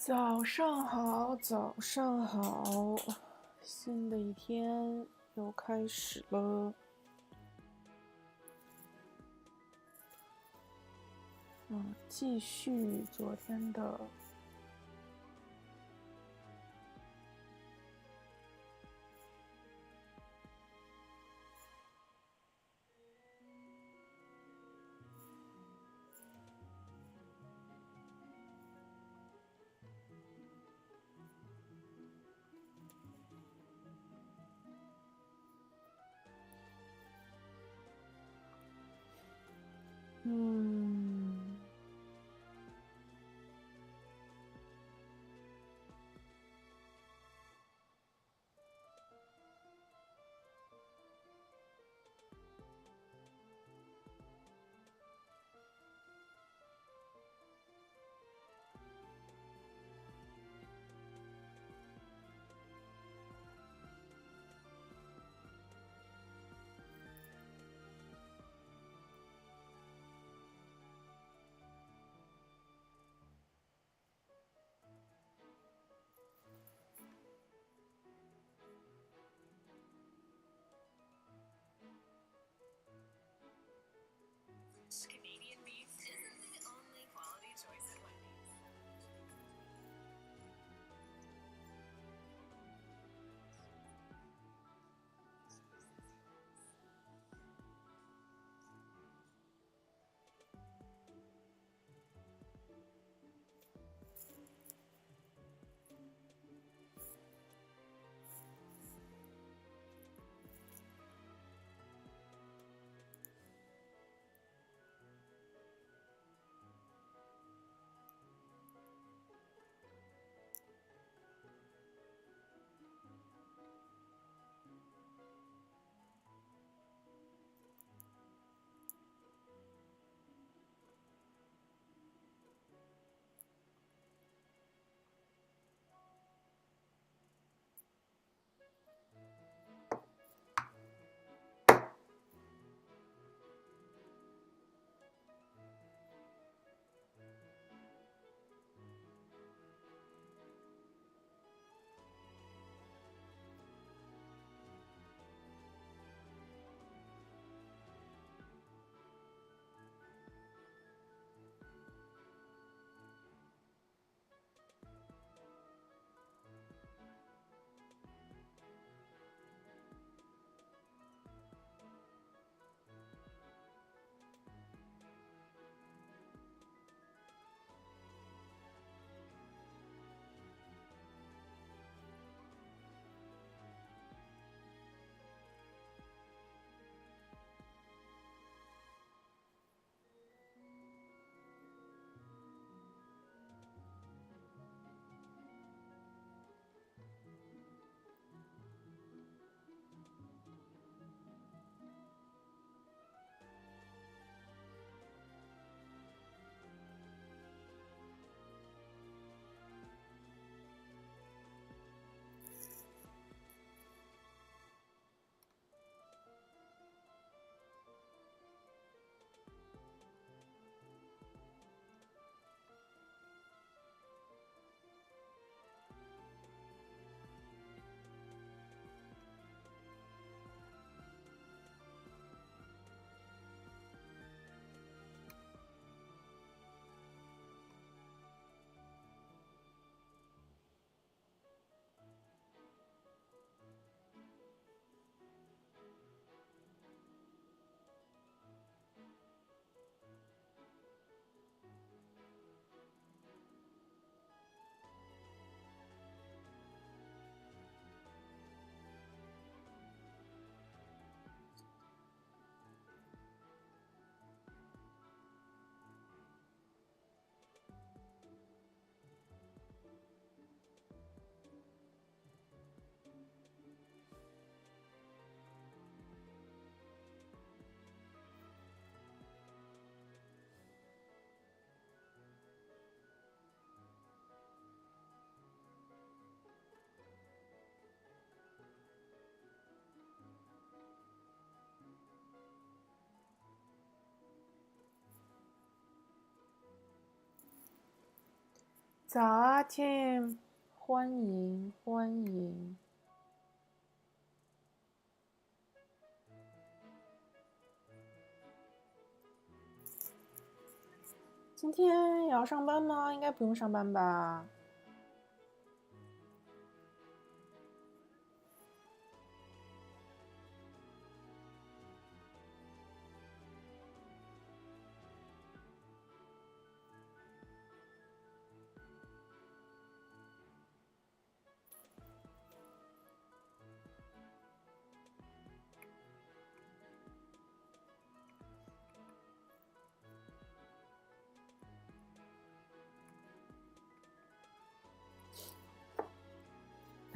早上好，早上好，新的一天又开始了。继续昨天的。早啊 ，Tim，欢迎欢迎。今天也要上班吗？应该不用上班吧。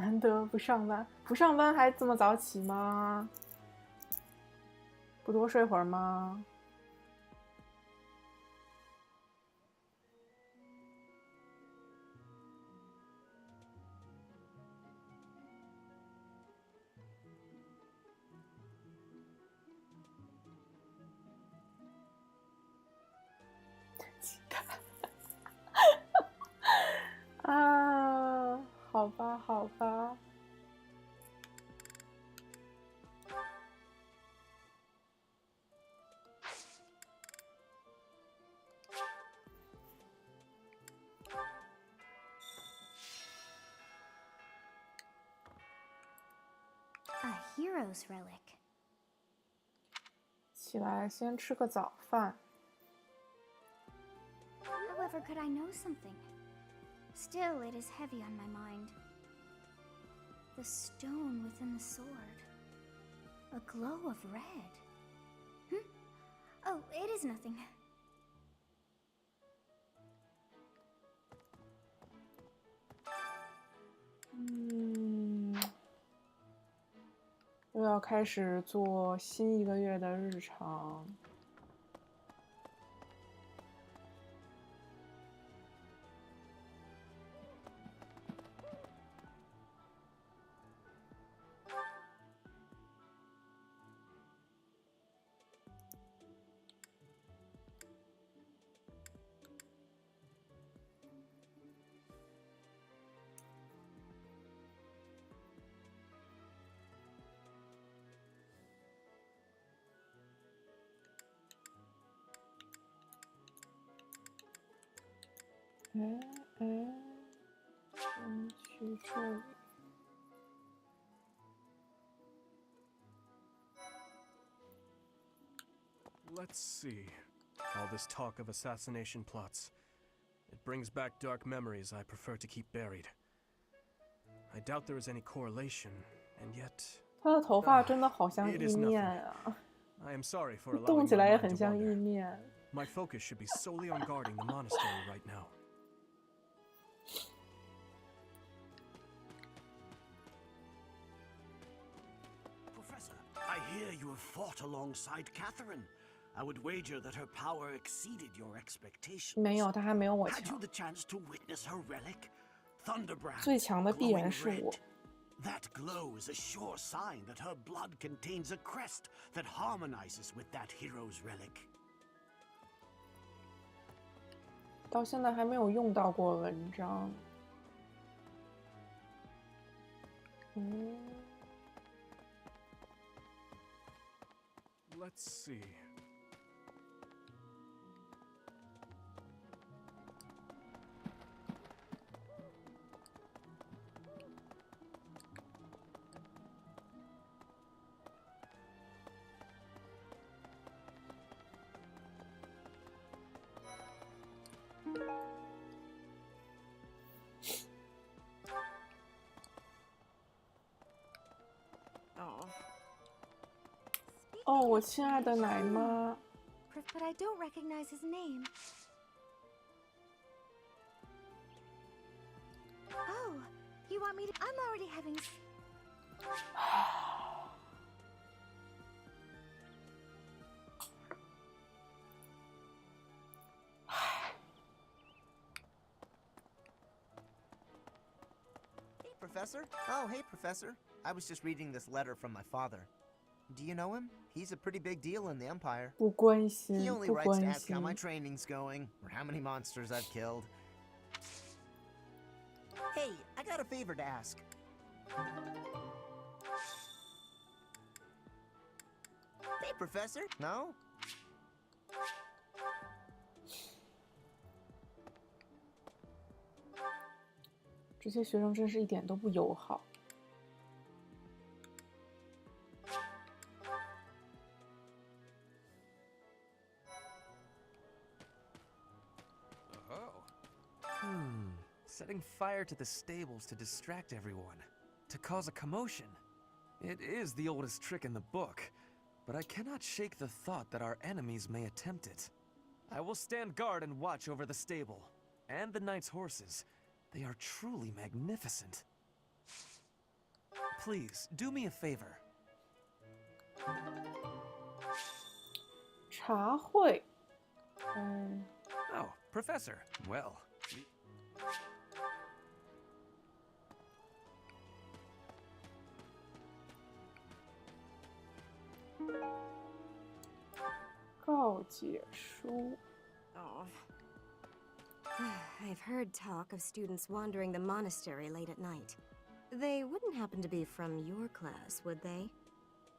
难得不上班，不上班还这么早起吗？不多睡会儿吗？啊，好吧，好吧。A hero's relic. 起来先吃个早饭。However, could I know something? Still, it is heavy on my mind. The stone within the sword. A glow of red. Oh, it is nothing. 又要开始做新一个月的日常。先去这里。Let's see. All this talk of assassination plots. It brings back dark memories I prefer to keep buried. I doubt there is any correlation, and yet... 他的头发真的好像意面啊， I am sorry for allowing 动起 my 来也 mind 很 to 像意 wander. 面。 My focus should be solely on guarding the monastery right now. Professor, I hear you have fought alongside Catherine. I would wager that her power exceeded your expectations. 没有，他还没有我 Had 强 you。the chance to witness her relic? Thunderbrand, 最强的必然是 glowing 我。 red. That glow is a sure sign that her blood contains a crest that harmonizes with that hero's relic. 到现在还没有用到过文章。Let's see. Oh. 哦，我亲爱的奶妈。 But I don't recognize his name. Oh, you want me to? I'm already having. Hey, Professor. Oh, hey, Professor. I was just reading this letter from my father. Do you know him? He's a pretty big deal in the Empire. 不关心， He only 不 writes to 关 ask how 心。 my training's going, or how many monsters I've killed. Hey, I got a favor to ask. Hey, Professor. No? 这些学生真是一点都不友好。Setting fire to the stables to distract everyone, to cause a commotion. It is the oldest trick in the book, but I cannot shake the thought that our enemies may attempt it. I will stand guard and watch over the stable, and the knight's horses. They are truly magnificent. Please, do me a favor. 茶会，Oh, Professor. Well, 告解书。 Oh. I've heard talk of students wandering the monastery late at night. They wouldn't happen to be from your class, would they?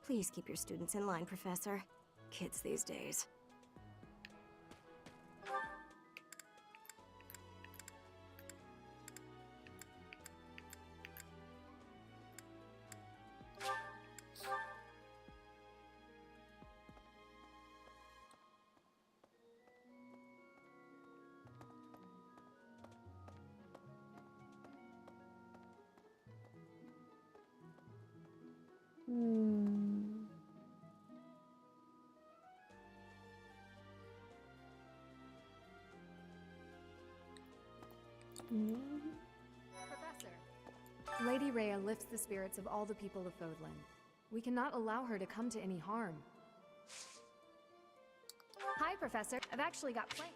Please keep your students in line, Professor. Kids these days. Professor. Lady Rhea lifts the spirits of all the people of Fodlan. We cannot allow her to come to any harm. Hi, Professor. I've actually got plans.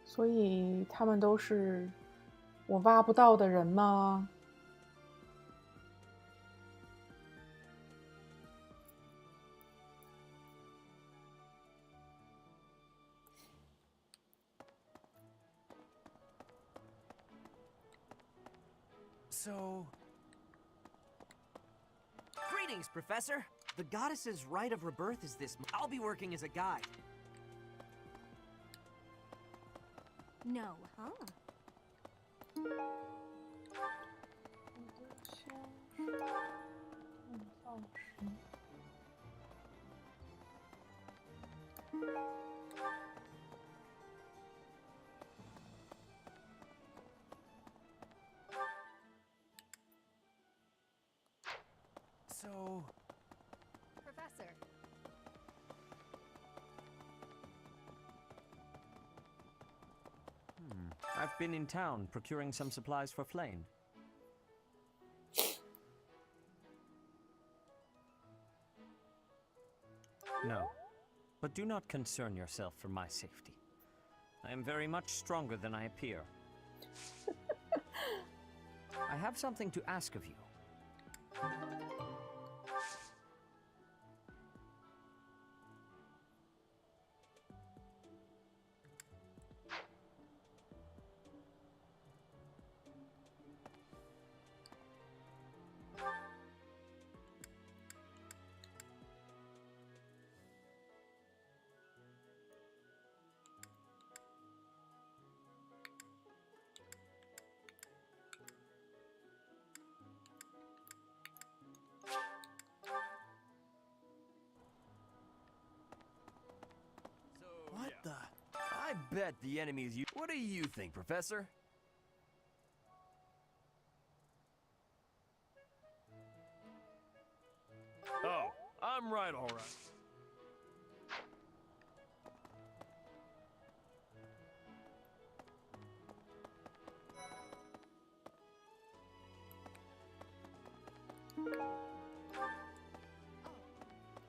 所以他们都是我挖不到的人吗？ so... Greetings, Professor. The goddess's rite of rebirth is this. I'll be working as a guide. No, huh? So... Professor. I've been in town procuring some supplies for Flame. No, but do not concern yourself for my safety. I am very much stronger than I appear. I have something to ask of you. What the? I bet the enemies you. What do you think, Professor? Oh, I'm right, all right.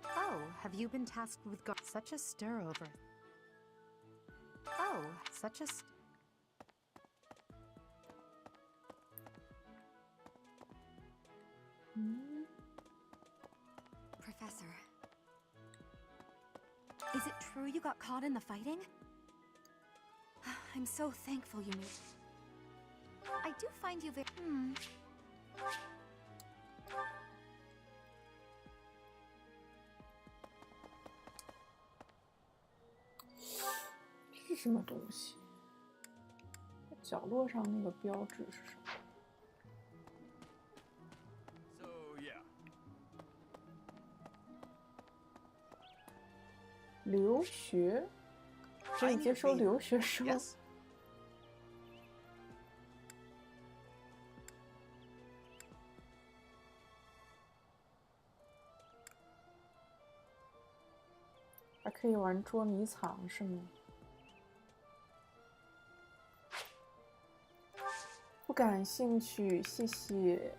Oh, have you been tasked with such a stir over? Oh, such a Professor. Is it true you got caught in the fighting? I'm so thankful you made. I do find you very.这是什么东西？角落上那个标志是什么？ So, yeah. 留学？可以接收留学生？ Yes? 还可以玩捉迷藏是吗？不感兴趣，谢谢。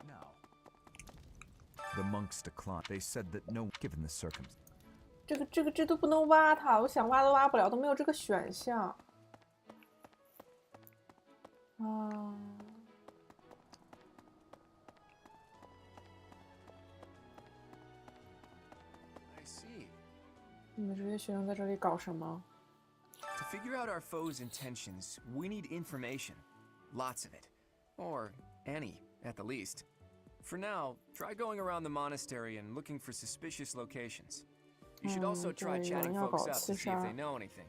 Now, the monks declined. They said that no, given the circumstances. 这都不能挖它，我想挖都挖不了，都没有这个选项。啊。 你们这些学生在这里搞什么？ To figure out our foes' intentions, we need information. Lots of it. Or any, at the least. For now, try going around the monastery and looking for suspicious locations. You should also try chatting folks up to see if they know anything.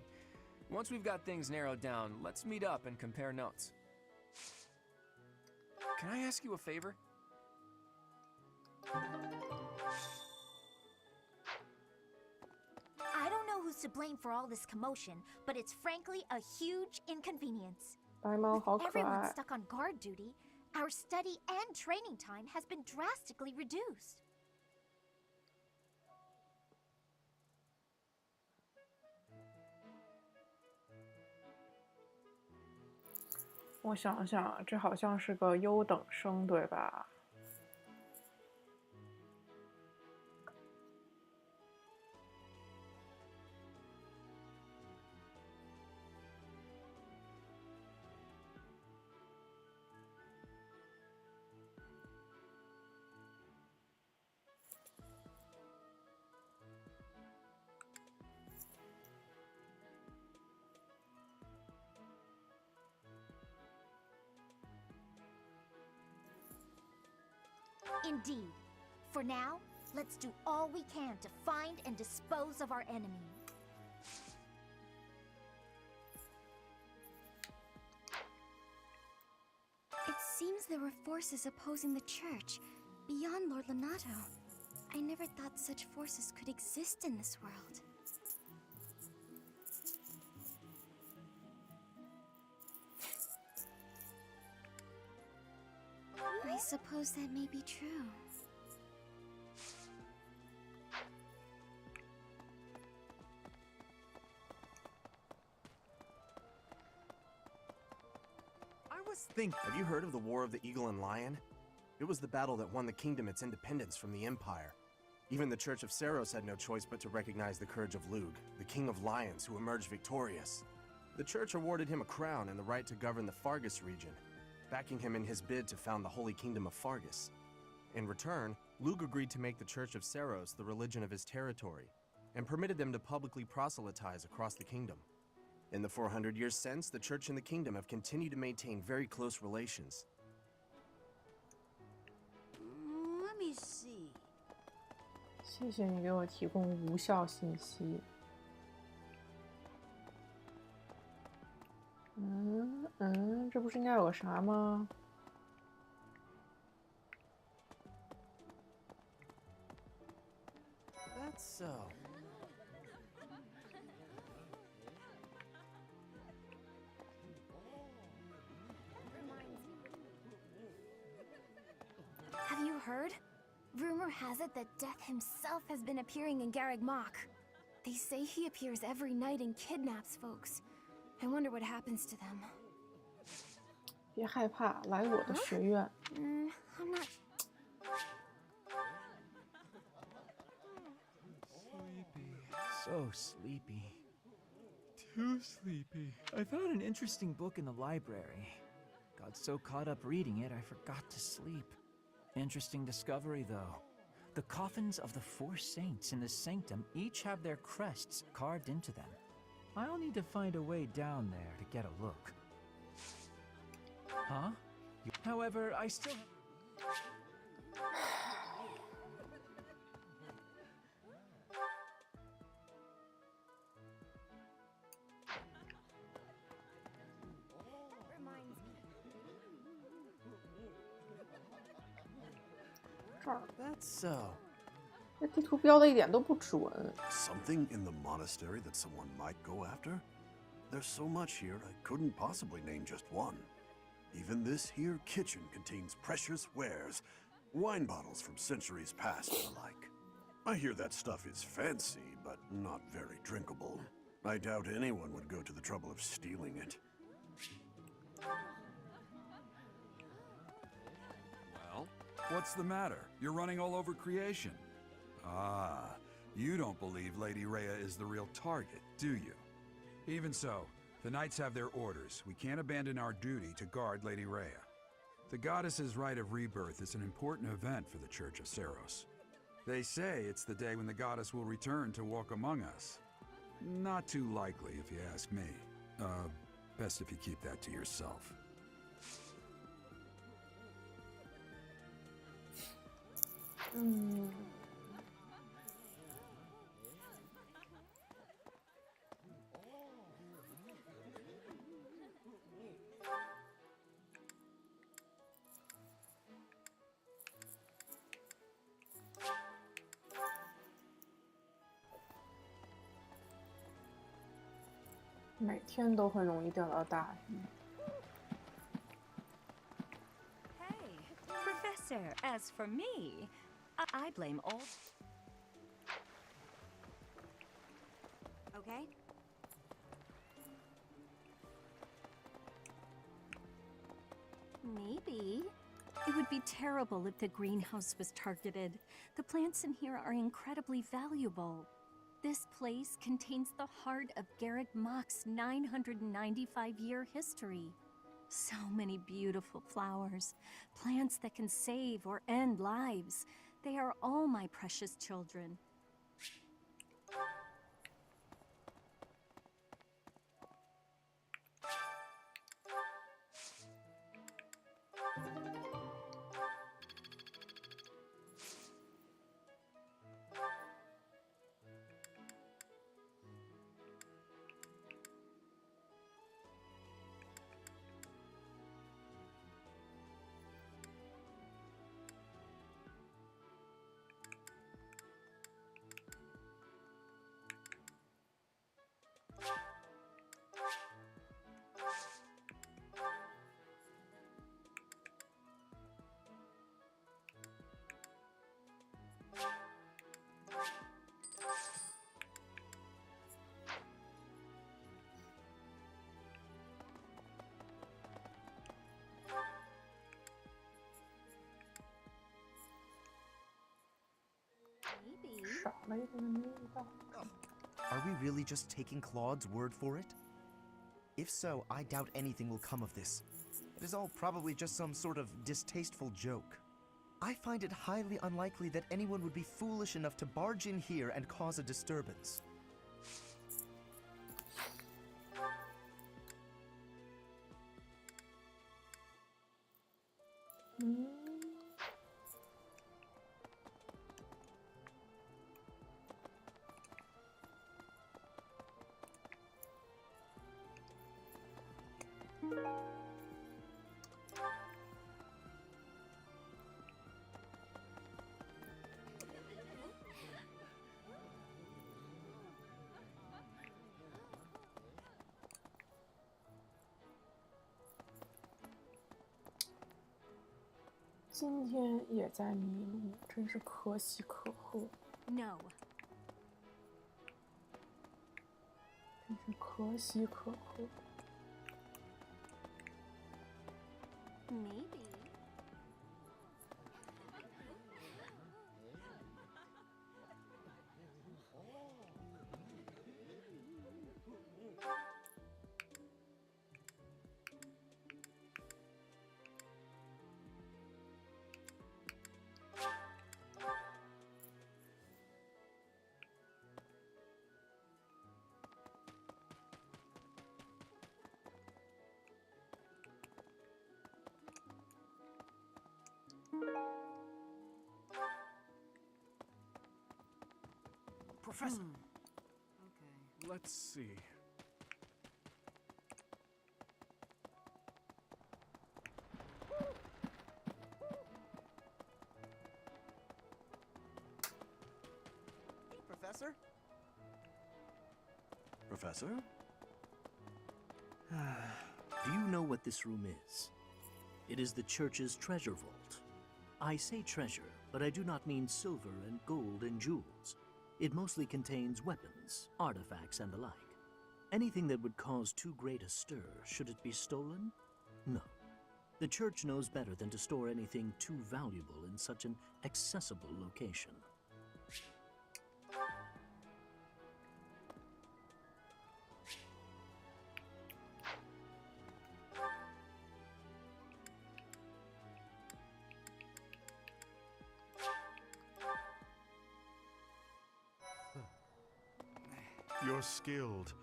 Once we've got things narrowed down, let's meet up and compare notes. Can I ask you a favor? I don't know who's to blame for all this commotion, but it's frankly a huge inconvenience. 白猫好可 Everyone 爱。 stuck on guard duty, our study and training time has been drastically reduced. 我想想，这好像是个优等生，对吧？ Indeed. For now, let's do all we can to find and dispose of our enemy. It seems there were forces opposing the church, beyond Lord Lonato. I never thought such forces could exist in this world. I suppose that may be true. Have you heard of the War of the Eagle and Lion? It was the battle that won the kingdom its independence from the Empire. Even the Church of Saros had no choice but to recognize the courage of Lug, the King of Lions, who emerged victorious. The Church awarded him a crown and the right to govern the Fargus region, backing him in his bid to found the Holy Kingdom of Fargus. In return, Lug agreed to make the Church of Saros the religion of his territory, and permitted them to publicly proselytize across the kingdom. In the 400 years since, the Church and the Kingdom have continued to maintain very close relations. Let me see. 谢谢你给我提供无效信息。这不是应该有个啥吗？ That's so. Have you heard? Rumor has it that Death himself has been appearing in Garreg Mach. They say he appears every night and kidnaps folks. I wonder what happens to them. 别害怕，来我的学院。I'm not. So sleepy. Too sleepy. I found an interesting book in the library. Got so caught up reading it, I forgot to sleep. Interesting discovery, though. The coffins of the 4 saints in the sanctum each have their crests carved into them. I'll need to find a way down there to get a look. Huh? However, I still... That's so. 这地图标的一点都不准。 Something in the monastery that someone might go after? There's so much here, I couldn't possibly name just one. Even this here kitchen contains precious wares, wine bottles from centuries past and the like. I hear that stuff is fancy, but not very drinkable. I doubt anyone would go to the trouble of stealing it. Well, what's the matter? You're running all over creation. Ah, you don't believe Lady Rhea is the real target, do you? Even so, the knights have their orders. We can't abandon our duty to guard Lady Rhea. The goddess's rite of rebirth is an important event for the Church of Seros. They say it's the day when the goddess will return to walk among us. Not too likely, if you ask me. Best if you keep that to yourself. 每天都很容易掉到大雨。 Hey, Professor, as for me, I blame all... Okay? Maybe. It would be terrible if the greenhouse was targeted. The plants in here are incredibly valuable. This place contains the heart of Garrick Mach's 995-year history. So many beautiful flowers, plants that can save or end lives. They are all my precious children. Are we really just taking Claude's word for it? If so, I doubt anything will come of this. It is all probably just some sort of distasteful joke. I find it highly unlikely that anyone would be foolish enough to barge in here and cause a disturbance.今天也在迷路，真是可喜可贺。 No. 真是可喜可贺。 Maybe. Professor. Let's see. Professor? Professor? Do you know what this room is? It is the church's treasure vault. I say treasure, but I do not mean silver and gold and jewels. It mostly contains weapons, artifacts, and the like. Anything that would cause too great a stir, should it be stolen? No. The church knows better than to store anything too valuable in such an accessible location. You're skilled.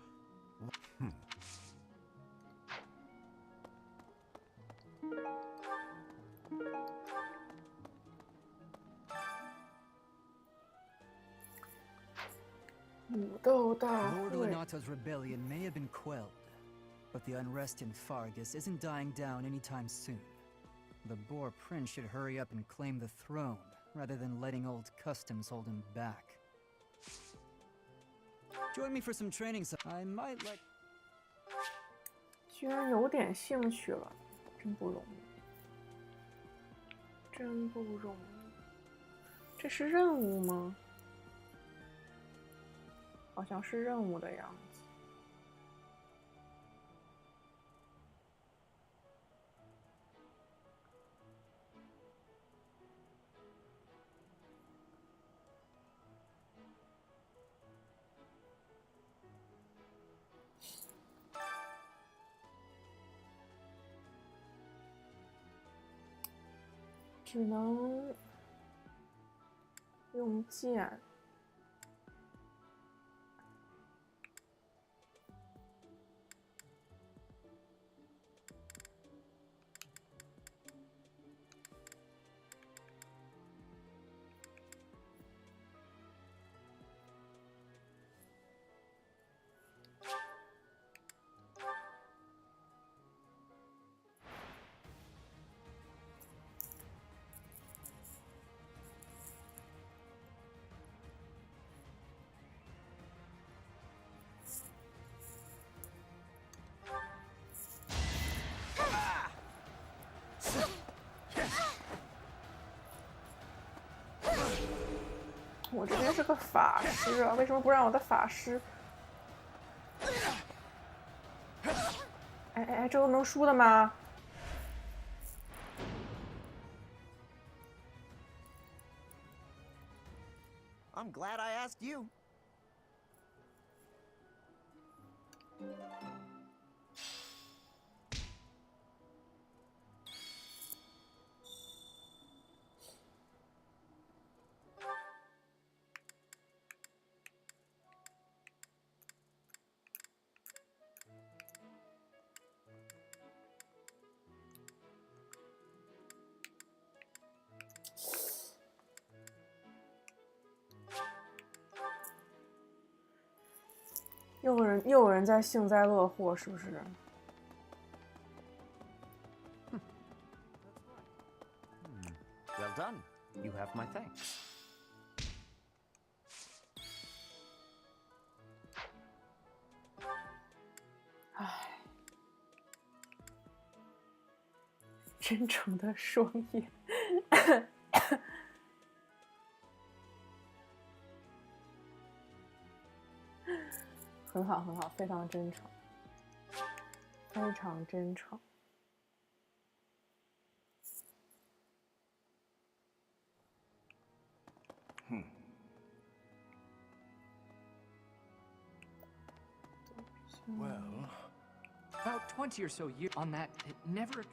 Lord Lunato's rebellion may have been quelled, but the unrest in Fargus isn't dying down anytime soon. The Boar Prince should hurry up and claim the throne, rather than letting old customs hold him back. Join me for some training, so I might like... 居然有点兴趣了，真不容易，真不容易。这是任务吗？好像是任务的样子。只能用剑。我这边是个法师啊，为什么不让我的法师？哎，这个能输的吗？ I'm glad I asked you.又有人在幸灾乐祸，是不是？ Well done. You have my thanks. 唉，真诚的双眼。很好，很好，非常真诚，非常真诚。Well, about 20 or so years on that, it never...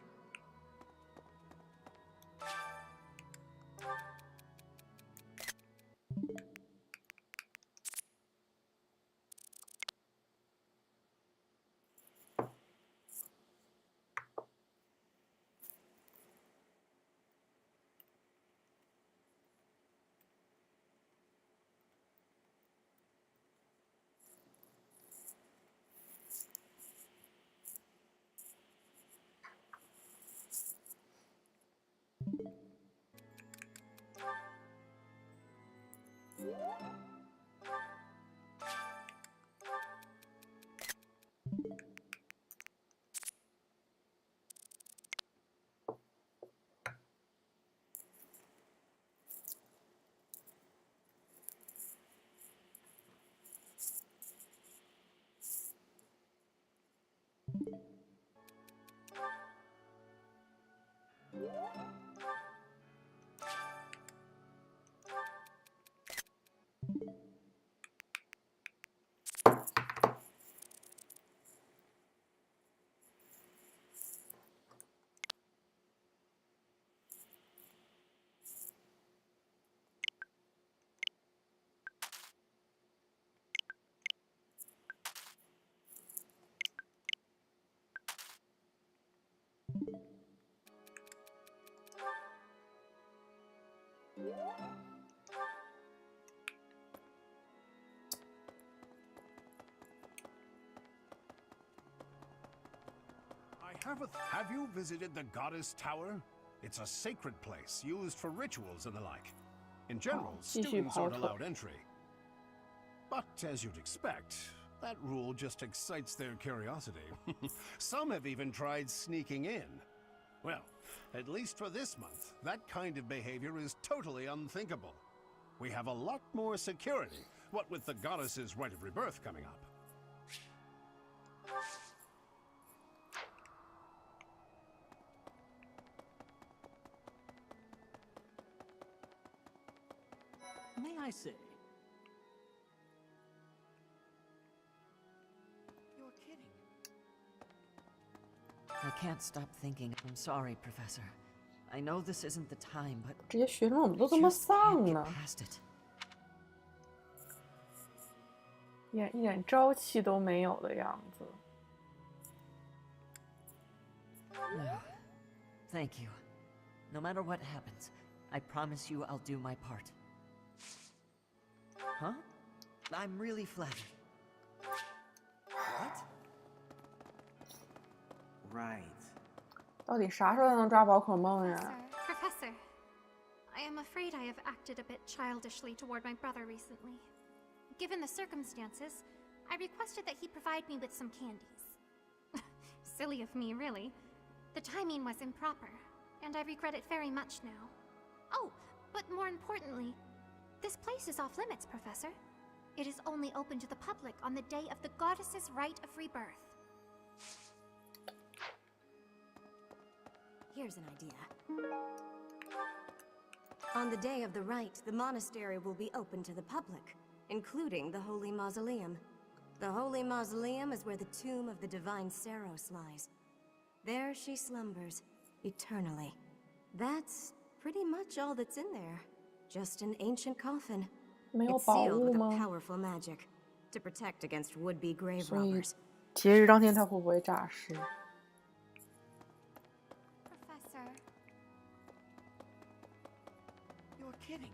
Have you visited the Goddess Tower? It's a sacred place used for rituals and the like. In general, students aren't allowed entry. But as you'd expect, that rule just excites their curiosity. Some have even tried sneaking in. Well, at least for this month, that kind of behavior is totally unthinkable. We have a lot more security, what with the goddess's rite of rebirth coming up. May I say? You're kidding. I can't stop thinking. I'm sorry, Professor. I know this isn't the time, but 这些学生怎么都这么丧呢？ past it. 一点朝气都没有的样子。 Thank you. No matter what happens, I promise you I'll do my part. Huh? I'm really flattered. What? Right. 到底啥时候才能抓宝可梦呀？ Professor, I am afraid I have acted a bit childishly toward my brother recently. Given the circumstances, I requested that he provide me with some candies. Silly of me, really. The timing was improper, and I regret it very much now. Oh, but more importantly, this place is off limits, Professor. It is only open to the public on the day of the goddess's rite of rebirth. Here's an idea. On the day of the rite, the monastery will be open to the public, including the Holy Mausoleum. The Holy Mausoleum is where the tomb of the divine Saros lies. There she slumbers, eternally. That's pretty much all that's in there. Just an ancient coffin. 没有 It's 宝 sealed 物 with 吗？ a powerful magic to protect against would-be grave 所以 robbers. 节日当天它会不会诈尸？ Professor. You're kidding.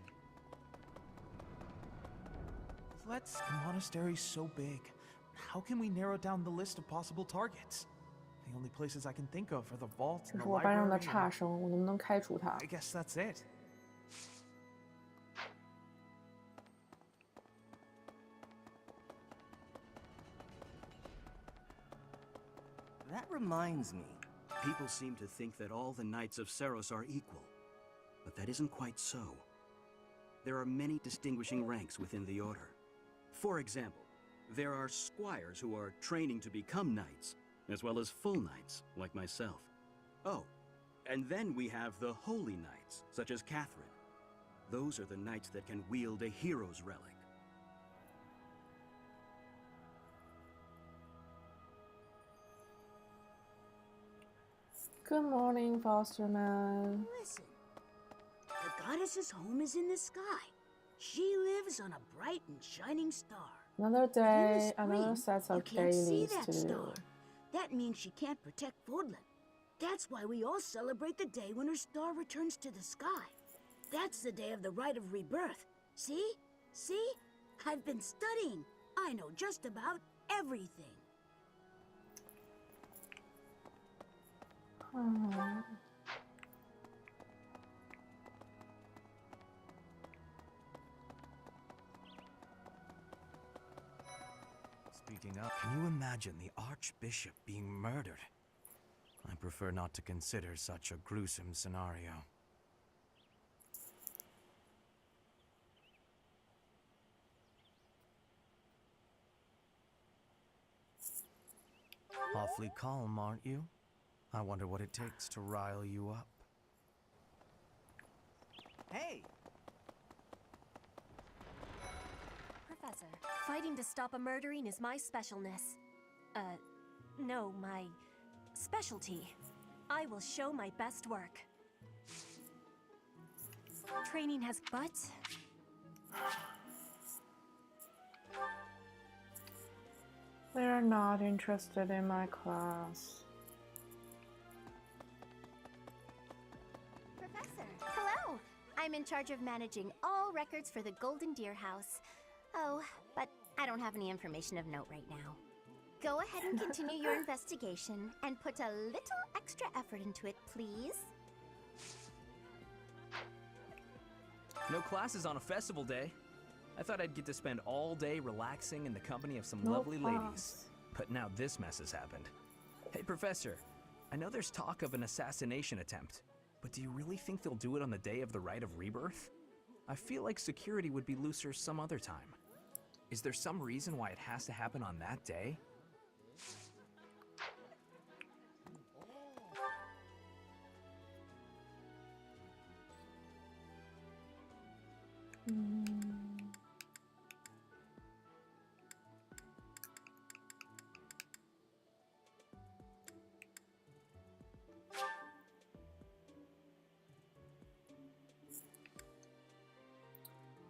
Let's. The monastery's so big. How can we narrow down the list of possible targets? The only places I can think of are the vault 这 and 是 the 我班上的 library. 差生，我能不能开除他？ I guess that's it. That reminds me. People seem to think that all the Knights of Saros are equal. But that isn't quite so. There are many distinguishing ranks within the Order. For example, there are squires who are training to become knights, as well as full knights, like myself. Oh, and then we have the holy knights, such as Catherine. Those are the knights that can wield a hero's relic. Good morning, Fosterman. Listen, the goddess's home is in the sky. She lives on a bright and shining star. Another But in the day, another spring, set of you can't see dailies that to do. star. That means she can't protect Fordland. That's why we all celebrate the day when her star returns to the sky. That's the day of the rite of rebirth. See? See? I've been studying. I know just about everything. speaking up. Can you imagine the Archbishop being murdered? I prefer not to consider such a gruesome scenario. Awfully calm, aren't you? I wonder what it takes to rile you up. Hey! Professor, fighting to stop a murdering is my specialness. No, my specialty. I will show my best work. Training has but... They're not interested in my class. Professor, hello! I'm in charge of managing all records for the Golden Deer House. Oh, but I don't have any information of note right now. Go ahead and continue your investigation and put a little extra effort into it, please. No classes on a festival day. I thought I'd get to spend all day relaxing in the company of some No lovely class. ladies. But now this mess has happened. Hey, Professor, I know there's talk of an assassination attempt, but do you really think they'll do it on the day of the Rite of Rebirth? I feel like security would be looser some other time. Is there some reason why it has to happen on that day?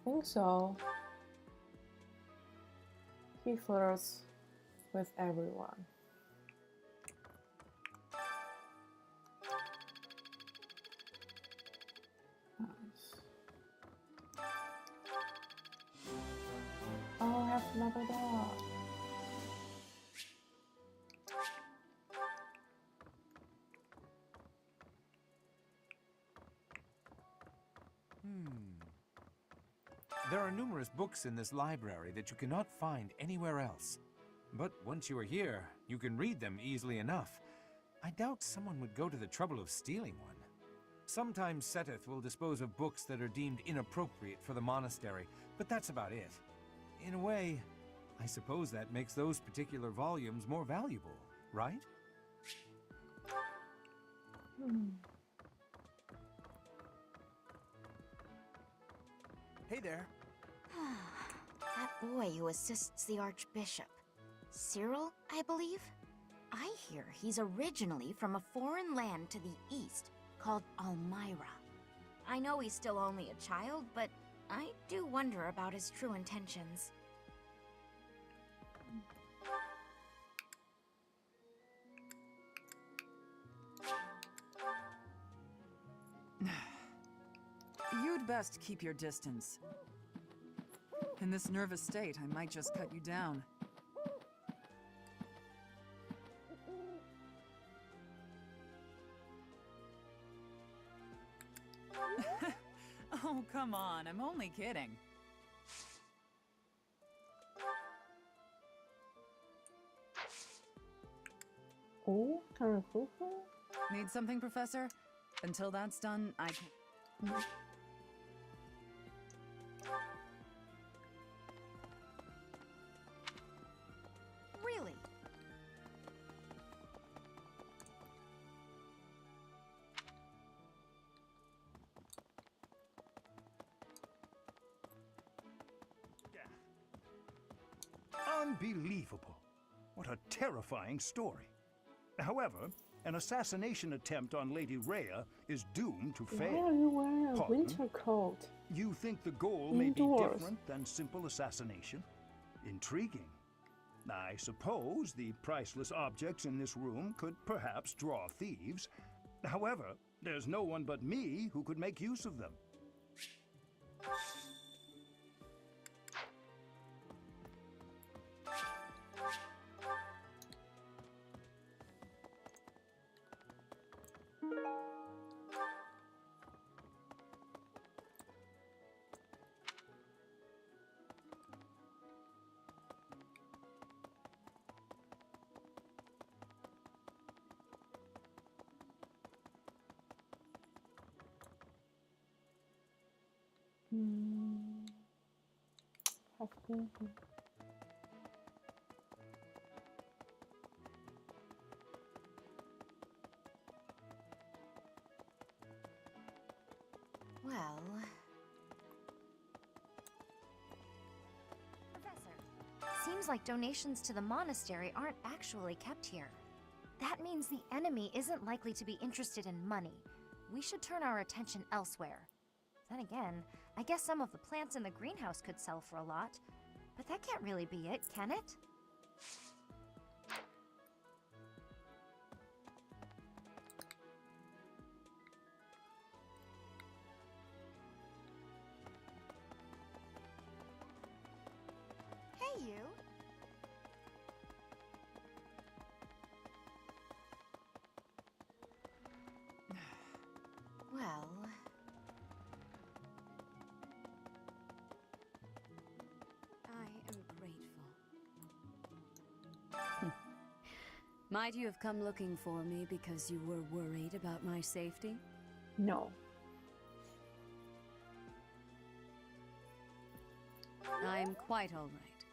Think so. He flirts with everyone. Nice. Oh, I have another dog. There are numerous books in this library that you cannot find anywhere else. But once you are here, you can read them easily enough. I doubt someone would go to the trouble of stealing one. Sometimes Seteth will dispose of books that are deemed inappropriate for the monastery, but that's about it. In a way, I suppose that makes those particular volumes more valuable, right? Hey there. That boy who assists the Archbishop. Cyril, I believe? I hear he's originally from a foreign land to the east, called Almyra. I know he's still only a child, but I do wonder about his true intentions. You'd best keep your distance. In this nervous state, I might just cut you down. Oh, come on, I'm only kidding. Oh, Karakuku? Need something, Professor? Until that's done, I can... Really? Unbelievable. What a terrifying story. However, an assassination attempt on Lady Rhea is doomed to fail. Why are you wearing a Pardon? winter coat? You think the goal may be Indoors. different than simple assassination? Intriguing. I suppose the priceless objects in this room could perhaps draw thieves. However, there's no one but me who could make use of them. Well... Professor, seems like donations to the monastery aren't actually kept here. That means the enemy isn't likely to be interested in money. We should turn our attention elsewhere. Then again, I guess some of the plants in the greenhouse could sell for a lot. But that can't really be it, can it? Hey, you! Well... I am grateful. Might you have come looking for me because you were worried about my safety? No. I'm quite all right.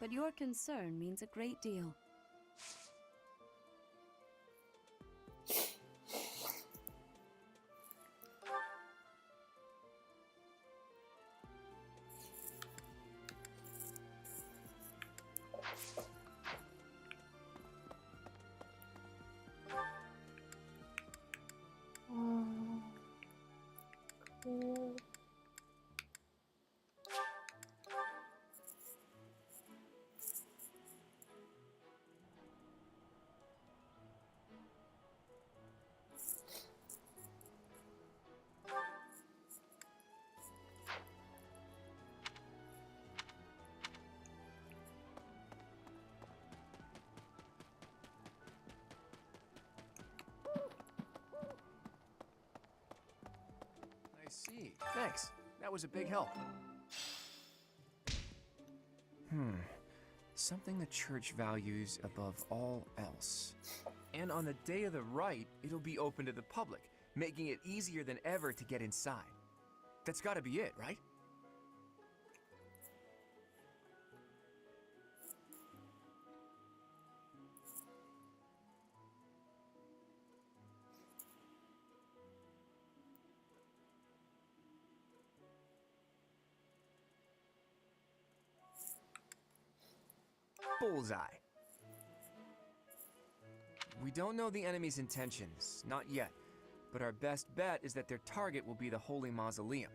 But your concern means a great deal. See. Thanks. That was a big help. Something the church values above all else. And on the day of the rite, it'll be open to the public, making it easier than ever to get inside. That's gotta be it, right? Bullseye. We don't know the enemy's intentions, not yet, but our best bet is that their target will be the Holy Mausoleum.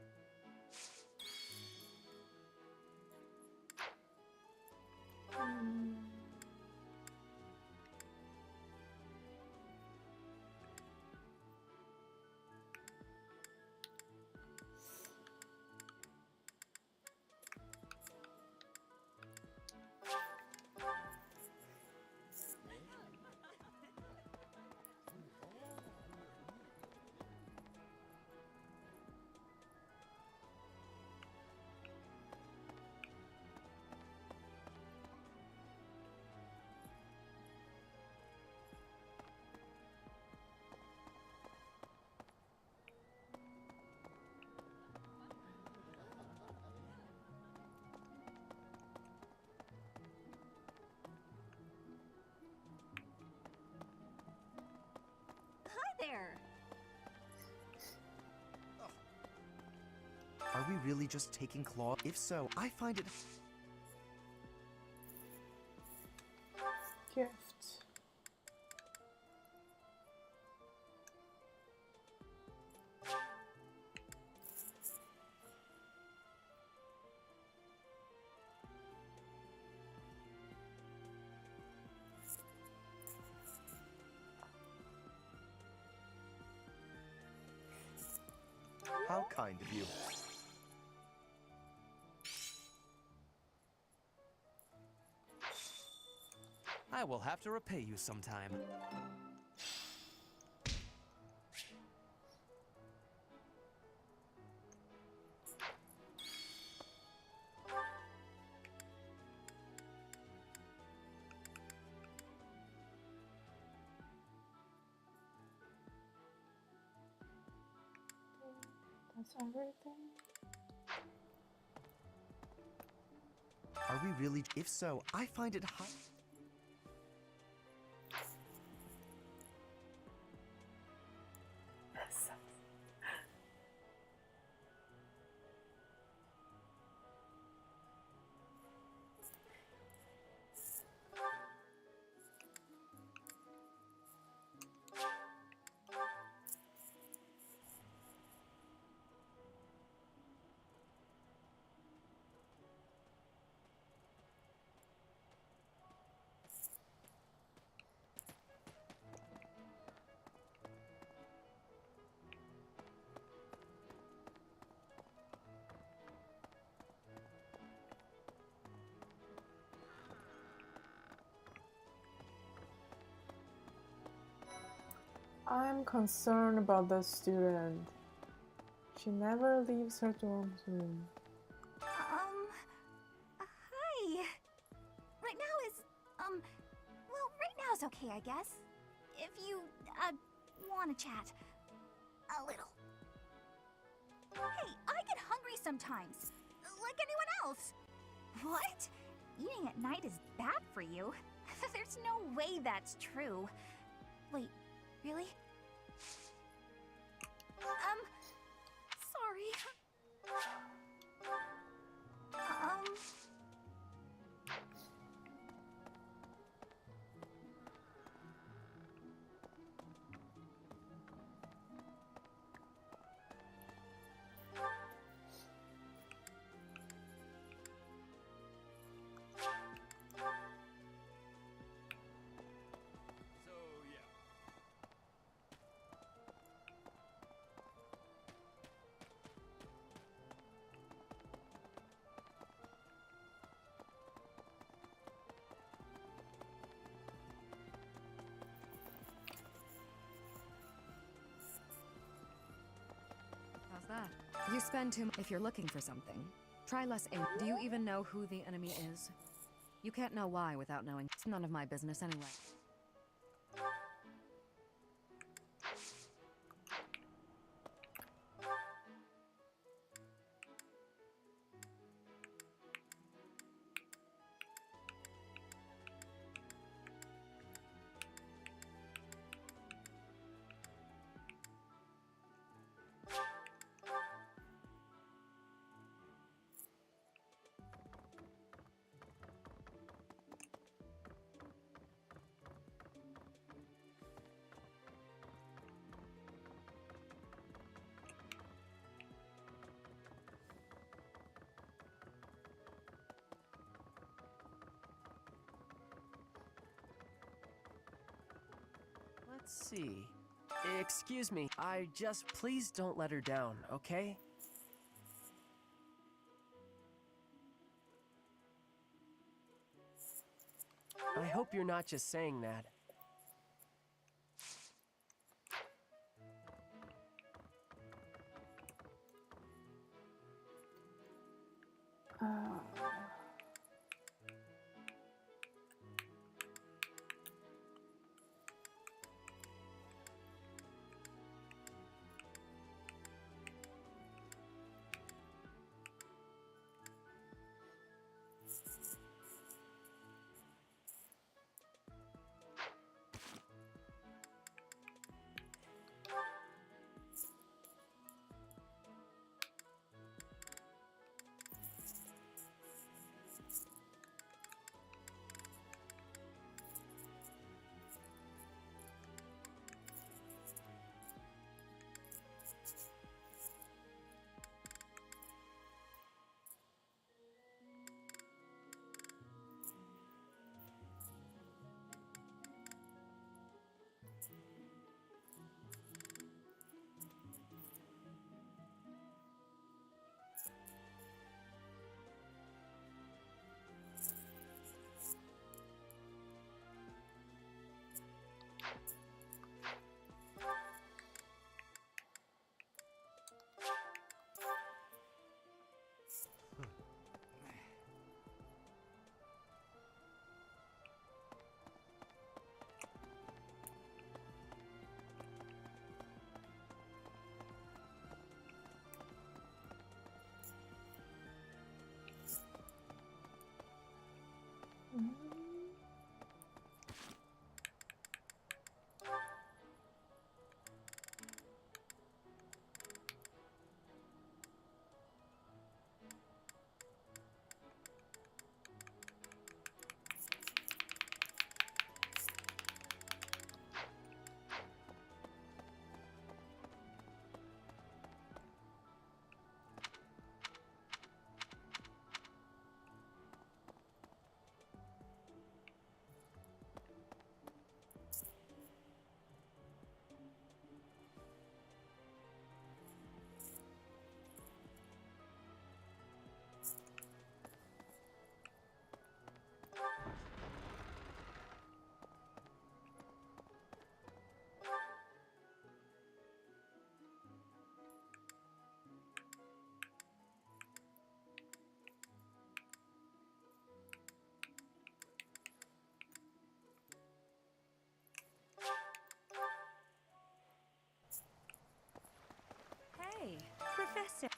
There! Are we really just taking claw? If so, I find it... Gift. How kind of you. I will have to repay you sometime. That's everything. Are we really? If so, I find it high. I'm concerned about the student. She never leaves her dorm room. Hi. Right now is, well, right now is okay, I guess. If you, want to chat. A little. Hey, I get hungry sometimes. Like anyone else. What? Eating at night is bad for you? There's no way that's true. Wait, really? Sorry. How's that? You spend too much if you're looking for something. Try less in. Do you even know who the enemy is? You can't know why without knowing. It's none of my business anyway. Let's see. Excuse me, please don't let her down, okay? I hope you're not just saying that.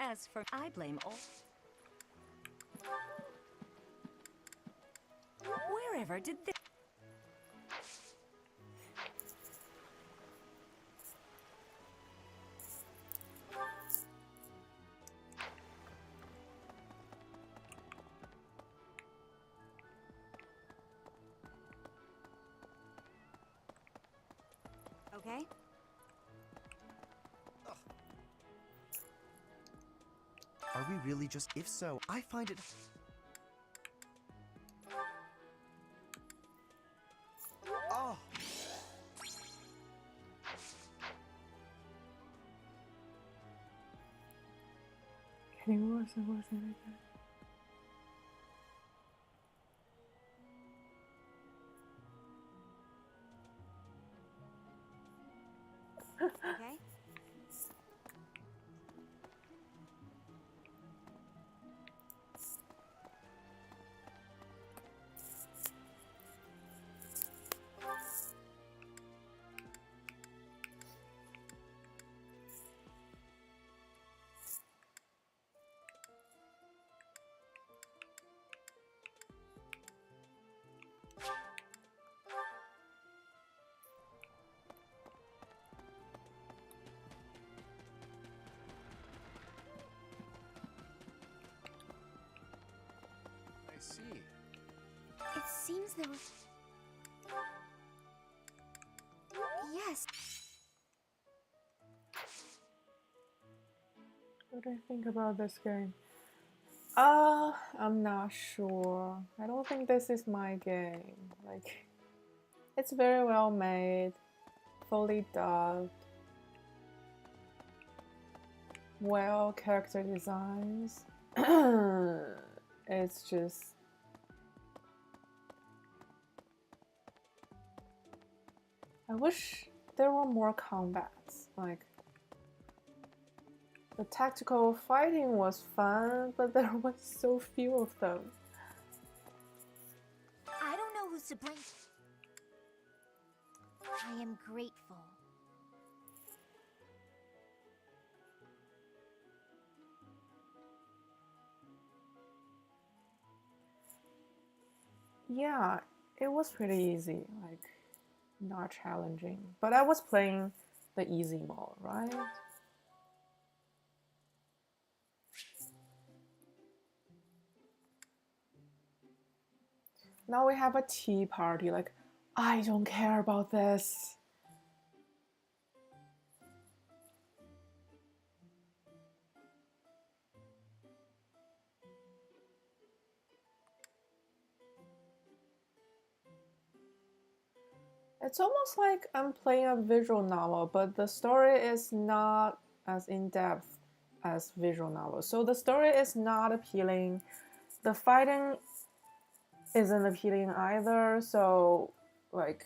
As for I blame all. Wherever did this? Okay? Are we really just... If so, I find it... Oh! Getting worse and worse every time. Okay? I see. It seems there was... Yes. What do I think about this game? I'm not sure. I don't think this is my game. Like, it's very well made, fully dubbed, well character designs. It's just... I wish there were more combats. Like, the tactical fighting was fun, but there was so few of them. I don't know who's to blame. I am grateful. Yeah, it was pretty easy, like, not challenging. But I was playing the easy mode, right? Now we have a tea party, like, I don't care about this. It's almost like I'm playing a visual novel, but the story is not as in-depth as visual novels. So the story is not appealing. The fighting isn't appealing either, so like...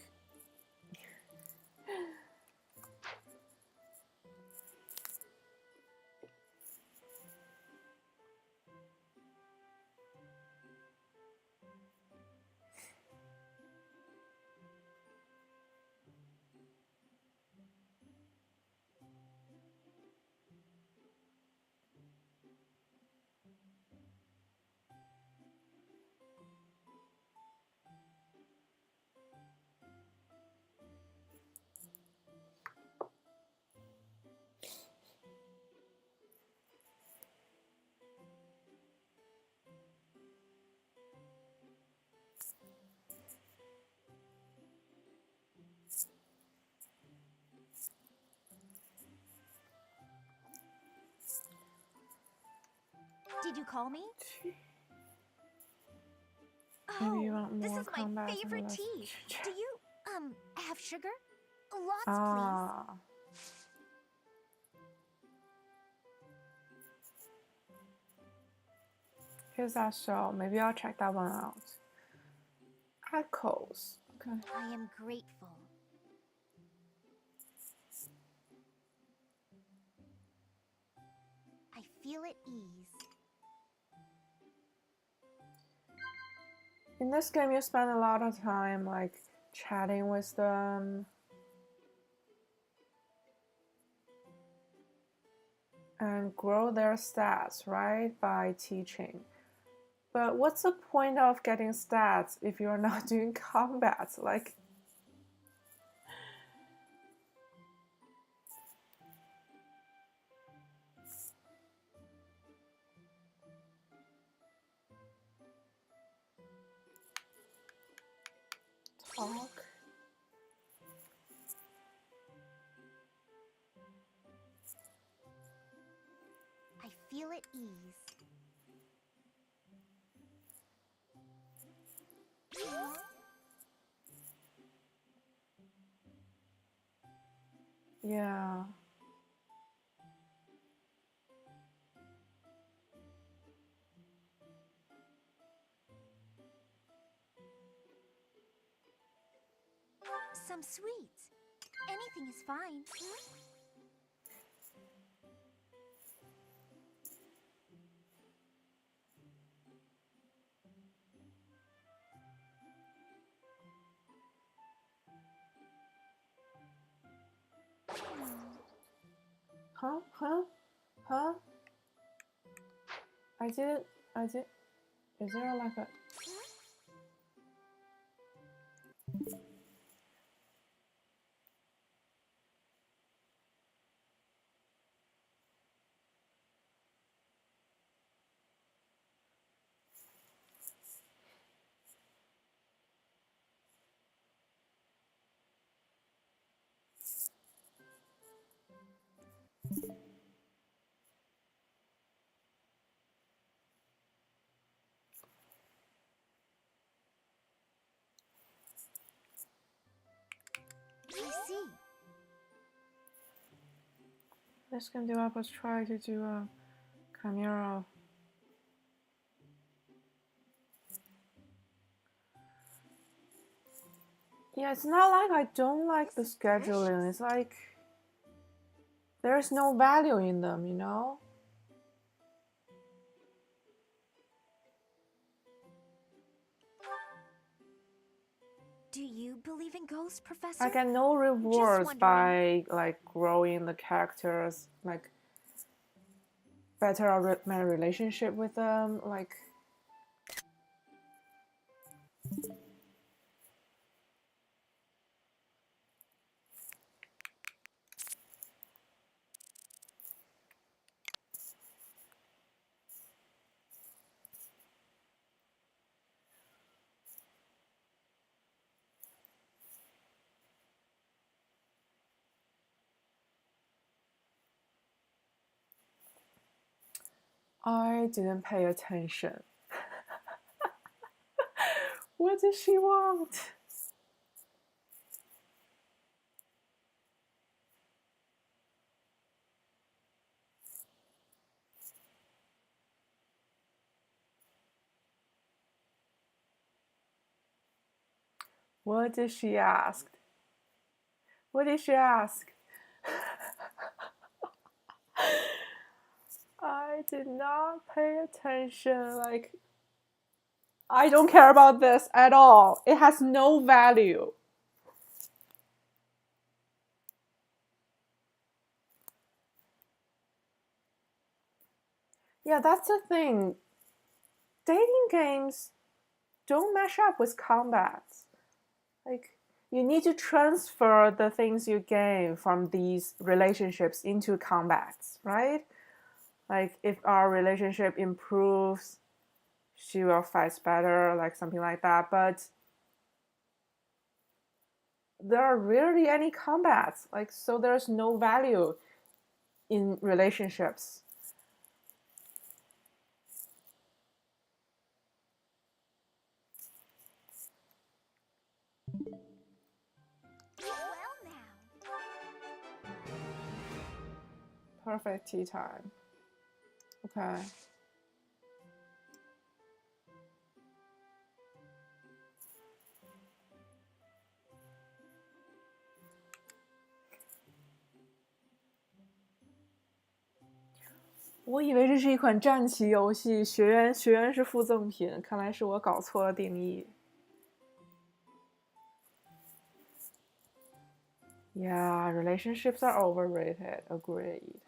Did you call me? Maybe you want This more is my combats and favorite less tea. chit-chat. Do you, have sugar? Lots, Ah. Here's that show. Maybe I'll check that one out. Echoes. Okay. I am grateful. I feel at ease. In this game, you spend a lot of time like chatting with them. and grow their stats, right? By teaching. But what's the point of getting stats if you're not doing combat? Like, talk. I feel at ease. Yeah. Some sweets. Anything is fine. Huh? I did, is there like a... I see. Let's can do up. Let's try to do a chimera. Yeah, it's not like I don't like the scheduling. It's like there's no value in them, you know? Do you believe in ghosts, Professor? I get no rewards by like growing the characters, like better my relationship with them, like. I didn't pay attention. What does she want? What did she ask? What did she ask? I did not pay attention. Like, I don't care about this at all. It has no value. Yeah, that's the thing. Dating games don't match up with combats. Like, you need to transfer the things you gain from these relationships into combats, right? Like, if our relationship improves, she will fight better, like something like that. But there are rarely any combats, like, so there's no value in relationships. Well now. Perfect tea time. Okay.我以为这是一款战棋游戏，学员是附赠品，看来是我搞错了定义。Yeah, relationships are overrated. Agreed.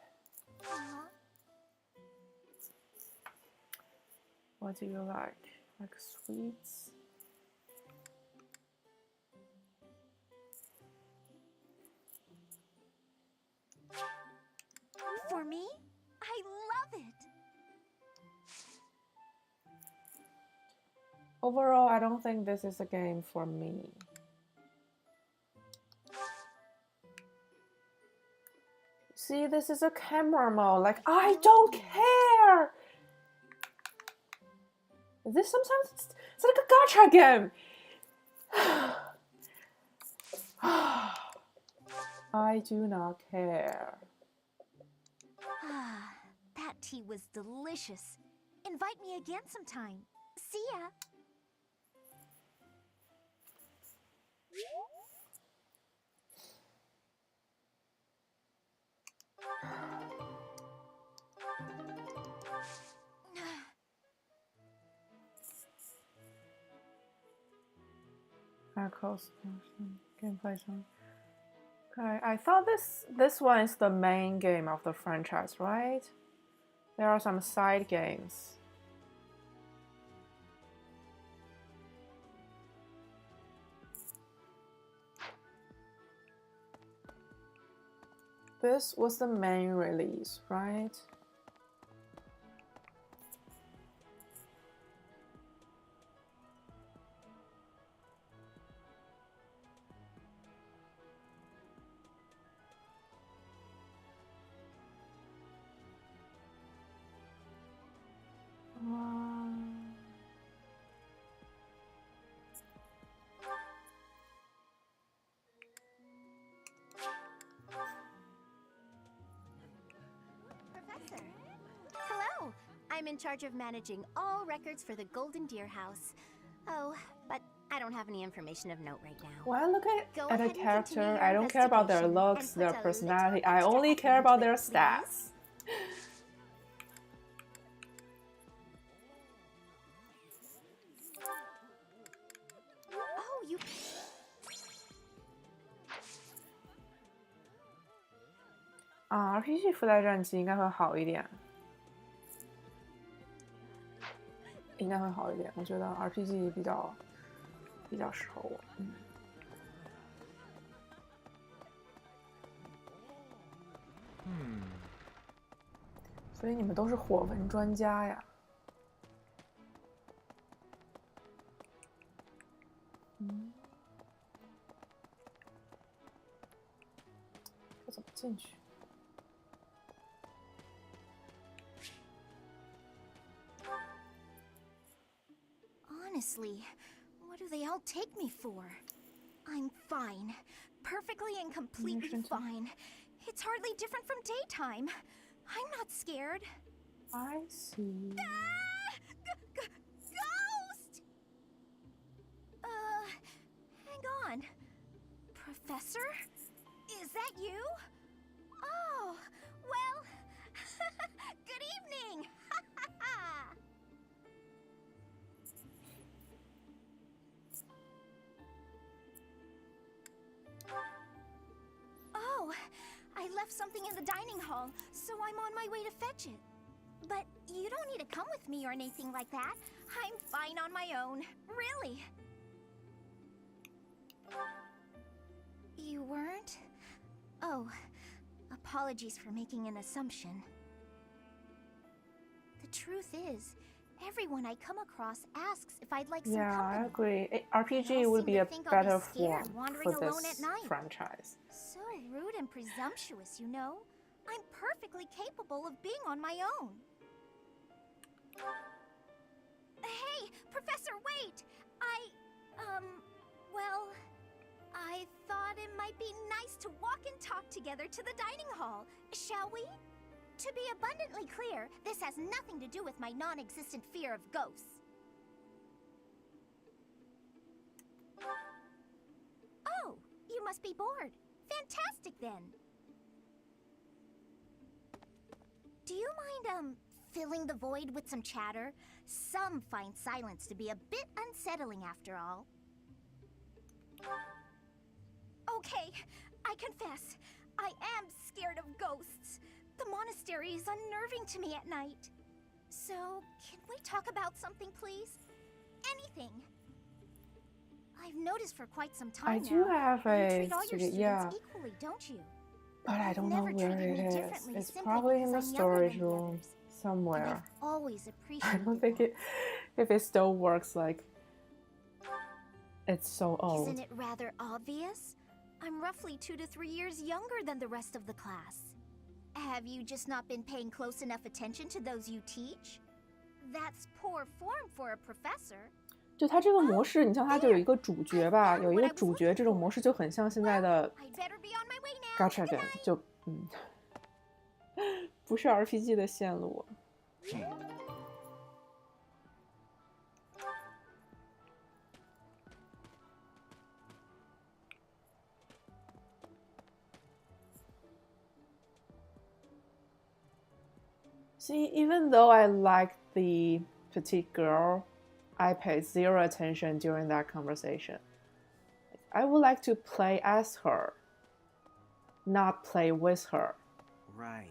What do you like? Like sweets? For me? I love it! Overall, I don't think this is a game for me. See, this is a camera mode. Like, I don't care! This sometimes it's like a gacha game. I do not care. Ah, that tea was delicious. Invite me again sometime. See ya. Gameplay song. Okay, I thought this one is the main game of the franchise, right? There are some side games. This was the main release, right? Professor. Hello. I'm in charge of managing all records for the Golden Deer House. Oh, but I don't have any information of note right now. When I look Go at a ahead and character, continue your I don't care about their investigation looks, and their put a personality. little I extra only effort care about into their it, please. stats. Oh, you... RPG 附带战绩应该会好一点，应该会好一点。我觉得 RPG 比较适合我。所以你们都是火纹专家呀？这怎么进去？ Honestly, what do they all take me for? I'm fine. Perfectly and completely fine. It's hardly different from daytime. I'm not scared. I see. Ghost! Hang on. Professor? Is that you? Oh, well, good evening! Oh, I left something in the dining hall, so I'm on my way to fetch it. But you don't need to come with me or anything like that. I'm fine on my own, really. You weren't? Oh, apologies for making an assumption. The truth is, everyone I come across asks if I'd like some Yeah, company. I agree. RPG They all would seem be to a think I'll be better scared form wandering for alone this at night. franchise. So rude and presumptuous, you know? I'm perfectly capable of being on my own. Hey, Professor, wait! Well, I thought it might be nice to walk and talk together to the dining hall. Shall we? To be abundantly clear, this has nothing to do with my non-existent fear of ghosts. Oh, you must be bored. Fantastic, then. Do you mind, filling the void with some chatter? Some find silence to be a bit unsettling after all. Okay, I confess, I am scared of ghosts. The monastery is unnerving to me at night. So, can we talk about something, please? Anything. I've noticed for quite some time I do now, have you a treat all your student, students yeah, equally, don't you? but I don't know Never where treated it me is. differently It's simply probably in because the I'm younger storage than the room others. And somewhere. I've always I appreciated don't think if it still works, like it's so old. Isn't it rather obvious? I'm roughly 2 to 3 years younger than the rest of the class. Have you just not been paying close enough attention to those you teach? That's poor form for a professor. 就它这个模式，你像它就有一个主角吧，有一个主角这种模式就很像现在的 gacha game， 就不是 RPG 的线路。See, even though I like the petite girl, I paid zero attention during that conversation. I would like to play as her, not play with her. Right.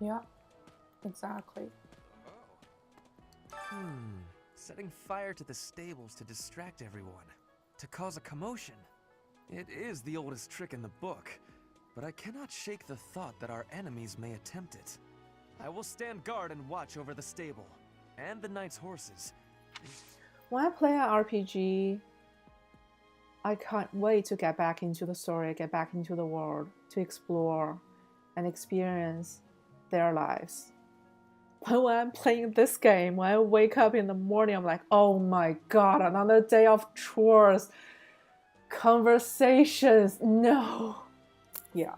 Yeah, exactly. Setting fire to the stables to distract everyone, to cause a commotion. It is the oldest trick in the book, but I cannot shake the thought that our enemies may attempt it. I will stand guard and watch over the stable, and the knight's horses. When I play an RPG, I can't wait to get back into the story, get back into the world, to explore and experience their lives. But when I'm playing this game, when I wake up in the morning, I'm like, oh my god, another day of chores, conversations, no. Yeah.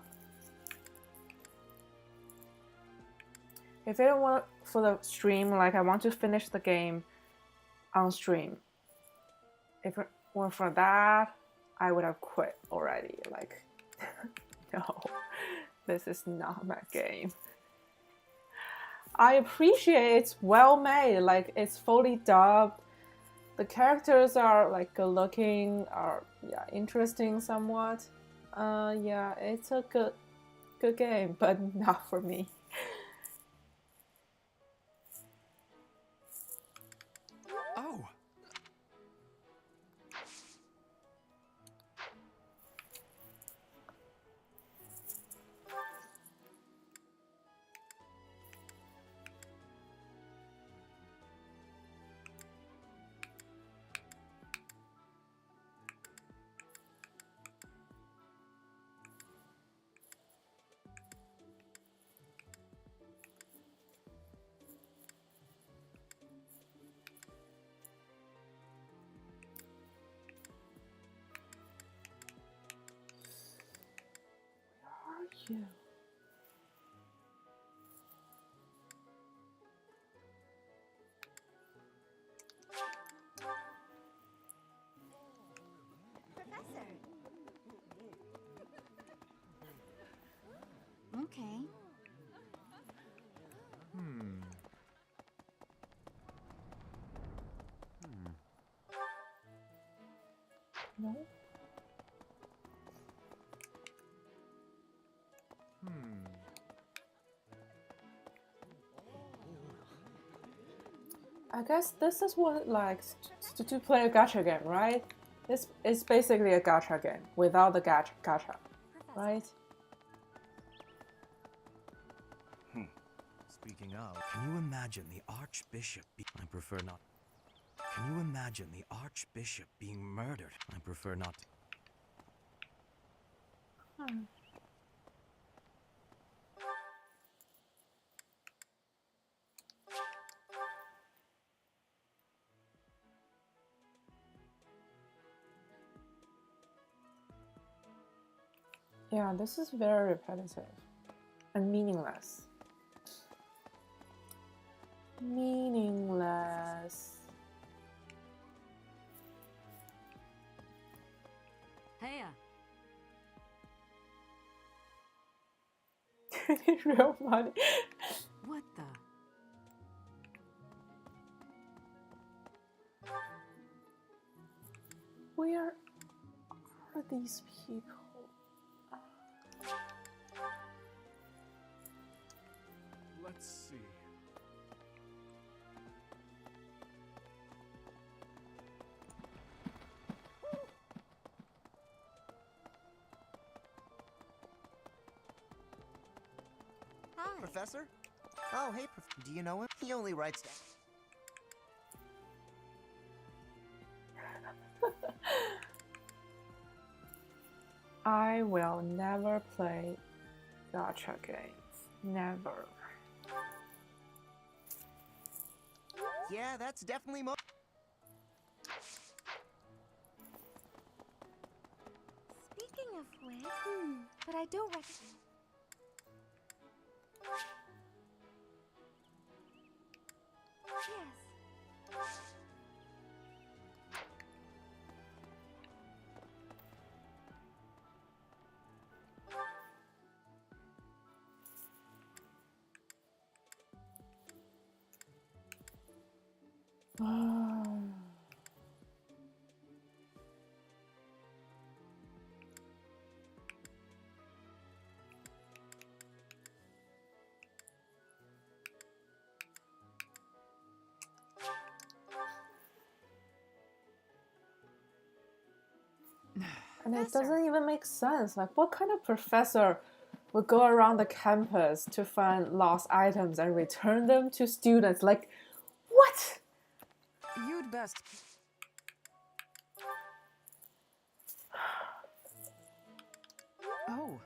If I want for the stream, like I want to finish the game on stream. If it were for that, I would have quit already. Like, no, this is not my game. I appreciate it's well made, like it's fully dubbed. The characters are like good looking, are interesting somewhat. Yeah, it's a good game, but not for me. Oh. You. Professor. Okay. No. I guess this is what like to play a gacha game, right? It's basically a gacha game without the gacha, right? Speaking of, can you imagine the Archbishop I prefer not. Can you imagine the Archbishop being murdered? I prefer not. Yeah, this is very repetitive and meaningless. Meaningless. Hey, Real money. what the? Where are these people? Let's see. Hi. Professor? Oh, hey, do you know him? He only writes down. I will never play gacha games. Never. Yeah, that's definitely Speaking of which, but I don't recognize. Yes. And it doesn't even make sense. Like, what kind of professor would go around the campus to find lost items and return them to students? Like, what? You'd best. Oh.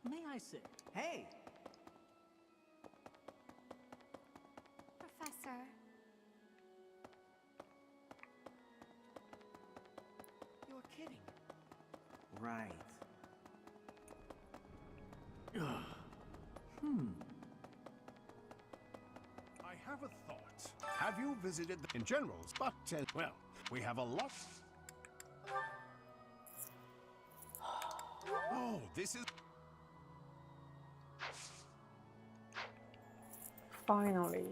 May I say, hey! Professor. You're kidding. Right. I have a thought. Have you visited in generals, but, well, we have a lot. Oh, this is... Finally.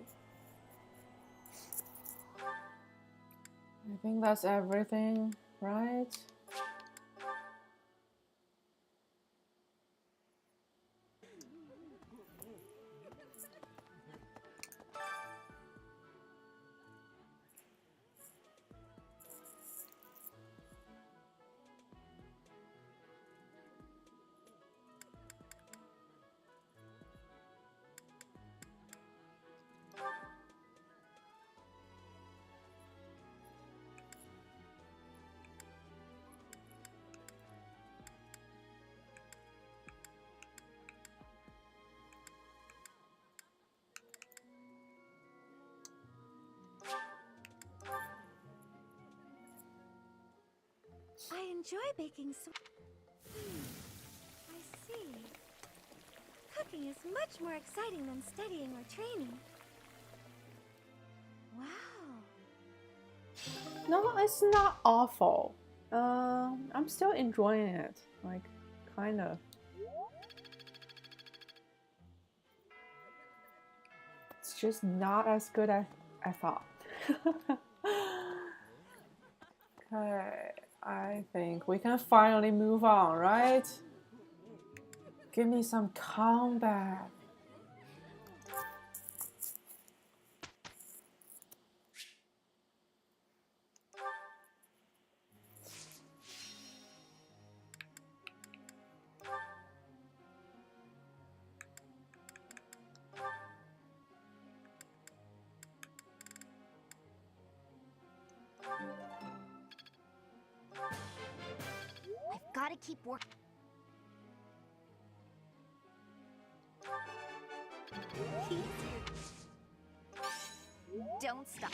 I think that's everything, right? I enjoy baking I see. Cooking is much more exciting than studying or training. Wow. No, it's not awful. I'm still enjoying it. Like, kind of. It's just not as good as I thought. Okay, I think we can finally move on, right? Give me some combat. gotta keep working. Don't stop.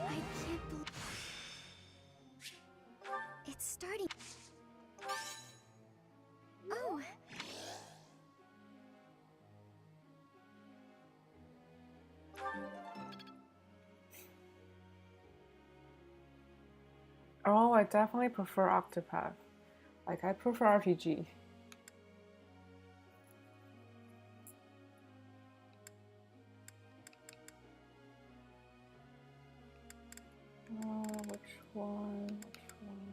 I can't believe it's starting. Oh. Oh, I definitely prefer Octopath. Like, I prefer RPG. Which one? Which one?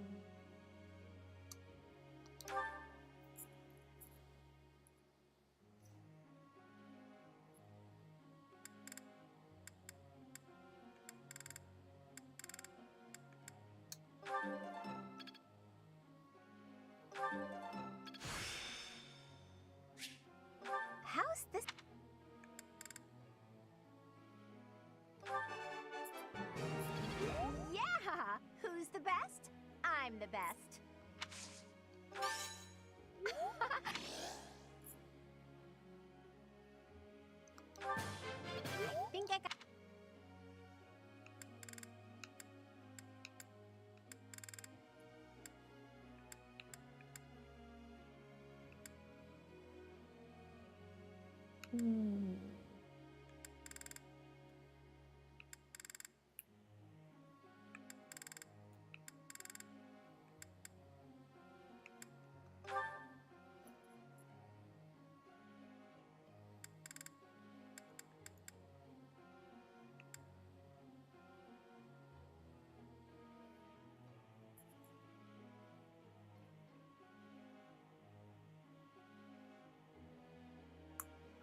How's this? Yeah! Who's the best? I'm the best. I think I got...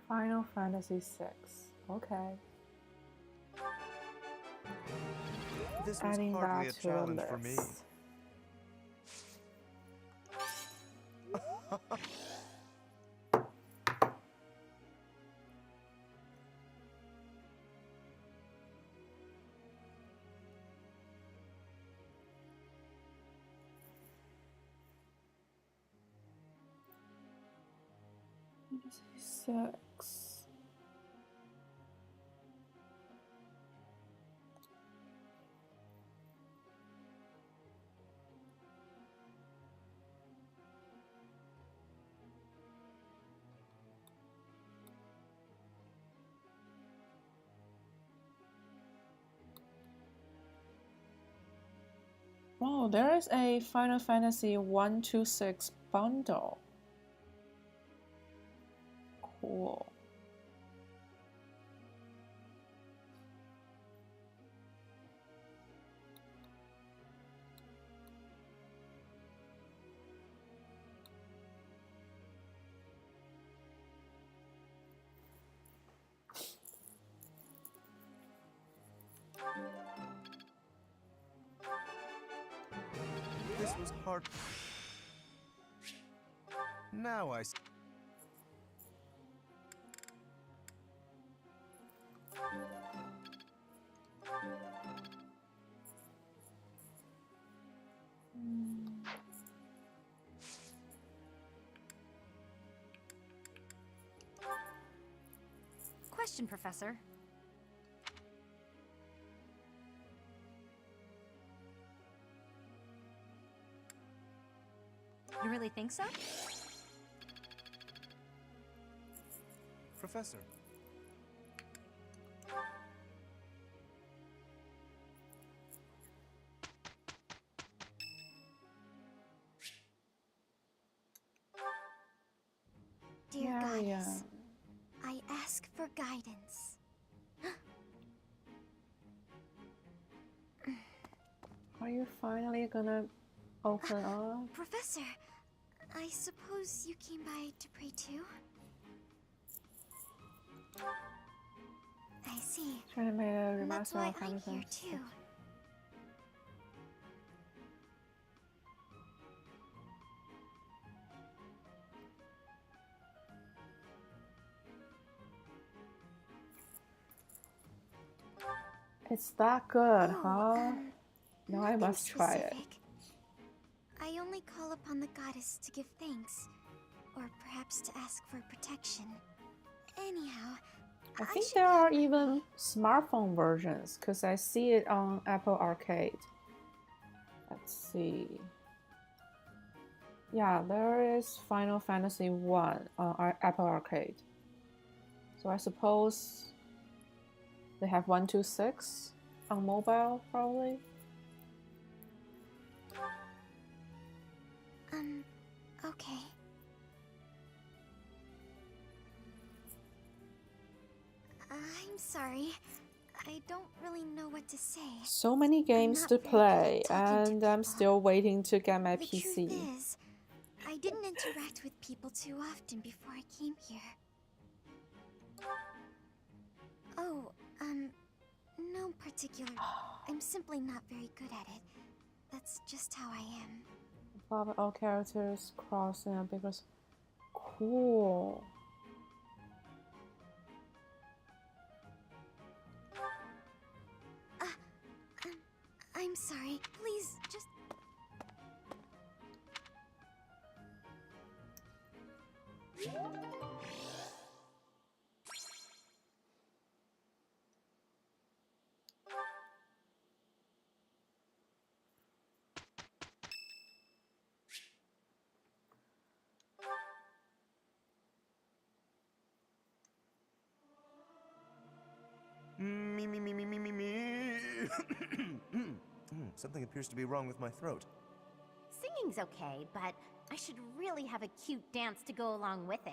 Final Fantasy VI. Okay. This was Adding hardly that a to the challenge for me. list. Six. Oh, there is a Final Fantasy 126 bundle. Cool. This was hard. Now I see. Question, Professor. You really think so? Professor. Dear Goddess, I ask for guidance. you finally gonna open up? Professor, I suppose you came by to pray too? I see. Trying to make a That's remaster why of Final I'm here Fantasy too. VI. It's that good, huh? Now I Nothing must try it. specific. I only call upon the goddess to give thanks, or perhaps to ask for protection. Anyhow, I think there are even smartphone versions, because I see it on Apple Arcade. Let's see. Yeah, there is Final Fantasy 1 on Apple Arcade. So I suppose they have 126 on mobile, probably. Okay. I'm sorry. I don't really know what to say. So many games to play, and I'm still waiting to get my The PC. truth is, I didn't interact with people too often before I came here. Oh, no particular. I'm simply not very good at it. That's just how I am. Love all characters crossing a bigger. Cool. I'm sorry. Please, just. Me. Something appears to be wrong with my throat. Singing's okay, but I should really have a cute dance to go along with it.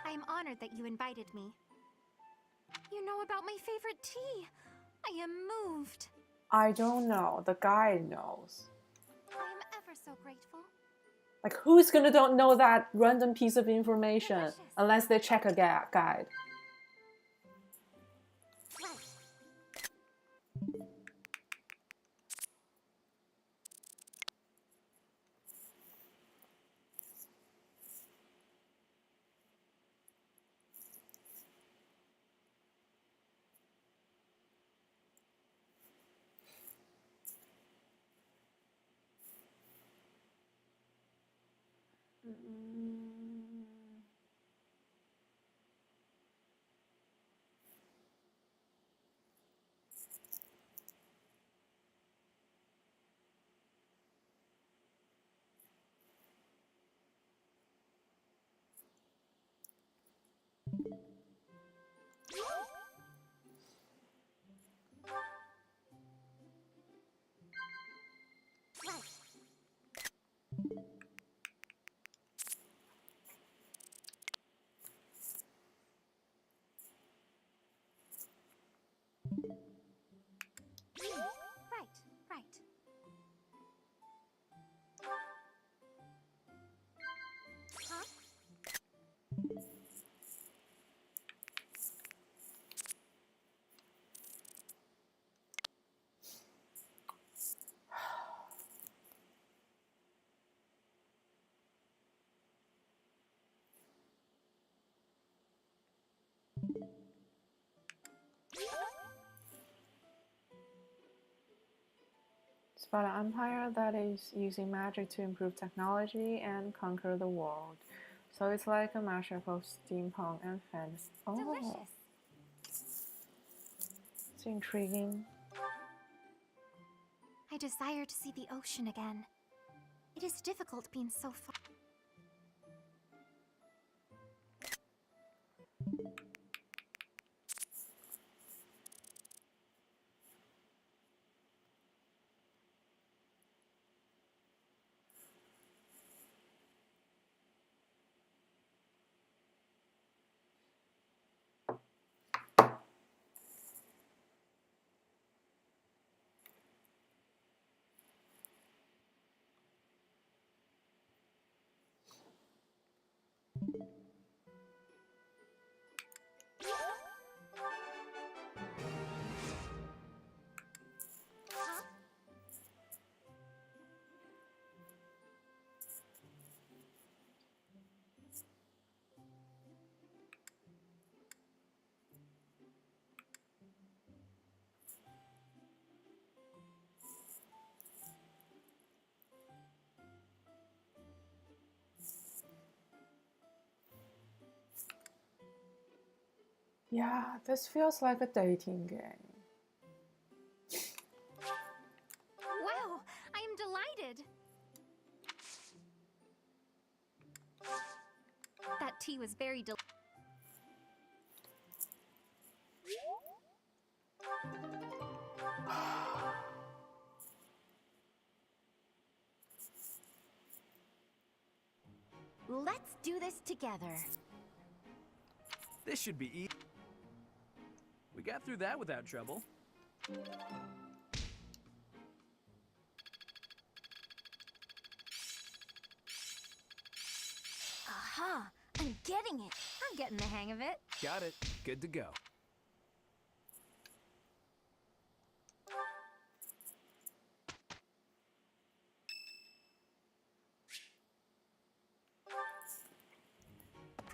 I am honored that you invited me. You know about my favorite tea. I am moved. I don't know. The guy knows. I am ever so grateful. Like, who's gonna don't know that random piece of information unless they check a guide? Right. Huh? It's about an empire that is using magic to improve technology and conquer the world. So it's like a mashup of steampunk and fantasy. Oh, Delicious. it's intriguing. I desire to see the ocean again. It is difficult being so far. Yeah, this feels like a dating game. Wow, I am delighted. That tea was very Let's do this together. This should be easy. We got through that without trouble. Aha! I'm getting it. I'm getting the hang of it. Got it. Good to go.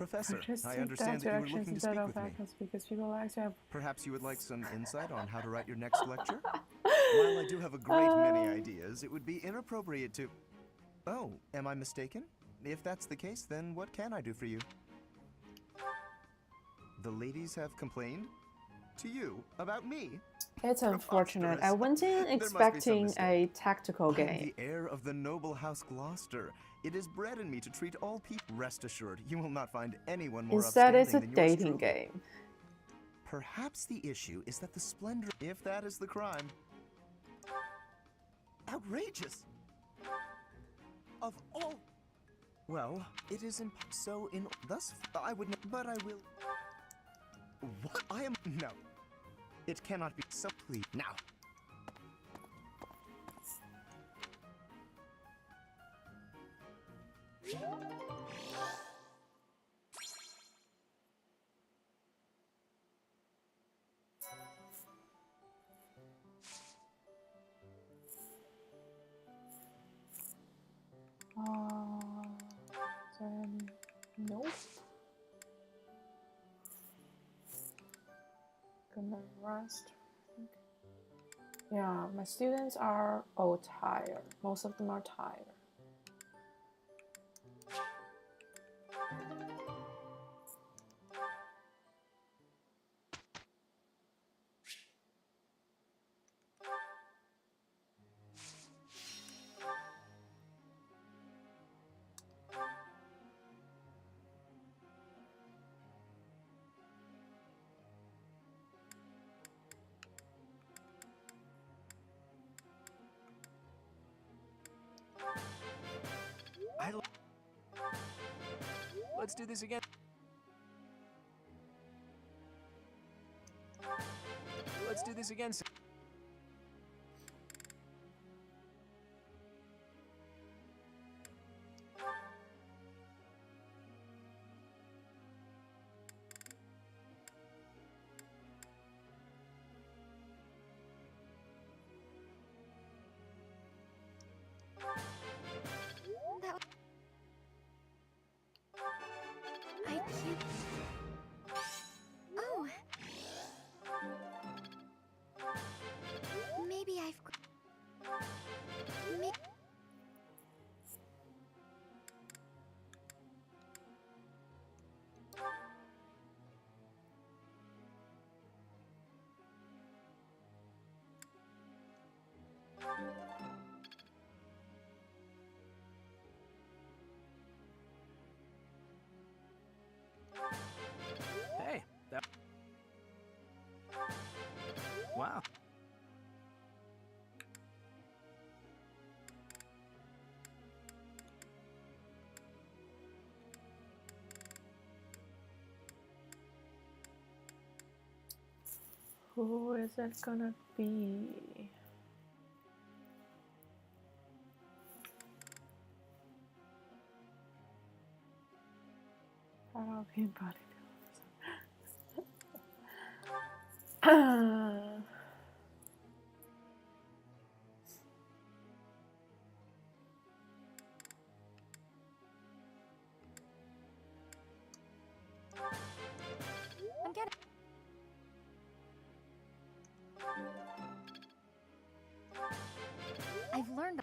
Professor, Just I take understand that you were looking to instead speak of with me. backwards because people like to have. Perhaps you would like some insight on how to write your next lecture? While I do have a great many ideas, it would be inappropriate to... Oh, am I mistaken? If that's the case, then what can I do for you? The ladies have complained? To you? About me? It's unfortunate. I went in expecting a tactical I am game. the heir of the noble house Gloucester. It is bred in me to treat all people. Rest assured, you will not find anyone more Instead, it's a upstanding than yours dating truly. game. Perhaps the issue is that the splendor, if that is the crime. Outrageous! Of all. Well, it is so in. Thus, I would. But I will. What? I am. No. It cannot be so. Please. Now. Nope. Gonna rest. I think. Yeah, my students are all tired. Most of them are tired. Let's do this again. Let's do this again. I can't. Oh. Who is it gonna be? Halloween body pillows. I'm getting. I've learned.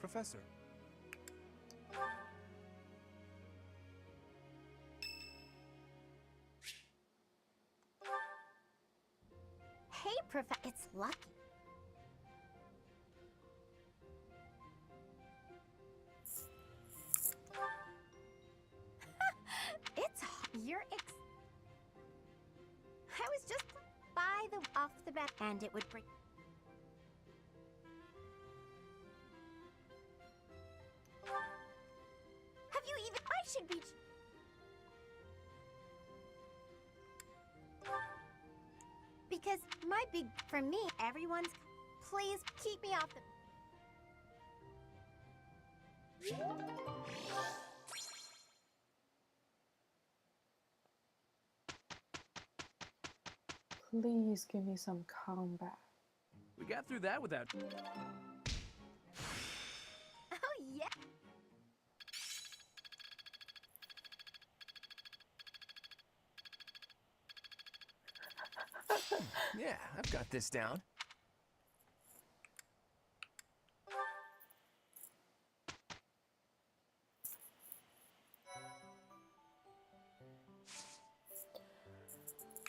Professor. Hey, it's lucky. I was just by the off the bat, and it would break. Have you even? I should be. Because my big for me, everyone's. Please keep me off the. Please give me some combat. We got through that without. Oh, yeah. Yeah, I've got this down.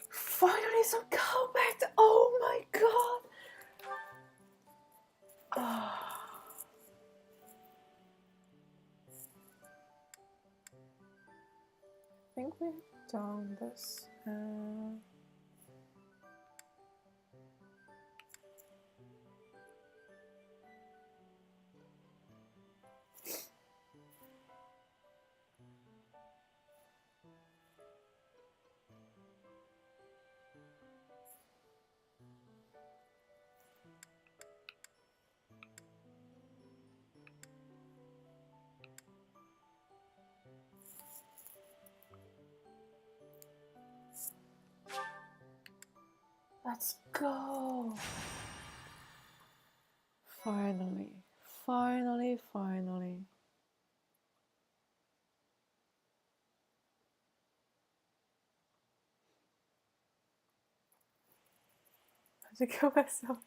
Finally some combat! Oh my god! I think we've done this. Let's go! Finally, finally, finally. I had to kill myself.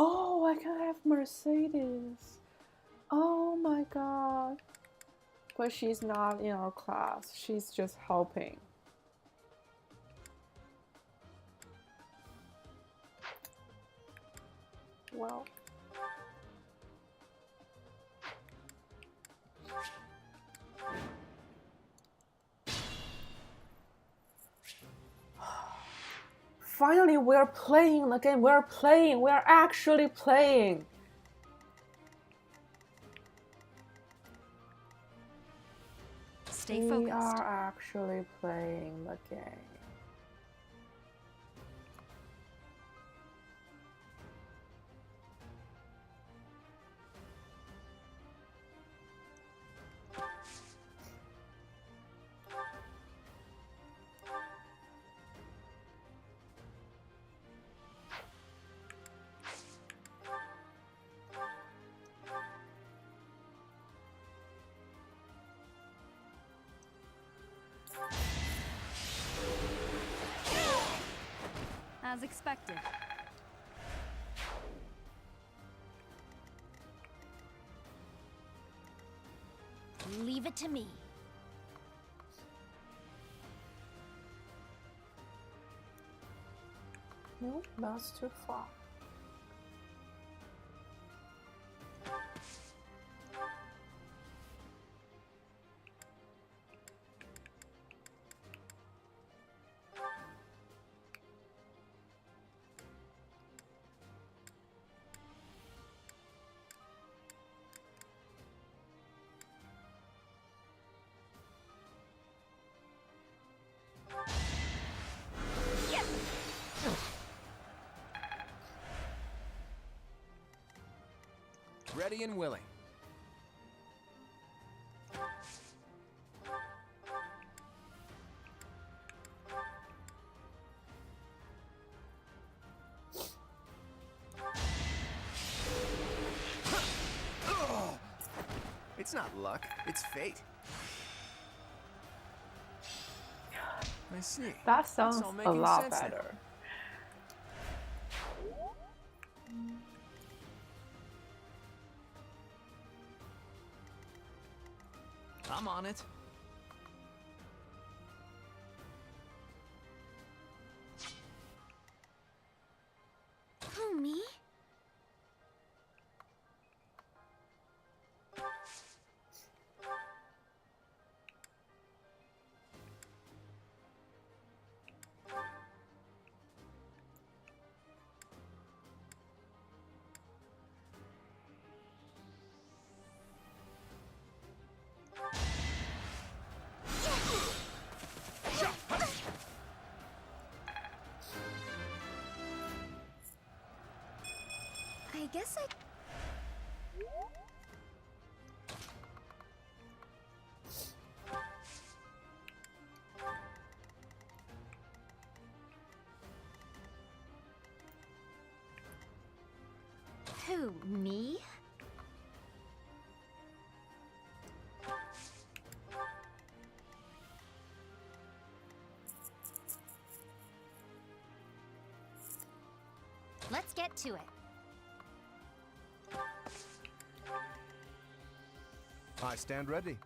Oh, I can have Mercedes. Oh my god. But she's not in our class. She's just helping. Well. Finally, we're playing the game. We're playing. We're actually playing. Stay focused. We are actually playing the game. As expected. Leave it to me. Nope, that's too far. Ready and willing. It's not luck, it's fate. I see. That sounds It's all a making lot sense now. better. I'm on it. Who, me? I guess I... Who, me? Let's get to it. I stand ready.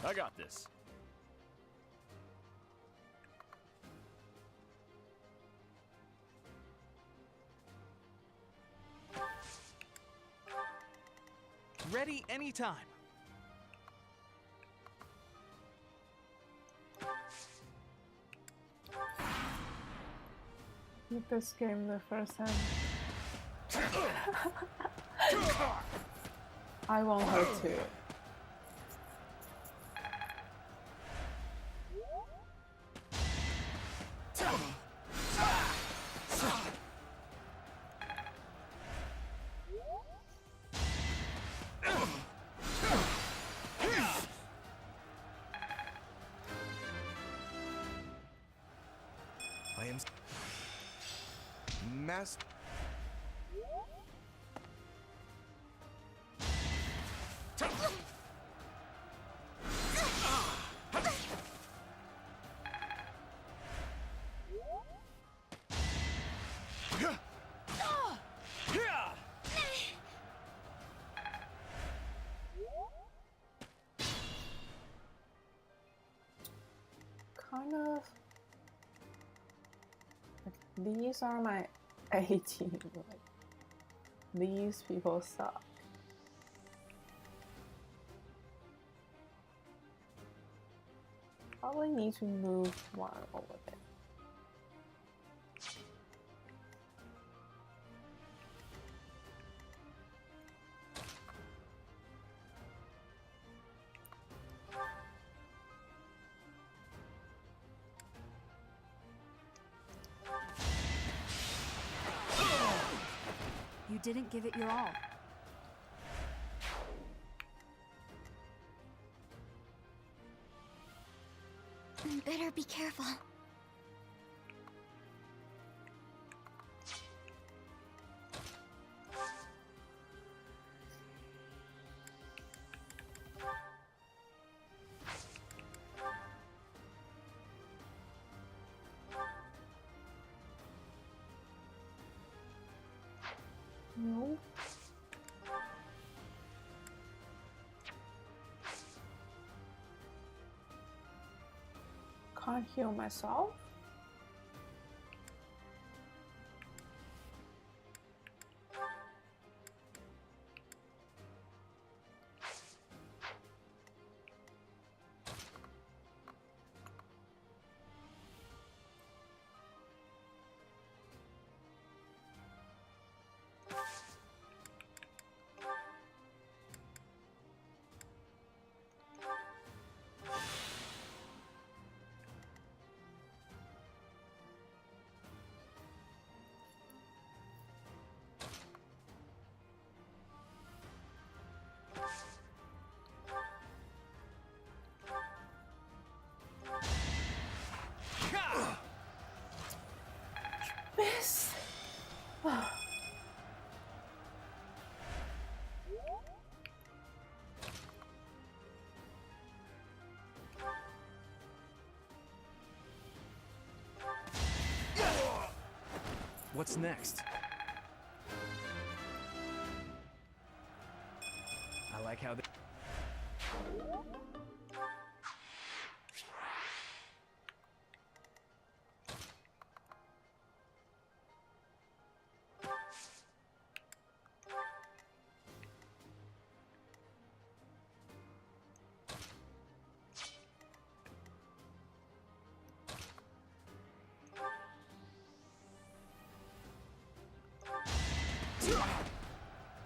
I got this. Ready anytime. Beat this game the first time. I want her to. I am master. Kind of. Like, these are my A team. Like, these people suck. Probably need to move one over there. You didn't give it your all. Better be careful. No. Can't heal myself. Miss. What's next? I like how they...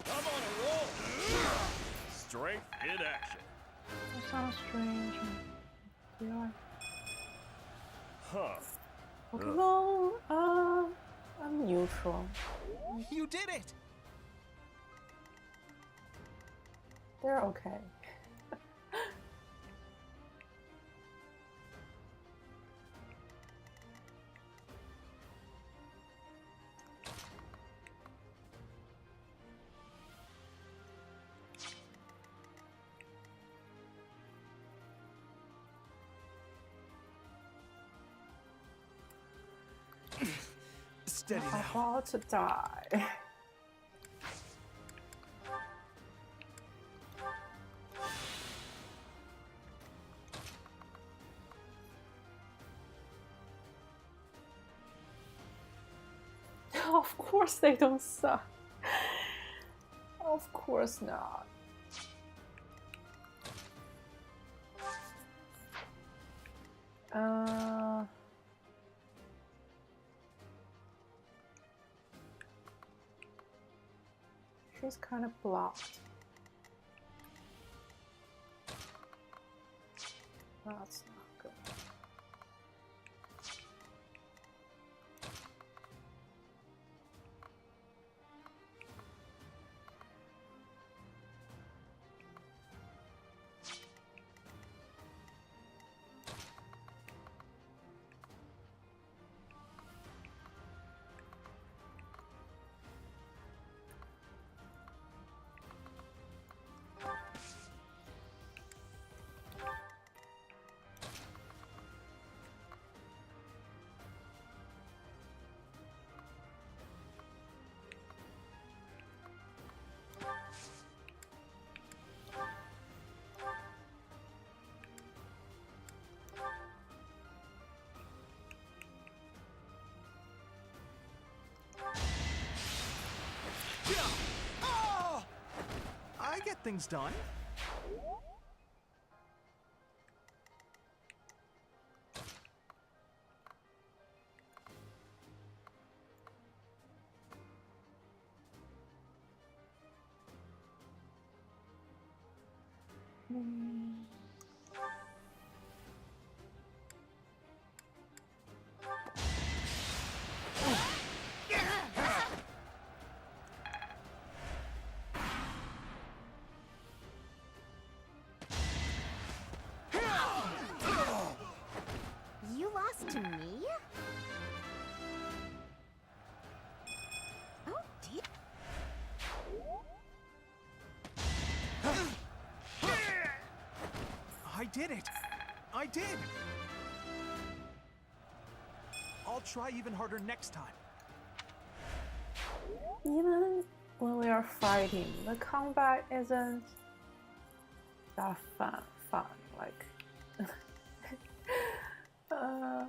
I'm on a roll! Strength in action. That sounds strange. Yeah. Huh. Pokemon, I'm neutral. You did it! They're okay. Steady I'm now. about to die. Of course they don't suck. Of course not. She's kind of blocked. That's not good. Oh! I get things done. You lost to me? Oh, dear. I did it! I did! I'll try even harder next time. when we are fighting, the combat isn't that fun. Like, oh,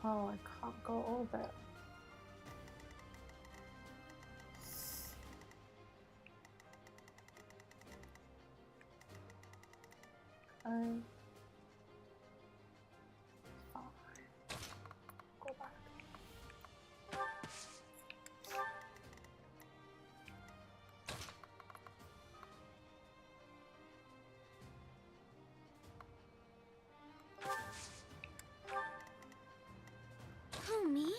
I can't go over. Okay. Fine. Go back. Who, me?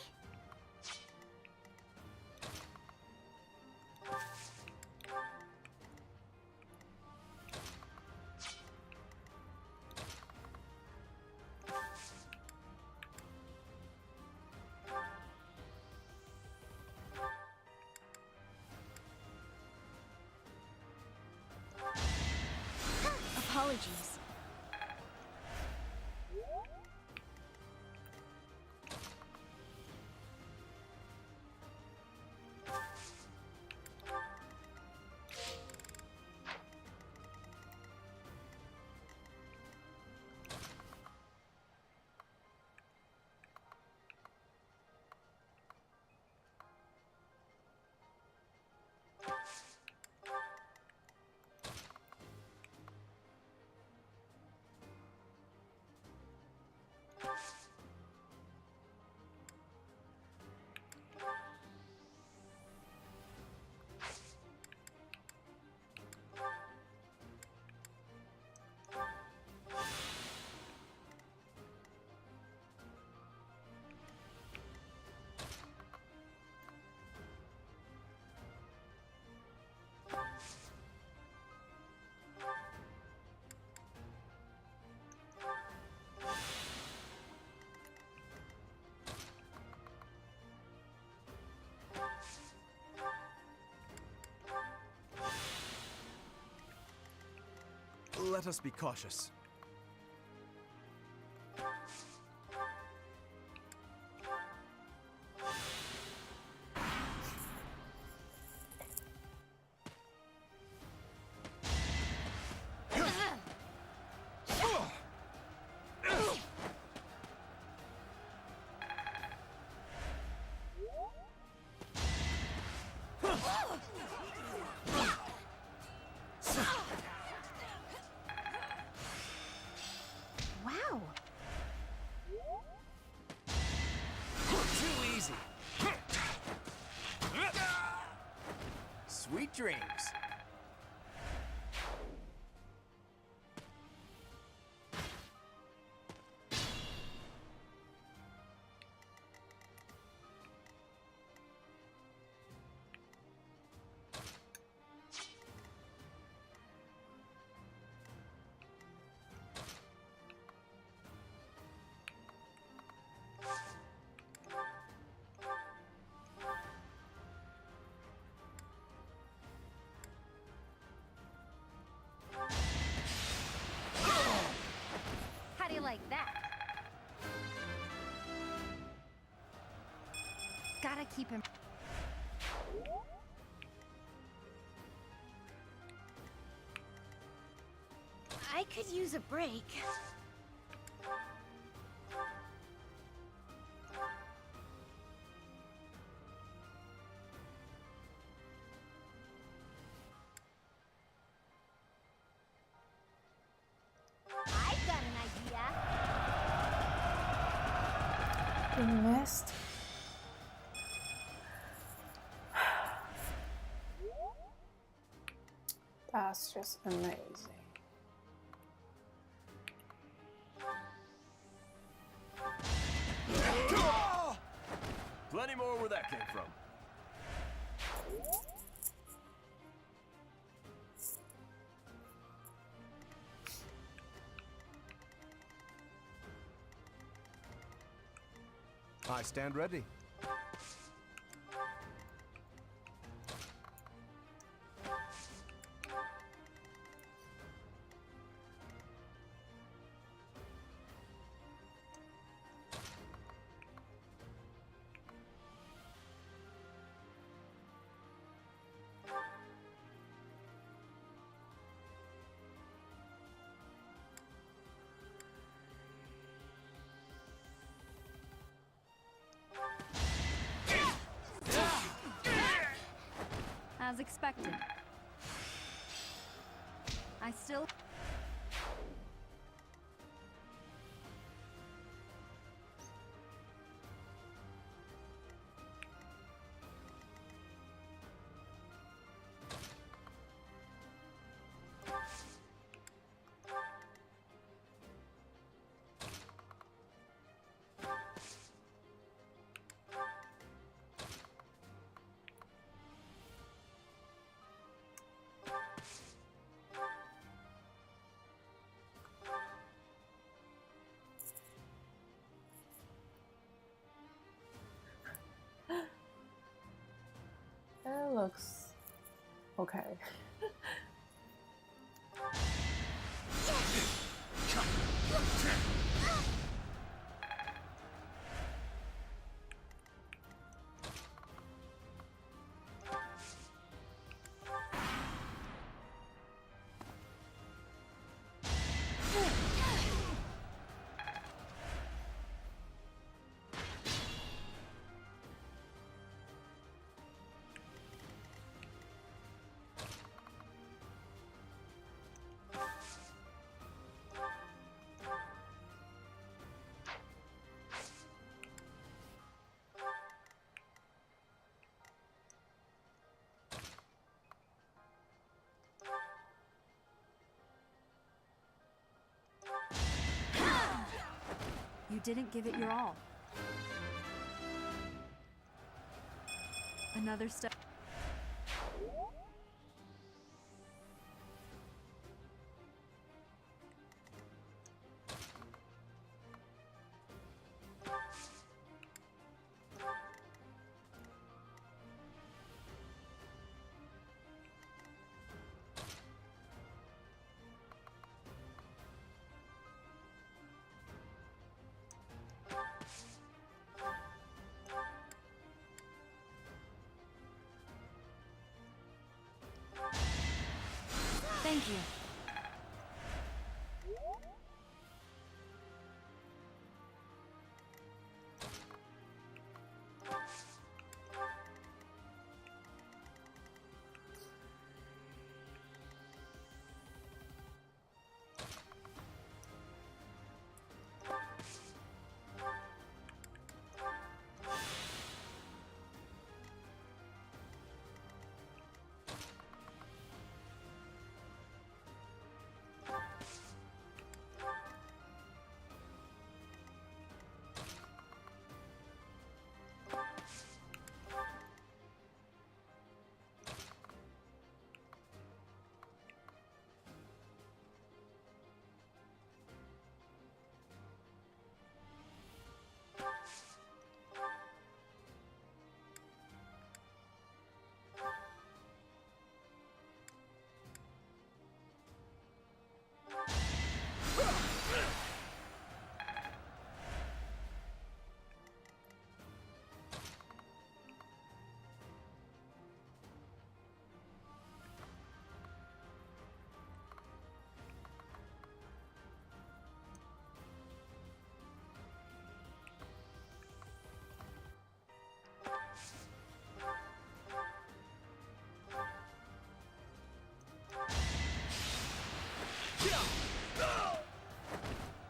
Apologies. Let us be cautious. Wow. Too easy. Sweet dreams. How do you like that? Gotta keep him. I could use a break. I've got an idea. You missed. That's just amazing. Plenty more where that came from. I stand ready. expected. I still... It looks okay. You didn't give it your all. Another step. Thank you.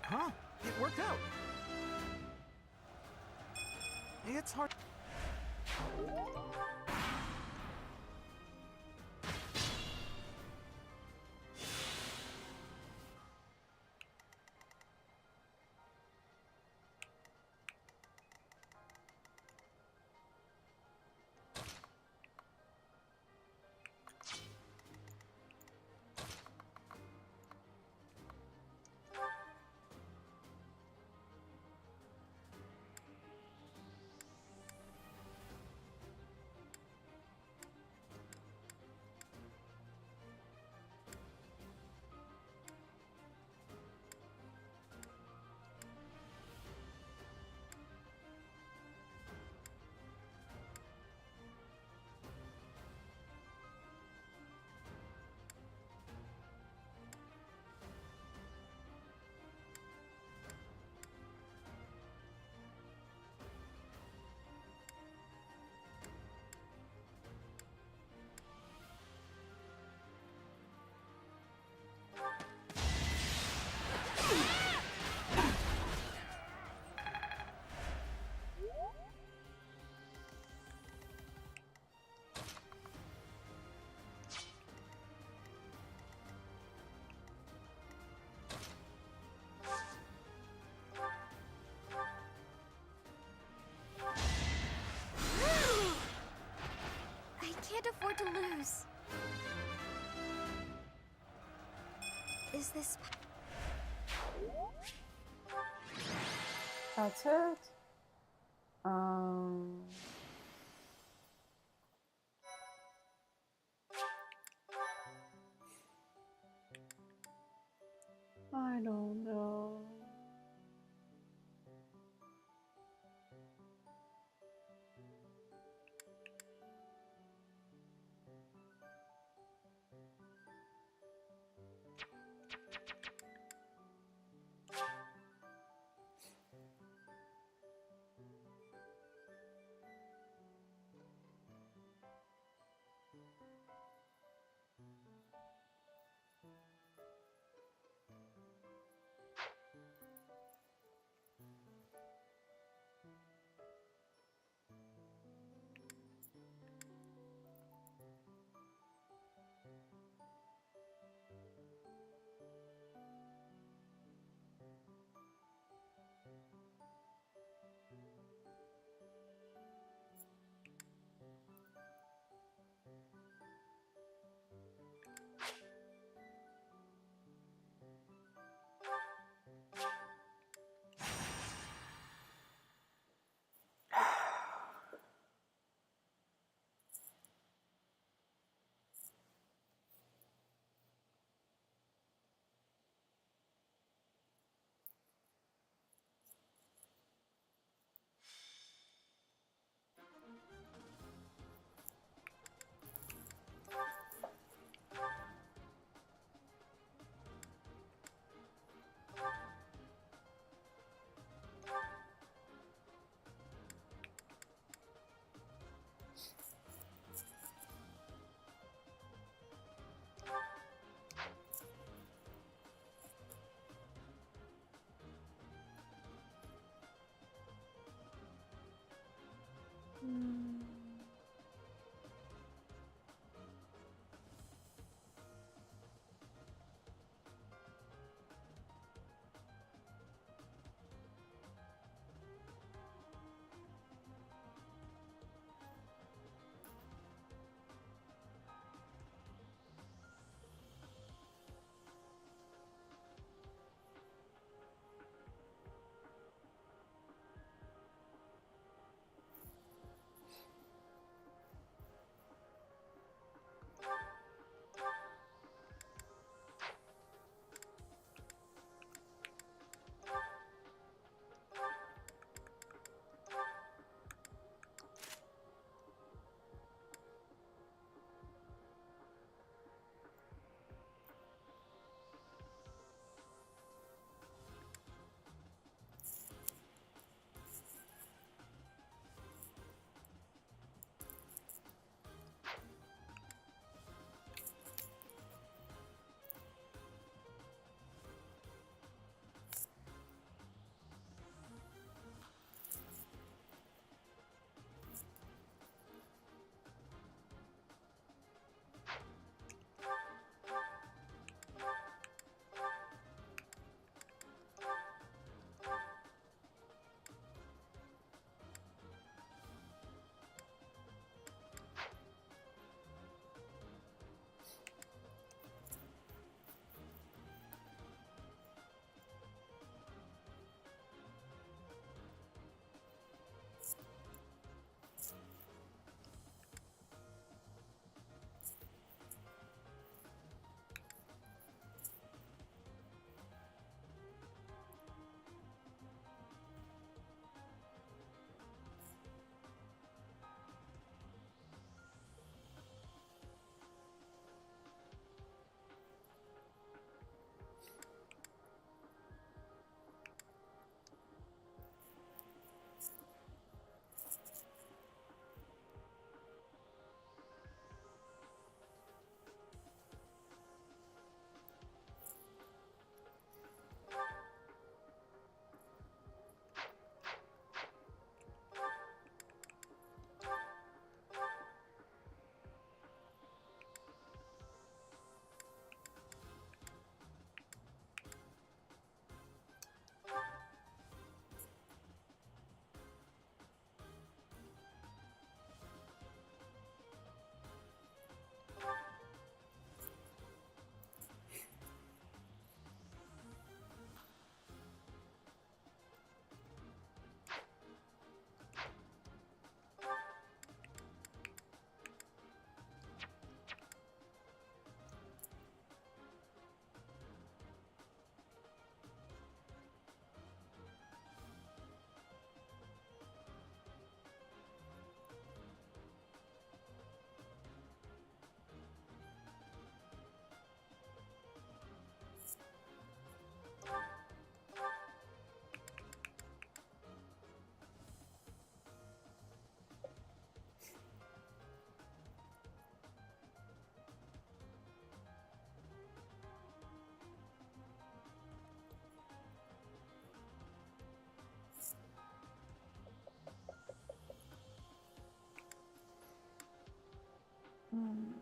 Huh? It worked out. It's hard. is this? That's it. I don't know. Hmm.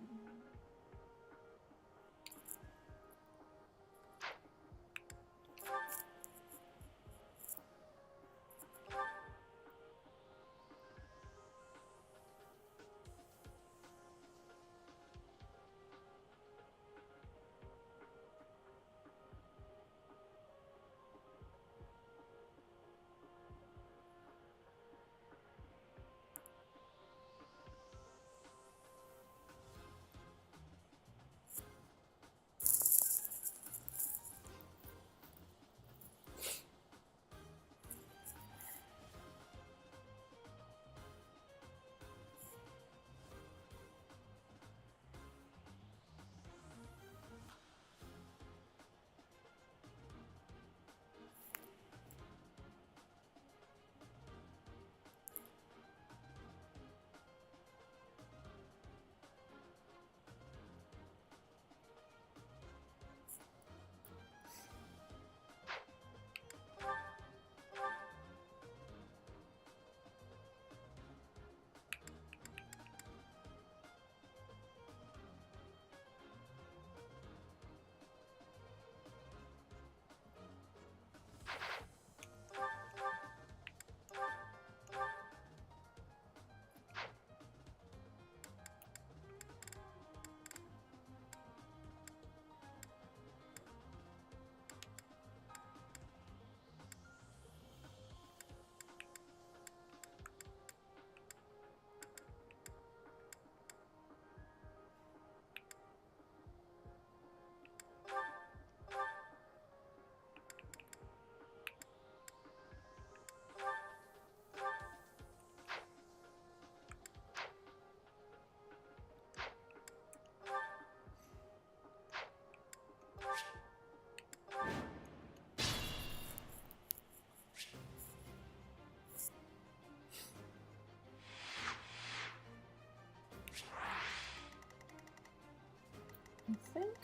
I think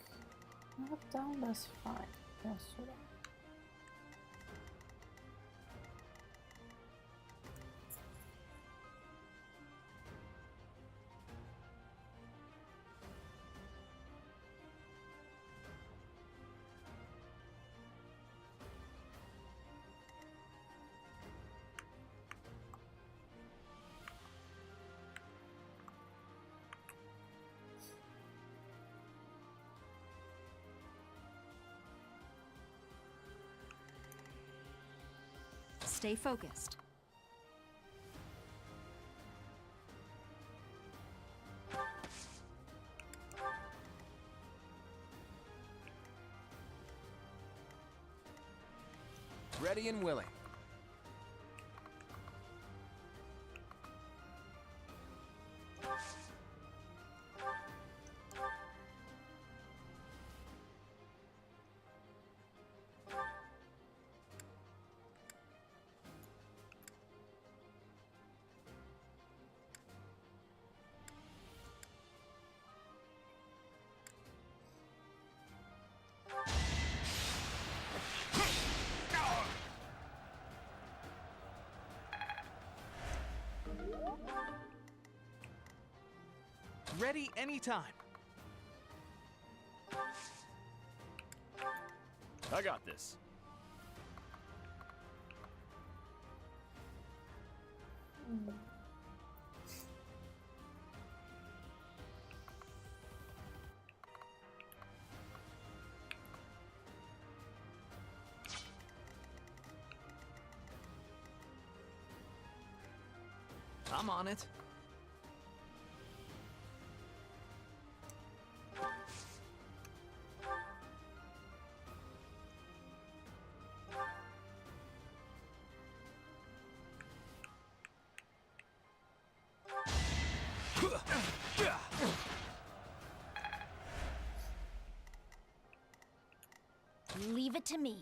I have done this fine yesterday. Stay focused. Ready and willing. Ready anytime. I got this. I'm on it. Leave it to me.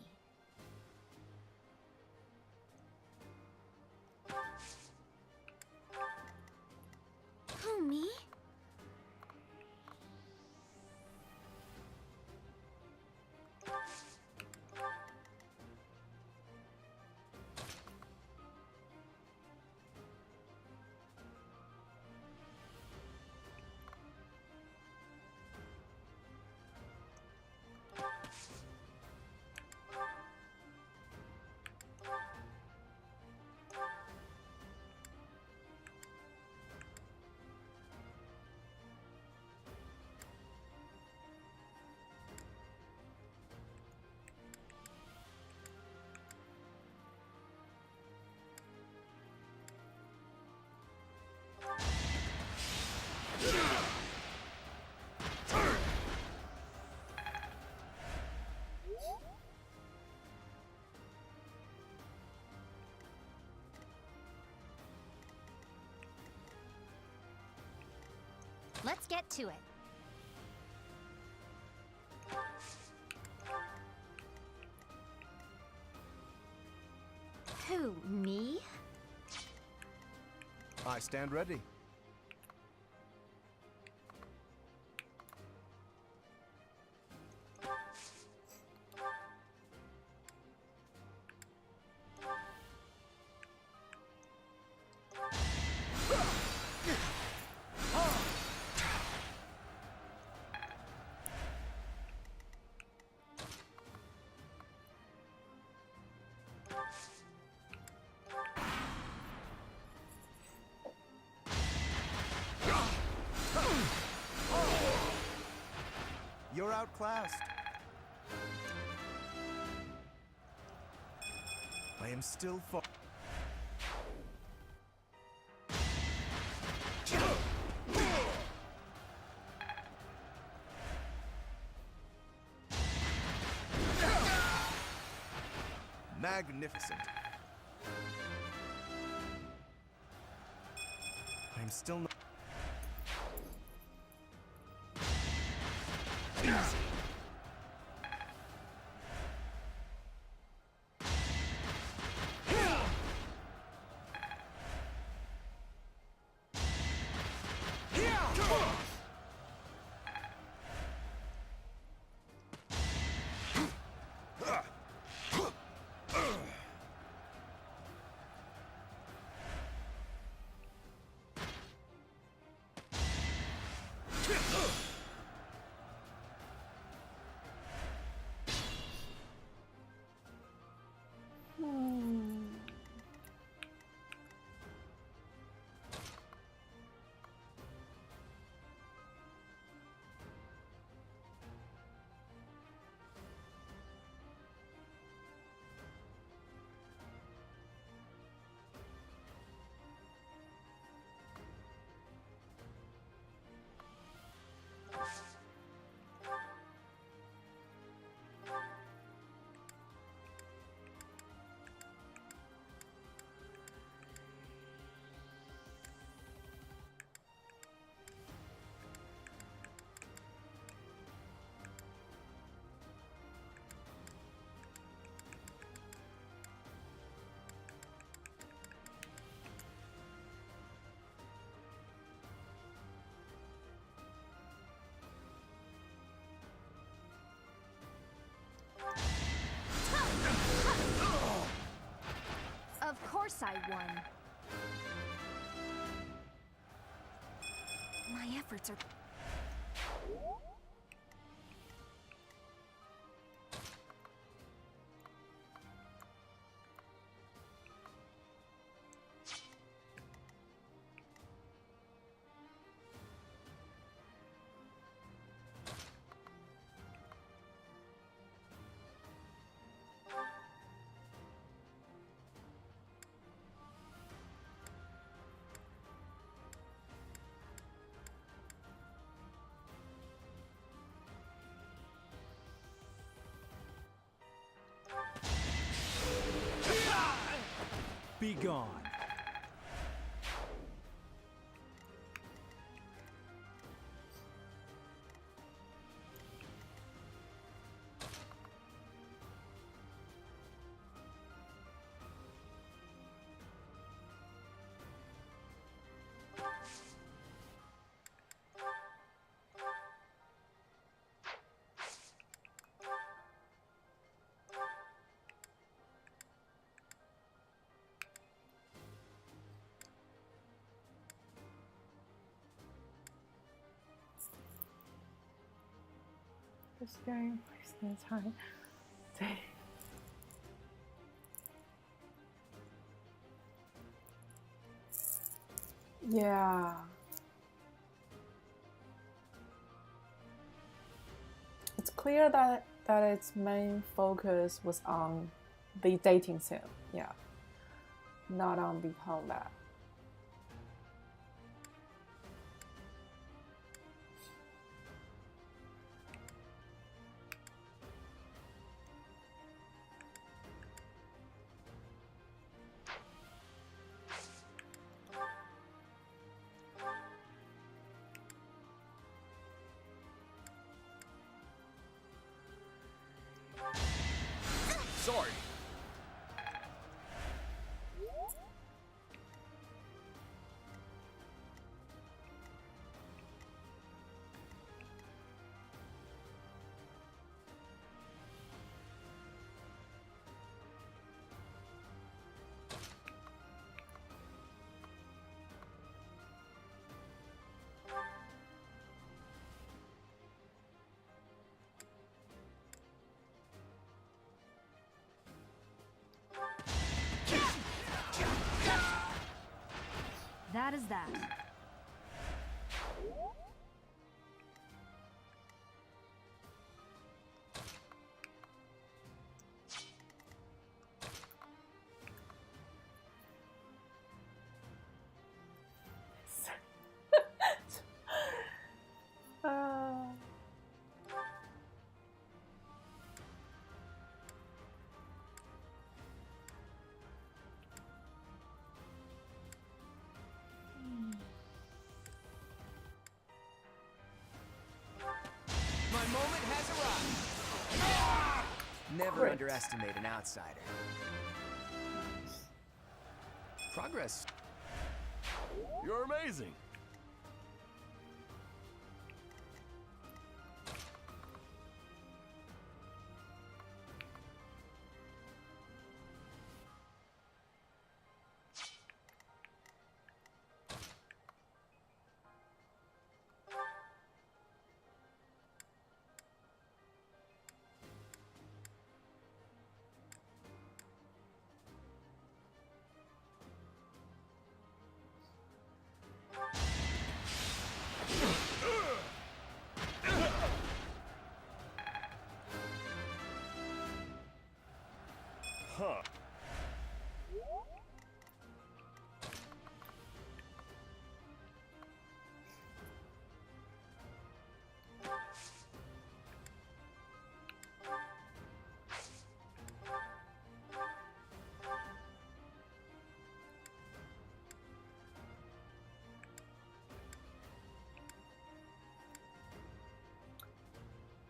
Who, me? Let's get to it. Who, me? I stand ready. You're outclassed. I am still far. Magnificent. I'm still not. Of course I won. My efforts are... Be gone. Just going wasting time. Yeah. It's clear that its main focus was on the dating sim, yeah, not on the combat. Sorry. That is that. My moment has arrived. Never Great. underestimate an outsider. Progress. You're amazing. Huh.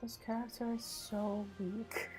This character is so weak.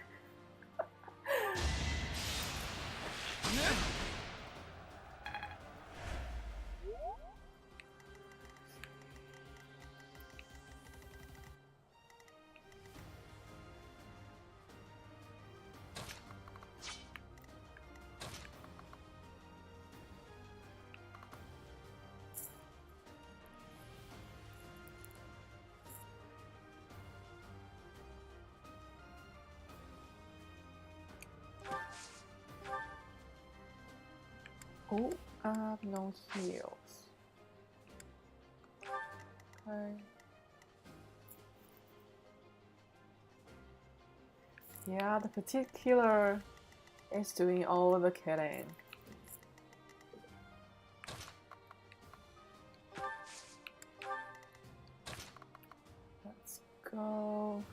Oh, I have no heals. Okay. Yeah, the petite killer is doing all the killing. Let's go.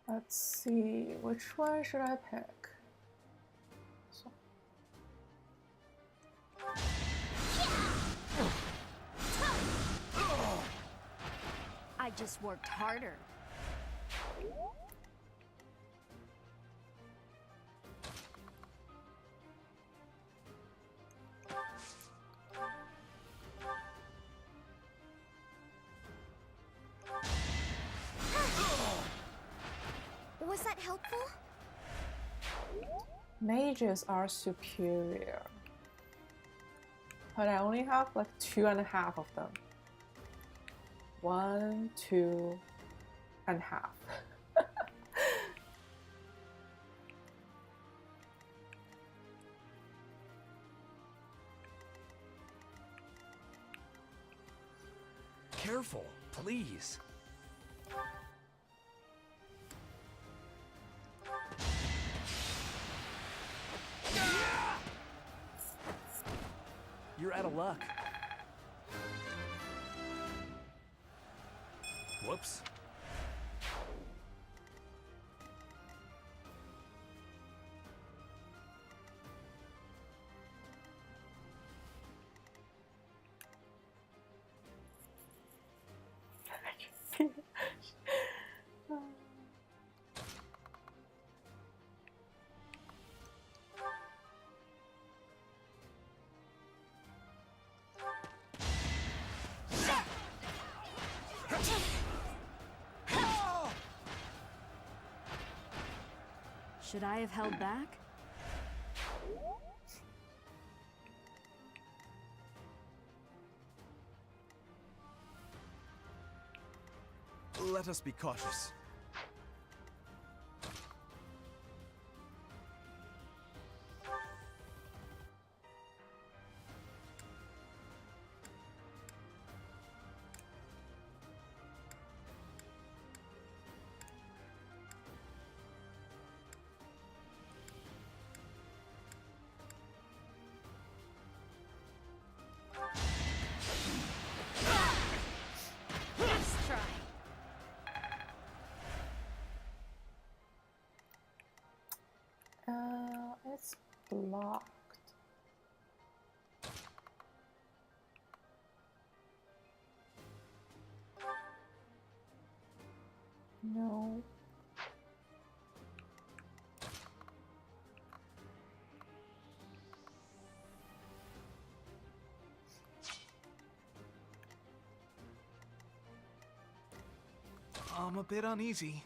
Let's see, which one should I pick? So. I just worked harder. Was that helpful? Mages are superior. but I only have like 2.5 of them. 1, 2.5. Careful, please. You're out of luck. Whoops. Should I have held back? Let us be cautious. It's blocked. No. I'm a bit uneasy.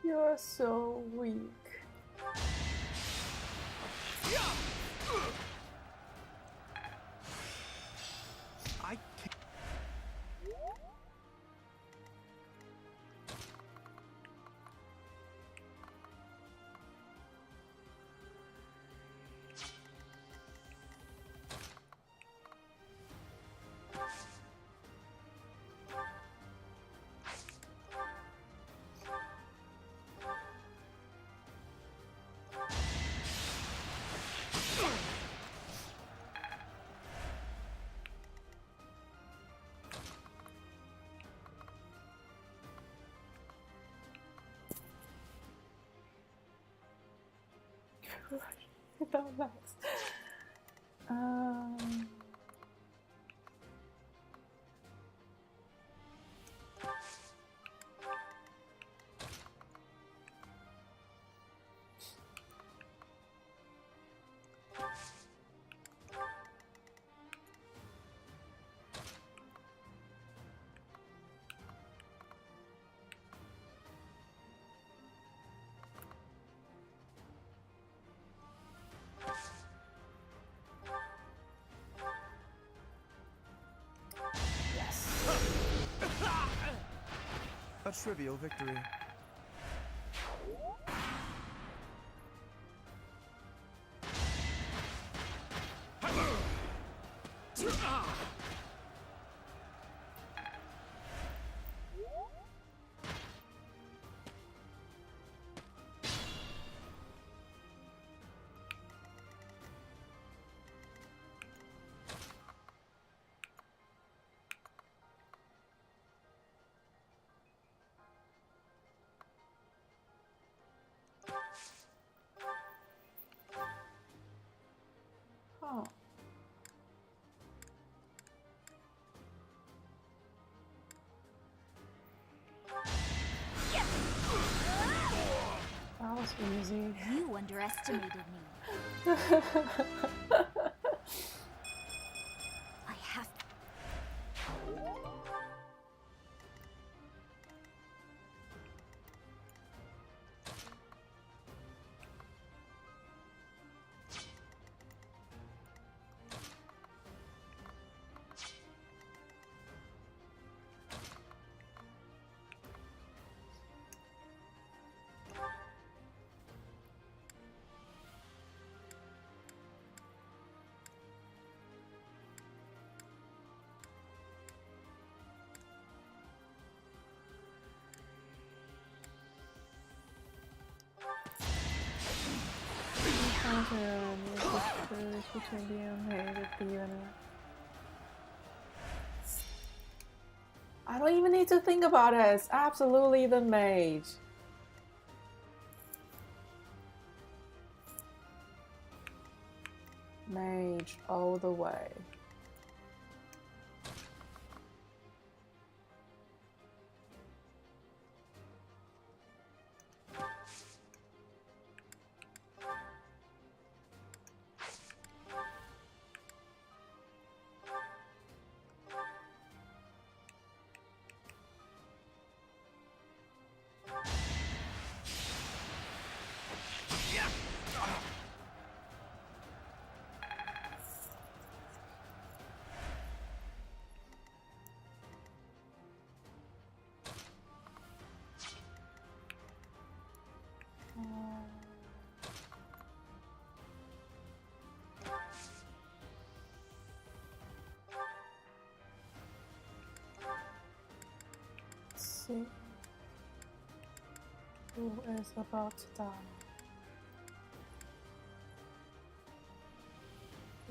You're so weak. I can't. That nice. A trivial victory. Oh. That was easy. You underestimated me. I don't even need to think about it. It's absolutely the mage. Mage all the way. See who is about to die.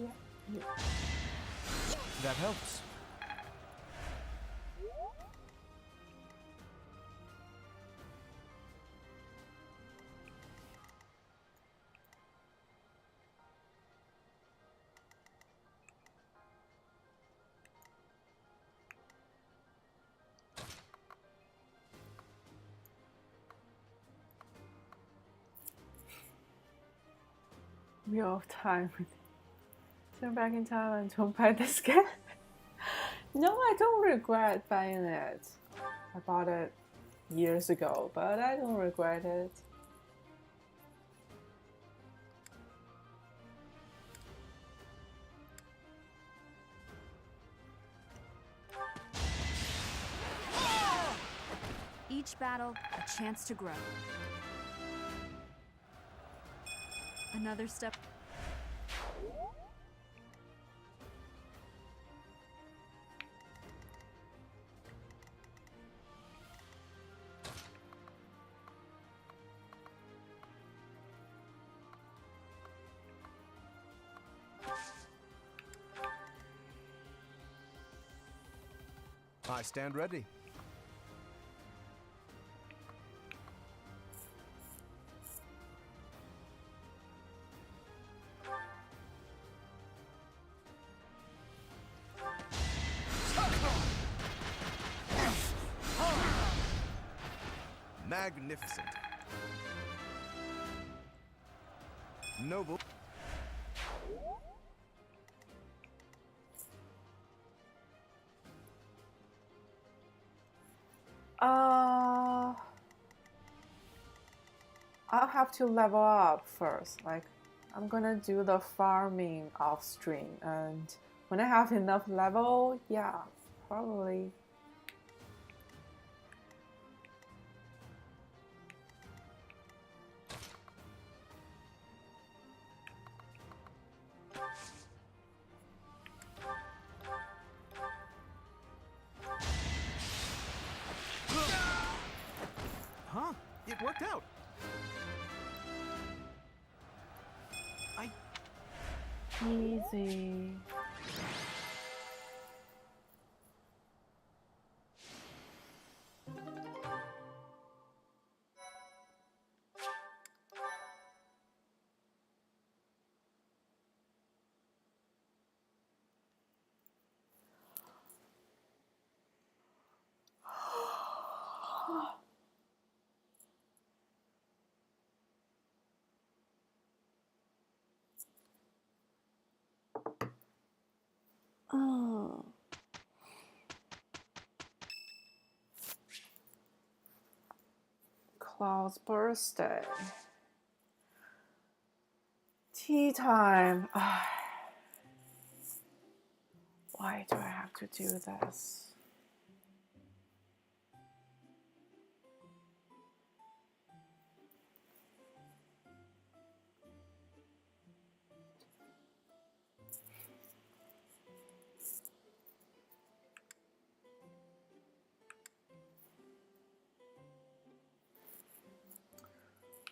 Yeah. That helps. Wheel of Time. Turn back in time and don't buy this game. No, I don't regret buying it. I bought it years ago, but I don't regret it. Each battle, a chance to grow. Another step. I stand ready. Magnificent. Noble. I'll have to level up first. Like, I'm gonna do the farming off stream, and when I have enough level, yeah, probably. Huh? It worked out. Easy. Oh. Cloud's birthday. Tea time. Why do I have to do this?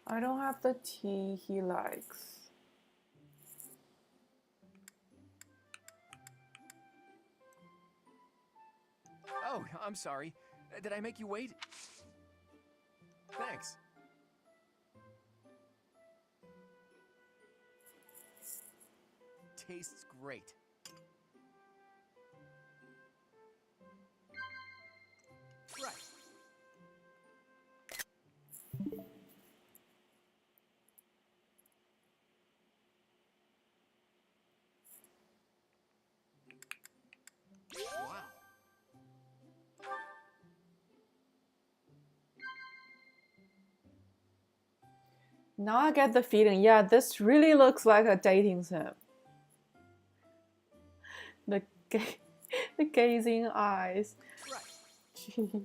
I don't have the tea he likes. Oh, I'm sorry. Did I make you wait? Thanks. Tastes great. Right. Wow. Now I get the feeling, yeah, this really looks like a dating sim. The the gazing eyes. Jeez.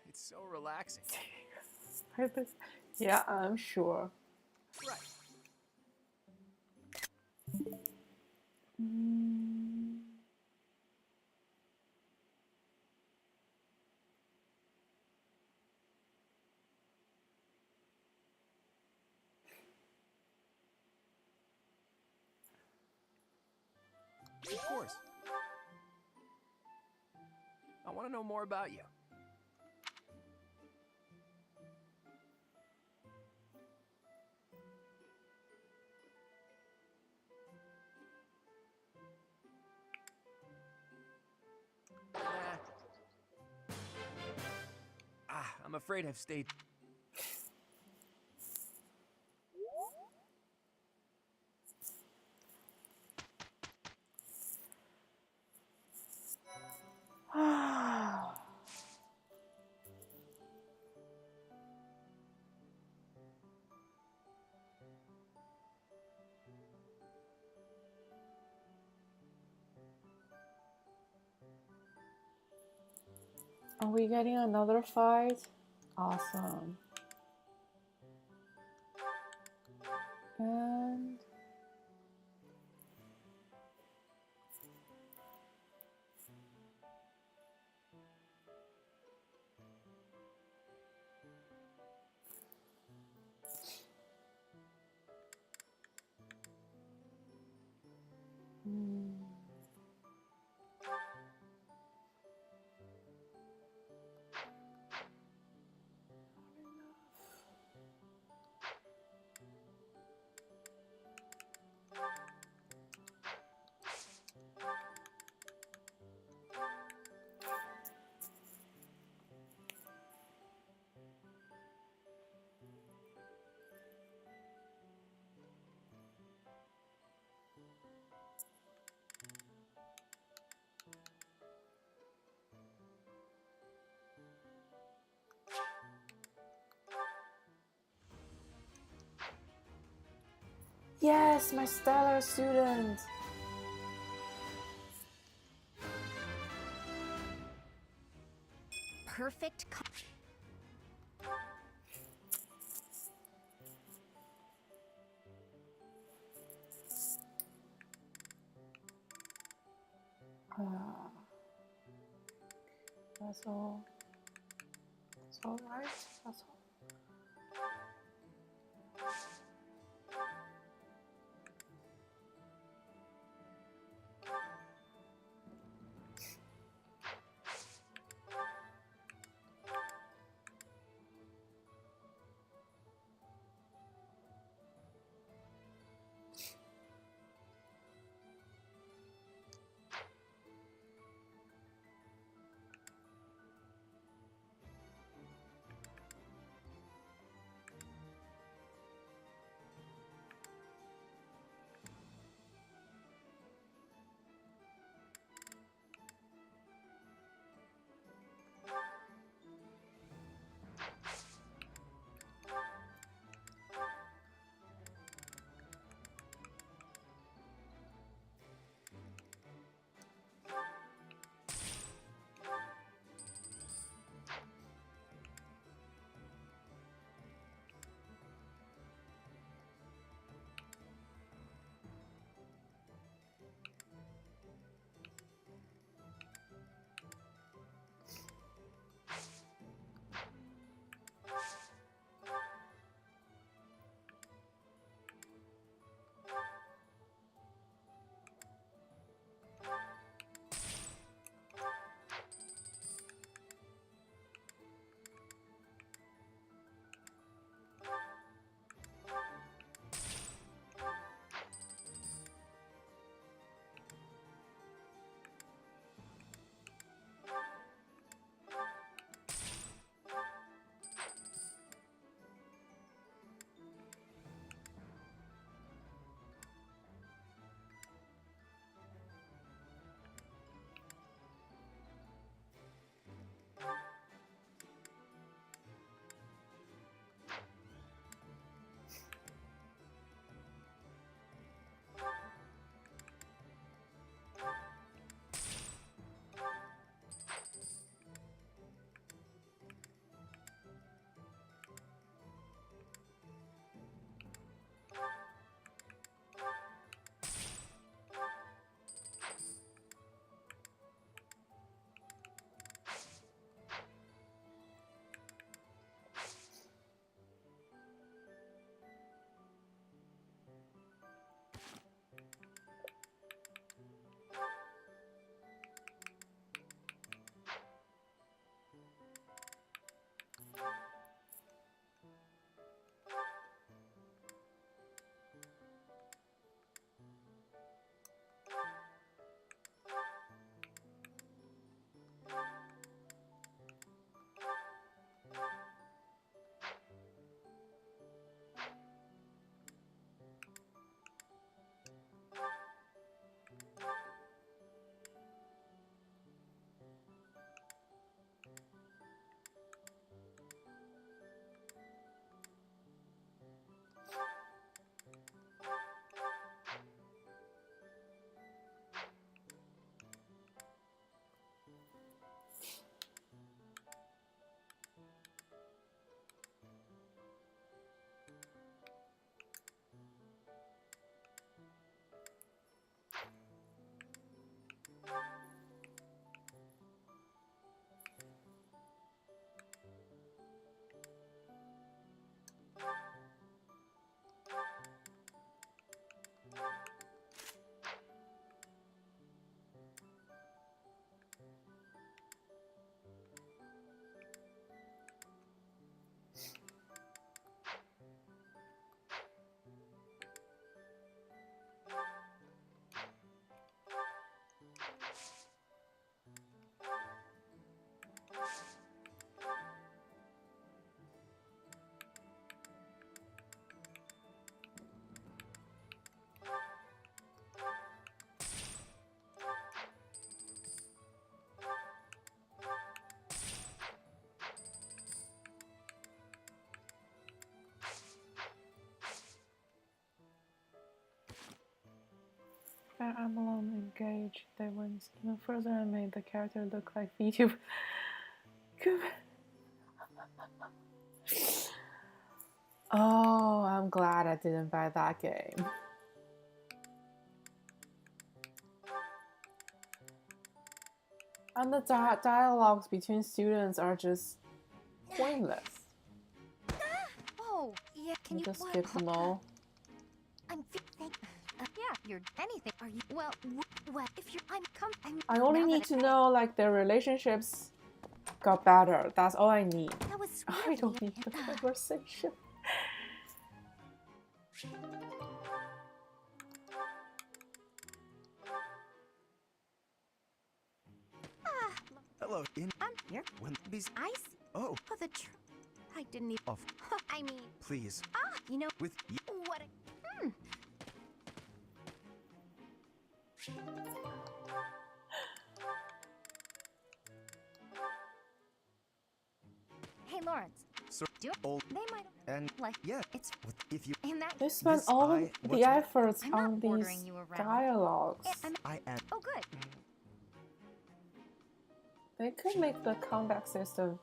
It's so relaxing. Yeah, I'm sure. Right. Of course. I want to know more about you. I'm afraid I've stayed. Are we getting another fight? Awesome. And yes, my stellar student. Perfect. That's all. That's all right. That's all. Fire Emblem engaged, they went even further and made the character look like VTube. Oh, I'm glad I didn't buy that game. And the dialogues between students are just pointless. Oh, yeah. Can you just skip them all? I'm yeah, you're anything. Are you well? If you're, I only need to know like their relationships got better. That's all I need. That was sweet I don't need the conversation. Hello, I'm here. When these I see. Oh, the I didn't even. off. I mean. Please. You know. With you. What a. Hey, Lawrence. So do it. Old They might and like. yeah. It's if you. in that. They spent This all I- the what's- efforts I'm on not ordering these you around. dialogues. I am. Oh, good. They could make the combat system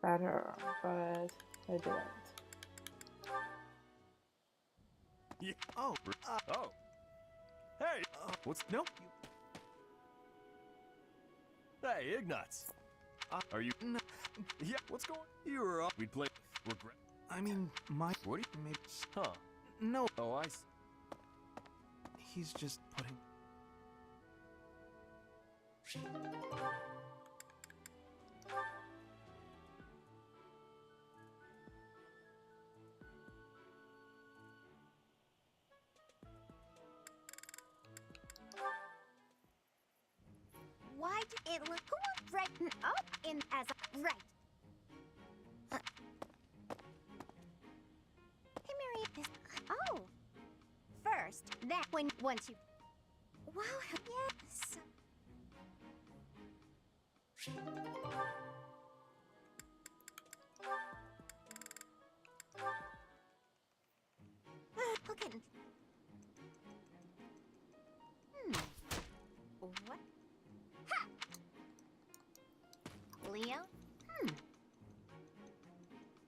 better, but they didn't. Yeah. Oh. Oh. Hey. What's no? Hey, Ignatz. Are you? No. Yeah. What's going? You were up. We'd play. Regret. I mean, my. What do you? Maybe. Huh. No. Oh, I see. He's just putting. Why did it look right? Oh, in as a right. Hey, Mary. This. Oh. First, that when once you. Wow. Yes. Look at. What? Ha! Leo?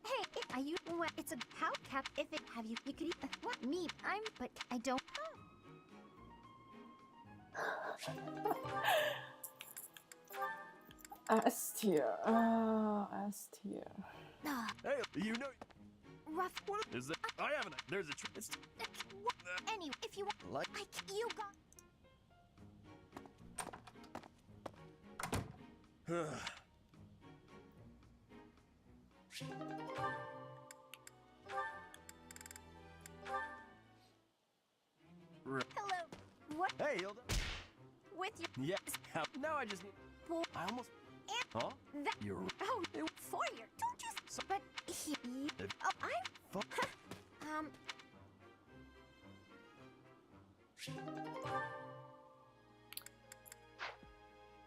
Hey, are you? What? It's a how cap. If it have you, you could eat. What me? I'm. But I don't. S tier. S tier. Hey, you know. Rough. What is it? I haven't. There's a. It's. Anyway, if you want, Like. you got. Hello. What? Hey, Hilda. With you. Yeah. Now I just need. Well, I almost. and Huh? that. You're. Oh, 4 years. Don't just. But he. Oh, I.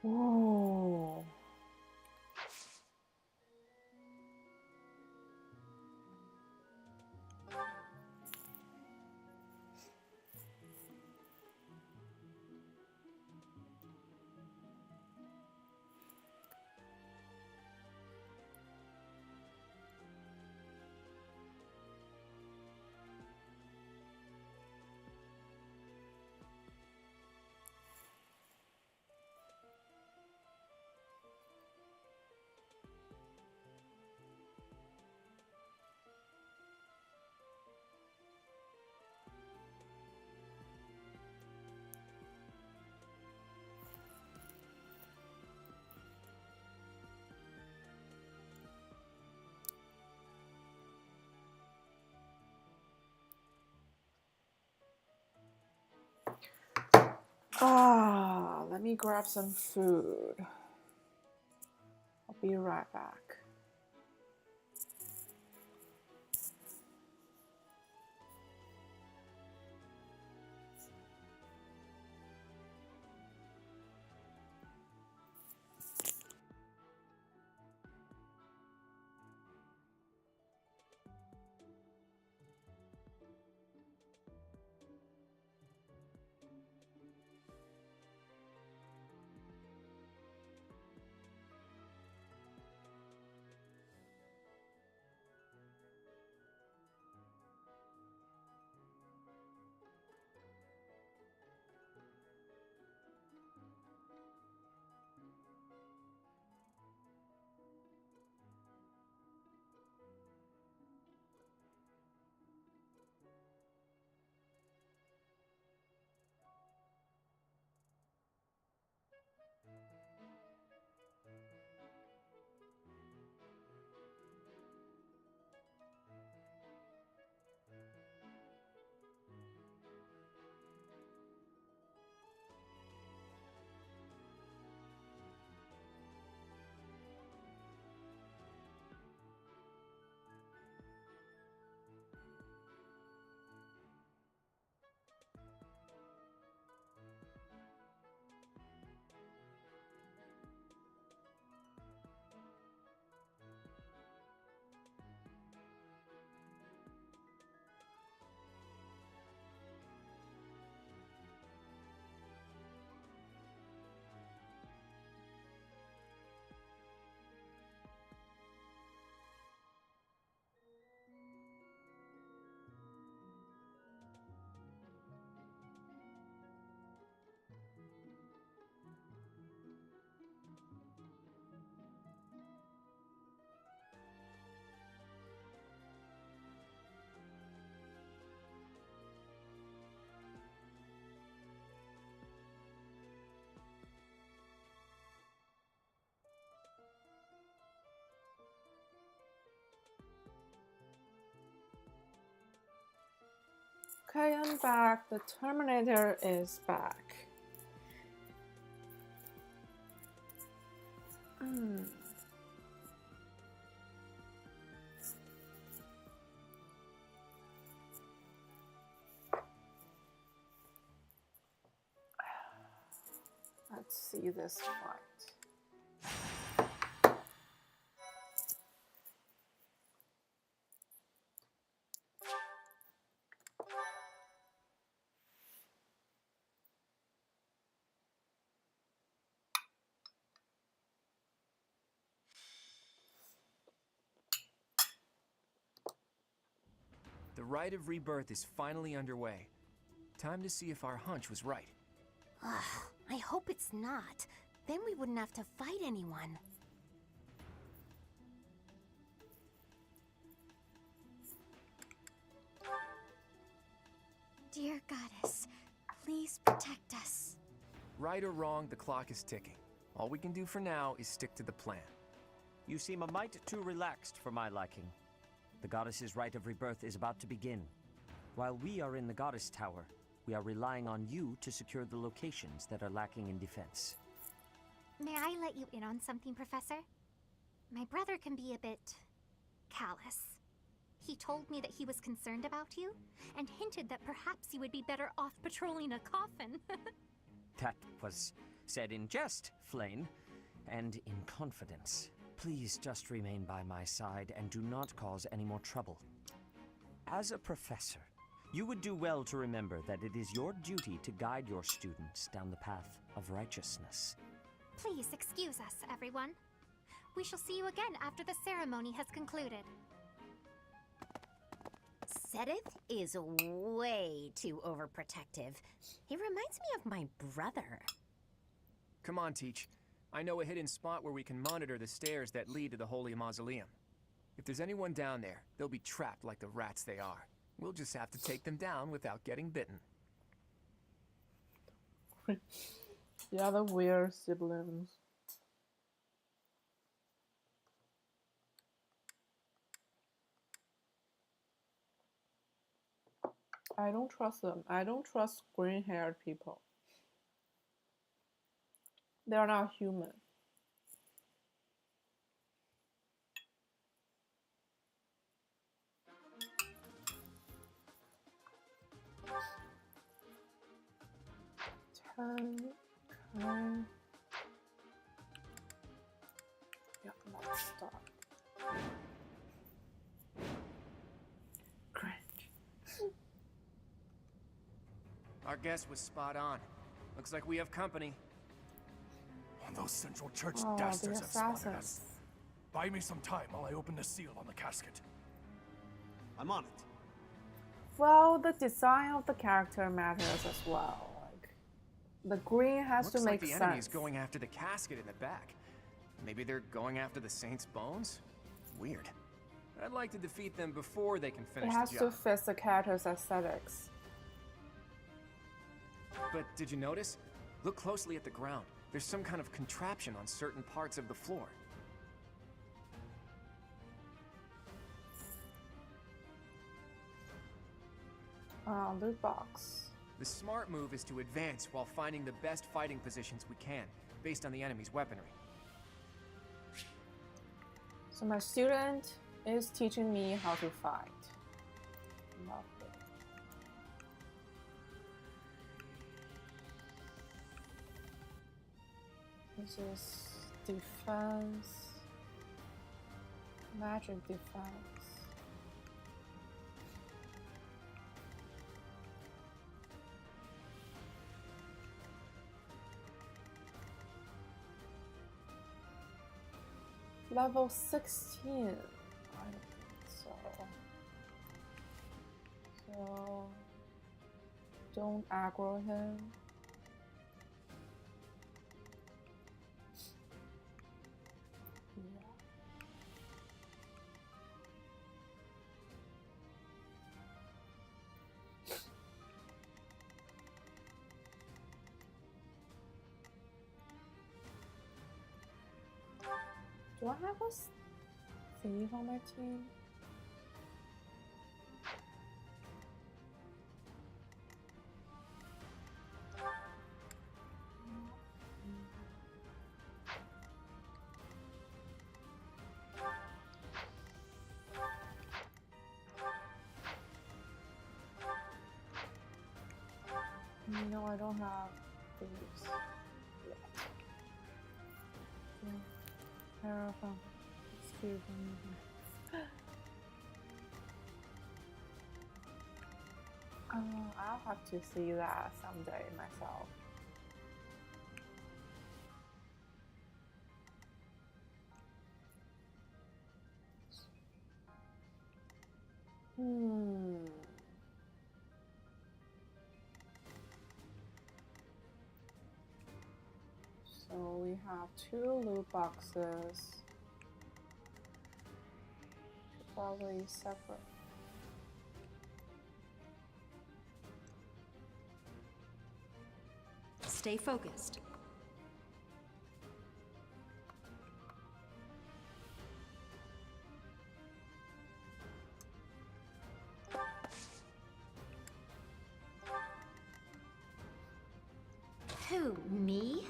Ooh. Let me grab some food. I'll be right back. Okay, I'm back. The Terminator is back. Let's see this fight. The rite of rebirth is finally underway. Time to see if our hunch was right. I hope it's not. Then we wouldn't have to fight anyone. Dear Goddess, please protect us. Right or wrong, the clock is ticking. All we can do for now is stick to the plan. You seem a mite too relaxed for my liking. The goddess's rite of rebirth is about to begin. While we are in the goddess tower, we are relying on you to secure the locations that are lacking in defense. May I let you in on something, Professor? My brother can be a bit callous. He told me that he was concerned about you, and hinted that perhaps you would be better off patrolling a coffin. That was said in jest, Flane, and in confidence. Please just remain by my side and do not cause any more trouble. As a professor, you would do well to remember that it is your duty to guide your students down the path of righteousness. Please excuse us, everyone. We shall see you again after the ceremony has concluded. Sedith is way too overprotective. He reminds me of my brother. Come on, Teach. I know a hidden spot where we can monitor the stairs that lead to the Holy Mausoleum. If there's anyone down there, they'll be trapped like the rats they are. We'll just have to take them down without getting bitten. Yeah, the weird siblings. I don't trust them. I don't trust green-haired people. They're not human. Okay. Yeah, let's start. Our guess was spot on. Looks like we have company. Those Central Church Oh, the dastards have spotted assassins. us. Buy me some time while I open the seal on the casket. I'm on it. Well, the design of the character matters as well. Like, the green has Looks to like make the enemy's sense. going after the casket in the back. Maybe they're going after the saint's bones? Weird. I'd like to defeat them before they can It finish has the to job. fit the character's aesthetics. But did you notice? Look closely at the ground. There's some kind of contraption on certain parts of the floor. Loot box. The smart move is to advance while finding the best fighting positions we can, based on the enemy's weaponry. So my student is teaching me how to fight. Lovely. This is defense. Magic defense. Level 16. I don't think so. So don't aggro him. Yeah. Do I have a thief on my team? No, I don't have these. Terrifying. Excuse me. I'll have to see that someday myself. So we have 2 loot boxes. Probably separate. Stay focused. Who, me?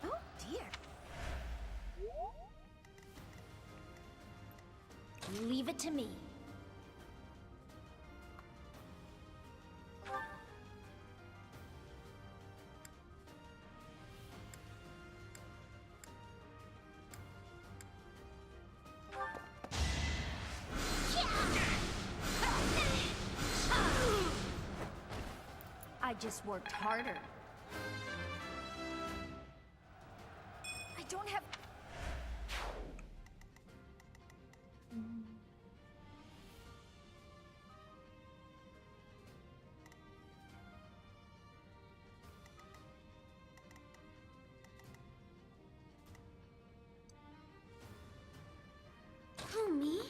Oh dear. Leave it to me. I just worked harder. I don't have... Who, me?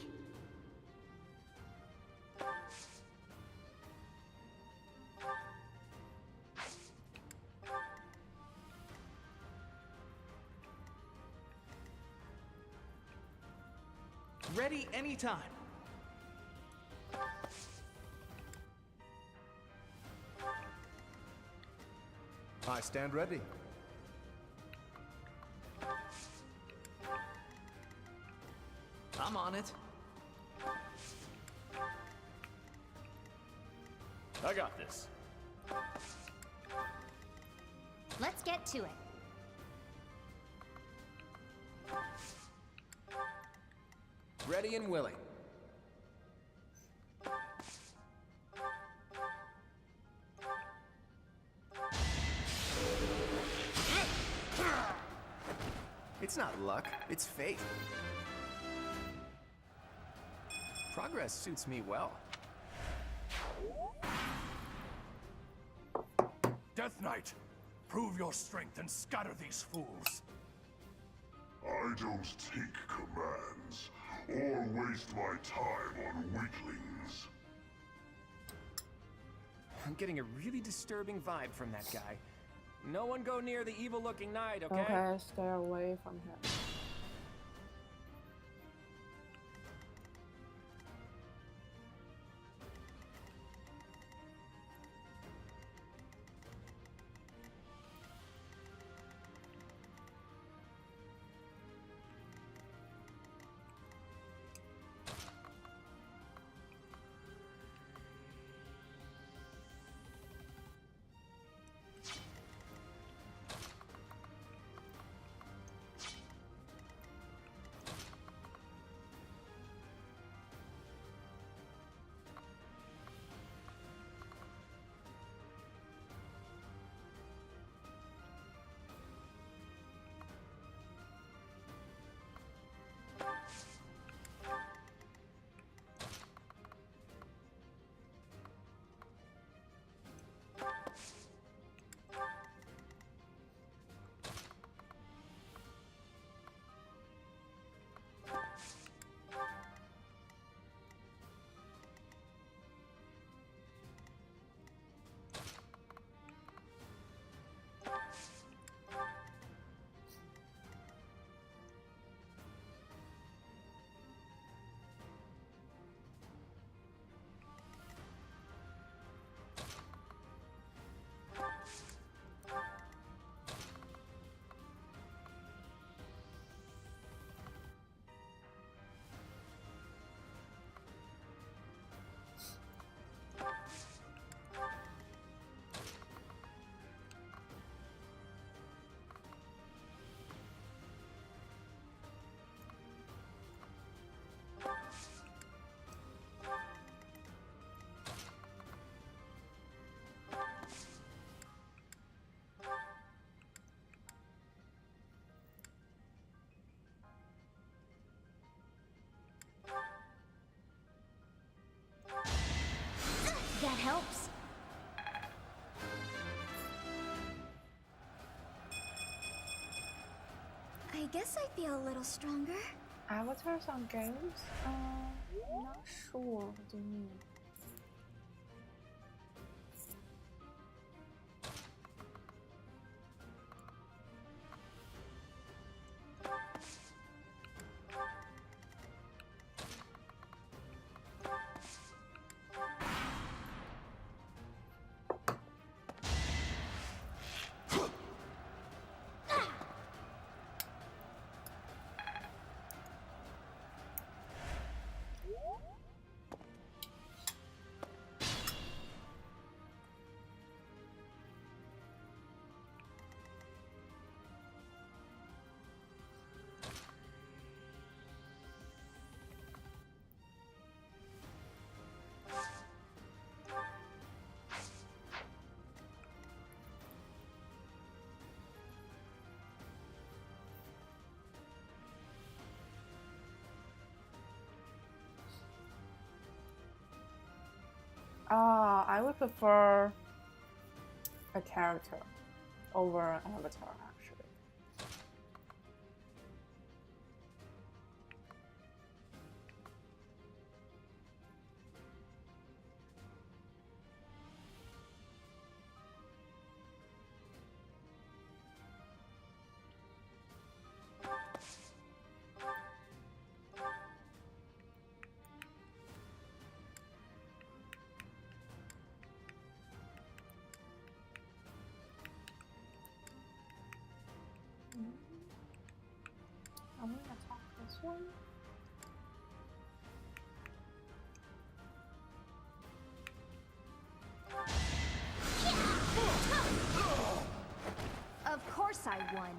Ready anytime. I stand ready. I'm on it. I got this. Let's get to it. Ready and willing. It's not luck, it's fate. Progress suits me well. Death Knight, prove your strength and scatter these fools. I don't take commands, or waste my time on weaklings. I'm getting a really disturbing vibe from that guy. No one go near the evil-looking knight, okay? Okay, stay away from him. guess I feel a little stronger. Avatars on games? I'm not sure. What do you mean? I would prefer a character over an avatar, actually. I'm gonna attack this one. Of course I won.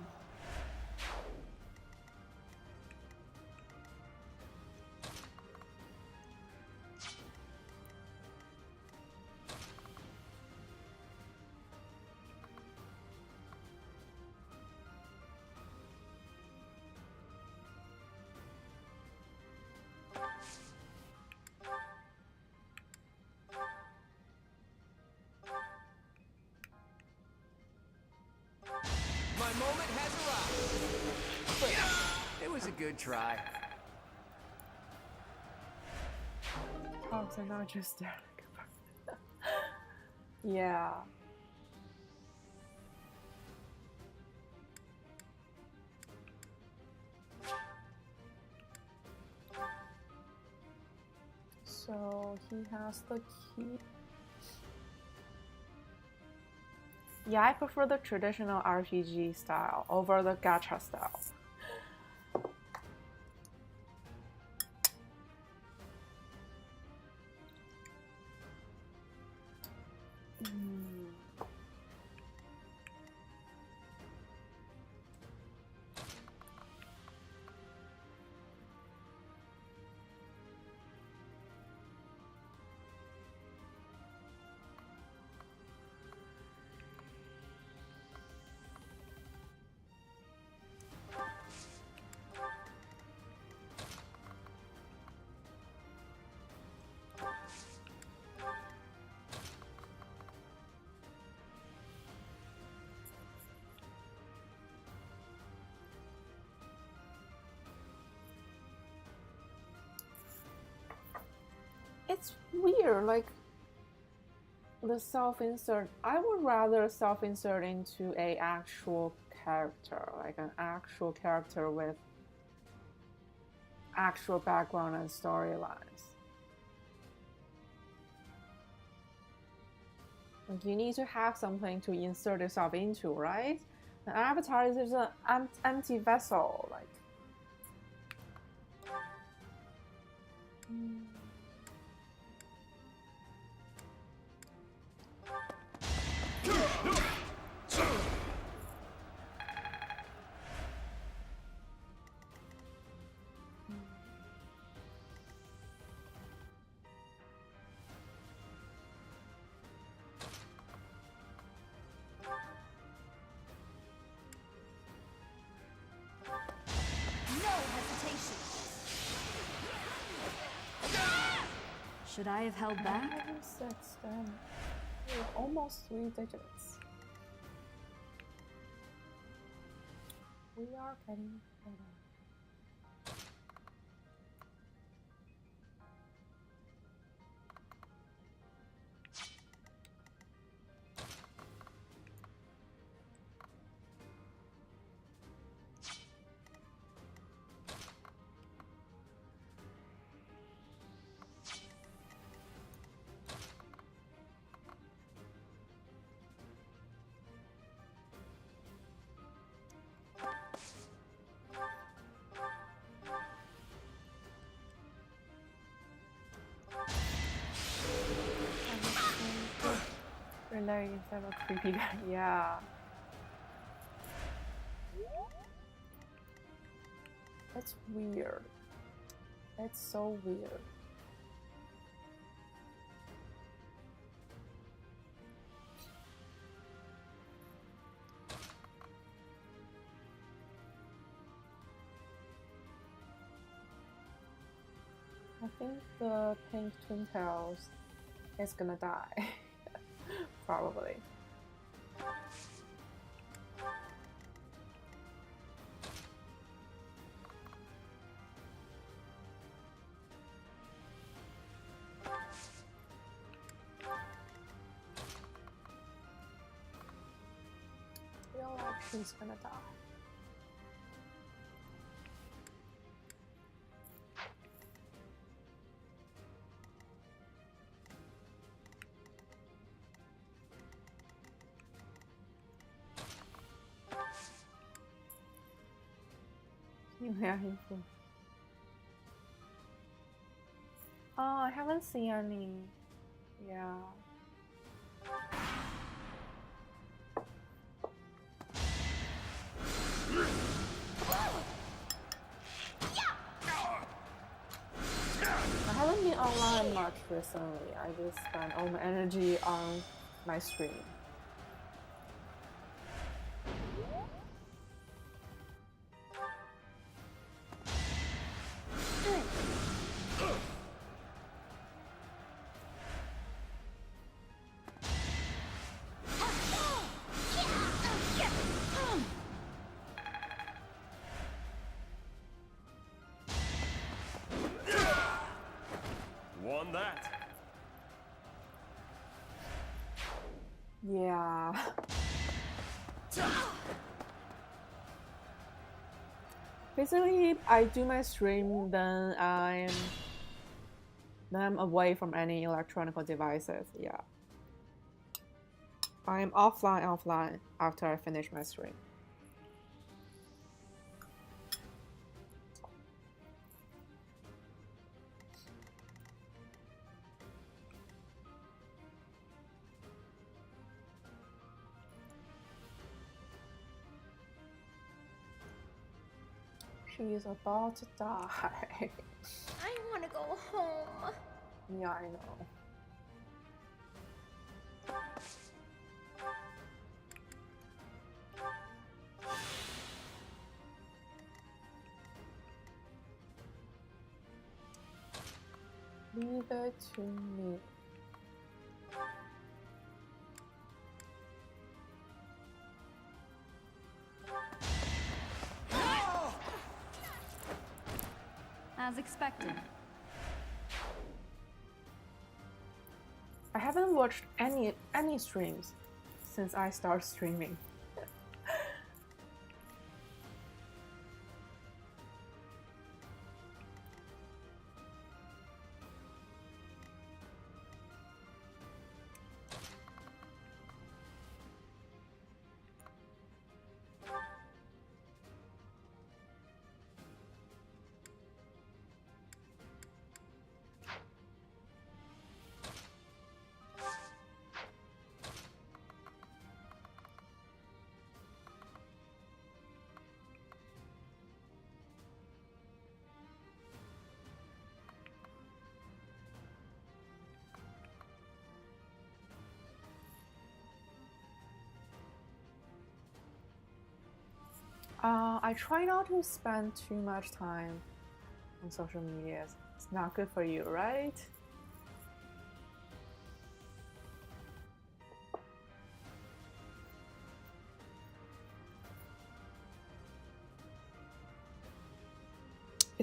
My moment has arrived. But it was a good try. Oh, so not just there. Yeah. So he has the key. Yeah, I prefer the traditional RPG style over the gacha style. It's weird, like the self-insert. I would rather self-insert into a actual character, like an actual character with actual background and storylines. Like you need to have something to insert yourself into, right? An avatar is just an empty vessel, like. Should I have held back? 6, then. We're almost 3 digits. We are getting Relay instead of creepy guy. Yeah. It's weird. It's so weird. I think the pink twin tails is gonna die. Probably. I feel like she's gonna die. Yeah, oh, I haven't seen any. Yeah. I haven't been online much recently. I just spent all my energy on my stream. Won that. Yeah. Basically, I do my stream, then I'm away from any electronic devices. Yeah. I'm offline after I finish my stream. She is about to die. I want to go home. Yeah, I know. Leave it to me. As expected. I haven't watched any streams since I started streaming. I try not to spend too much time on social media. It's not good for you, right?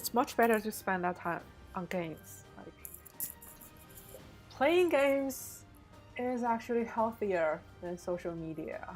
it's much better to spend that time on games. Like, playing games is actually healthier than social media.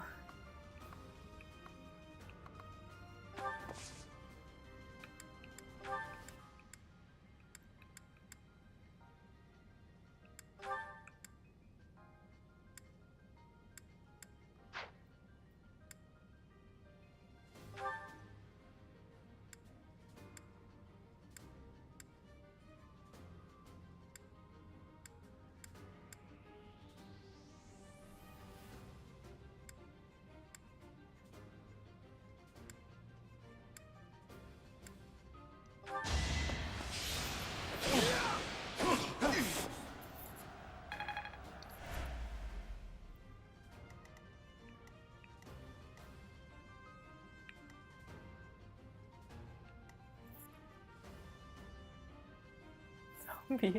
Yes.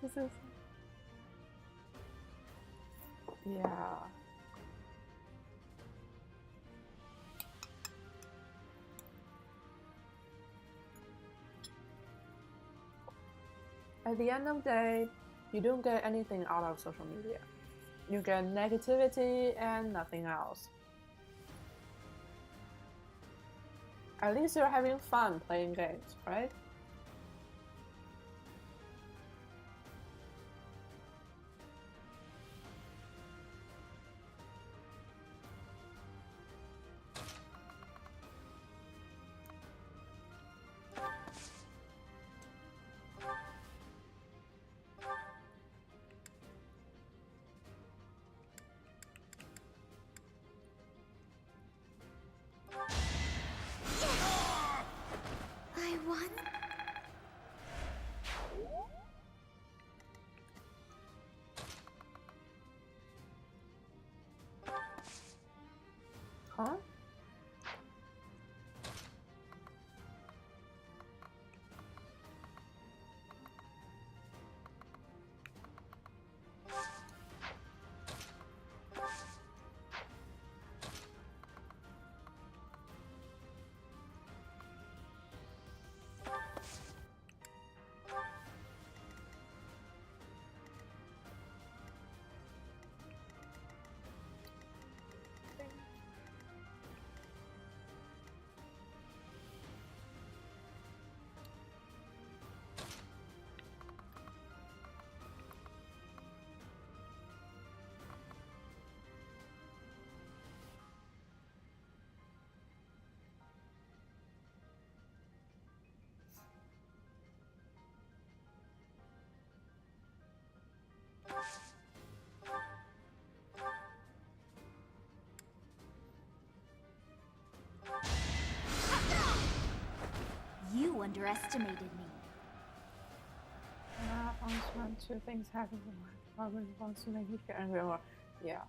This is... Yeah. At the end of the day, you don't get anything out of social media. You get negativity and nothing else. At least you're having fun playing games, right? I won? Huh? You underestimated me. Once when two things happen to my problem wants to make me feel angry or yeah.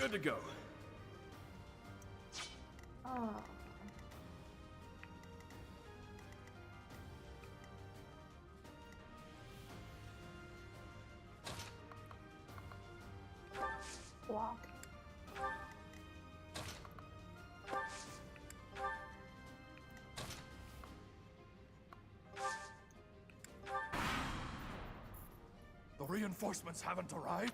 Good to go. Oh. Block. The reinforcements haven't arrived?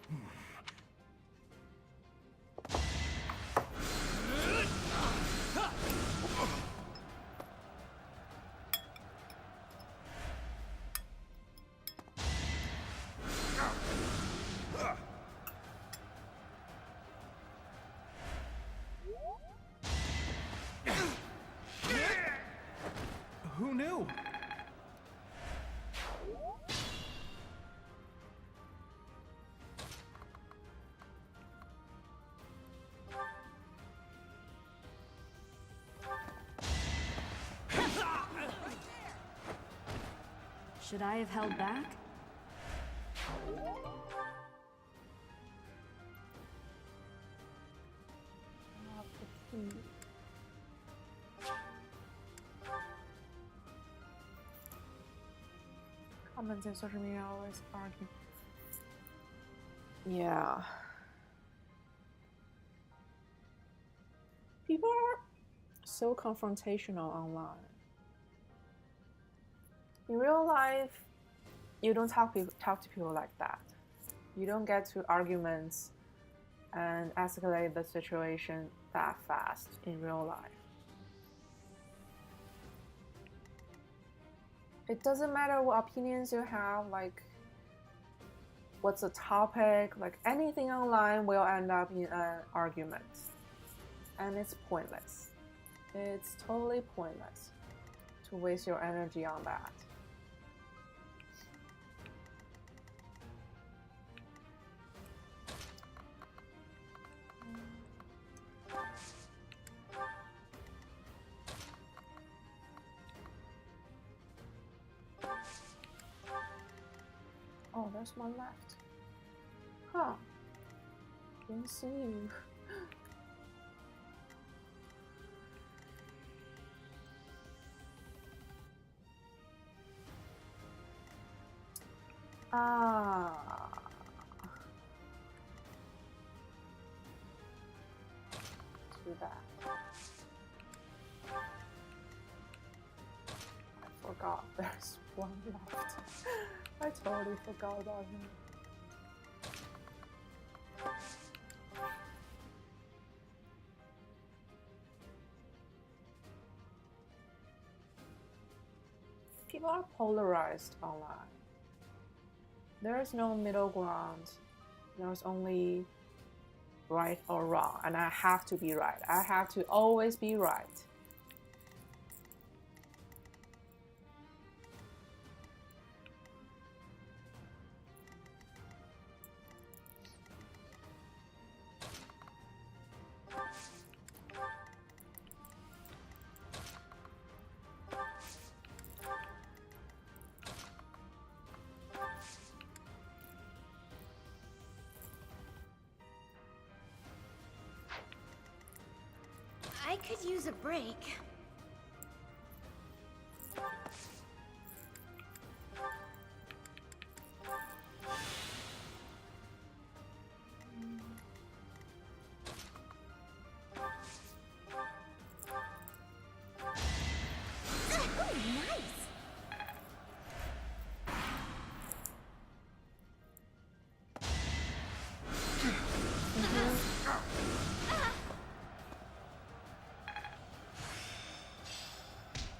Who knew? Should I have held back? Comments in social media always argue. Yeah. People are so confrontational online. In real life, you don't talk to people like that. You don't get to arguments and escalate the situation that fast in real life. It doesn't matter what opinions you have, like what's the topic, like anything online will end up in an argument. And it's pointless. It's totally pointless to waste your energy on that. Oh, there's one left. Huh. Didn't see you. Ah. Too bad. I forgot there's one left. I totally forgot about him. People are polarized online. There is no middle ground. There's only right or wrong, and I have to be right. I have to always be right. I could use a break.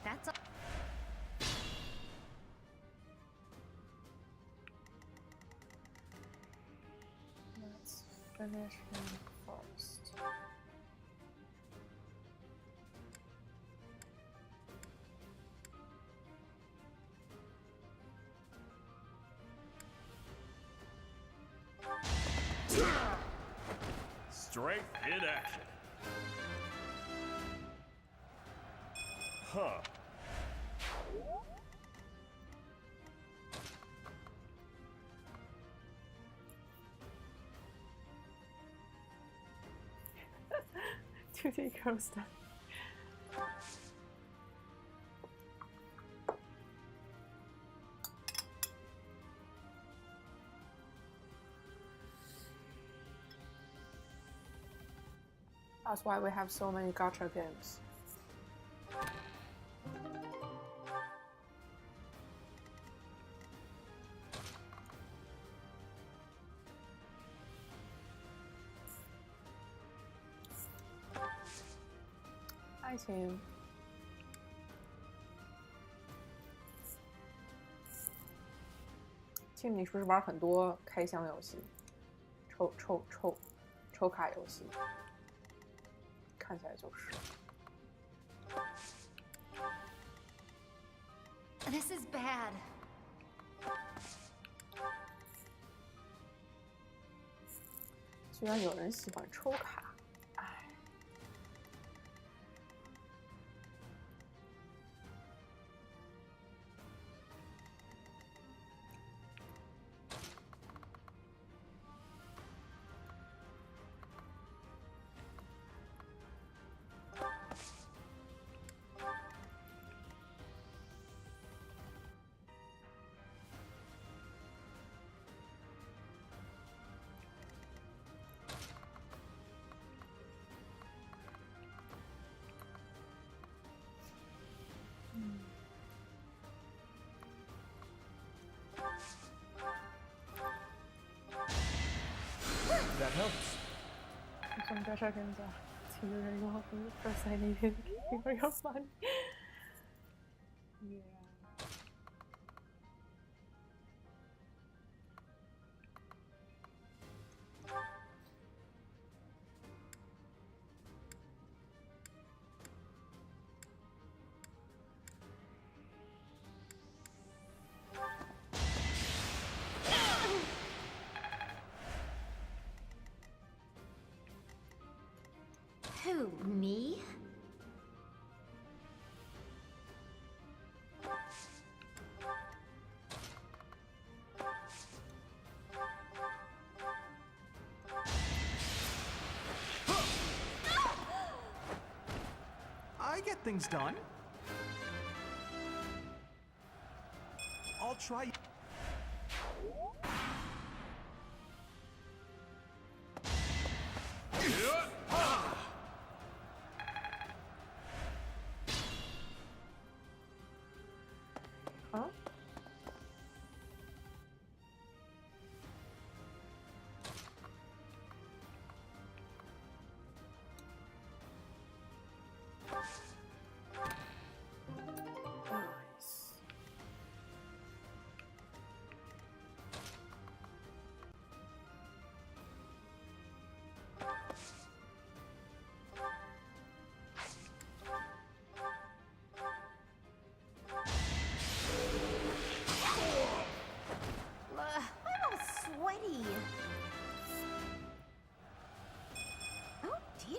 That's all. Let's finish him first. Strength in action. Huh.2D coaster. That's why we have so many gacha games. Hi, Tim. Tim， 你是不是玩很多开箱游戏？抽卡游戏？看起来就是。This is bad. 居然有人喜欢抽卡。 I From better games to you very welcome. First I needed for your money. Yeah. Who, me? I get things done. I'll try. Huh? Nice. I'm all sweaty. Oh, dear.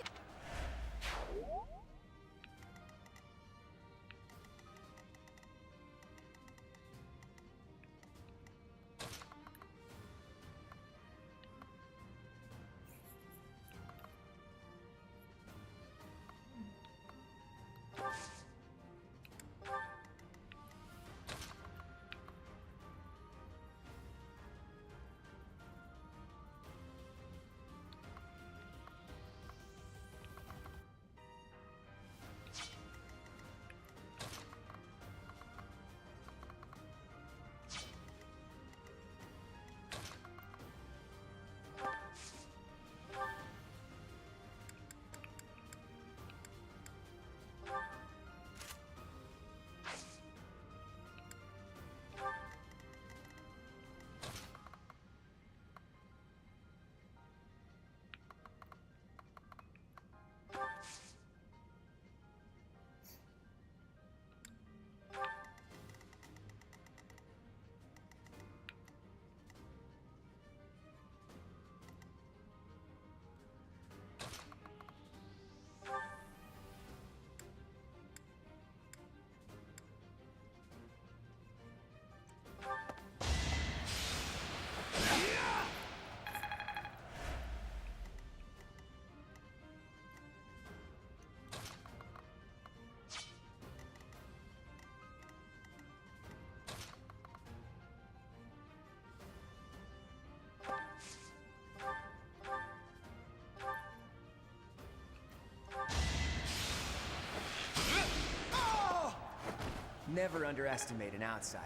Never underestimate an outsider.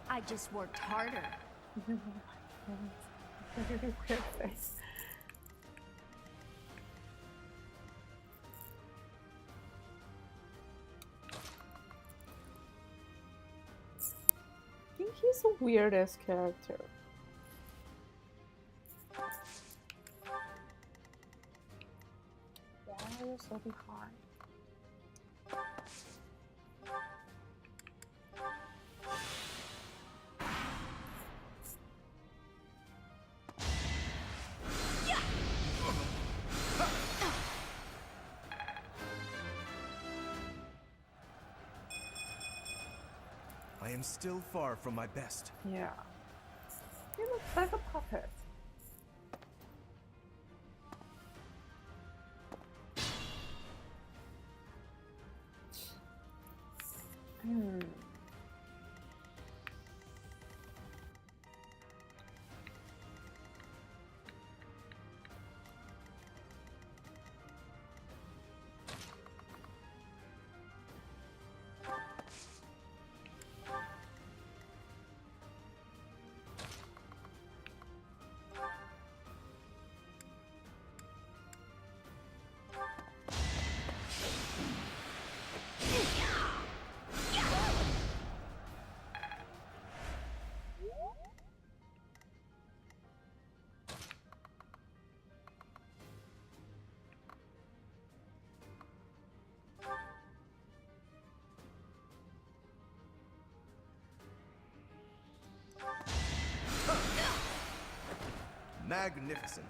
I just worked harder. Very weird face. I think he's the weirdest character. Why are you so behind? I am still far from my best. Yeah. He looks like a puppet. Hmm. Magnificent.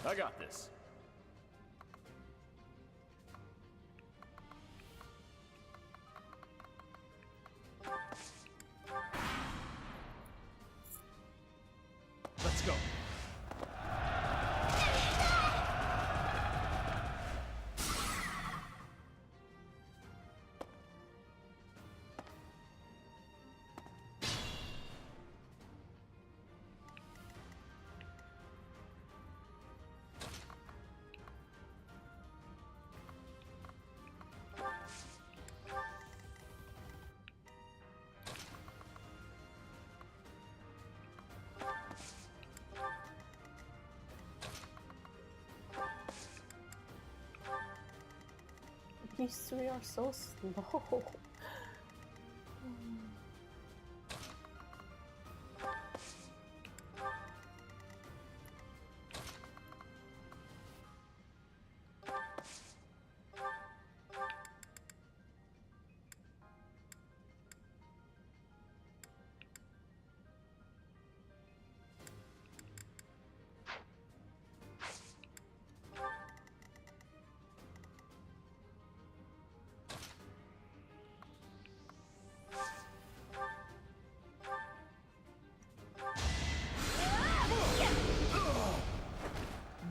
I got this. Let's go. These three are so slow.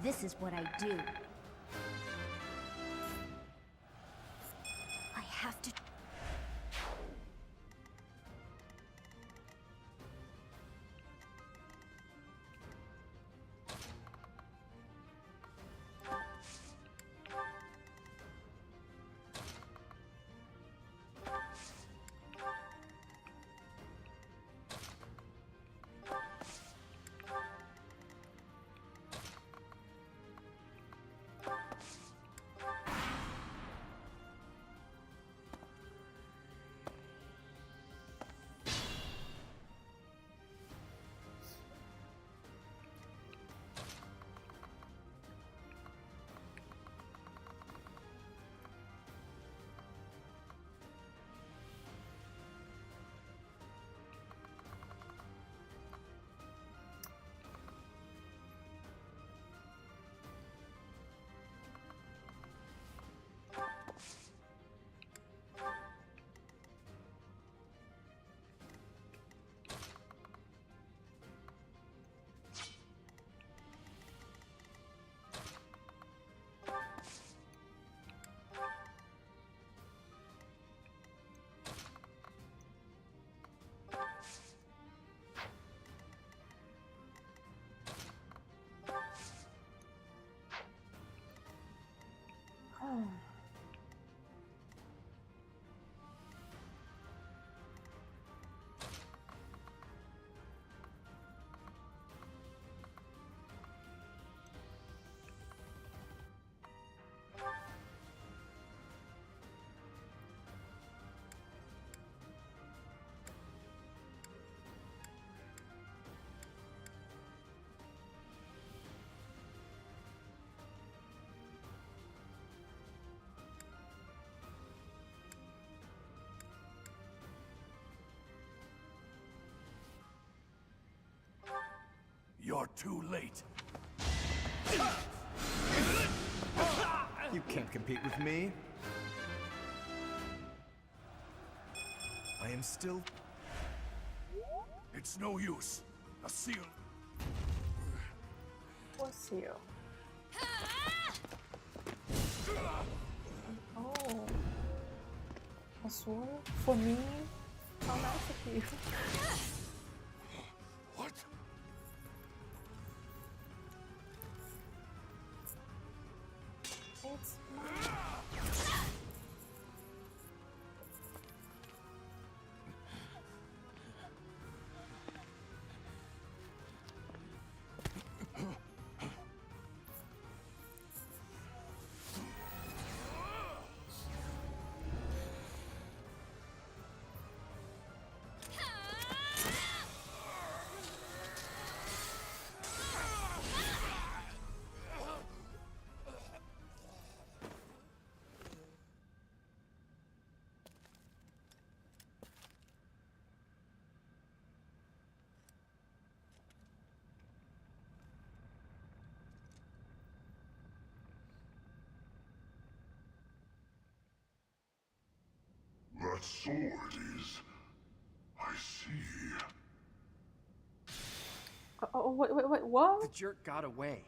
This is what I do. I have to... You're too late. You can't compete with me. I am still... It's no use. A seal. What seal? Oh. A sword? For me? How nice of you. What? It's mine. That sword is... I see. Oh, wait, what? The jerk got away.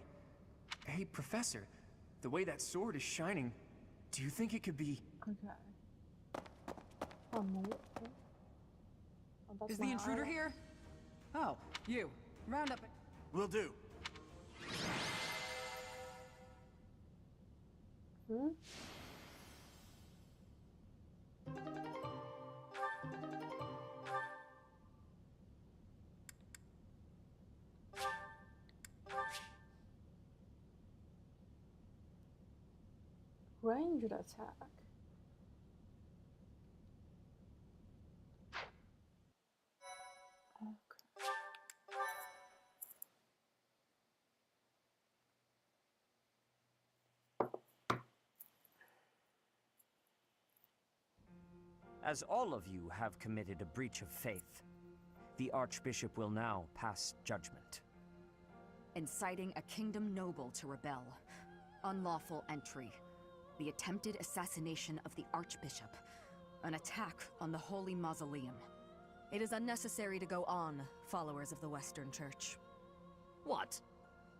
Hey, Professor, the way that sword is shining, do you think it could be... Okay. Oh, no. Oh, that's Is the my intruder eye. here? Oh, you. Round up. Will do. Hmm? Ranged attack. As all of you have committed a breach of faith, the Archbishop will now pass judgment. Inciting a kingdom noble to rebel. Unlawful entry. The attempted assassination of the Archbishop. An attack on the Holy Mausoleum. It is unnecessary to go on, followers of the Western Church. What?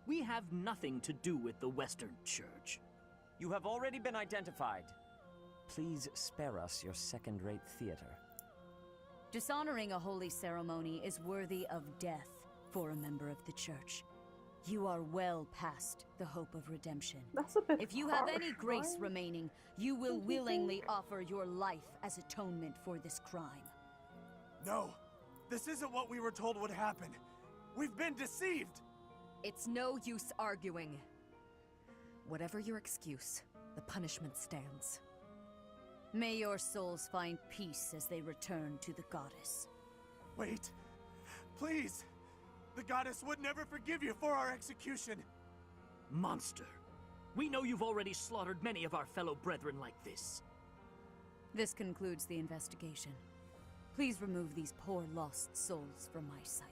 We have nothing to do with the Western Church. You have already been identified. Please spare us your second-rate theater. Dishonoring a holy ceremony is worthy of death for a member of the Church. You are well past the hope of redemption. That's a bit If you have harsh, any grace right? remaining, you will Don't you willingly think? offer your life as atonement for this crime. No, this isn't what we were told would happen. We've been deceived! It's no use arguing. Whatever your excuse, the punishment stands. May your souls find peace as they return to the goddess. Wait, please! The goddess would never forgive you for our execution! Monster. We know you've already slaughtered many of our fellow brethren like this. This concludes the investigation. Please remove these poor lost souls from my sight.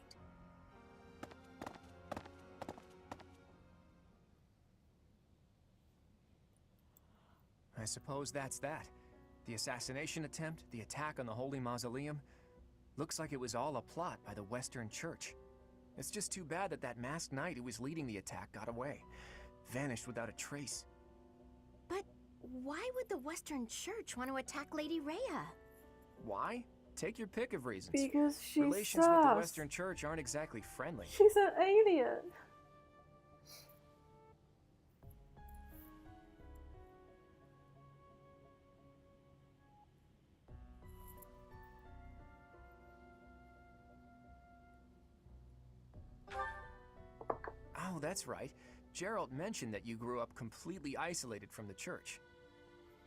I suppose that's that. The assassination attempt, the attack on the Holy Mausoleum. Looks like it was all a plot by the Western Church. It's just too bad that that masked knight who was leading the attack got away. Vanished without a trace. But why would the Western Church want to attack Lady Rhea? Why? Take your pick of reasons. Because she's Relations with the sus. Western Church aren't exactly friendly. She's an alien. Oh, that's right. Gerald mentioned that you grew up completely isolated from the church.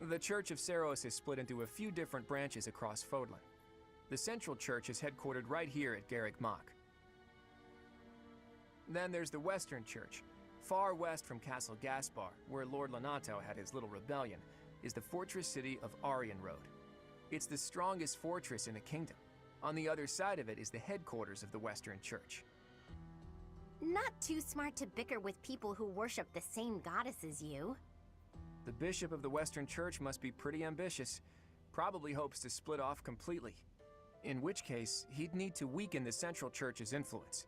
The Church of Seros is split into a few different branches across Fodlan. The Central Church is headquartered right here at Garrick Mach. Then there's the Western Church. Far west from Castle Gaspar, where Lord Lonato had his little rebellion, is the fortress city of Aryan Road. It's the strongest fortress in the kingdom. On the other side of it is the headquarters of the Western Church. Not too smart to bicker with people who worship the same goddess as you. The bishop of the Western Church must be pretty ambitious. Probably hopes to split off completely. In which case, he'd need to weaken the Central Church's influence.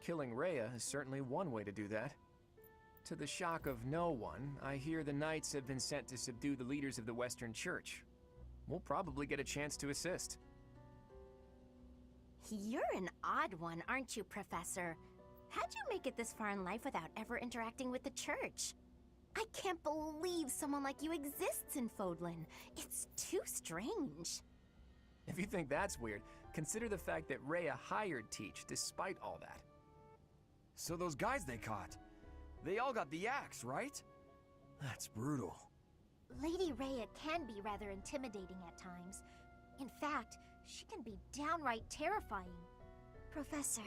Killing Rhea is certainly one way to do that. To the shock of no one, I hear the Knights have been sent to subdue the leaders of the Western Church. We'll probably get a chance to assist. You're an odd one, aren't you, Professor? How'd you make it this far in life without ever interacting with the Church? I can't believe someone like you exists in Fodlan. It's too strange. If you think that's weird, consider the fact that Rhea hired Teach despite all that. So those guys they caught, they all got the axe, right? That's brutal. Lady Rhea can be rather intimidating at times. In fact, she can be downright terrifying. Professor,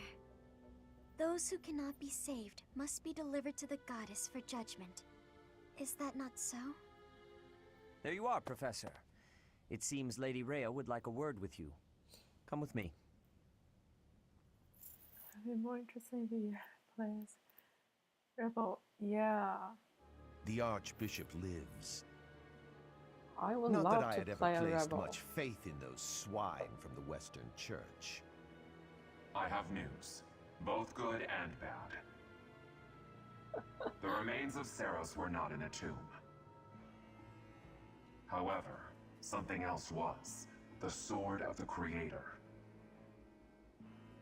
those who cannot be saved must be delivered to the goddess for judgment. Is that not so? There you are, Professor. It seems Lady Rhea would like a word with you. Come with me. I'd be more interested if he plays Rebel. Yeah. The Archbishop lives. I would Not love that I to had play ever a placed Rebel. much faith in those swine from the Western Church. I have news, both good and bad. The remains of Saros were not in a tomb. However, something else was. The Sword of the Creator.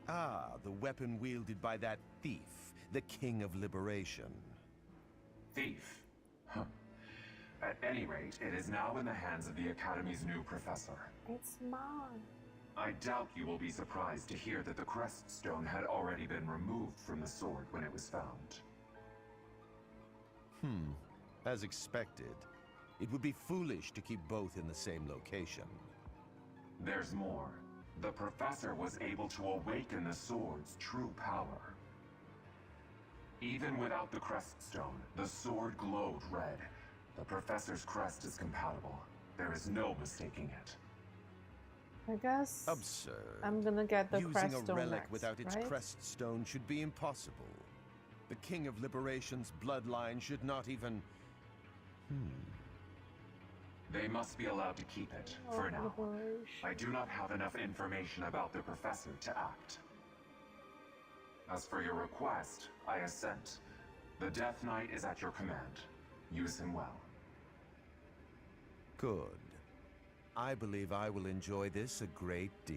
Ah, the weapon wielded by that thief, the King of Liberation. Thief? Huh. At any rate, it is now in the hands of the Academy's new professor. It's mine. I doubt you will be surprised to hear that the crest stone had already been removed from the sword when it was found. As expected. It would be foolish to keep both in the same location. There's more. The professor was able to awaken the sword's true power. Even without the crest stone, the sword glowed red. The professor's crest is compatible. There is no mistaking it. I guess Absurd. I'm gonna get the crest Using a stone relic next, without its right? crest stone should be impossible. The King of Liberation's bloodline should not even... They must be allowed to keep it, for now. I do not have enough information about the professor to act. As for your request, I assent. The Death Knight is at your command. Use him well. Good. I believe I will enjoy this a great deal.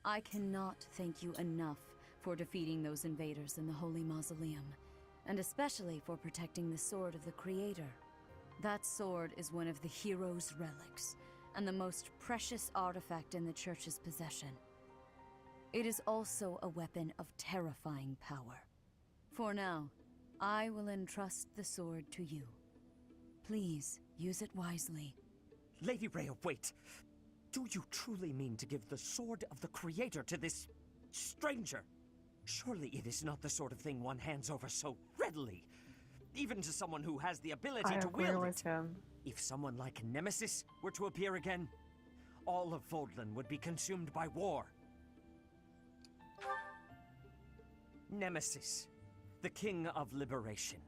I cannot thank you enough for defeating those invaders in the Holy Mausoleum, and especially for protecting the Sword of the Creator. That sword is one of the hero's relics, and the most precious artifact in the Church's possession. It is also a weapon of terrifying power. For now, I will entrust the sword to you. Please, use it wisely. Lady Rhea, wait! Do you truly mean to give the Sword of the Creator to this stranger? Surely it is not the sort of thing one hands over so readily, even to someone who has the ability to wield it. If someone like Nemesis were to appear again, all of Fodlan would be consumed by war. Nemesis, the King of Liberation.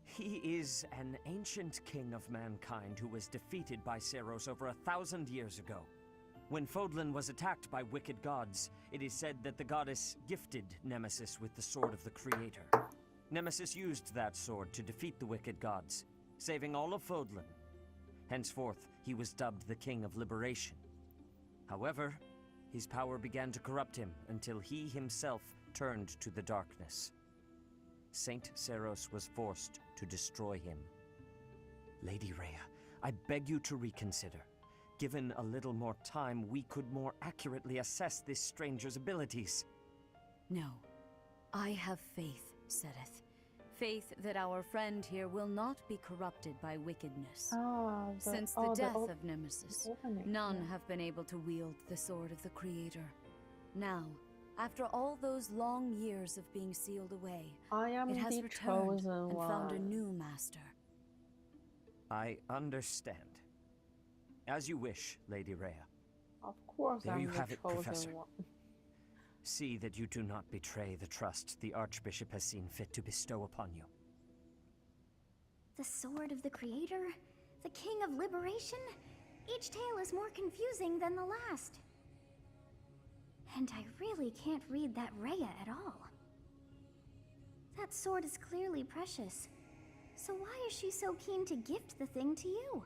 He is an ancient king of mankind who was defeated by Saros over 1,000 years ago. When Fodlan was attacked by wicked gods, it is said that the goddess gifted Nemesis with the Sword of the Creator. Nemesis used that sword to defeat the wicked gods, saving all of Fodlan. Henceforth, he was dubbed the King of Liberation. However, his power began to corrupt him until he himself turned to the darkness. Saint Saros was forced to destroy him. Lady Rhea, I beg you to reconsider. Given a little more time, we could more accurately assess this stranger's abilities. No. I have faith, Seteth. Faith that our friend here will not be corrupted by wickedness. Since the death of Nemesis, none have been able to wield the Sword of the Creator. Now, after all those long years of being sealed away, it has returned and found a new master. I understand. As you wish, Lady Rhea. Of course There I'm you the have it, chosen Professor. one. See that you do not betray the trust the Archbishop has seen fit to bestow upon you. The Sword of the Creator? The King of Liberation? Each tale is more confusing than the last. And I really can't read that Rhea at all. That sword is clearly precious. So why is she so keen to gift the thing to you?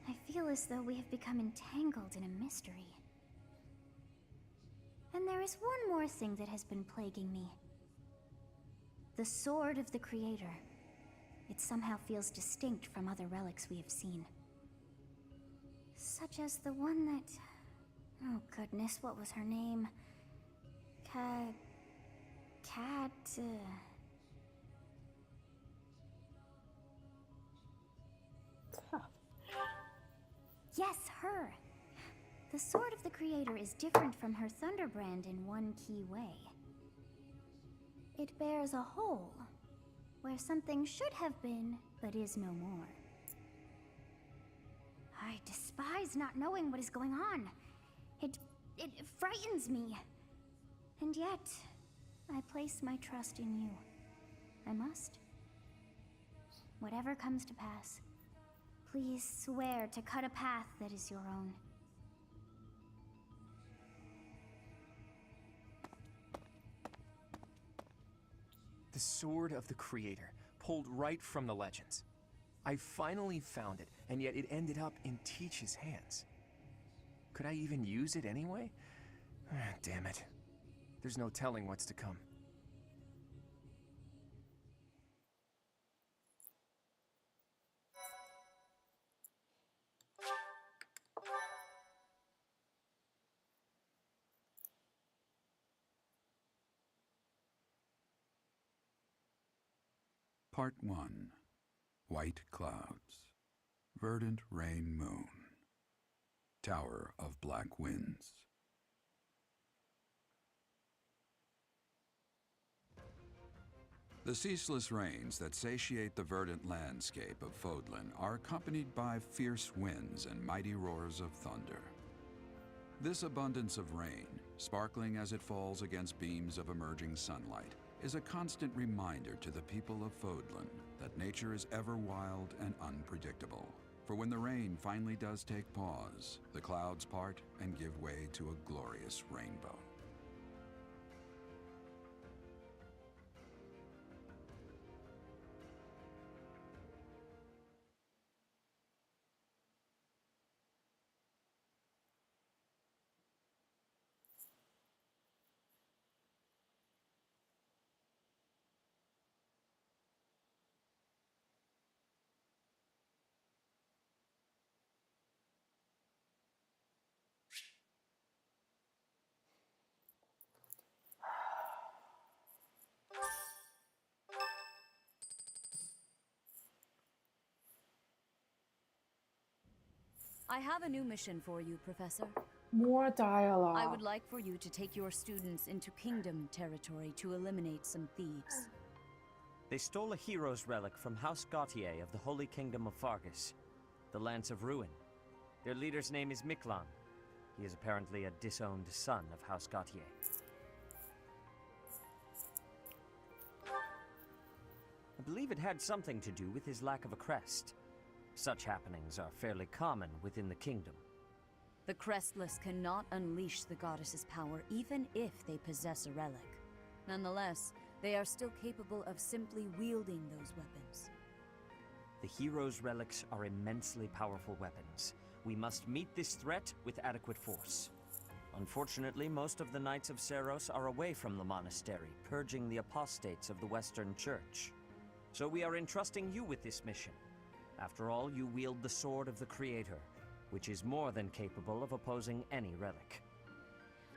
I feel as though we have become entangled in a mystery. And there is one more thing that has been plaguing me. The Sword of the Creator. It somehow feels distinct from other relics we have seen. Such as the one that... Oh goodness, what was her name? Yes, her! The Sword of the Creator is different from her Thunderbrand in one key way. It bears a hole, where something should have been, but is no more. I despise not knowing what is going on. It frightens me. And yet, I place my trust in you. I must. Whatever comes to pass, please swear to cut a path that is your own. The Sword of the Creator, pulled right from the legends. I finally found it, and yet it ended up in Teach's hands. Could I even use it anyway? Damn it. There's no telling what's to come. Part 1. White Clouds. Verdant Rain Moon. Tower of Black Winds. The ceaseless rains that satiate the verdant landscape of Fodlan are accompanied by fierce winds and mighty roars of thunder. This abundance of rain, sparkling as it falls against beams of emerging sunlight, is a constant reminder to the people of Fodlan that nature is ever wild and unpredictable. For when the rain finally does take pause, the clouds part and give way to a glorious rainbow. I have a new mission for you, Professor. More dialogue. I would like for you to take your students into Kingdom territory to eliminate some thieves. They stole a hero's relic from House Gautier of the Holy Kingdom of Fargus, the Lance of Ruin. Their leader's name is Miklan. He is apparently a disowned son of House Gautier. I believe it had something to do with his lack of a crest. Such happenings are fairly common within the kingdom. The Crestless cannot unleash the goddess's power even if they possess a relic. Nonetheless, they are still capable of simply wielding those weapons. The hero's relics are immensely powerful weapons. We must meet this threat with adequate force. Unfortunately, most of the Knights of Seiros are away from the monastery, purging the apostates of the Western Church. So we are entrusting you with this mission. After all, you wield the Sword of the Creator, which is more than capable of opposing any relic.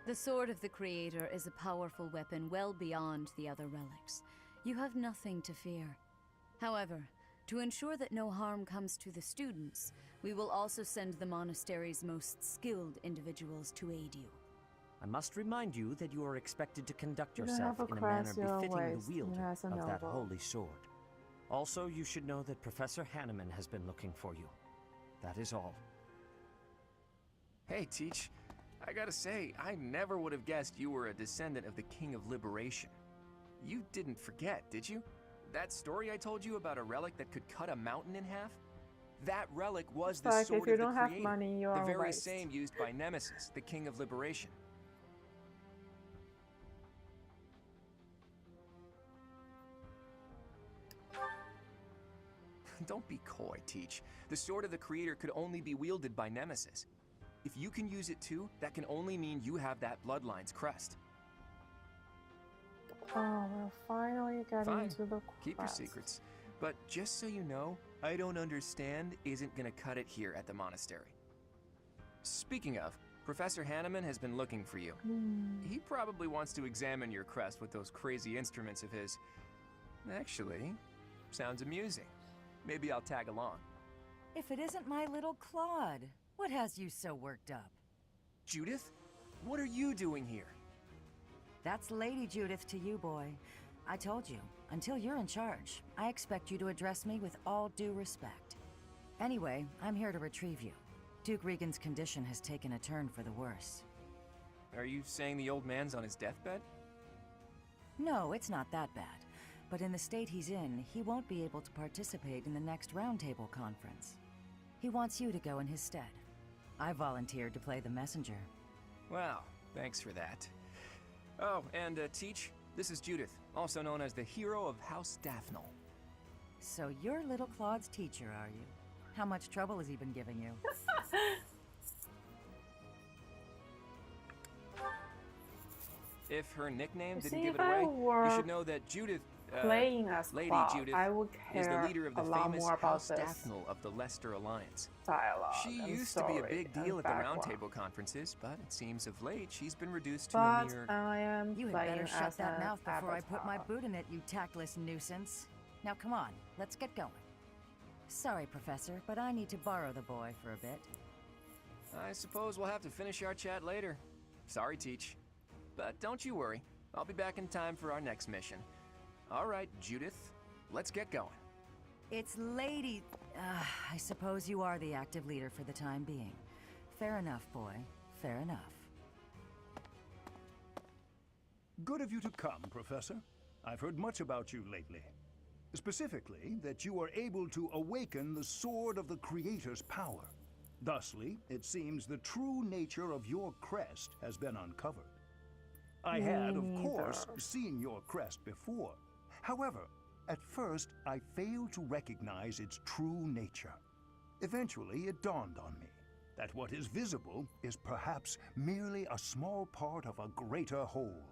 The Sword of the Creator is a powerful weapon well beyond the other relics. You have nothing to fear. However, to ensure that no harm comes to the students, We will also send the monastery's most skilled individuals to aid you. I must remind you that you are expected to conduct You don't yourself have a in a manner crest, you're a befitting the waste. wielder Yes, I of know, that but- holy sword. Also, you should know that Professor Hanneman has been looking for you. That is all. Hey, Teach. I gotta say, I never would have guessed you were a descendant of the King of Liberation. You didn't forget, did you? That story I told you about a relic that could cut a mountain in half? That relic was It's the like sword if you of the don't have Creator, money, you the are a very waste. same used by Nemesis, the King of Liberation. Don't be coy, Teach. The sword of the Creator could only be wielded by Nemesis. If you can use it too, that can only mean you have that bloodline's crest. Oh, we're finally getting Fine. to the Keep your quest. secrets. But just so you know, I don't understand isn't gonna cut it here at the monastery. Speaking of, Professor Hanneman has been looking for you. He probably wants to examine your crest with those crazy instruments of his. Actually, sounds amusing. Maybe I'll tag along. If it isn't my little Claude, what has you so worked up? Judith? What are you doing here? That's Lady Judith to you, boy. I told you, until you're in charge, I expect you to address me with all due respect. Anyway, I'm here to retrieve you. Duke Regan's condition has taken a turn for the worse. Are you saying the old man's on his deathbed? No, it's not that bad. But in the state he's in, he won't be able to participate in the next Roundtable conference. He wants you to go in his stead. I volunteered to play the messenger. Wow, thanks for that. Oh, and Teach, this is Judith, also known as the hero of House Daphnel. So you're little Claude's teacher, are you? How much trouble has he been giving you? If her nickname You didn't see, give if it I away, you were should know that Judith, playing as Lady Claude, Judith, I would is the care leader of the a lot famous more about House this Daphnel of the Leicester Alliance. dialogue She and used to be a story big and deal at the background. Roundtable conferences, but it seems of late she's been reduced to But a mere... I am You had playing better shut as that an mouth before I put my avatar. boot in it, you tactless nuisance. Now come on, let's get going. Sorry, Professor, but I need to borrow the boy for a bit. I suppose we'll have to finish our chat later. Sorry, Teach. But don't you worry. I'll be back in time for our next mission. All right, Judith, let's get going. It's Lady... I suppose you are the active leader for the time being. Fair enough, boy. Fair enough. Good of you to come, Professor. I've heard much about you lately. Specifically, that you are able to awaken the sword of the Creator's power. Thusly, it seems the true nature of your crest has been uncovered. I had, of course, seen your crest before. However, at first, I failed to recognize its true nature. Eventually, it dawned on me that what is visible is perhaps merely a small part of a greater whole.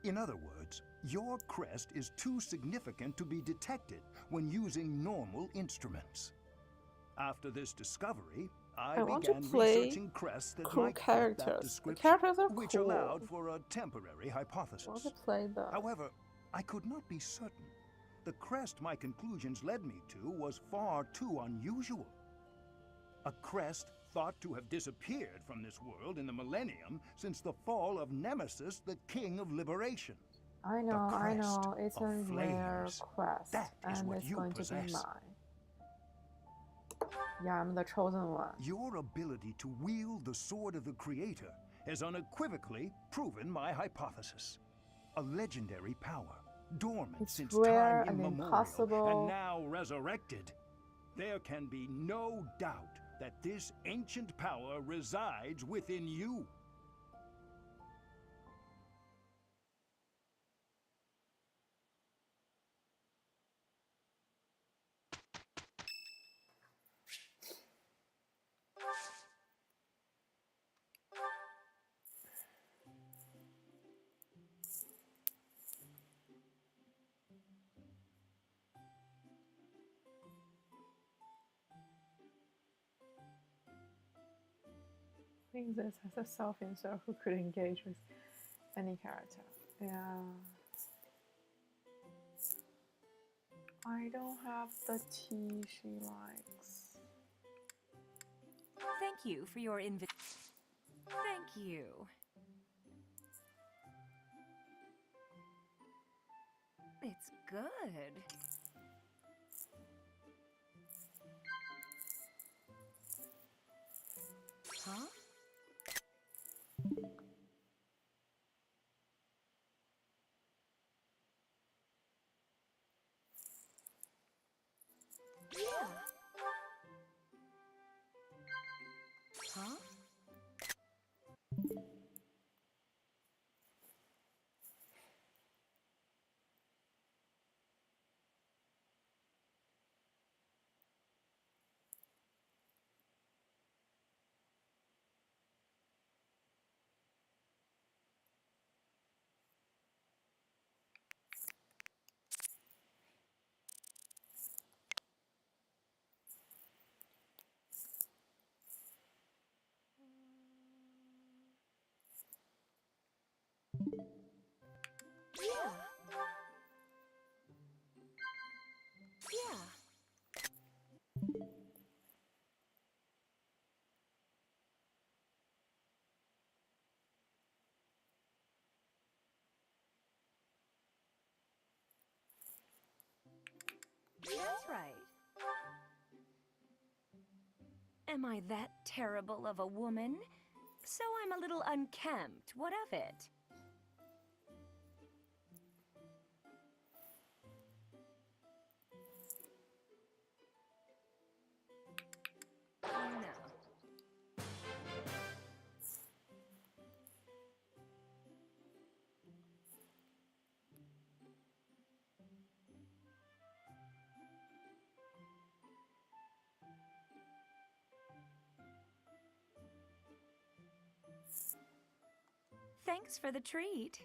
In other words, your crest is too significant to be detected when using normal instruments. After this discovery, I want to began play researching crests that cool might fit that characters. The description, characters are which cool. allowed for a temporary hypothesis. I want to play them. However, I could not be certain. The crest my conclusions led me to was far too unusual. A crest thought to have disappeared from this world in the millennium since the fall of Nemesis, the King of Liberation. I know, it's a of rare flames. quest, That is and what it's you going to be possess. mine. Yeah, I'm the chosen one. Your ability to wield the sword of the Creator has unequivocally proven my hypothesis. A legendary power, dormant It's since rare time and immemorial, impossible. and now resurrected. There can be no doubt that this ancient power resides within you. Playing this as a self-insert who could engage with any character. Yeah. I don't have the tea she likes. Thank you for your invitation. Thank you. It's good. Huh? Yeah. Huh? Yeah. Yeah. That's right. Am I that terrible of a woman? So I'm a little unkempt. What of it? Oh, no. Thanks for the treat.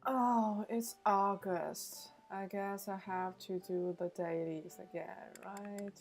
Oh, it's August. I guess I have to do the dailies again, right?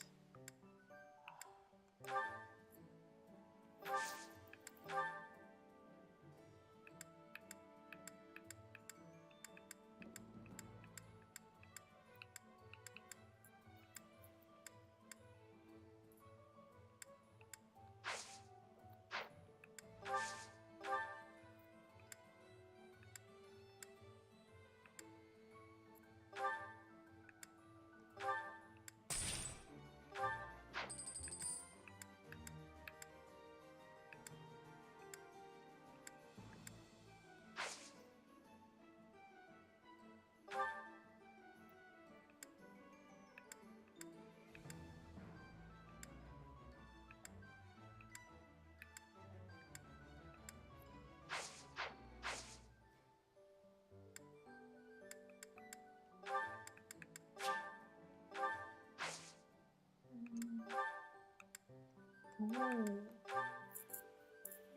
Ooh.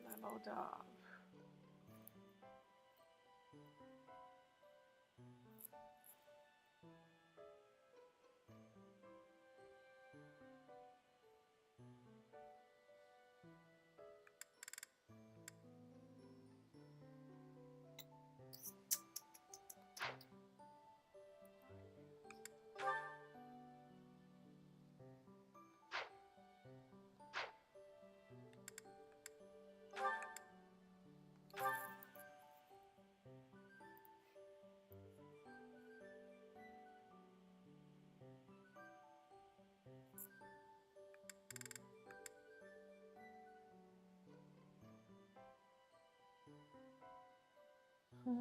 Leveled up. Huh?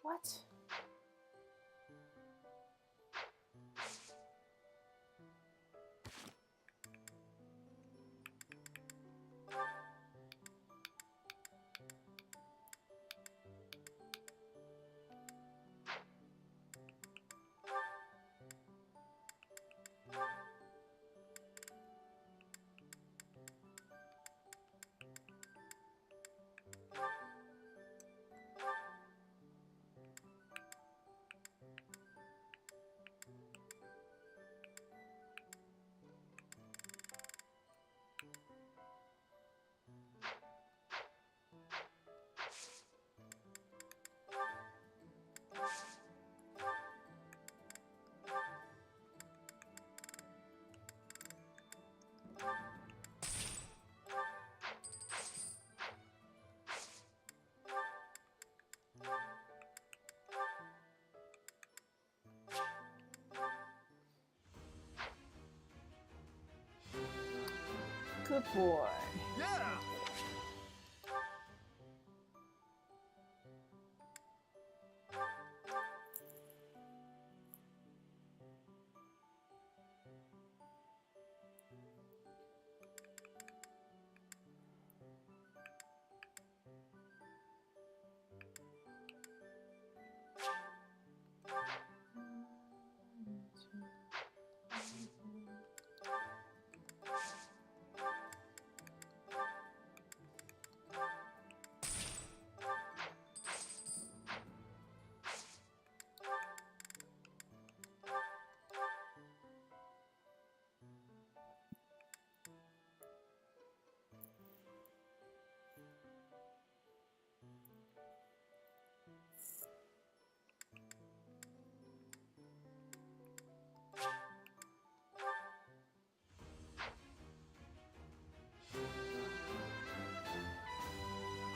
What? Good boy. Yeah!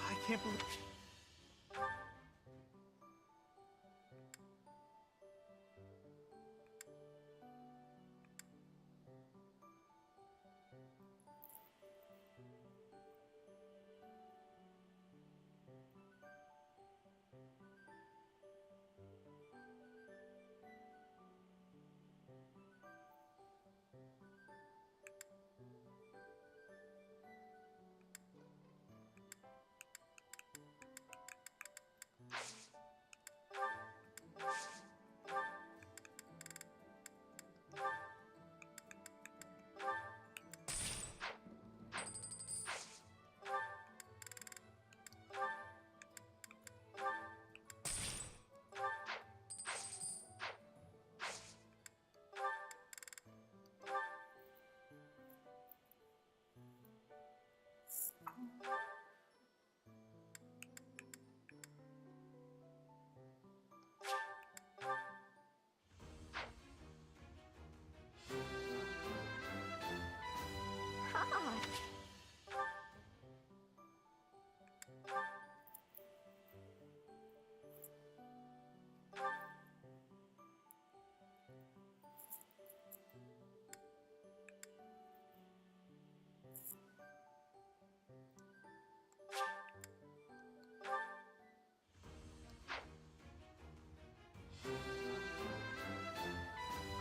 I can't believe.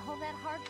All that hard.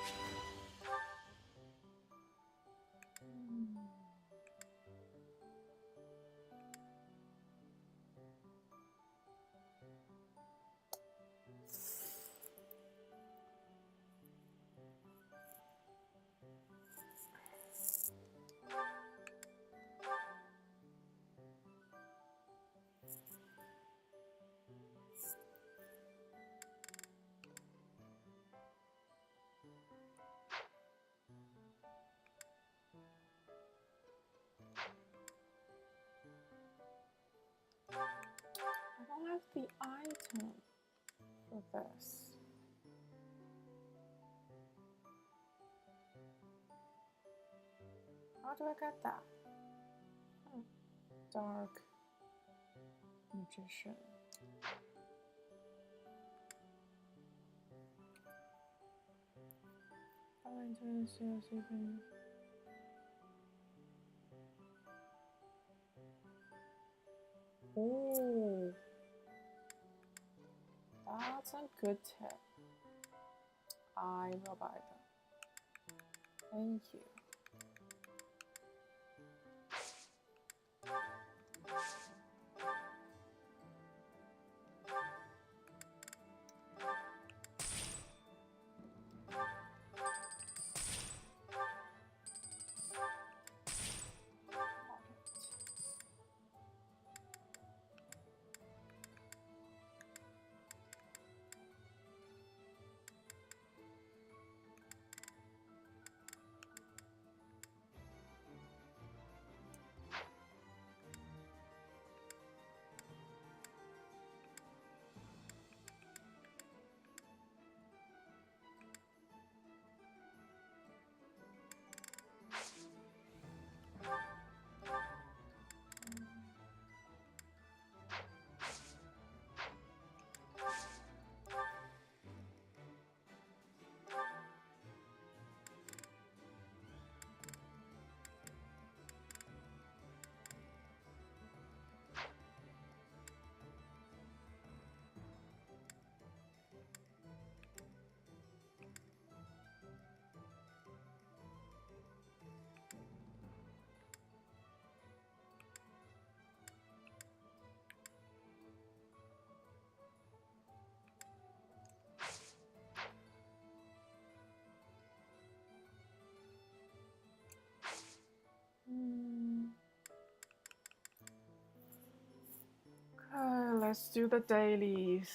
I don't have the item for this. How do I get that? Dark magician. Oh. That's a good tip. I will buy them. Thank you. Okay, let's do the dailies.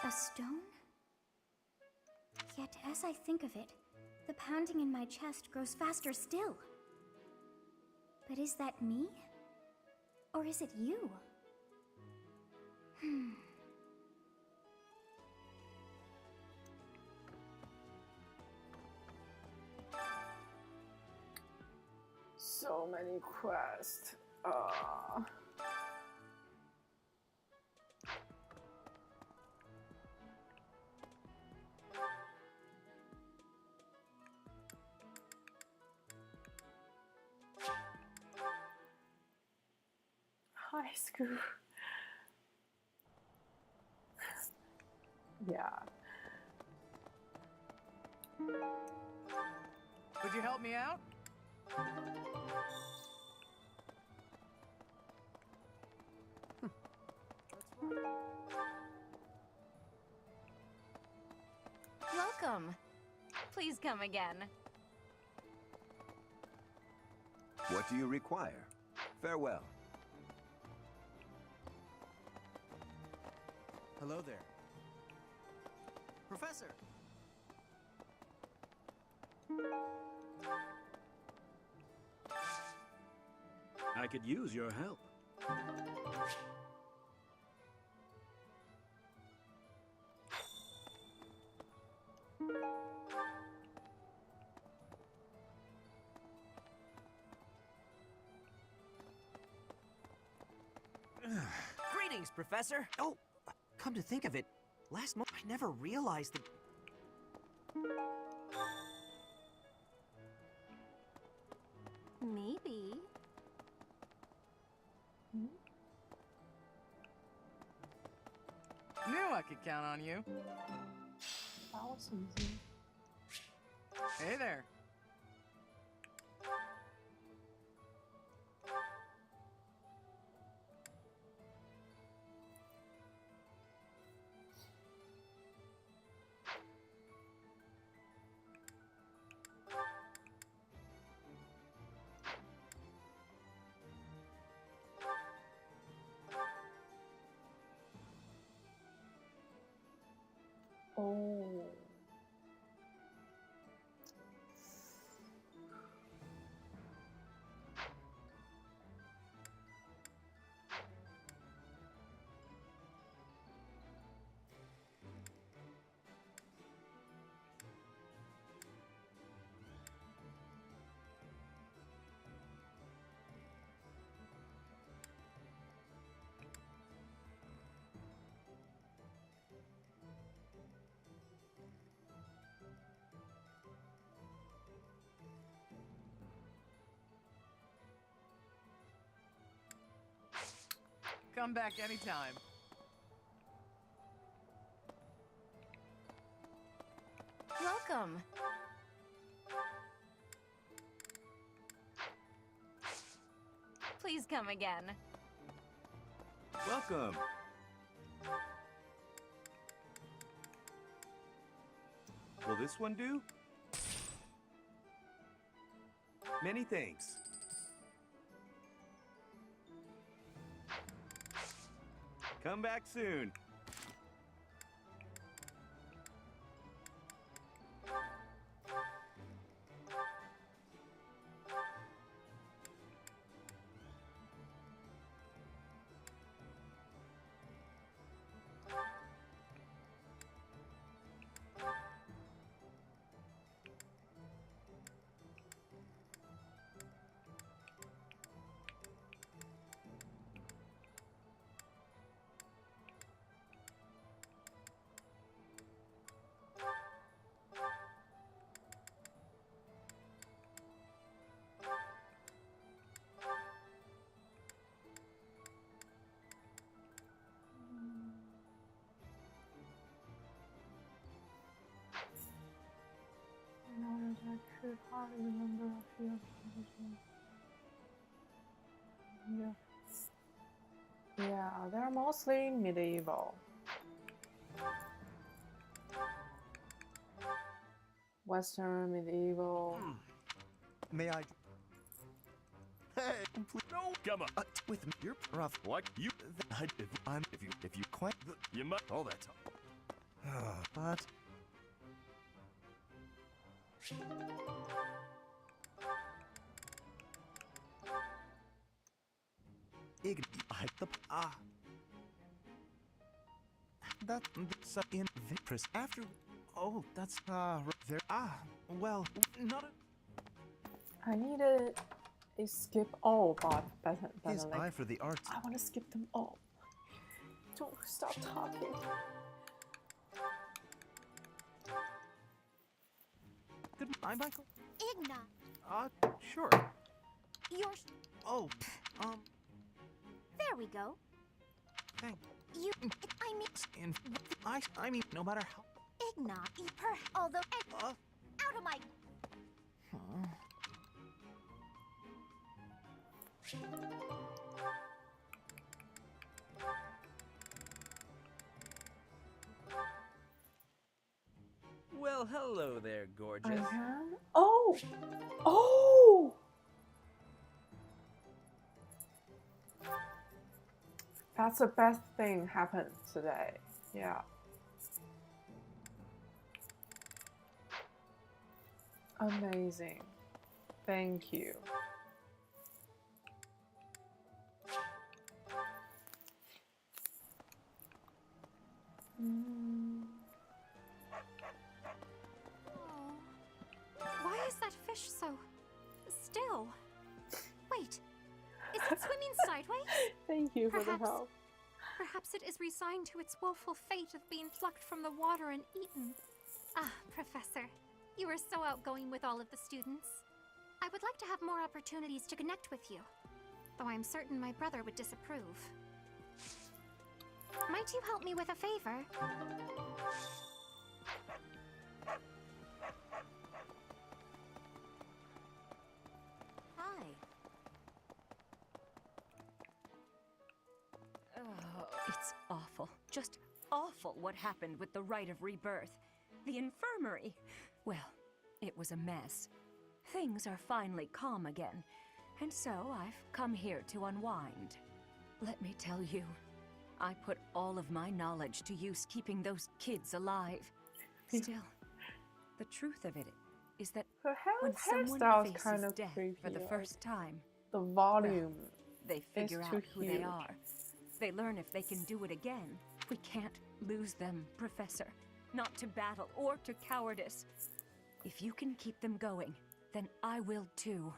A stone? Yet as I think of it, the pounding in my chest grows faster still. But is that me? Or is it you? So many quests. High school. Yeah. Would you help me out? Welcome. Please come again. What do you require? Farewell. Hello there. Professor! I could use your help. Greetings, Professor. Oh, come to think of it, last month I never realized that... Maybe. Knew I could count on you. That was easy. Hey there. Oh. Come back anytime. Welcome. Please come again. Welcome. Will this one do? Many thanks. Come back soon. I could hardly remember a few of them. Yeah, they're mostly medieval. Western, medieval. May I? Hey, no, come on. With me, you're rough. What you? If you quite, you might all that time. But. That's in Vipress after. Oh, that's there. Well, not. I needed a skip all, but better His like, eye for the arts. I want to skip them all. Don't stop talking. Goodbye, Michael. Igna. Sure. You're. Oh, There we go. thank You. I mean. and I mean, no matter how. Igna. Although. Out of my. Well, hello there, gorgeous. I can. Oh! Oh! That's the best thing happened today. Yeah. Amazing. Thank you. Why is that fish so still? Wait, is it swimming sideways? Thank you for the help. Perhaps it is resigned to its woeful fate of being plucked from the water and eaten. Ah, Professor, you are so outgoing with all of the students. I would like to have more opportunities to connect with you, though I am certain my brother would disapprove. Might you help me with a favor? Hi. Oh, it's awful. Just awful what happened with the rite of rebirth. The infirmary. Well, it was a mess. Things are finally calm again, and so I've come here to unwind. Let me tell you, I put all of my knowledge to use keeping those kids alive. Still, the truth of it is that when someone hairstyle's faces kind of death creepy, for the first time, the volume they figure is out too who huge. they are. They learn if they can do it again. We can't lose them, Professor. Not to battle or to cowardice. If you can keep them going, then I will too.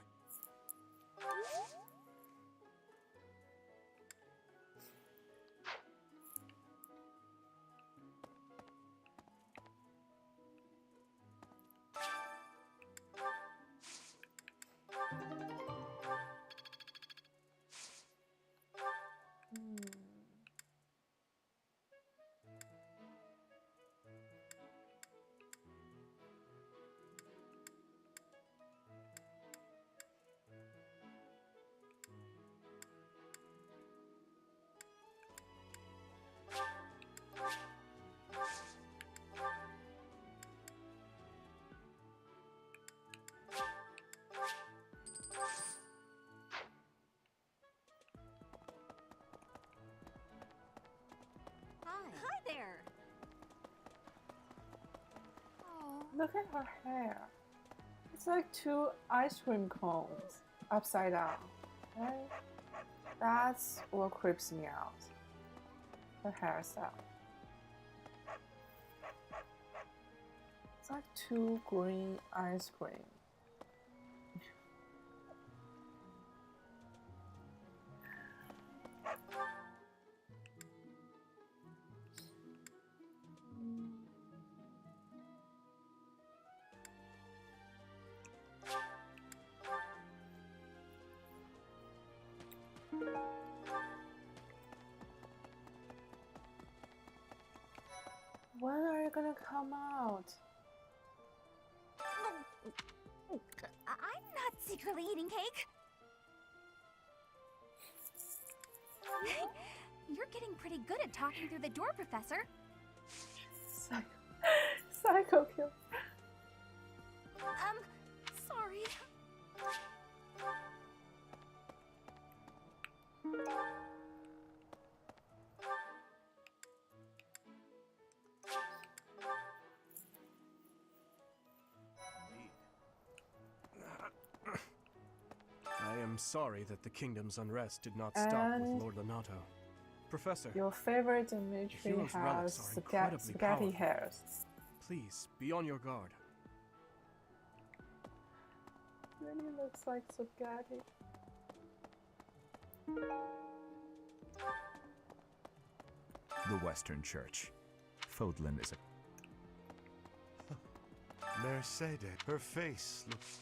there! Oh. Look at her hair. It's like two ice cream cones upside down, right? That's what creeps me out. Her hairstyle. It's like two green ice cream. When are you gonna come out? I'm not secretly eating cake. You're getting pretty good at talking through the door, Professor. Psycho kill. Sorry. I am sorry that the kingdom's unrest did not stop with Lord Lonato. Professor, Your favorite Dimitri hero's relics has are incredibly spaghetti powerful. hairs. please be on your guard. Really looks like spaghetti. The Western Church. Fodlan is a... Mercedes, her face looks...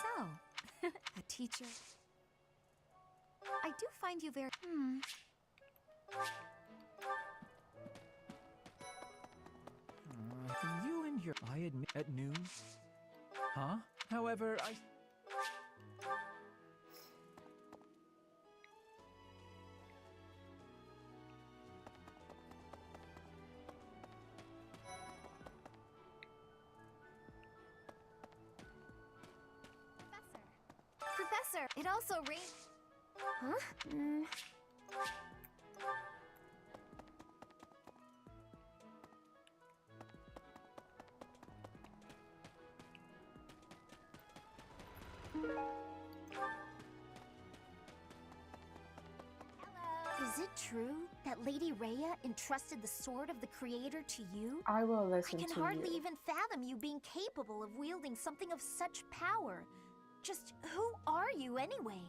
So, a teacher. I do find you very. You and your... I admit at noon? Huh? However, I... Professor, it also rained. Huh? Is it true that Lady Rhea entrusted the sword of the Creator to you? I will listen I to can hardly you. even fathom you being capable of wielding something of such power. Just who are you anyway?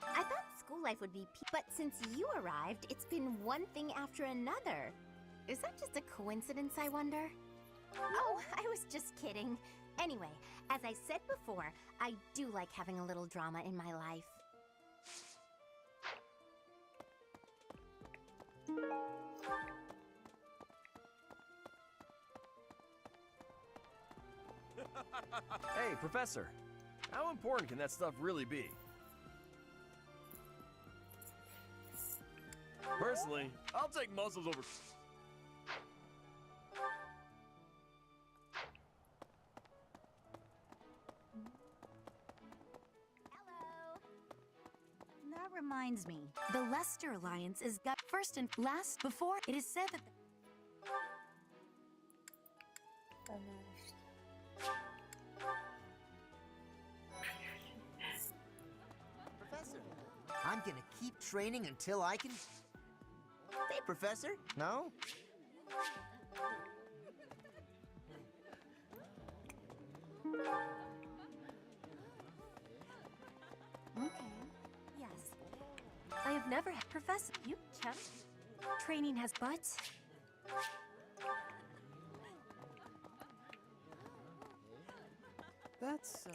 I thought school life would be but since you arrived, it's been one thing after another. Is that just a coincidence, I wonder? Oh, I was just kidding. Anyway, as I said before, I do like having a little drama in my life. Hey, Professor. How important can that stuff really be? Personally, I'll take muzzles over... That reminds me, the Lester Alliance is got first and last before it is said that Professor, I'm gonna keep training until I can... Hey, Professor. No? Okay. Yes. I have never had Professor. You chump. Training has butts. That's so.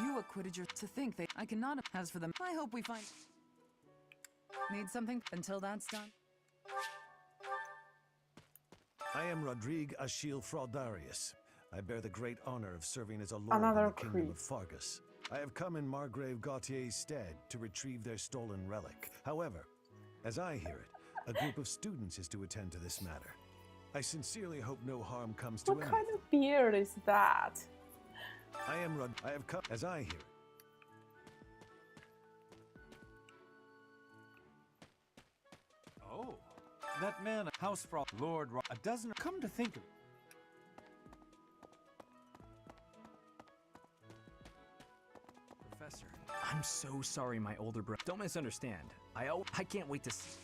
You acquitted your to think they I cannot as for them. I hope we find Need something until that's done? I am Rodrigue Achille Fraudarius. I bear the great honor of serving as a lord Another in the kingdom creep. of Fargus. I have come in Margrave Gautier's stead to retrieve their stolen relic. However, as I hear it, a group of students is to attend to this matter. I sincerely hope no harm comes to What any. kind of beard is that? I have come as I hear it. Oh, that man, Housefrog, Lord, a dozen. Come to think of it. Professor. I'm so sorry, my older brother. Don't misunderstand. I can't wait to see.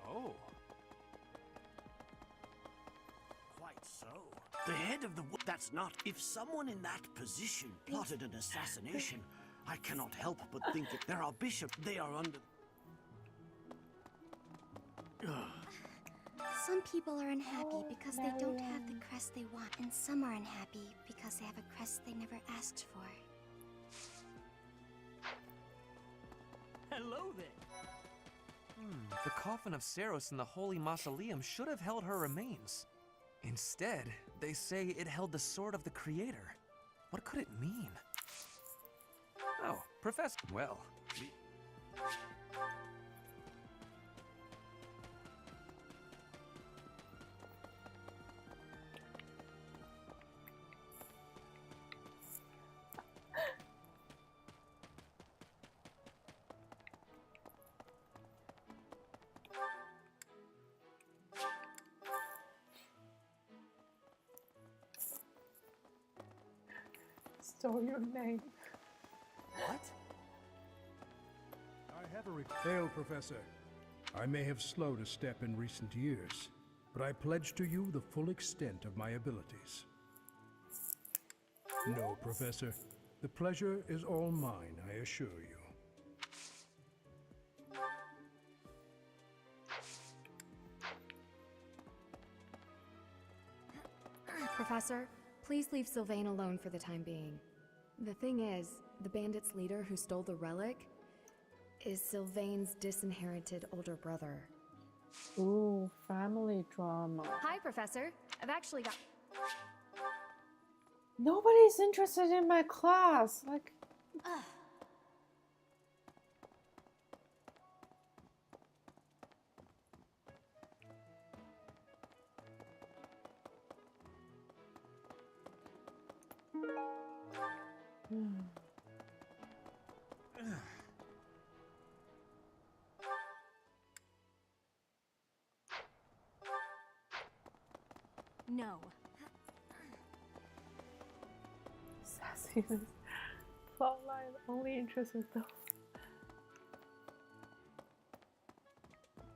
Oh. Quite so. The head of the... That's not... If someone in that position plotted an assassination, I cannot help but think that there are bishops. They are under... Some people are unhappy because they don't have the crest they want, and some are unhappy because they have a crest they never asked for. Hello there. The coffin of Saros in the Holy Mausoleum should have held her remains. Instead, they say it held the sword of the Creator. What could it mean? Oh, Professor. Well, Store your name. what? I have a Hail, Professor. I may have slowed a step in recent years, but I pledge to you the full extent of my abilities. No, Professor. The pleasure is all mine, I assure you. Professor, please leave Sylvain alone for the time being. The thing is, the bandit's leader who stole the relic is Sylvain's disinherited older brother. Ooh, family drama. Hi, Professor. I've actually got... Nobody's interested in my class. Like, No. Sassiness. Plotline only interested though.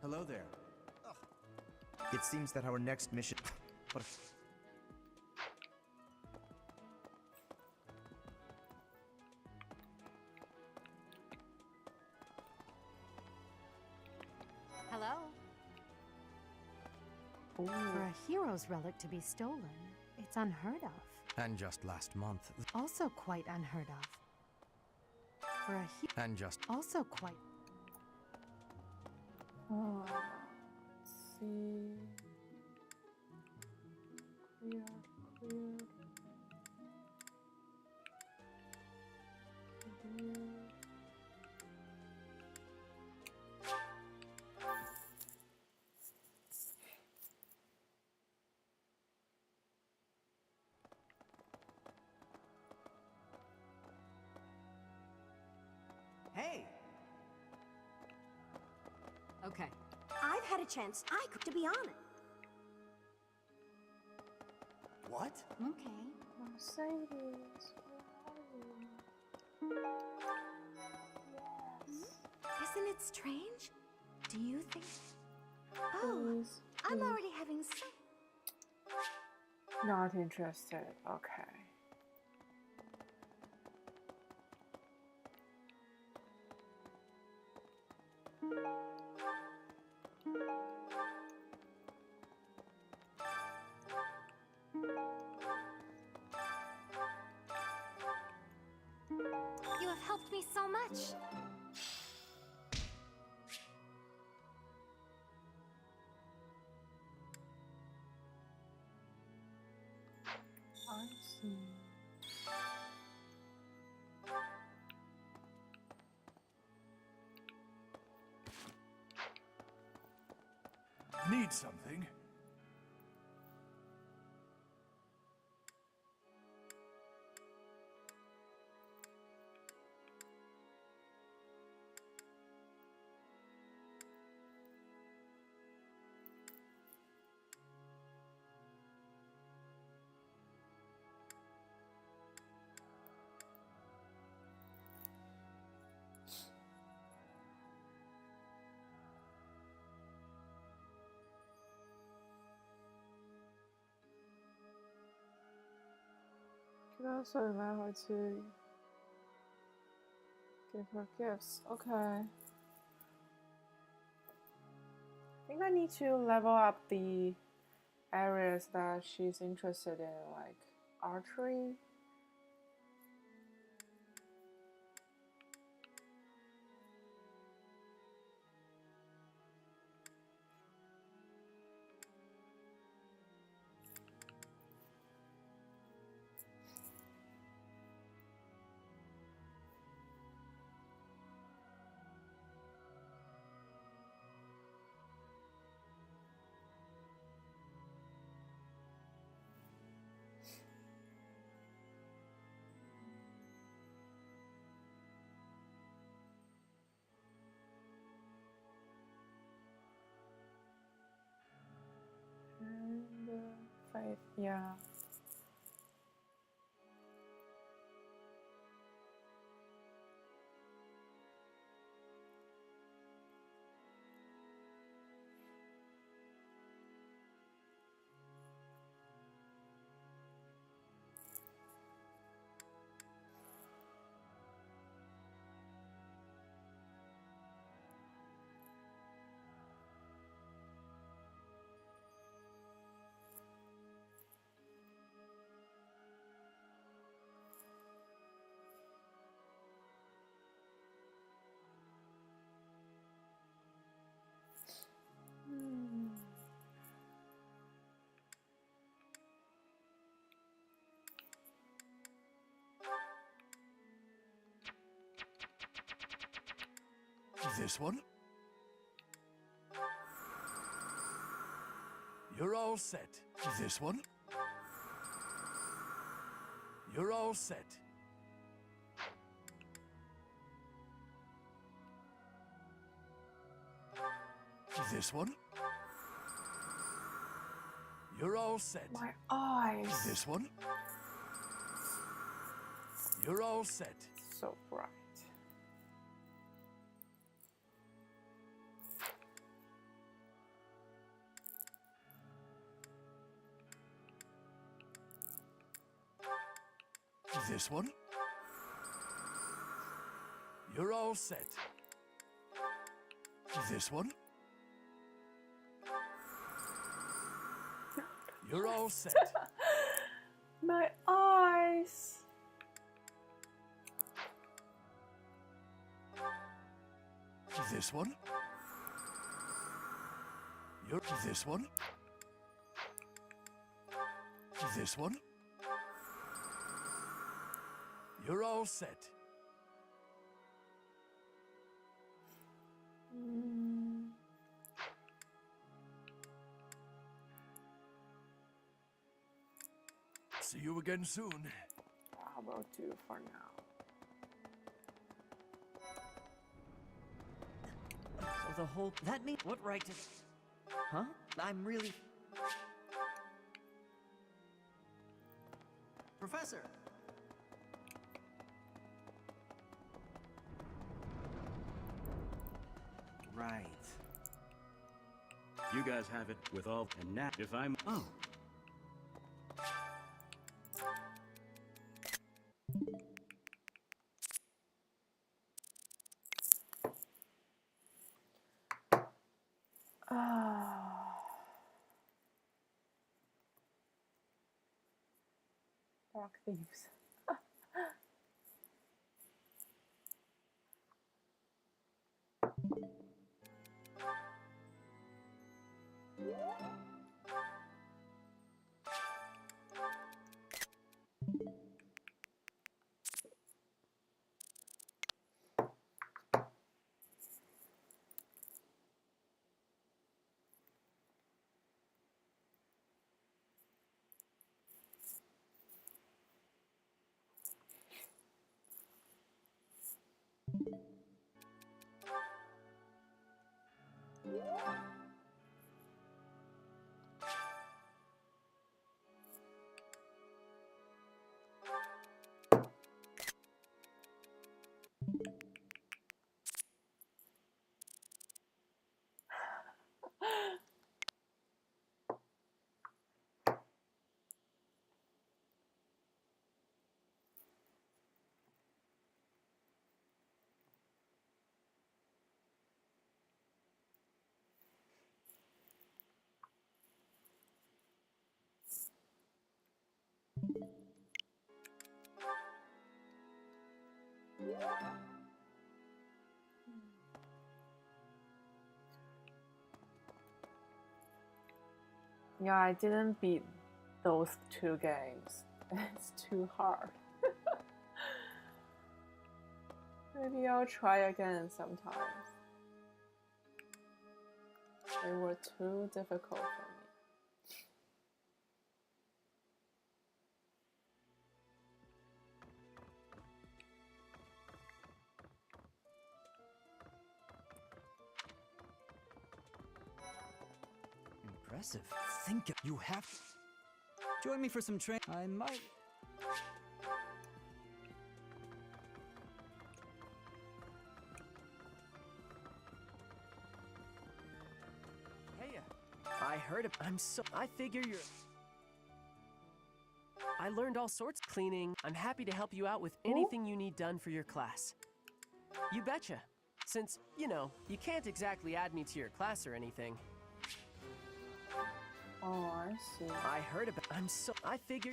Hello there. It seems that our next mission... What Hello? Ooh. For a hero's relic to be stolen, it's unheard of. And just last month. Also quite unheard of. For a And just... also quite... Oh, let's see. Clear, clear. Clear. Hey! Okay. I've had a chance. To be honest. What? Okay. Mercedes, where are you? Isn't it strange? Do you think... Oh, Please, I'm please. already having so... Not interested. Okay. helped me so much. I see. Need something? Could also allow her to give her gifts. Okay. I think I need to level up the areas that she's interested in, like archery. And faith, yeah. This one? You're all set. This one? You're all set. This one? You're all set. My eyes. This one? You're all set. So bright. This one? You're all set. This one? You're all set. My eyes. This one? You're this one? This one? You're all set. See you again soon. I will do for now. So the whole... That means... What right to... Huh? I'm really... Professor! Right. You guys have it with all... And now, if I'm... Oh. Dark thieves. Yeah, I didn't beat those two games. It's too hard. Maybe I'll try again sometimes. They were too difficult for me. Impressive. Think you have. Join me for some train. I might. Hey, I heard of. I figure you're. I learned all sorts of cleaning. I'm happy to help you out with anything you need done for your class. You betcha. Since, you know, you can't exactly add me to your class or anything. Oh, I see. I heard about. I figure.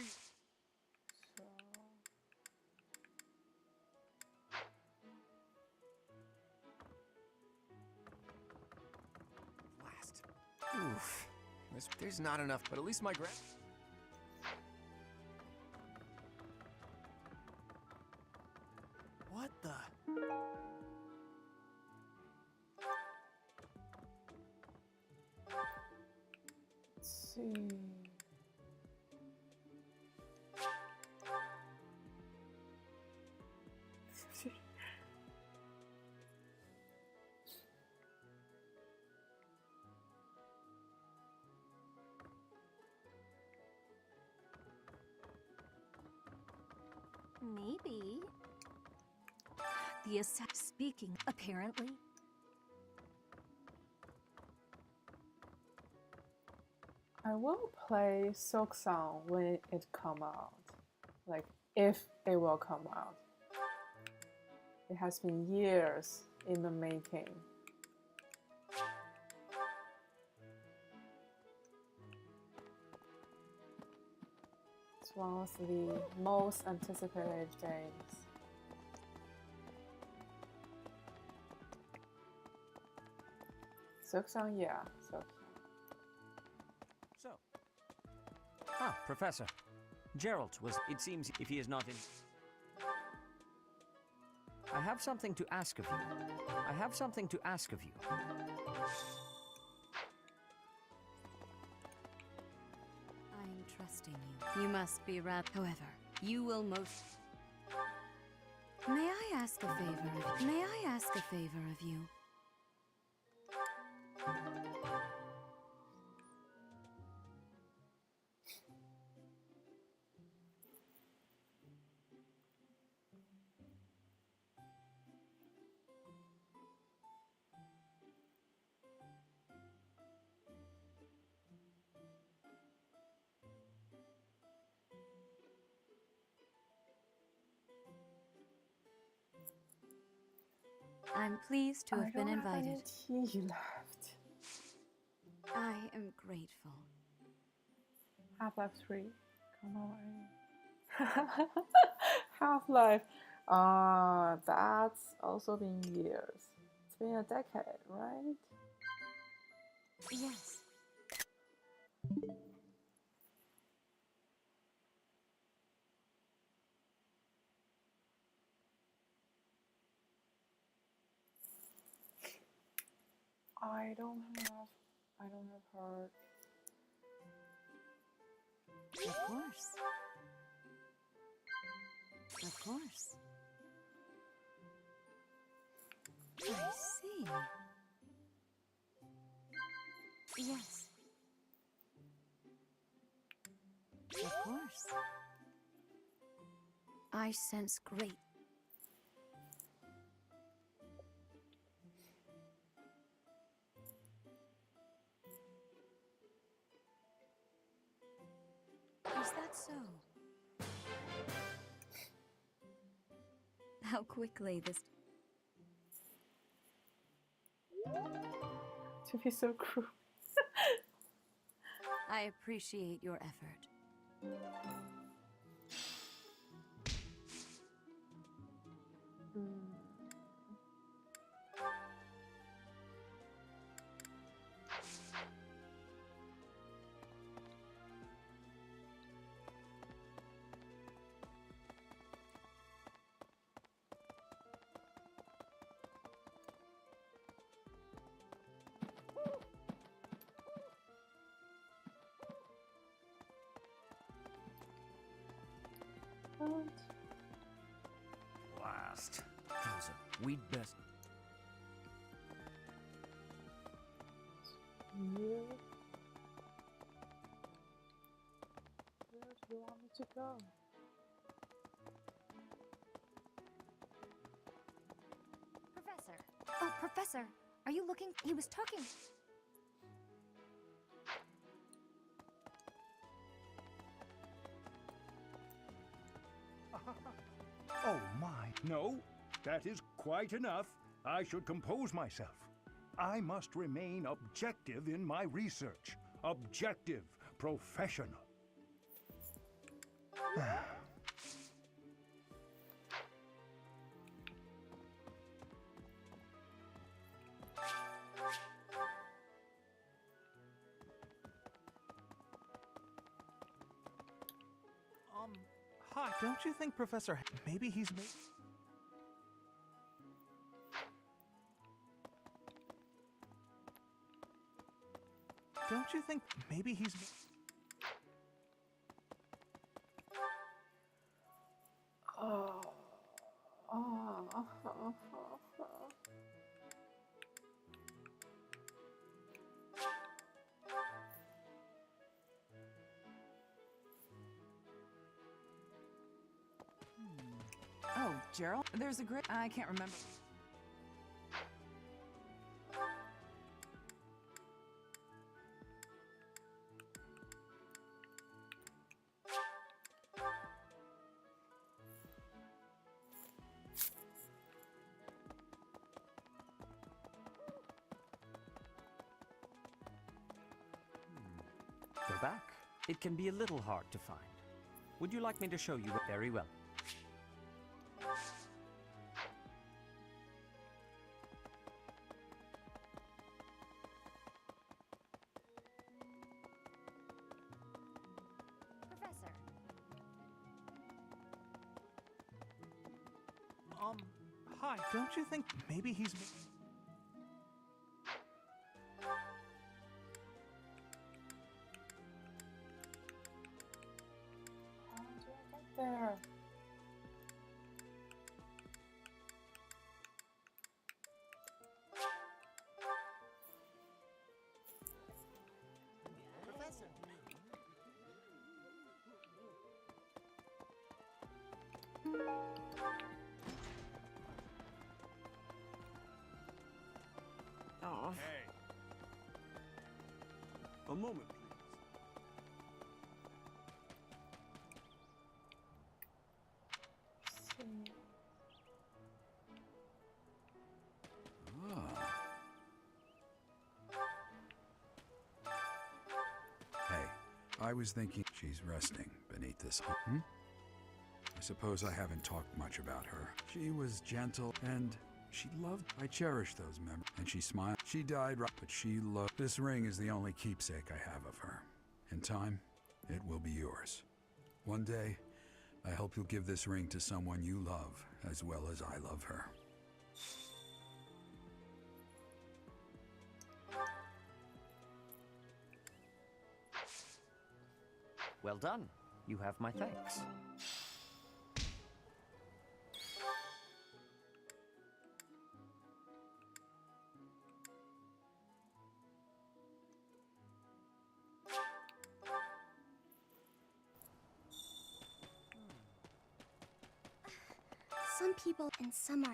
Blast. Oof. There's not enough, but at least my grand. What the? Let's see. Maybe. The assassin speaking, apparently. I will play Silk Song when it come out. Like, if it will come out. It has been years in the making. It's one of the most anticipated games. Silk Song, yeah. Silk Song. Ah, Professor. Gerald was. It seems if he is not in. I have something to ask of you. I have something to ask of you. I'm trusting you. You must be however, you will most. May I ask a favor of May I ask a favor of you? I'm pleased to have been invited. I don't have any tea left. I am grateful. Half-Life 3. Come on. Half-Life. That's also been years. It's been a decade, right? Yes. I don't have heard. Of course. Of course. I see. Yes. Of course. I sense great. Is that so? How quickly this... To be so cruel. I appreciate your effort. What? Last. Thousand. We'd best. Where do you want me to go? Professor. Oh, Professor. Are you looking? He was talking. Oh my. No, that is quite enough. I should compose myself. I must remain objective in my research. Objective, professional. Hi, don't you think Professor... Maybe he's... Don't you think maybe he's... Oh. Oh, Gerald? There's a great... I can't remember. Go back. It can be a little hard to find. Would you like me to show you? Very well. Professor. Hi, don't you think maybe he's... How do I get there? Professor. Oh. Hey. A moment, please. Hey, I was thinking she's resting beneath this hum. I suppose I haven't talked much about her. She was gentle and she loved. I cherish those memories. And she smiled. She died, but she loved. This ring is the only keepsake I have of her. In time, it will be yours. One day, I hope you'll give this ring to someone you love as well as I love her. Well done. You have my thanks. Some people and some are.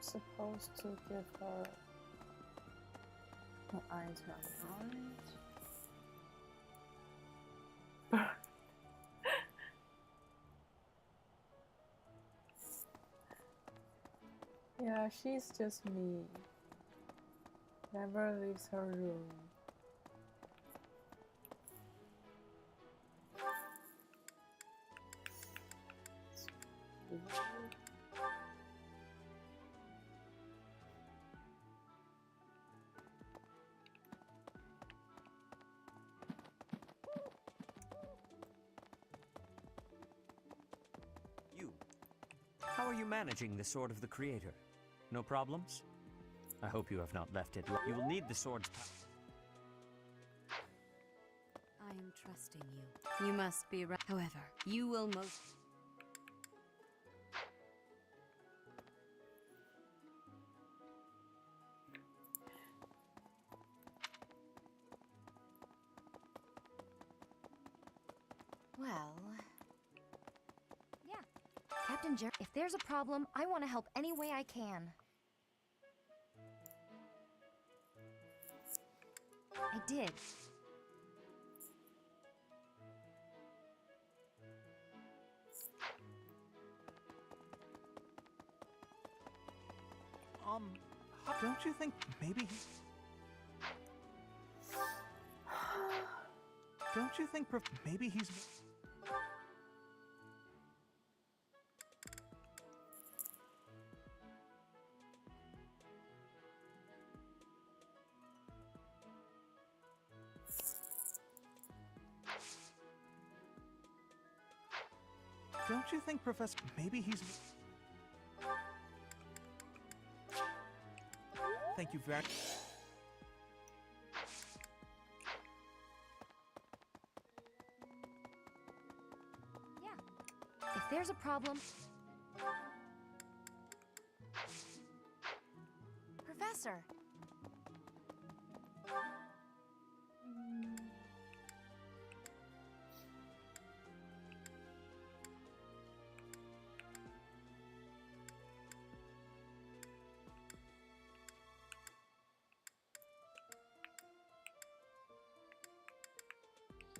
supposed to give her an item, right? Yeah, she's just me. Never leaves her room. You. How are you managing the Sword of the Creator? No problems? I hope you have not left it. You will need the sword's power. I am trusting you. You must be right. However, you will most... Well... Yeah. Captain Jer, if there's a problem, I want to help any way I can. I did. Don't you think maybe he... Don't you think maybe he's... Don't you think Professor... Maybe he's... Thank you very... Yeah. If there's a problem... Professor!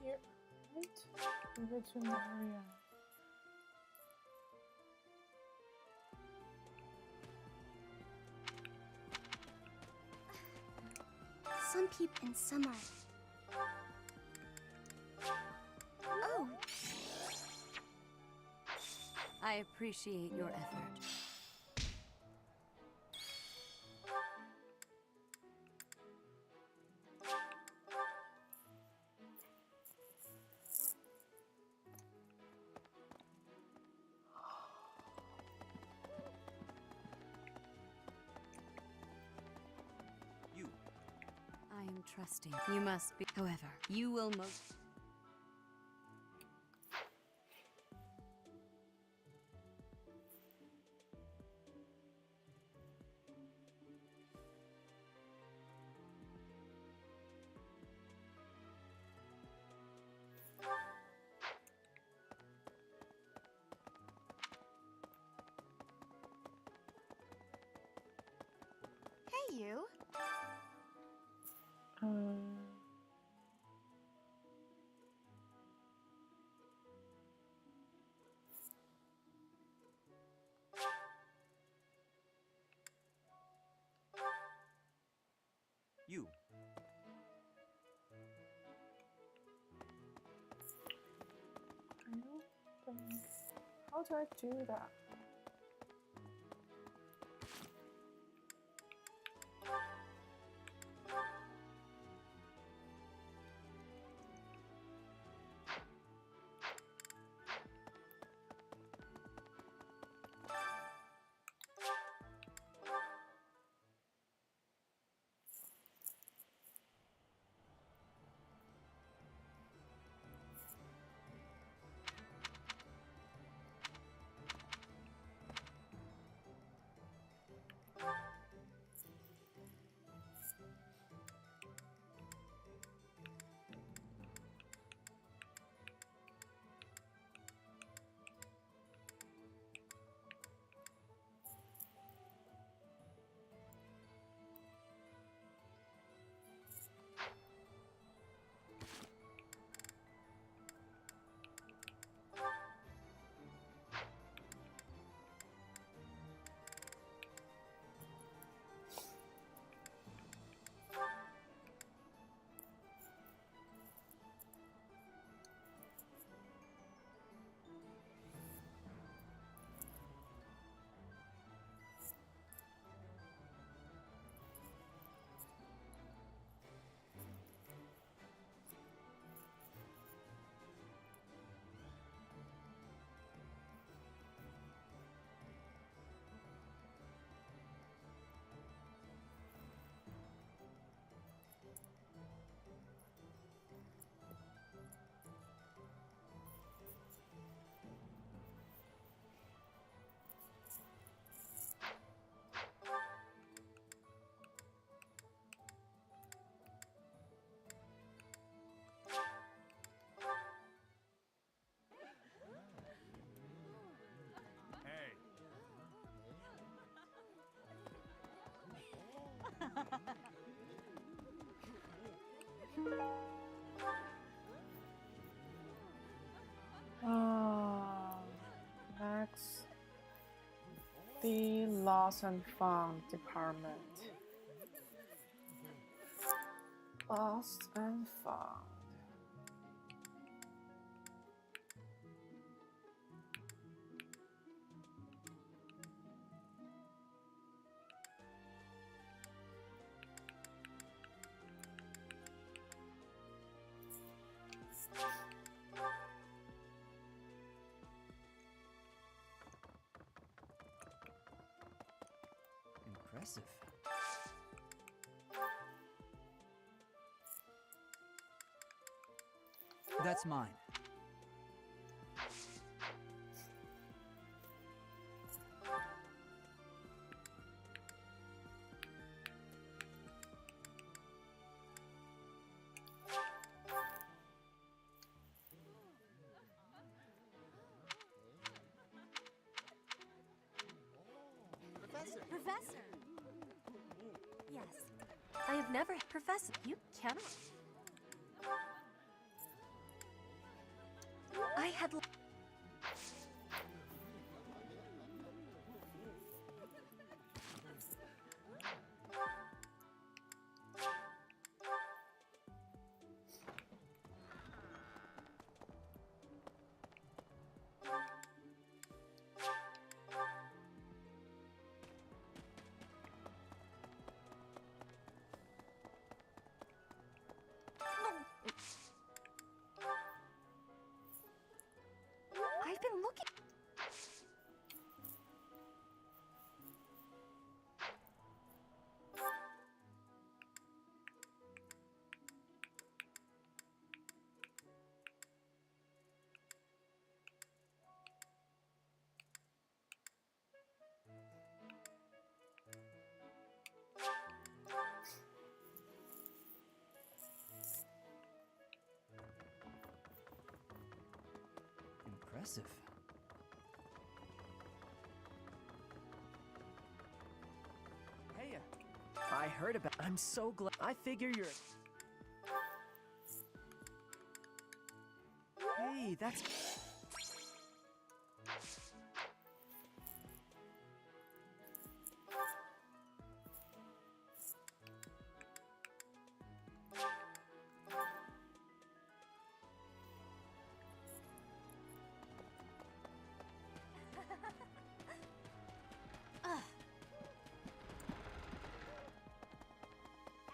Here, right? Over to Maria. Some people in summer. Oh! I appreciate your effort. I am trusting. You must be. However, you will most. Hey, you! You. I don't think... How do I do that? The Lost and Found department. Lost and Found. Impressive. That's mine. Professor! Yes. I have never... Professor, you cannot... I had... I've been looking... Impressive. Hey, I heard about... I'm so glad... I figure you're... Hey, that's...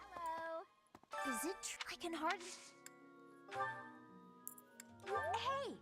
Hello! Is it true? I can hardly... Hey!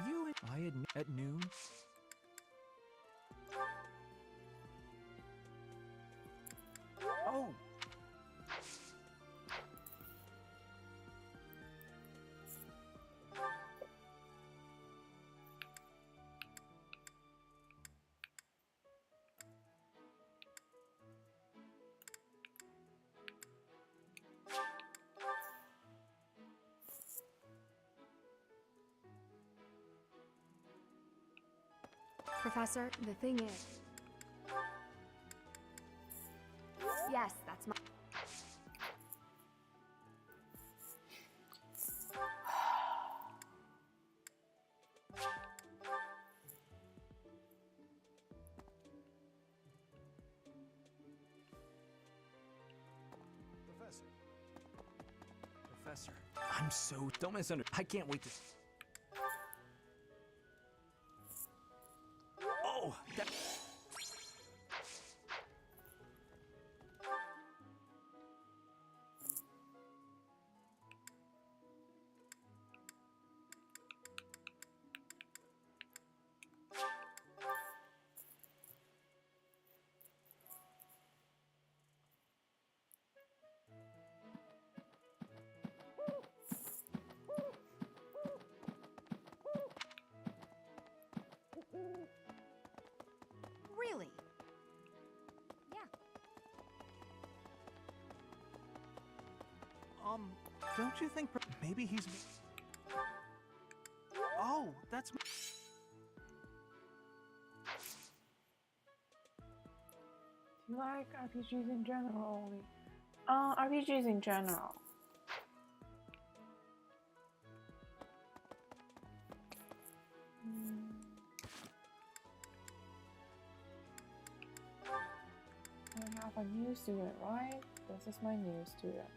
You and I at noon? Oh! Professor, the thing is... Yes, that's my... Professor, I'm so... Don't misunderstand. I can't wait to... Oh! That... Don't you think maybe he's... Oh, that's... Do you like RPGs in general only? RPGs in general. I have a new student, right? This is my new student.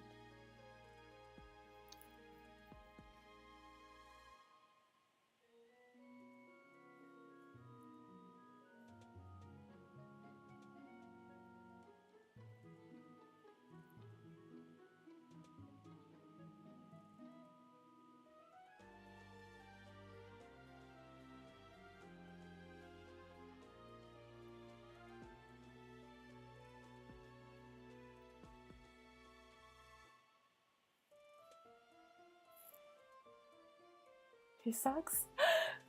He sucks?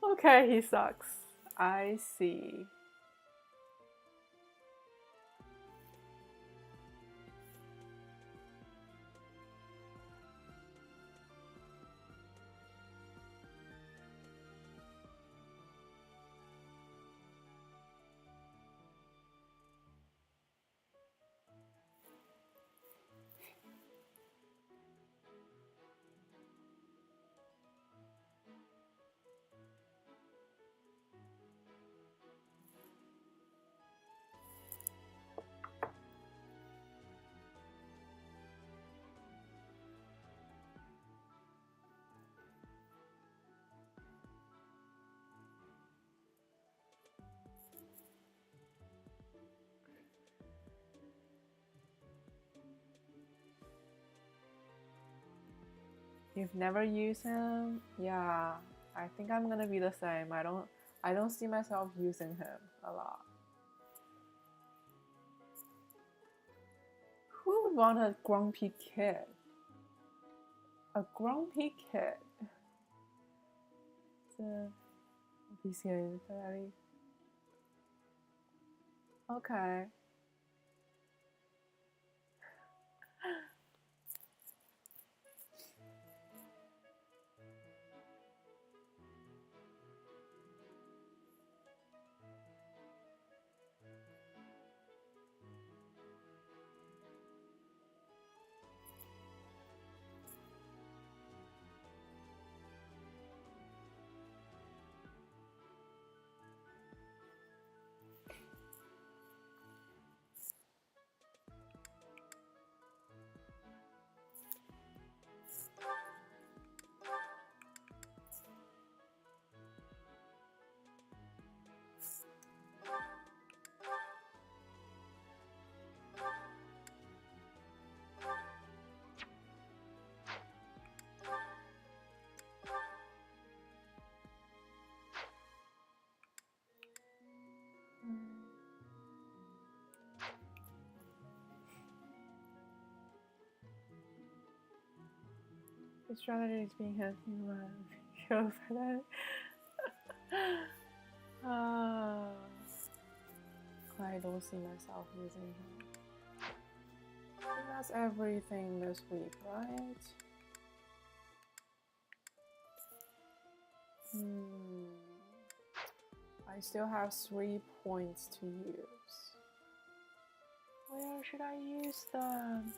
Okay, he sucks. I see. You've never used him? Yeah, I think I'm gonna be the same. I don't see myself using him a lot. Who would want a grumpy kid? A grumpy kid. Okay. The strategy is being healthy. Go for that. I don't see myself using him. I think that's everything this week, right? I still have 3 points to use. Where should I use them?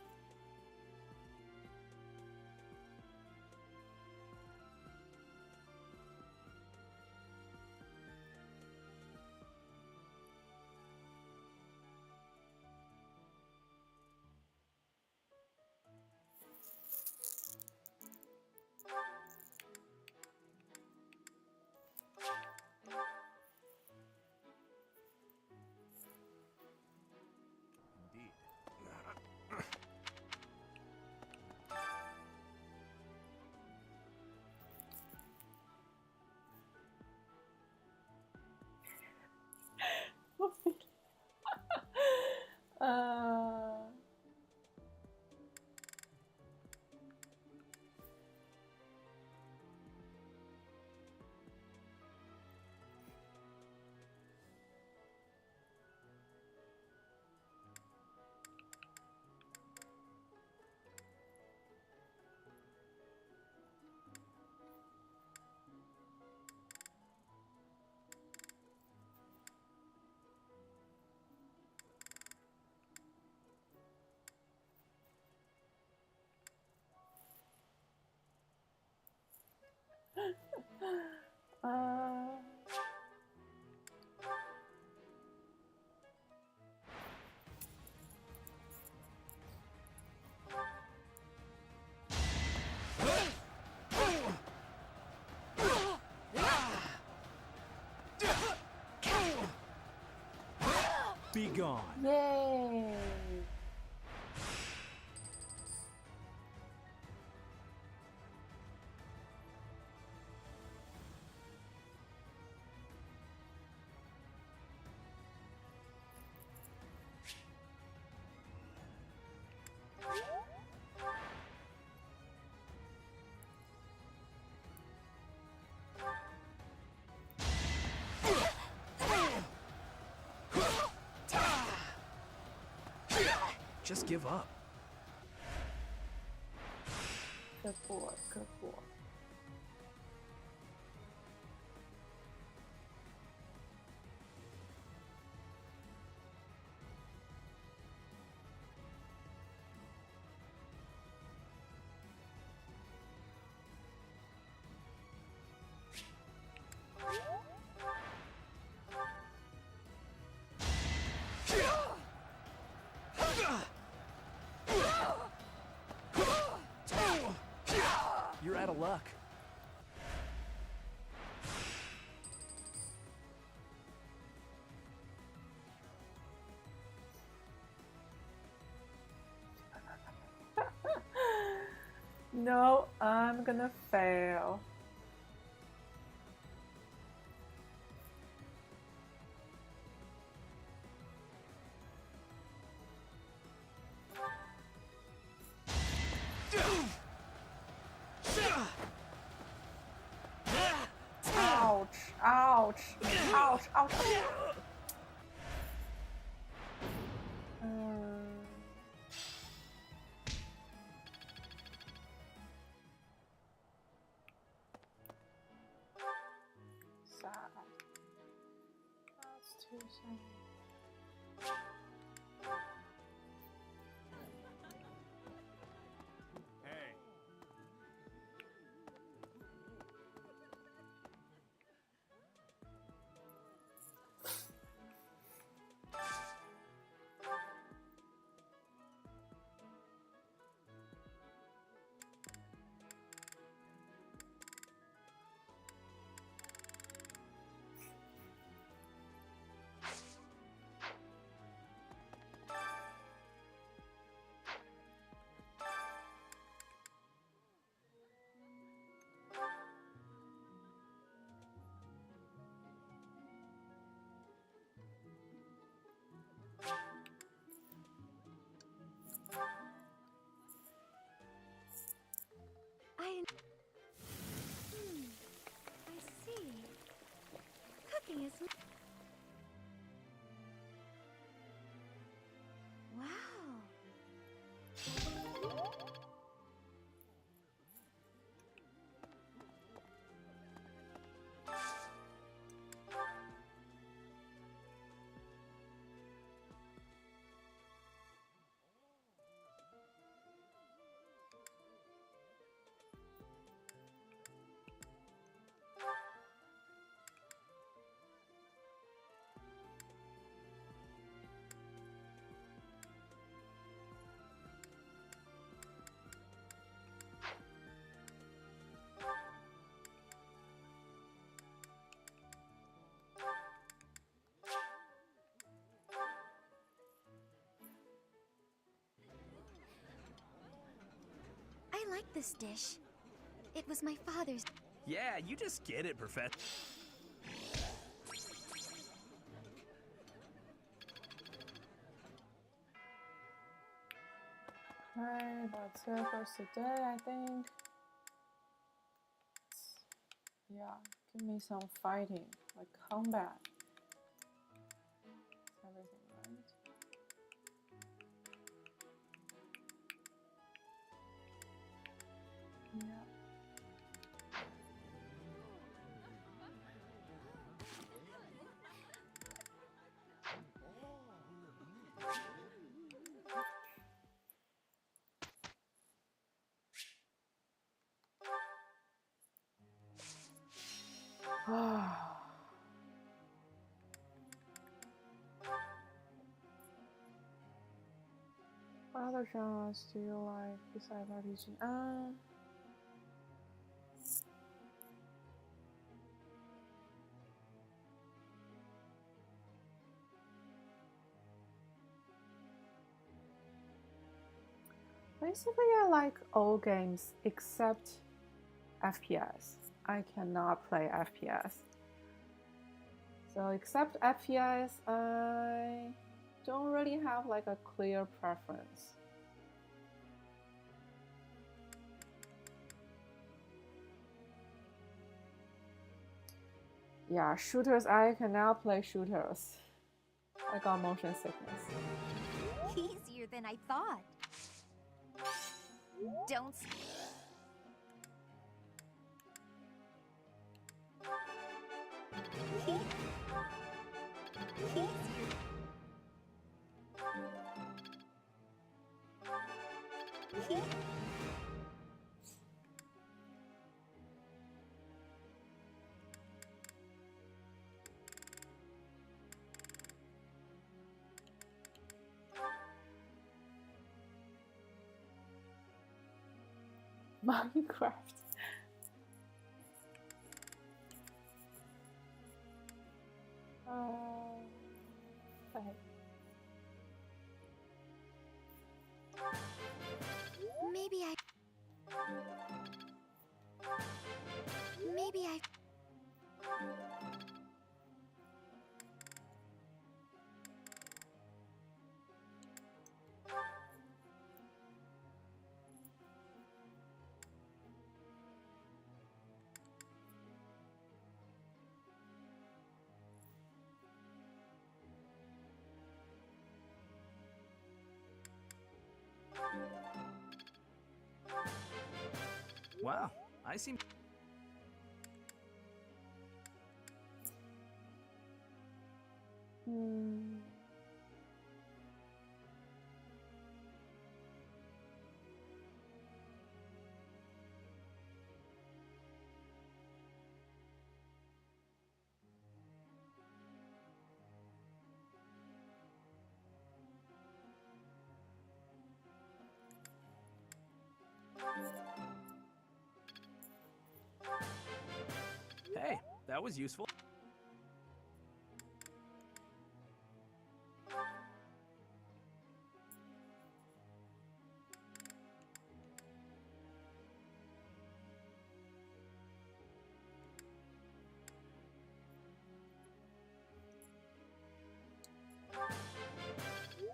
Be gone. Yay! Just give up. Good boy, good boy. You're out of luck. No, I'm gonna fail. Ouch, ouch, ouch, ouch. Sad. That's too sad. Hey. I see. Cooking is... Wow. I like this dish. It was my father's. Yeah, you just get it, Professor. Okay, that's it for today, I think. Yeah, give me some fighting, like combat. Is everything right? Yeah. other genres do you like besides RPG? Basically, I like all games except FPS. I cannot play FPS. So except FPS, I don't really have like a clear preference. Yeah, shooters, I cannot play shooters. I got motion sickness. Easier than I thought. Don't. Minecraft. Okay. Maybe I. Wow, I seem... Hey, that was useful.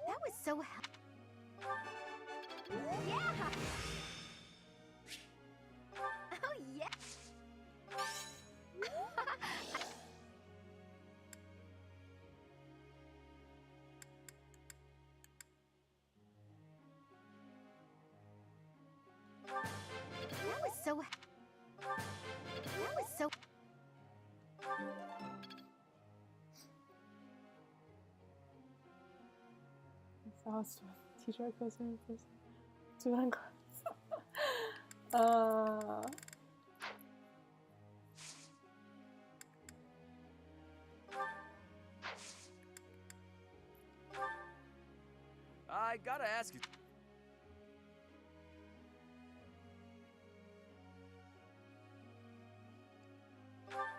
That was so. Yeah. Oh yeah. That was so. That was so. Exhausted. Teacher goes in person. 2万块。I gotta ask you.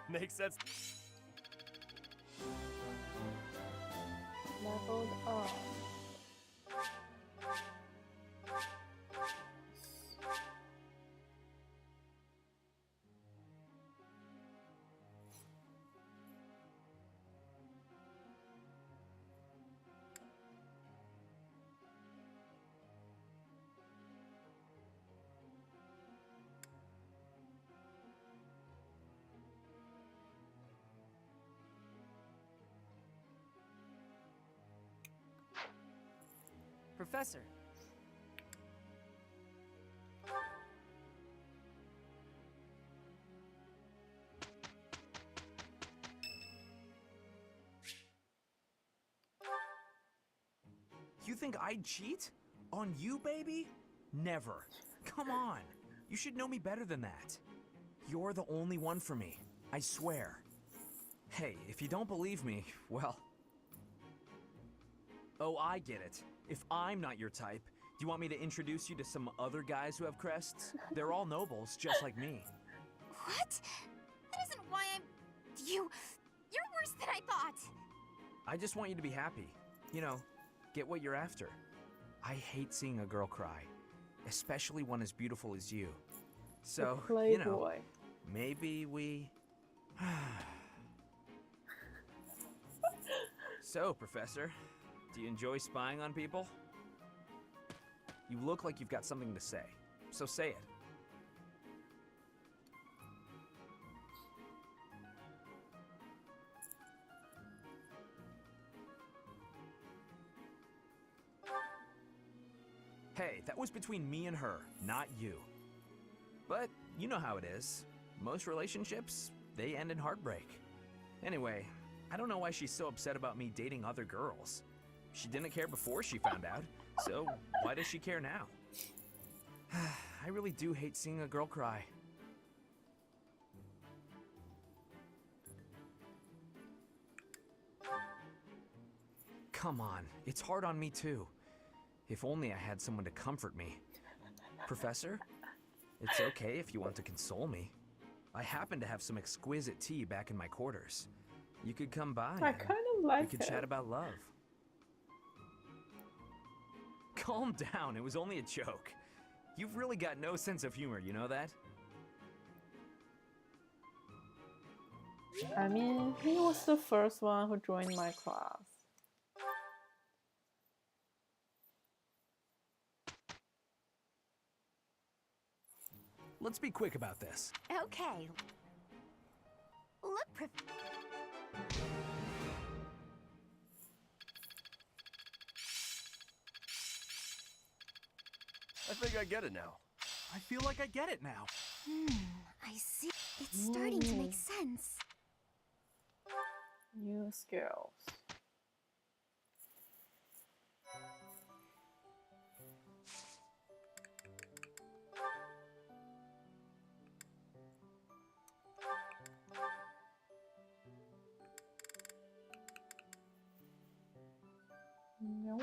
Makes sense. Leveled up. Professor. You think I'd cheat? On you, baby? Never. Come on. You should know me better than that. You're the only one for me. I swear. Hey, if you don't believe me, well... Oh, I get it. If I'm not your type, you want me to introduce you to some other guys who have crests? They're all nobles, just like me. What? That isn't why I'm... You're worse than I thought! I just want you to be happy. You know, get what you're after. I hate seeing a girl cry, especially one as beautiful as you. So, you know, maybe we... So, Professor, do you enjoy spying on people? You look like you've got something to say, so say it. Hey, that was between me and her, not you. But you know how it is. Most relationships, they end in heartbreak. Anyway, I don't know why she's so upset about me dating other girls. She didn't care before she found out, so why does she care now? I really do hate seeing a girl cry. Come on, it's hard on me too. If only I had someone to comfort me. Professor, it's okay if you want to console me. I happen to have some exquisite tea back in my quarters. You could come by. I kind of like we could chat about love. Calm down, it was only a joke. You've really got no sense of humor, you know that? I mean, he was the first one who joined my class. Let's be quick about this. Okay. Look, I think I get it now. I feel like I get it now. I see. It's starting to make sense. New skills. Nope.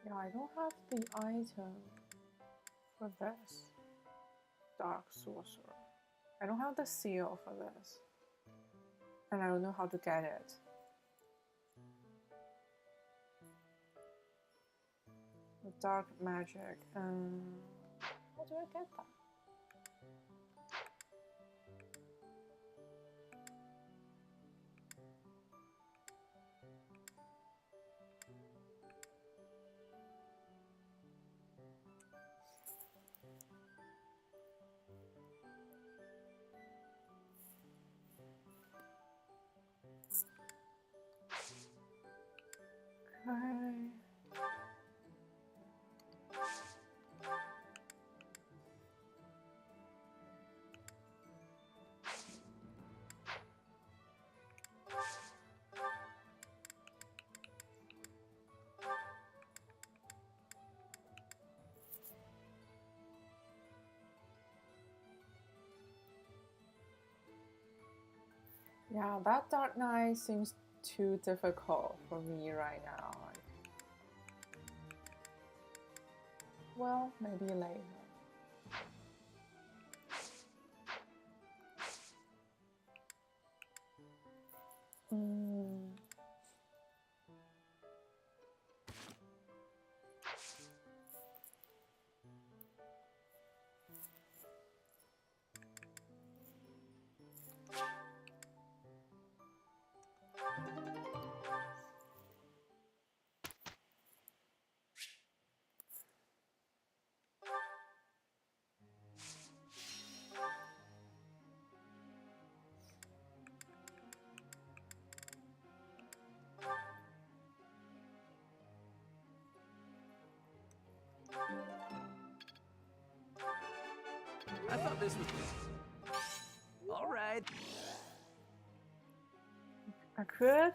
Yeah, I don't have the item for this. Dark Sorcerer. I don't have the seal for this. And I don't know how to get it. The dark magic. How do I get that? Okay. Yeah, that Dark Knight seems too difficult for me right now. Well, maybe later. I thought this was... All right. I could?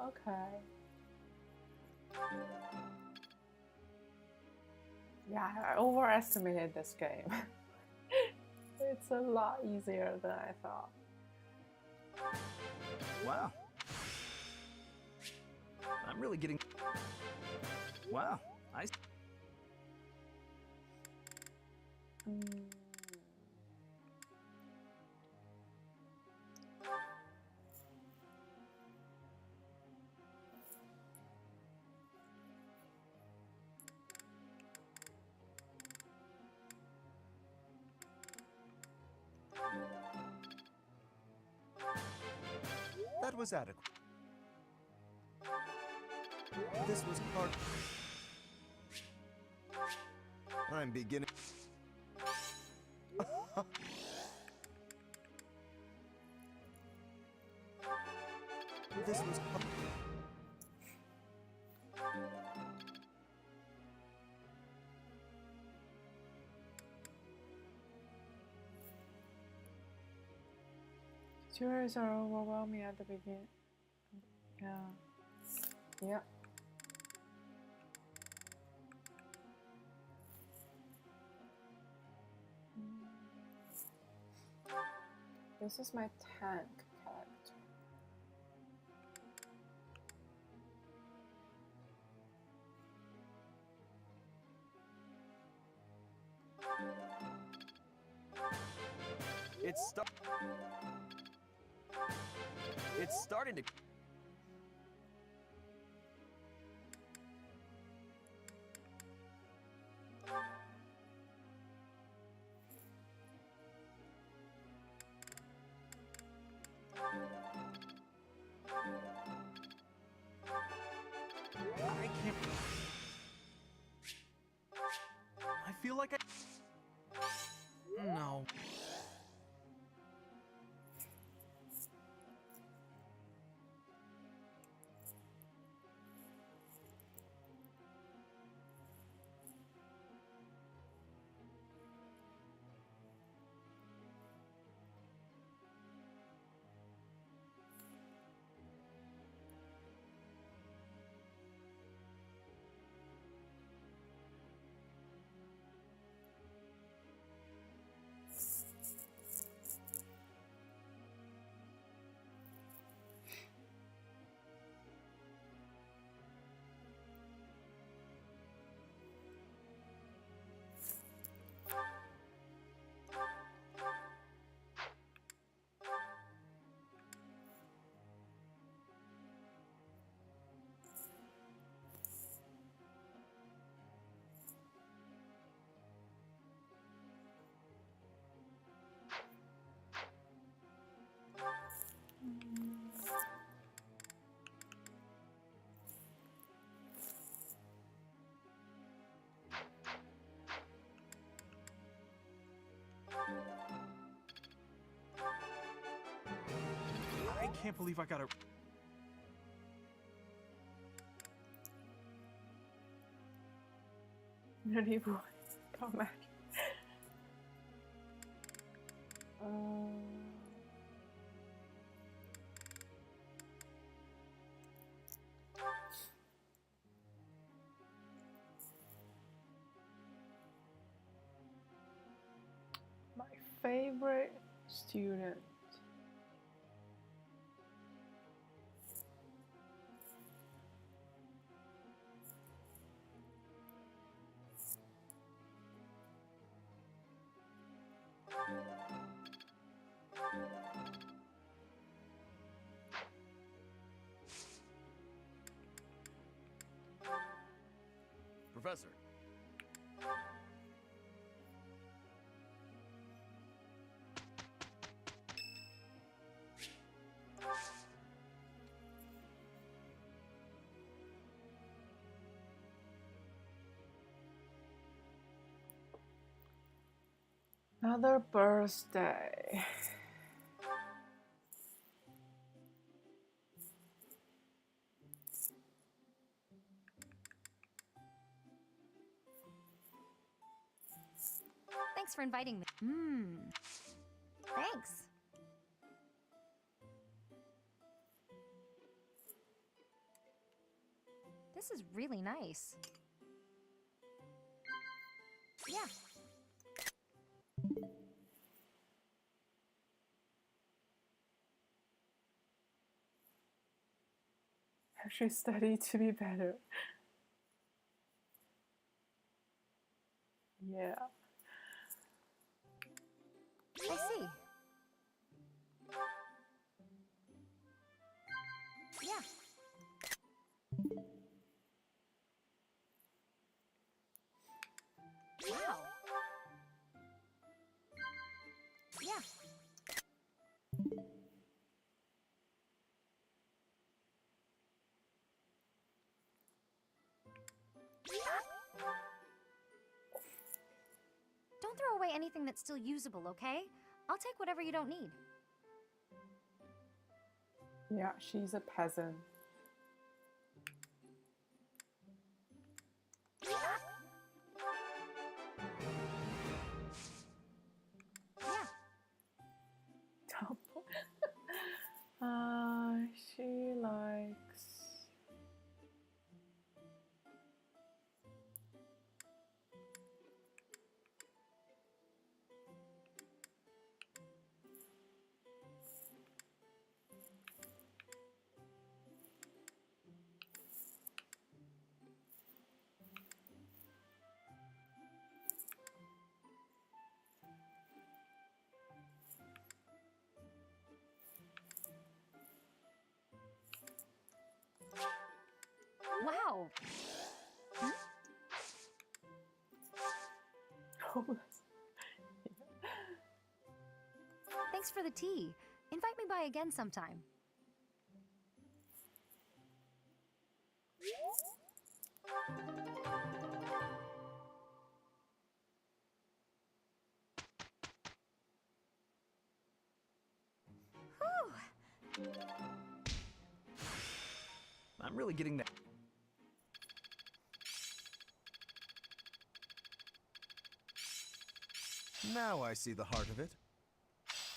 Okay. Yeah, I overestimated this game. It's a lot easier than I thought. Wow. I'm really getting... Wow. That was adequate. This was part... I'm beginning... This was... Tutorials are overwhelming at the beginning. Yeah. Yep. This is my tank character. It's starting to... I can't... I feel like I... No. I can't believe I got a... Nerdy boy, come back. My favorite student. Professor. Another birthday. Thanks for inviting me. Thanks. This is really nice. Yeah. Actually study to be better. Yeah. I see. Yeah. Wow. Yeah. Don't throw away anything that's still usable, okay? I'll take whatever you don't need. Yeah, she's a peasant. She likes... Wow. Thanks for the tea. Invite me by again sometime. Whew. I'm really getting that. Now I see the heart of it.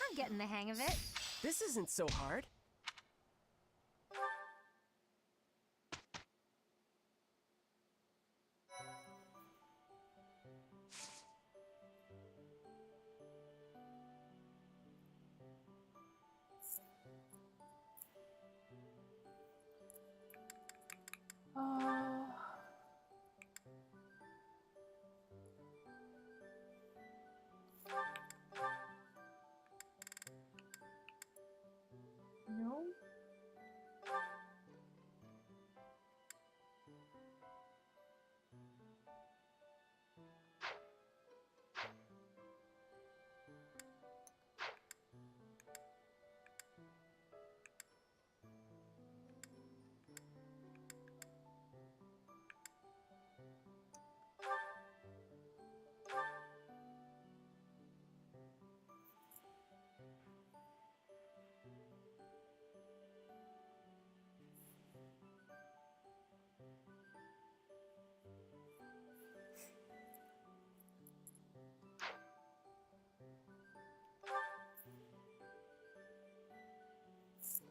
I'm getting the hang of it. This isn't so hard. No? So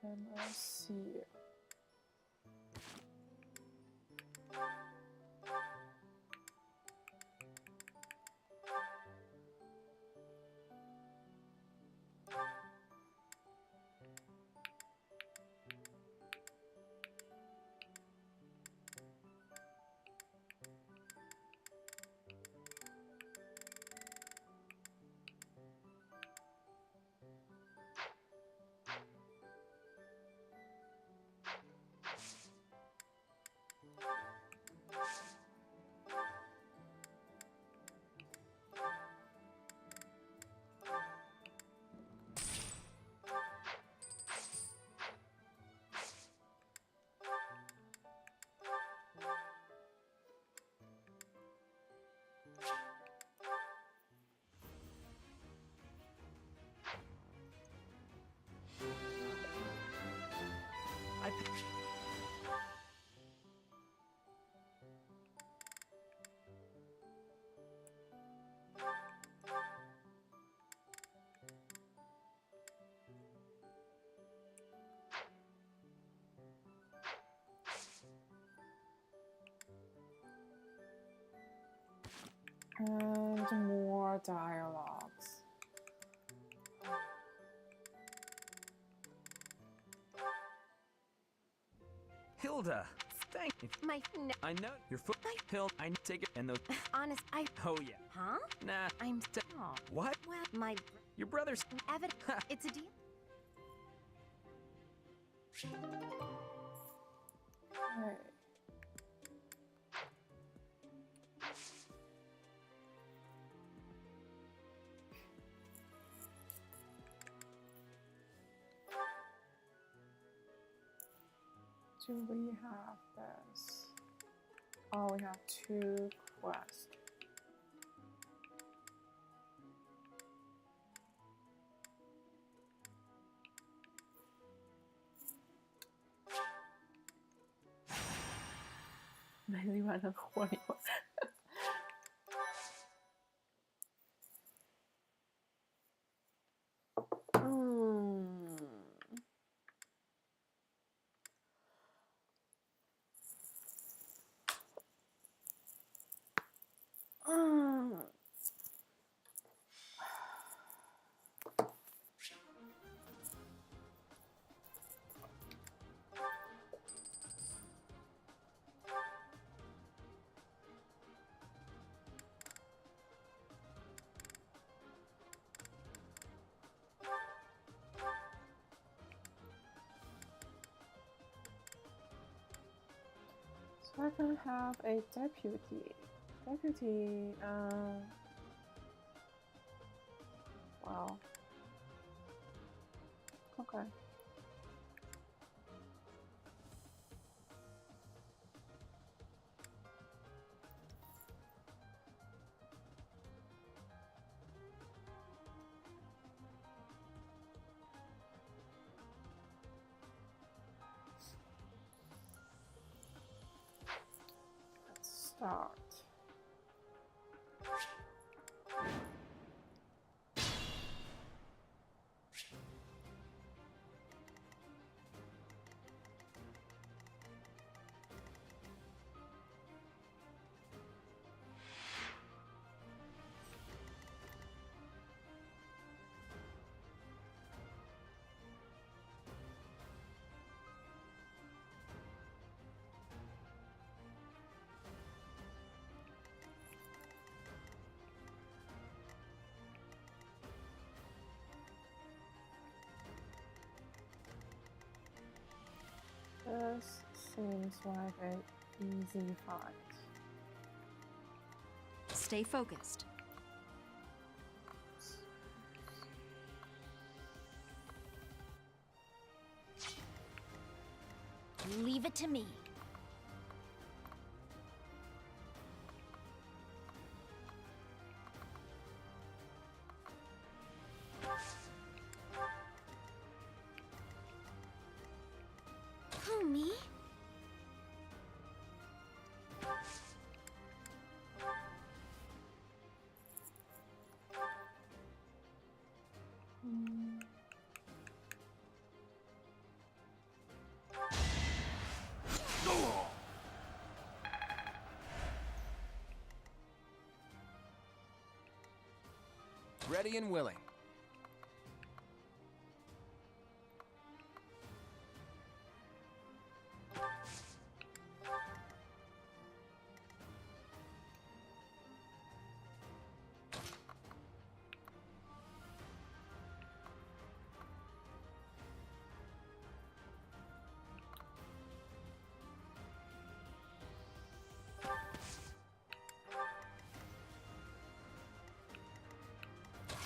give him a seer. And more dialogues. Hilda, thank you. I know your foot. Hilda, I take it and those. Honest, Oh yeah. Huh? Nah. I'm. What? Well, my. Your brother's. It's a deal. Okay. Do we have this? Oh, we have 2 quests.没另外的火里头。So I can have a deputy. Deputy, wow. Okay. Let's start. This seems like an easy fight. Stay focused. Leave it to me. Who, me? Ready and willing.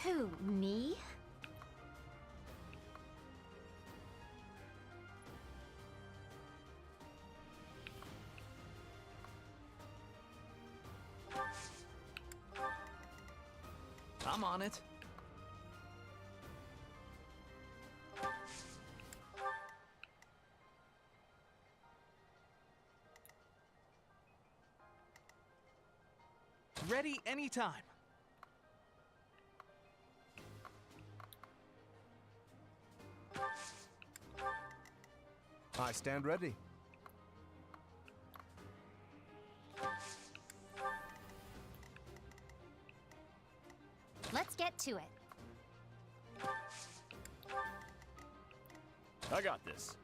Who, me? I'm on it. Ready anytime. I stand ready. Let's get to it. I got this.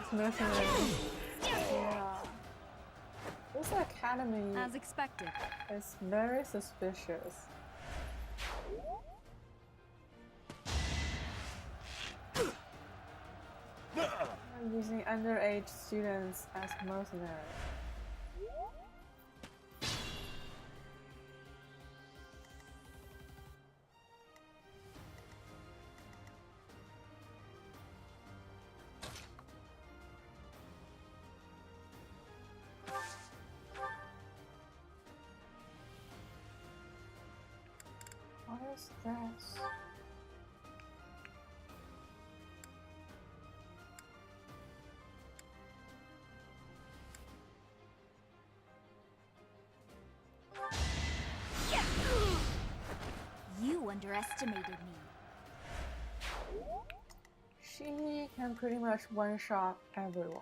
It's mercenary. Yeah. This academy As expected. is very suspicious. They're using underage students as mercenaries. What is this? You underestimated me. She can pretty much one-shot everyone.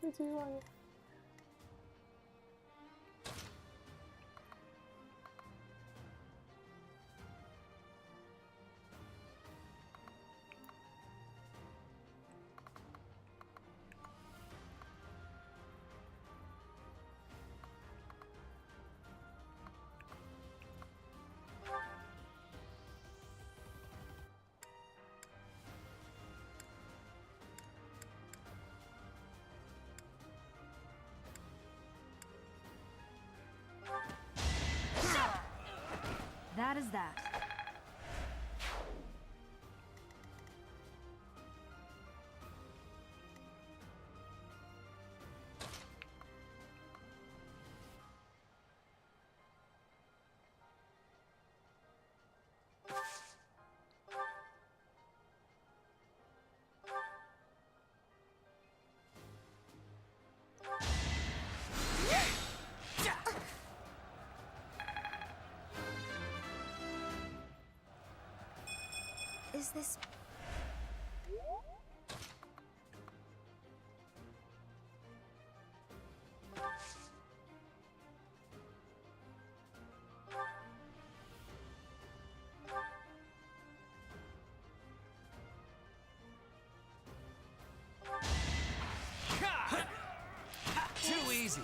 What do you want? That is that. Is this... Too easy.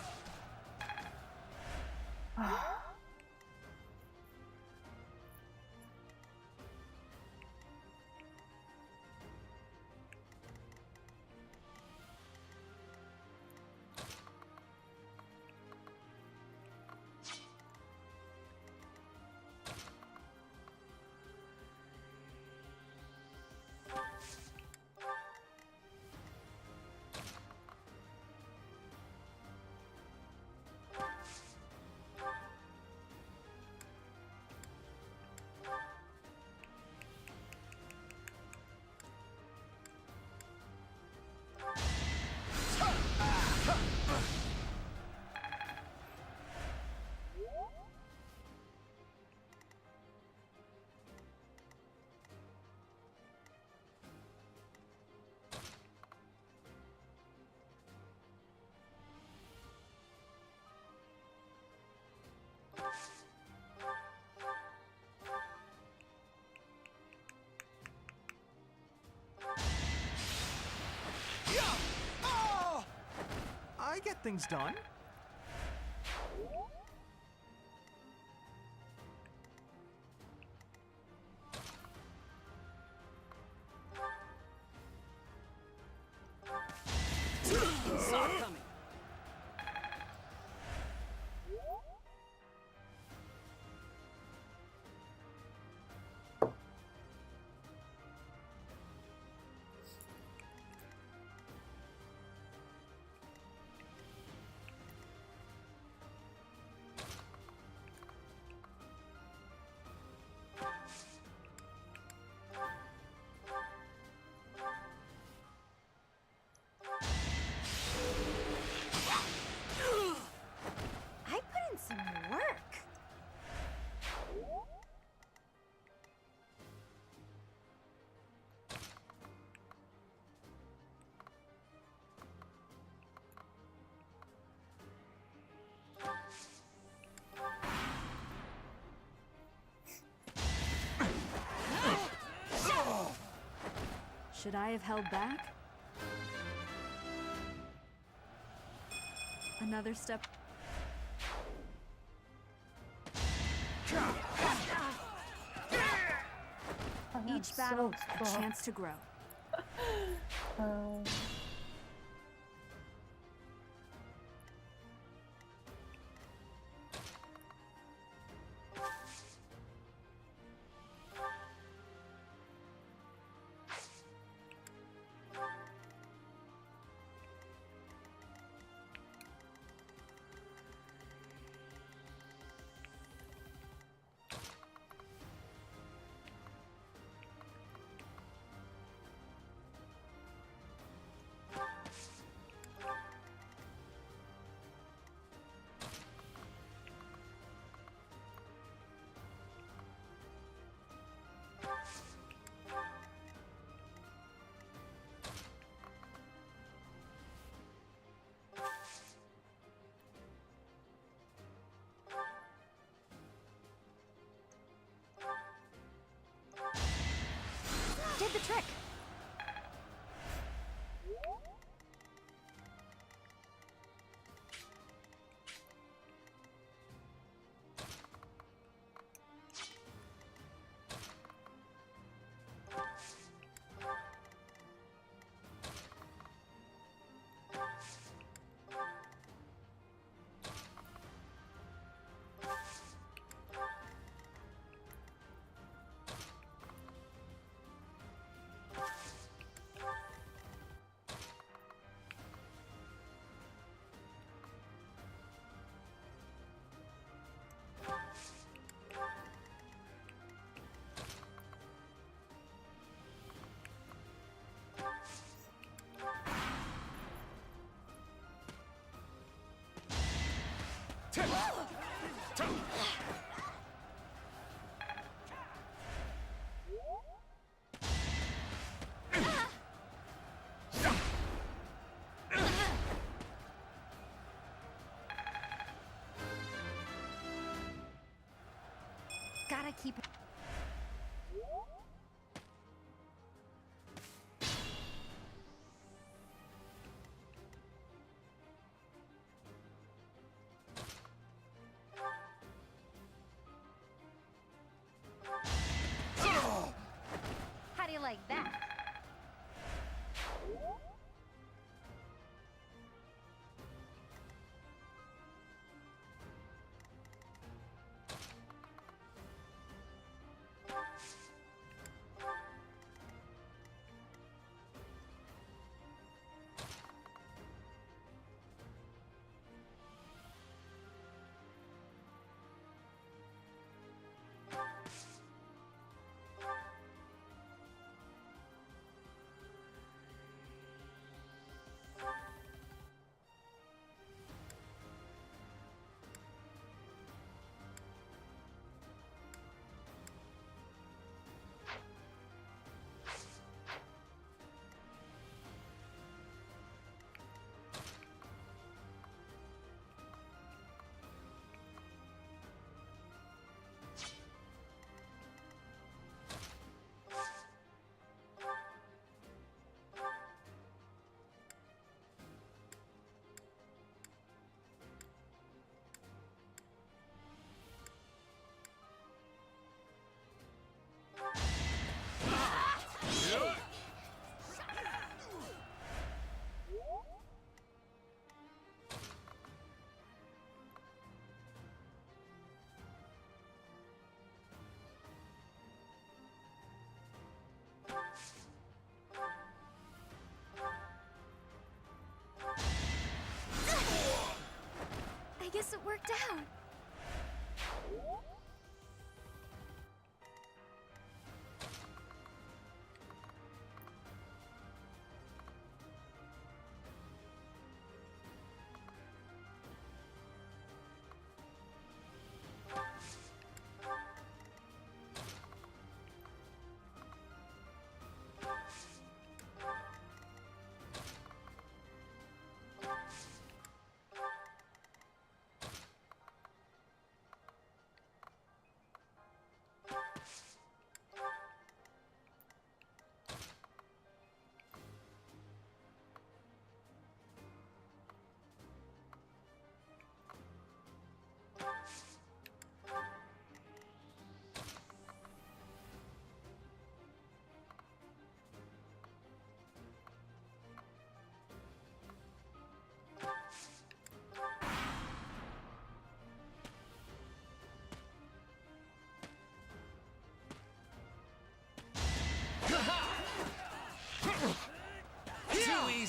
I get things done. Saw it coming. Should I have held back? Another step. Each battle, a chance to grow. Did the trick! Gotta keep it. How do you like that? I guess it worked out.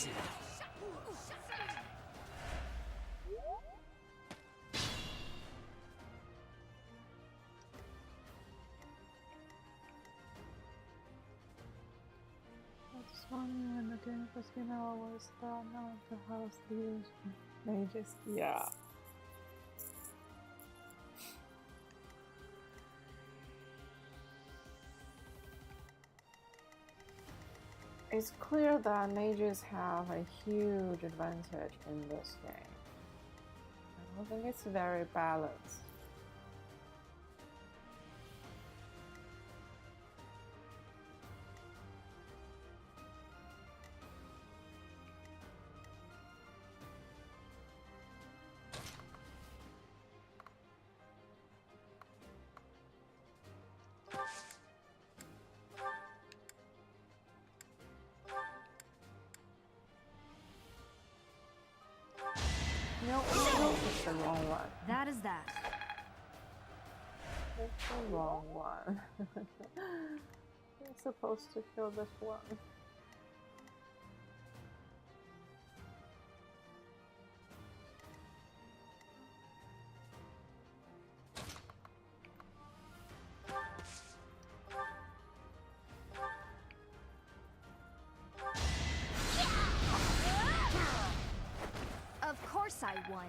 easy. It's funny when the game first came out was that not the house leaders mages. Yeah. It's clear that mages have a huge advantage in this game. I don't think it's very balanced. No, it's the wrong one. That is that. It's the wrong one. You're supposed to kill this one. Of course I won.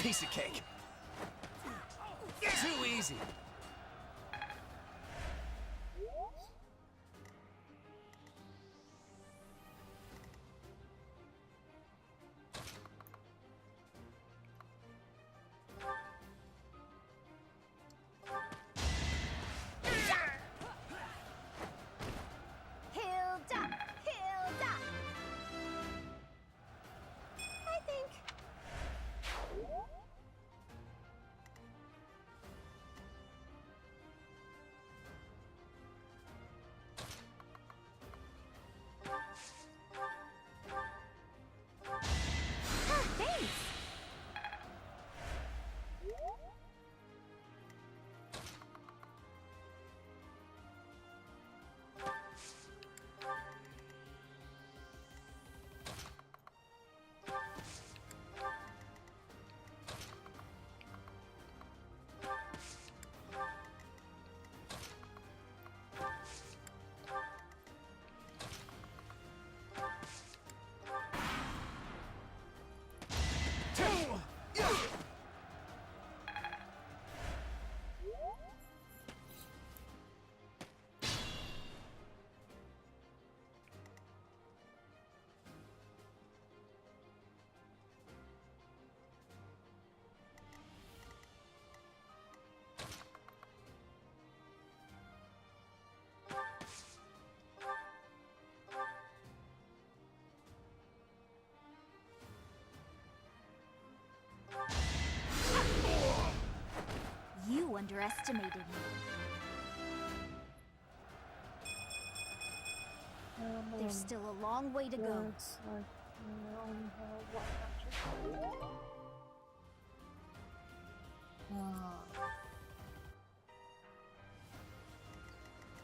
Piece of cake. Too easy. Hilda! Hilda! I think. Thanks! You underestimated me. There's still a long way to go. It's like, I only have one magic.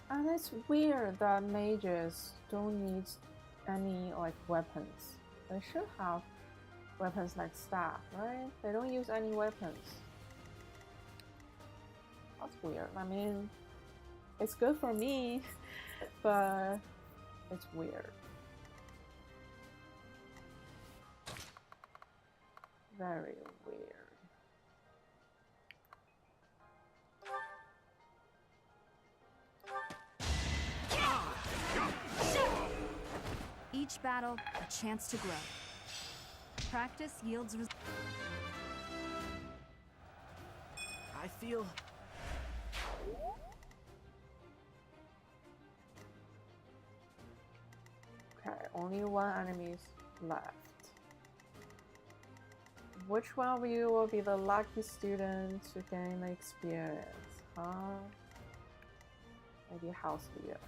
And it's weird that mages don't need any like weapons. They should have weapons like staff, right? They don't use any weapons. That's weird. I mean, it's good for me, but it's weird. Very weird. Each battle, a chance to grow. Practice yields results. I feel Only one enemy left. Which one of you will be the lucky student to gain the experience? Huh? Maybe house leader.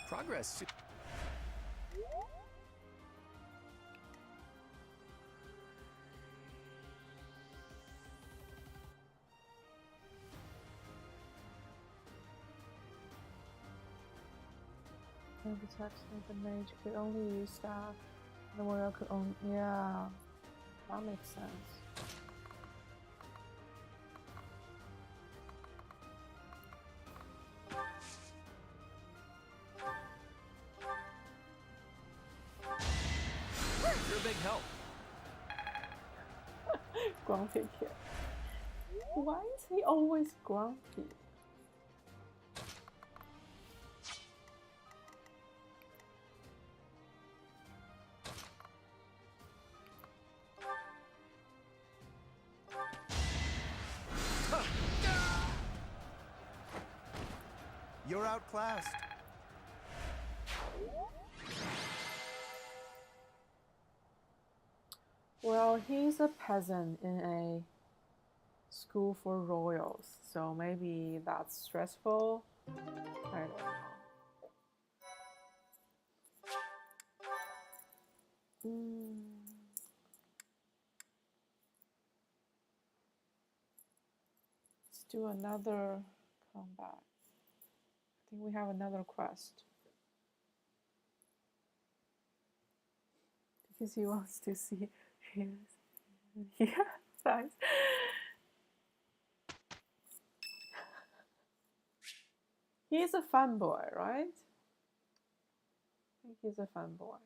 Progress. The text of the mage could only use that. The warrior could only. Yeah, that makes sense. You're a big help. Grumpy kid. Why is he always grumpy? You're outclassed. Well, he's a peasant in a school for royals, so maybe that's stressful. I don't know. Let's do another combat. I think we have another quest. Because he wants to see his. Yeah, thanks. He's a fun boy, right? I think he's a fun boy.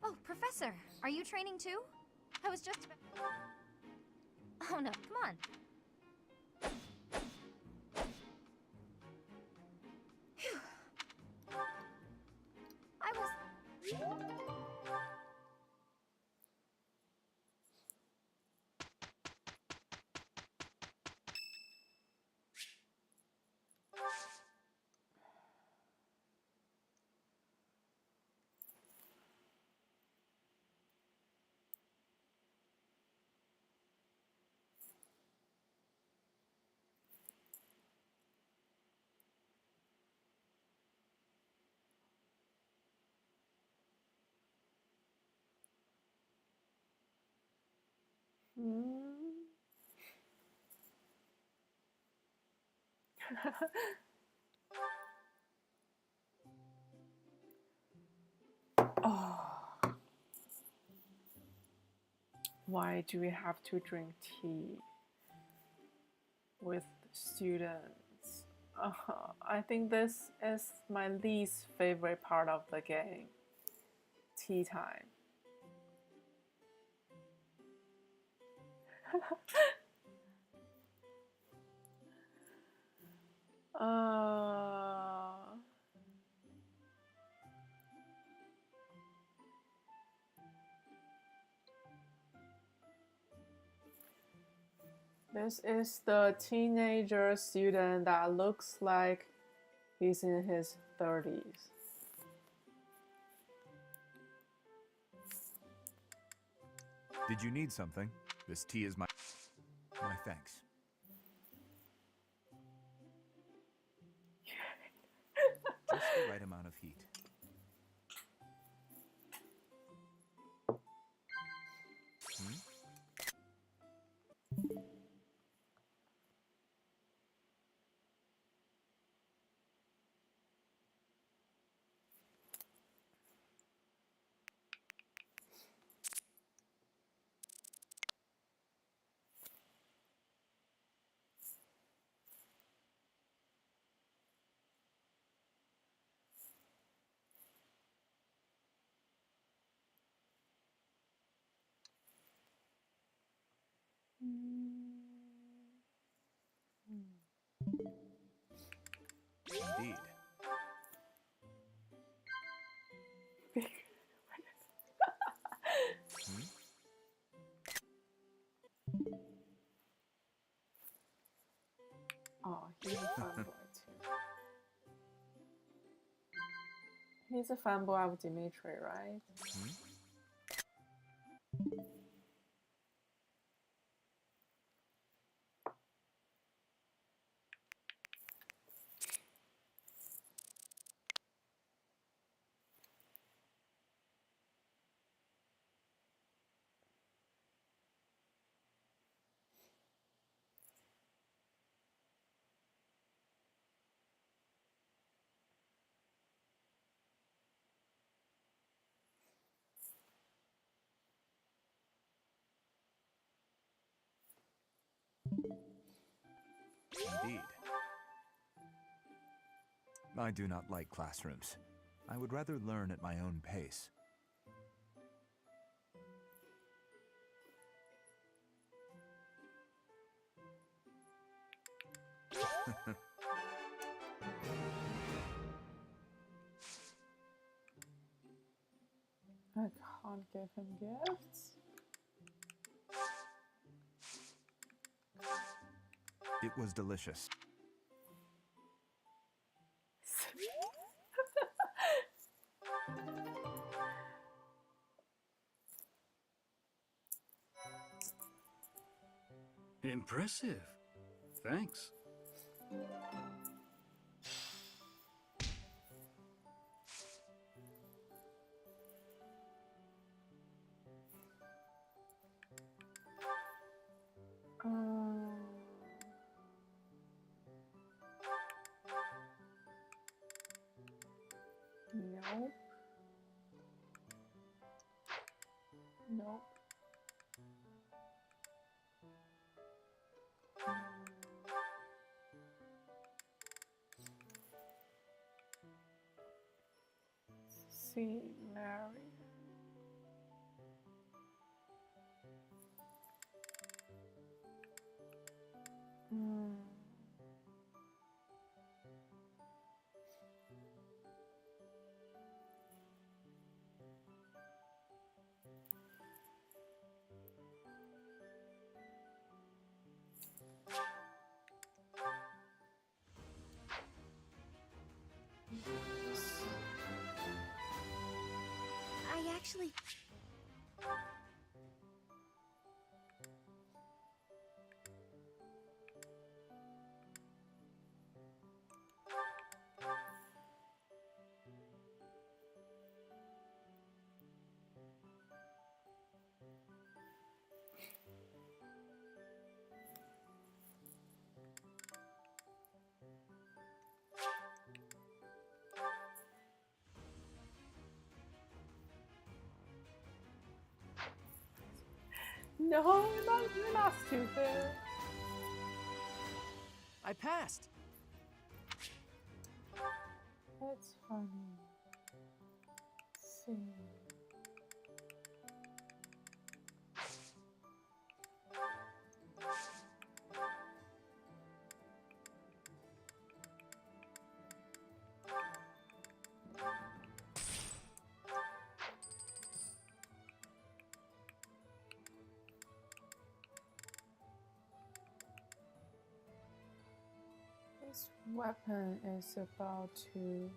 Oh, Professor, are you training too? I was just about... Oh no, come on. Phew. I was... Oh. Why do we have to drink tea with students? I think this is my least favorite part of the game. Tea time. This is the teenager student that looks like he's in his 30s. Did you need something? This tea is my thanks. Just the right amount of heat. Indeed. Oh, he's a fanboy too. He's a fanboy of Dimitri, right? Indeed. I do not like classrooms. I would rather learn at my own pace. I can't give him gifts. It was delicious. Impressive. Thanks. Nope. Nope. See Mary. I actually... No, you're not stupid. I passed. It's funny. See. This weapon is about to...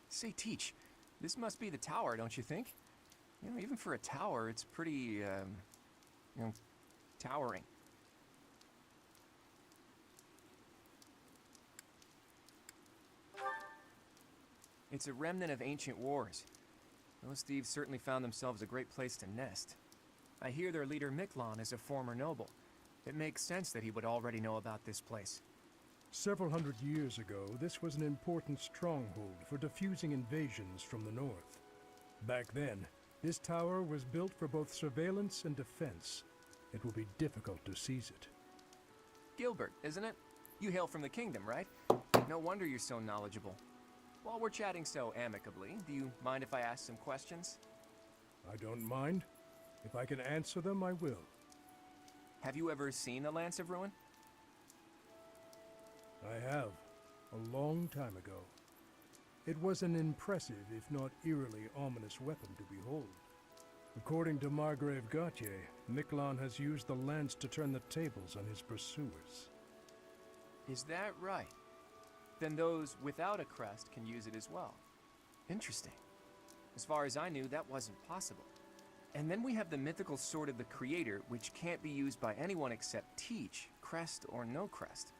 Say, Teach, this must be the tower, don't you think? You know, even for a tower, it's pretty, you know, towering. It's a remnant of ancient wars. Those thieves certainly found themselves a great place to nest. I hear their leader Miklon is a former noble. It makes sense that he would already know about this place. Several hundred years ago, this was an important stronghold for diffusing invasions from the north. Back then, this tower was built for both surveillance and defense. It will be difficult to seize it. Gilbert, isn't it? You hail from the kingdom, right? No wonder you're so knowledgeable. While we're chatting so amicably, do you mind if I ask some questions? I don't mind. If I can answer them, I will. Have you ever seen the Lance of Ruin? I have, a long time ago. It was an impressive, if not eerily ominous weapon to behold. According to Margrave Gautier, Miklon has used the lance to turn the tables on his pursuers. Is that right? Then those without a crest can use it as well. Interesting. As far as I knew, that wasn't possible. And then we have the mythical Sword of the Creator, which can't be used by anyone except Teach, crest or no crest.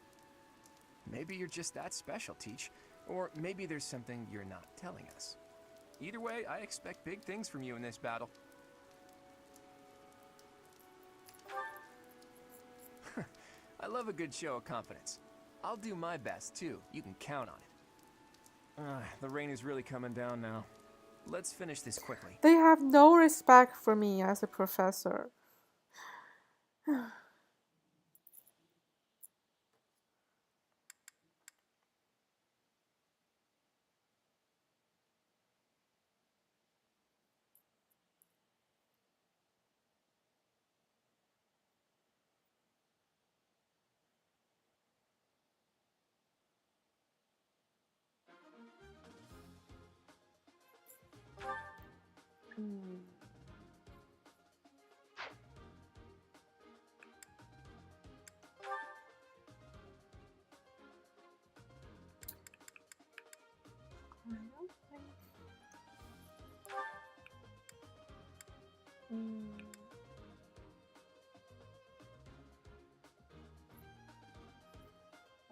Maybe you're just that special, Teach, or maybe there's something you're not telling us. Either way, I expect big things from you in this battle. I love a good show of confidence. I'll do my best, too. You can count on it. The rain is really coming down now. Let's finish this quickly. They have no respect for me as a professor.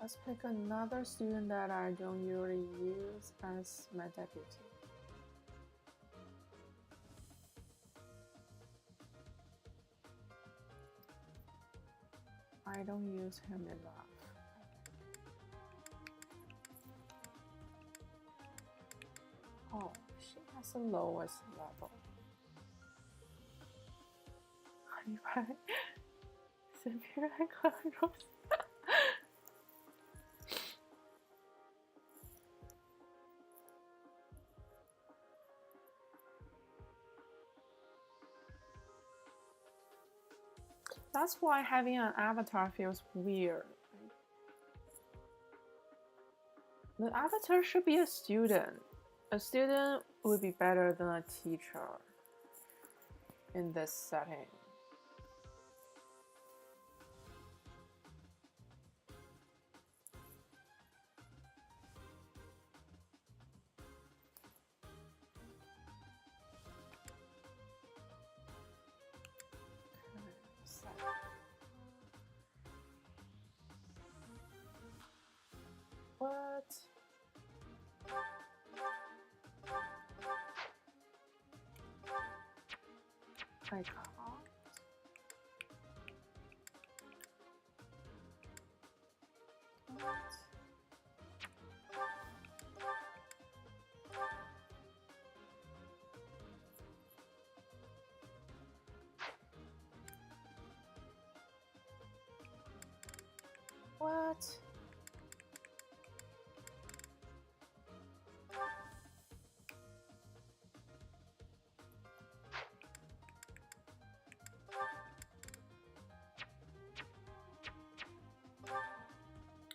Let's pick another student that I don't usually use as my deputy. I don't use him enough. Oh, she has the lowest level. That's why having an avatar feels weird. The avatar should be a student. A student would be better than a teacher in this setting. What? I can't. What? What?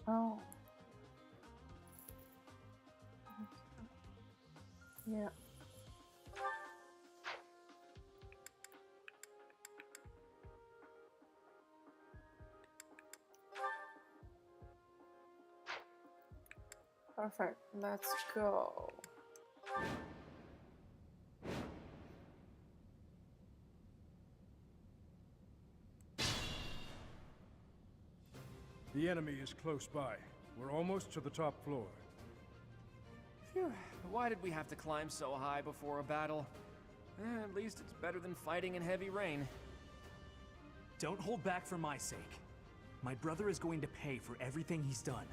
Oh. Yeah. Perfect. Let's go. The enemy is close by. We're almost to the top floor. Phew, why did we have to climb so high before a battle? At least it's better than fighting in heavy rain. Don't hold back for my sake. My brother is going to pay for everything he's done.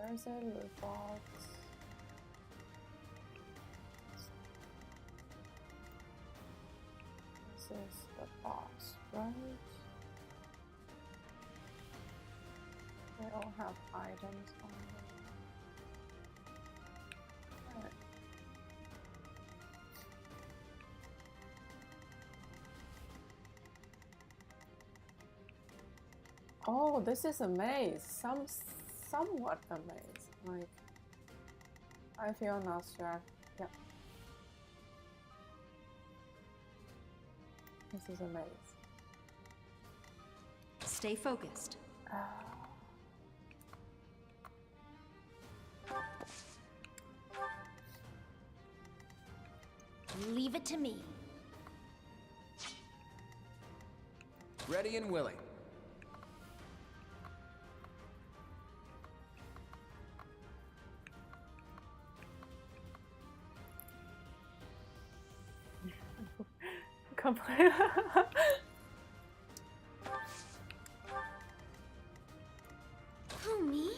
There's a loot box. This is the boss, right? They all have items on them. Alright. Oh, this is a maze. Somewhat a maze. Like, I feel nostalgic. Yeah. This is a maze. Stay focused. Leave it to me. Ready and willing. Complete. Who, me?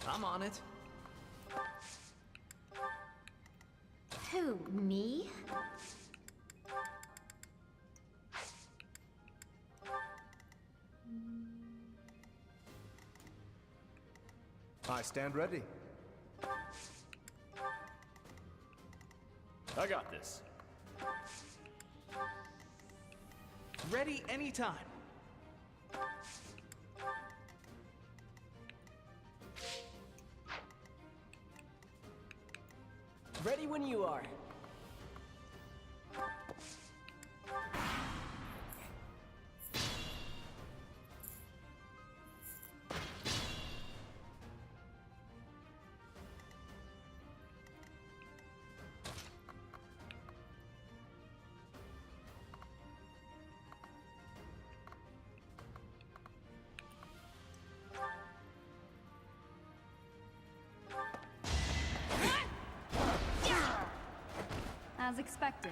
I'm on it. Who, me? I stand ready. I got this. Ready anytime. Ready when you are. As expected.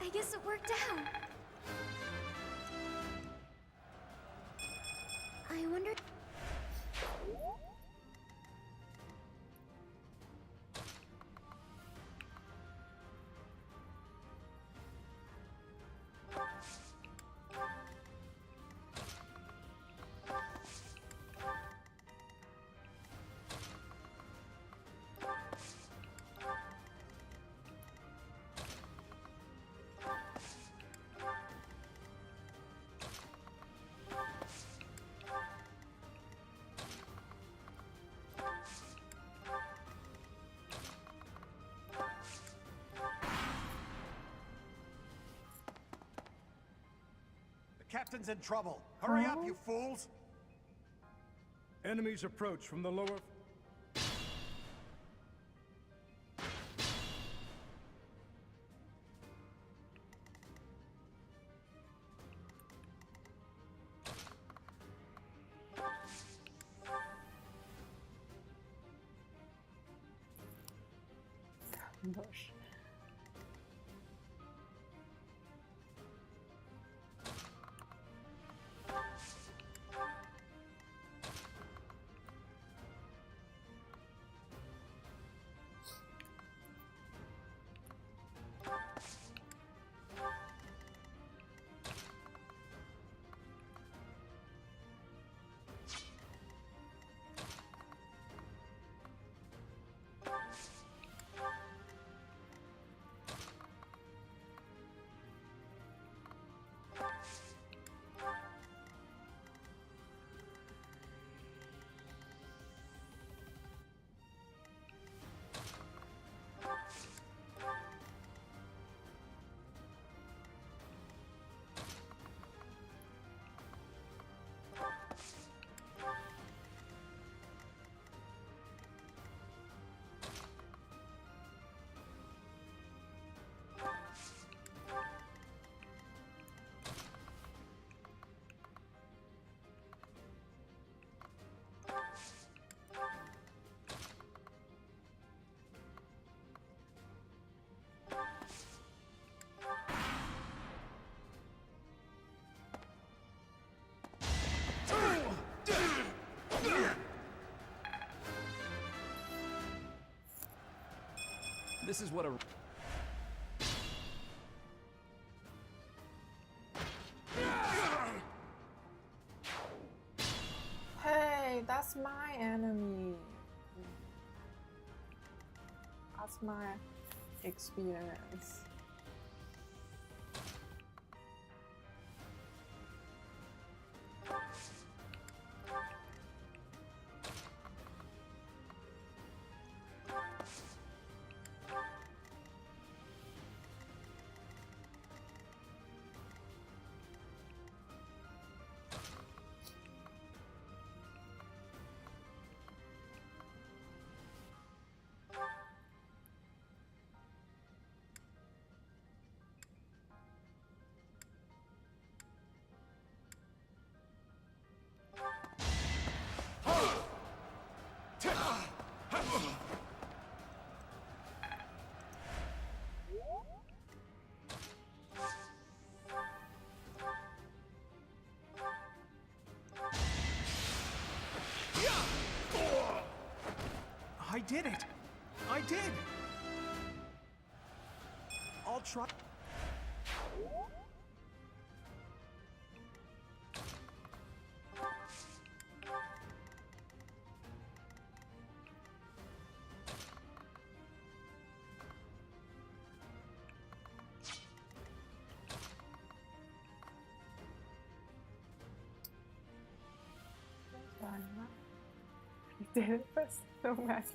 I guess it worked out. I wondered... captain's in trouble. Hurry up, you fools! Enemies approach from the lower... Bush. This is what a... Hey, that's my enemy. That's my experience. I did it! I did! I'll try... Did it for so much.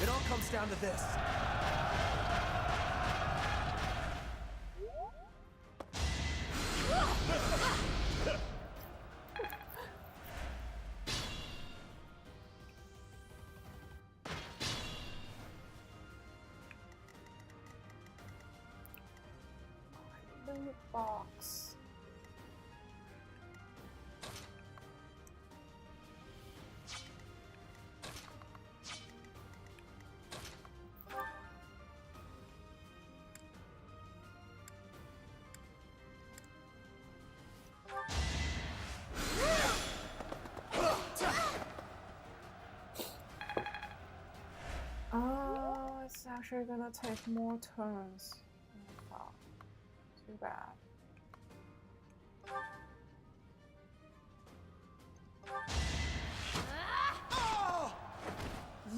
It all comes down to this. Loot box. actually gonna take more turns. Oh, too bad.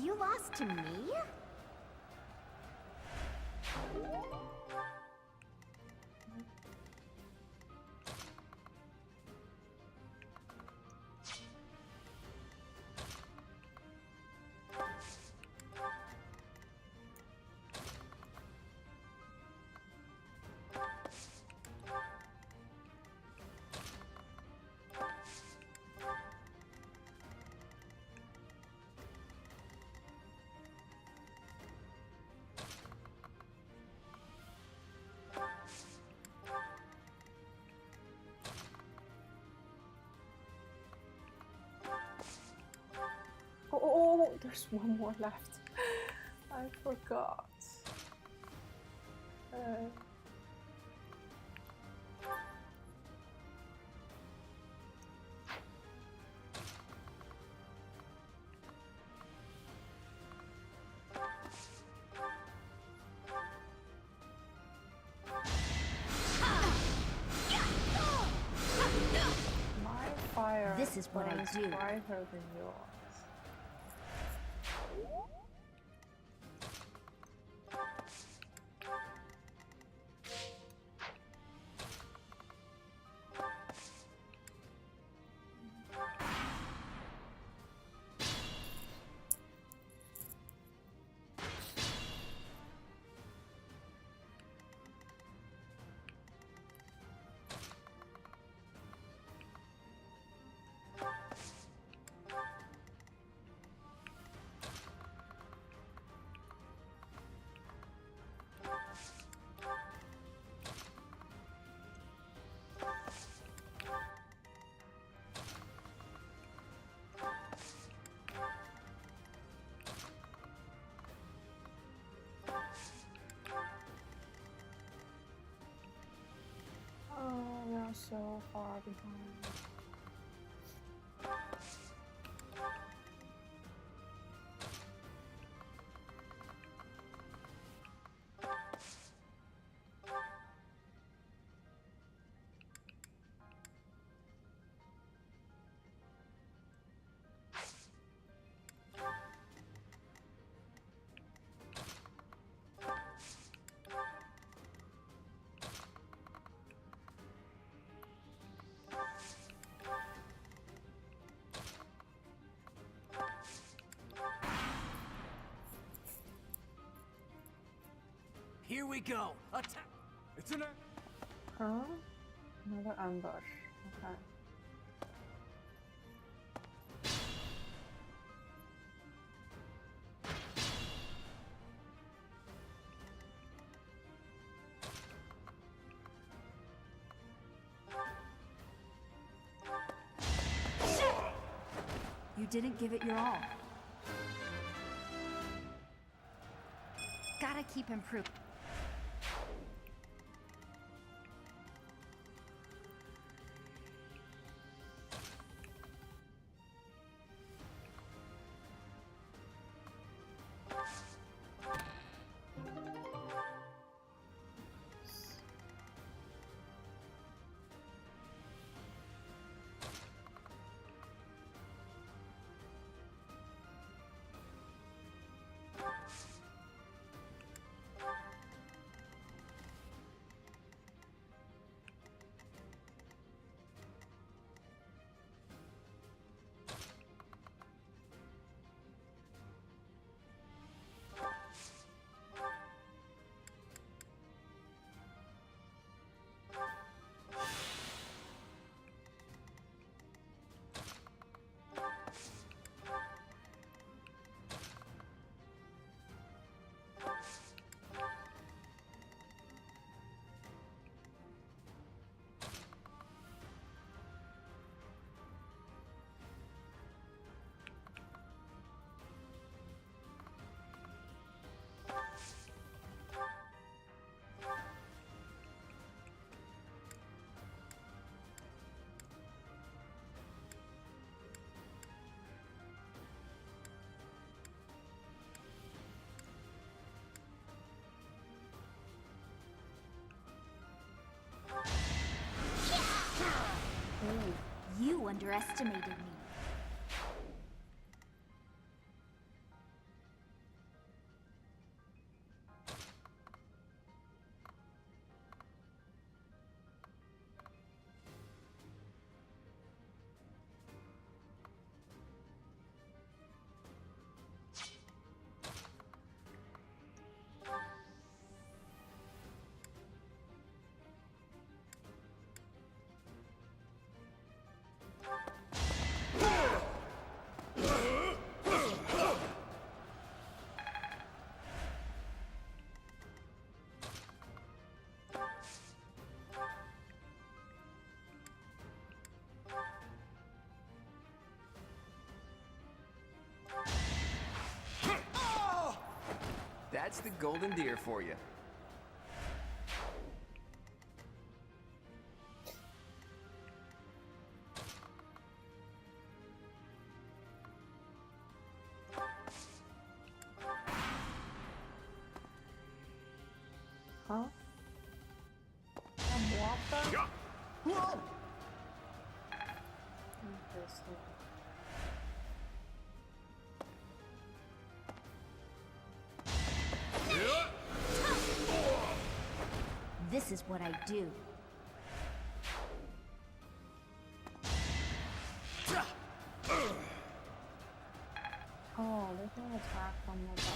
You lost to me? Oh, there's one more left. I forgot. My fire This is what I burns do. brighter than yours. Oh, we are so far behind. Here we go. Attack! It's an. Huh? Another ambush. Okay. You didn't give it your all. Gotta keep improving. You underestimated me. That's the golden deer for you. Huh? Water? Interesting. This is what I do. Oh, they can attack from the top.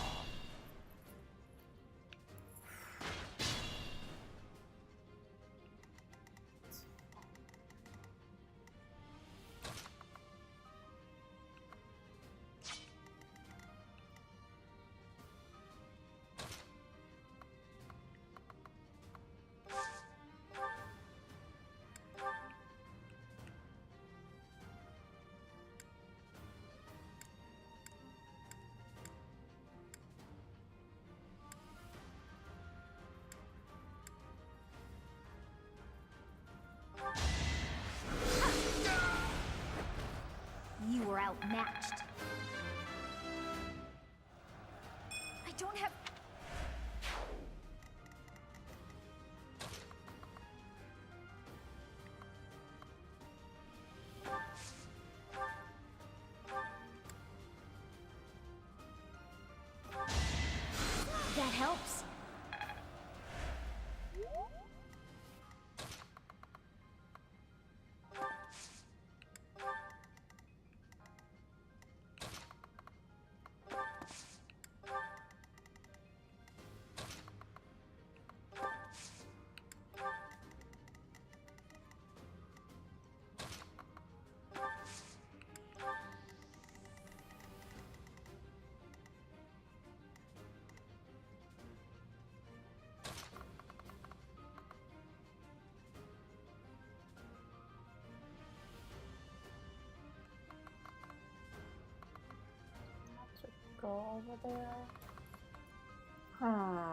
You were outmatched. I don't have... That helps. Go over there. Huh.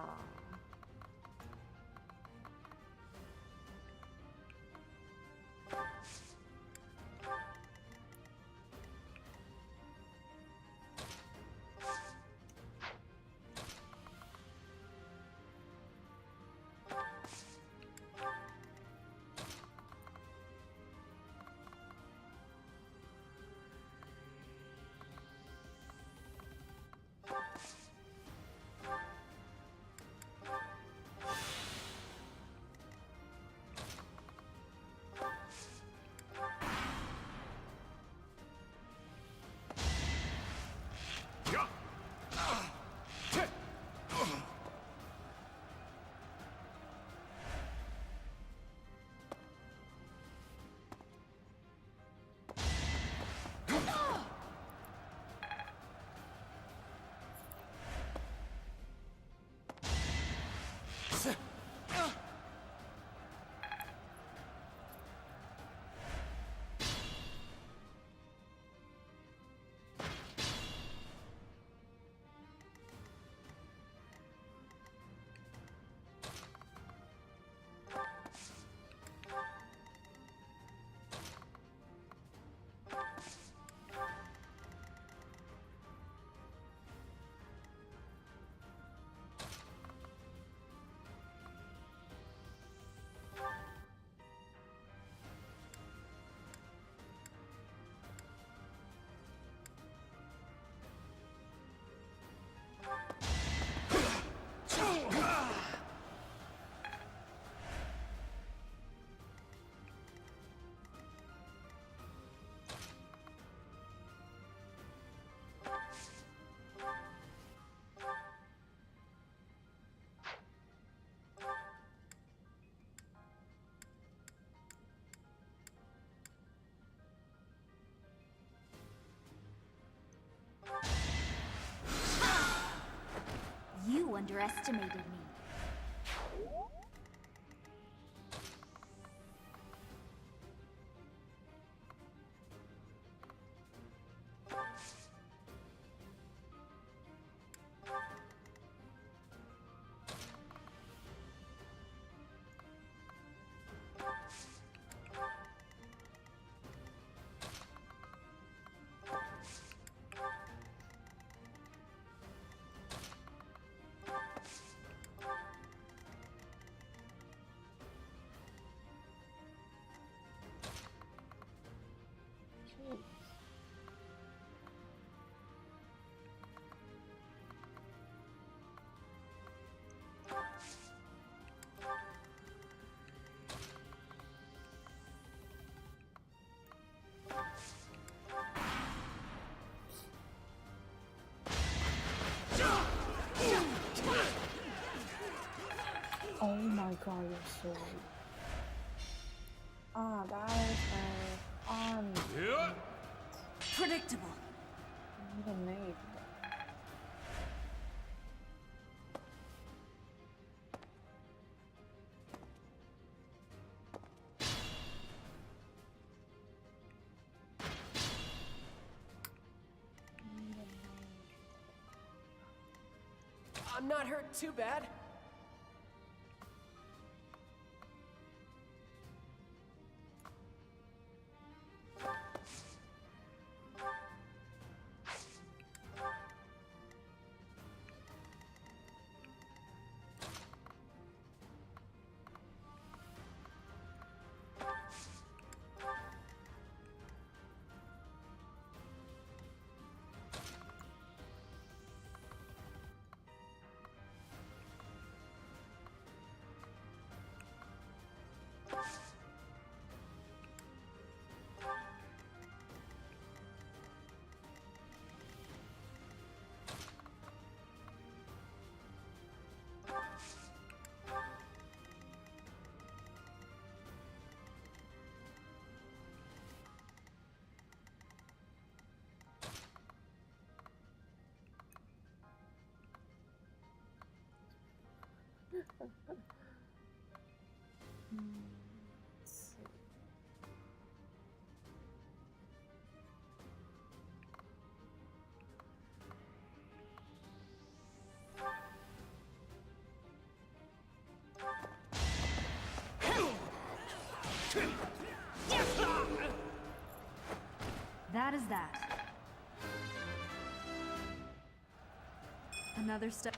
underestimated me. Oh my god, you're so weak. Ah, that is a arm. Predictable. The nade. I'm not hurt too bad. That is that. Another step.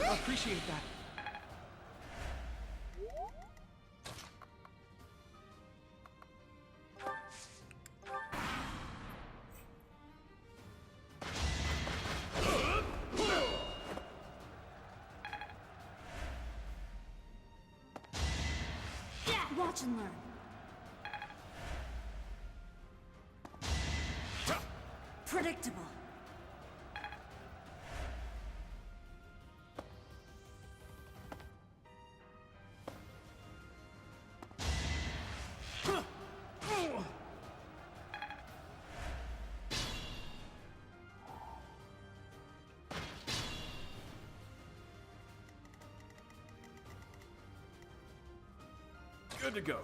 I appreciate that. Watch and learn. Predictable. Good to go.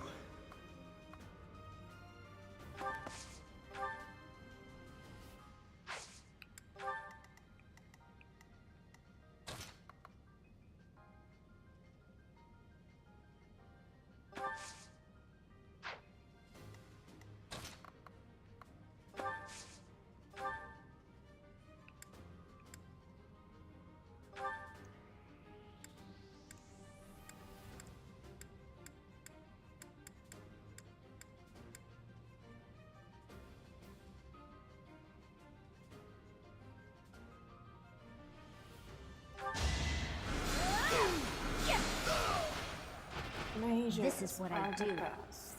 Mages This is what I are the do. best.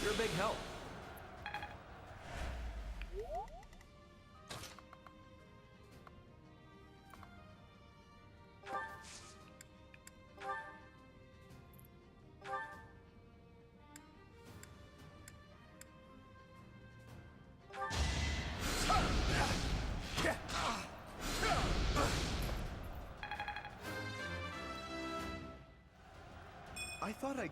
You're a big help. I thought I...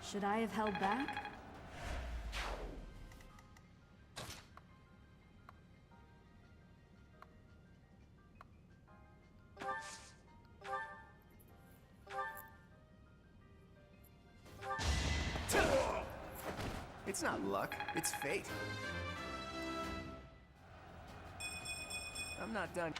Should I have held back? It's not luck, it's fate. I'm not done.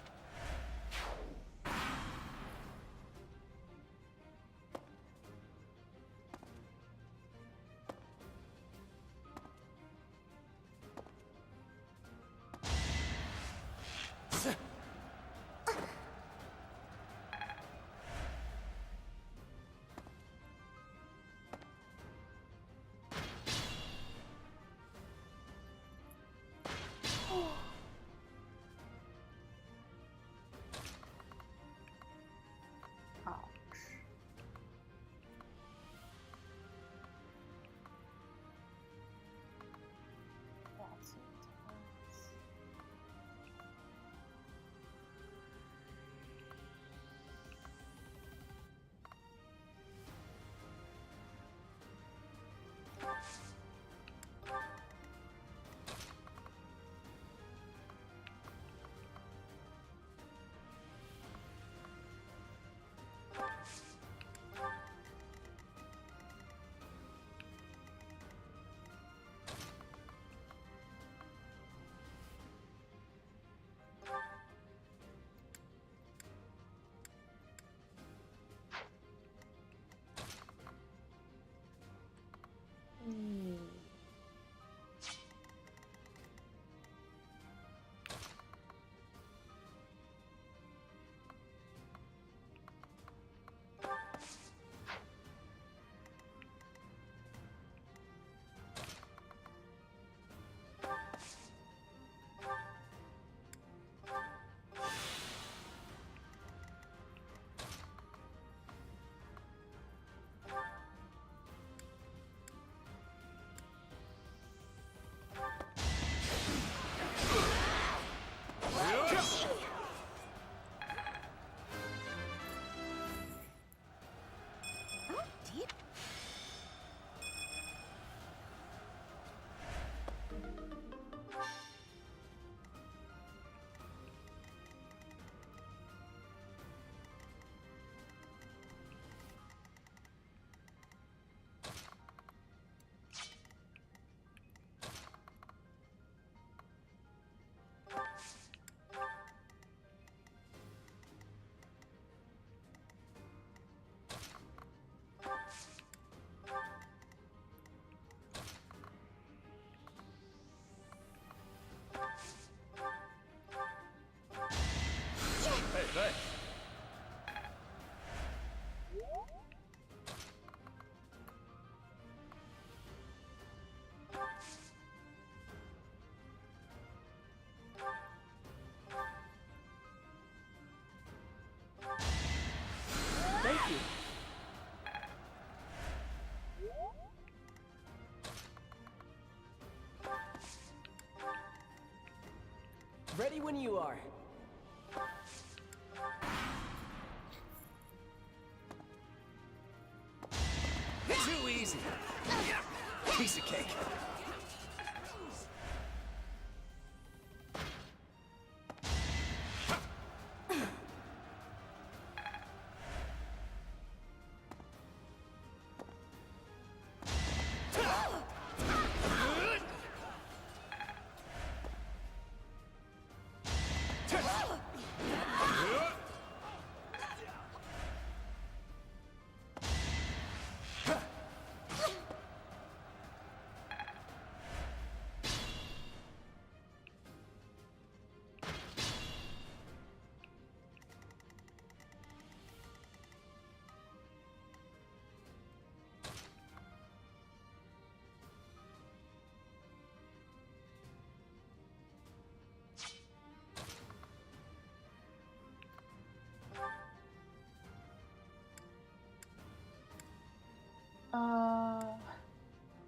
Ready when you are. Too easy. Piece of cake.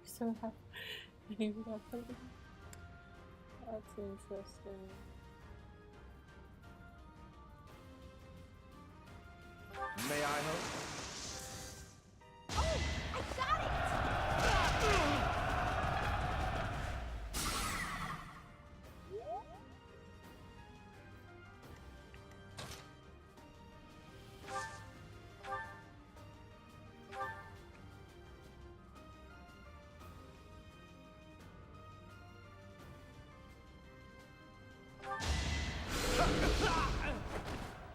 Still have any weapon? That's interesting. May I help? Oh, I got it!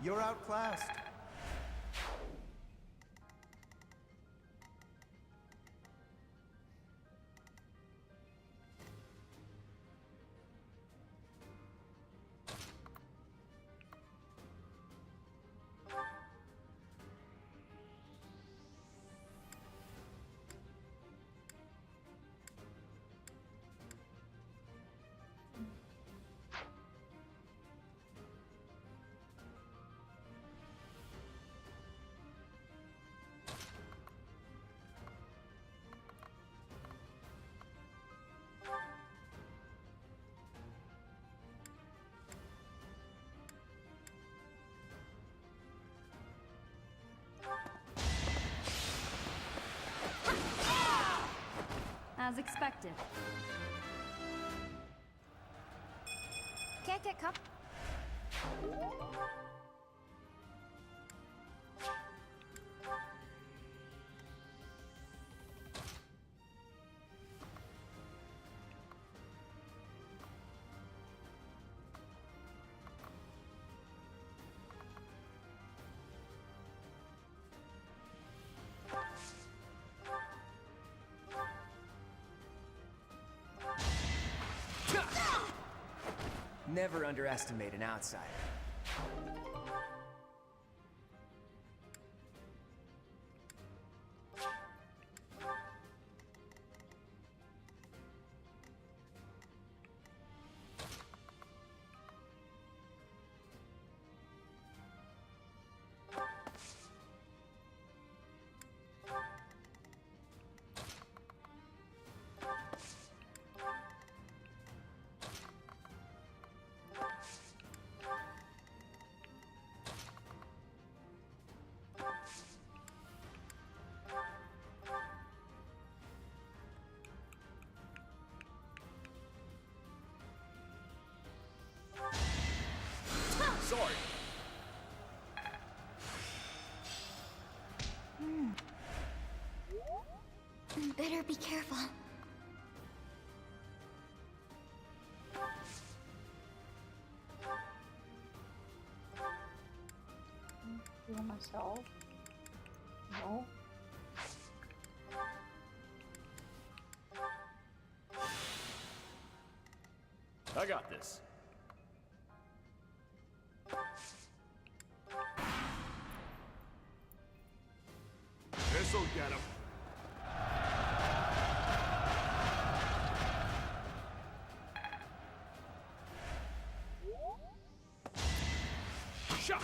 You're outclassed. As expected. Can't get cup. Never underestimate an outsider. Sorry. Better be careful. Heal myself. No. I got this. This'll get him. Shot!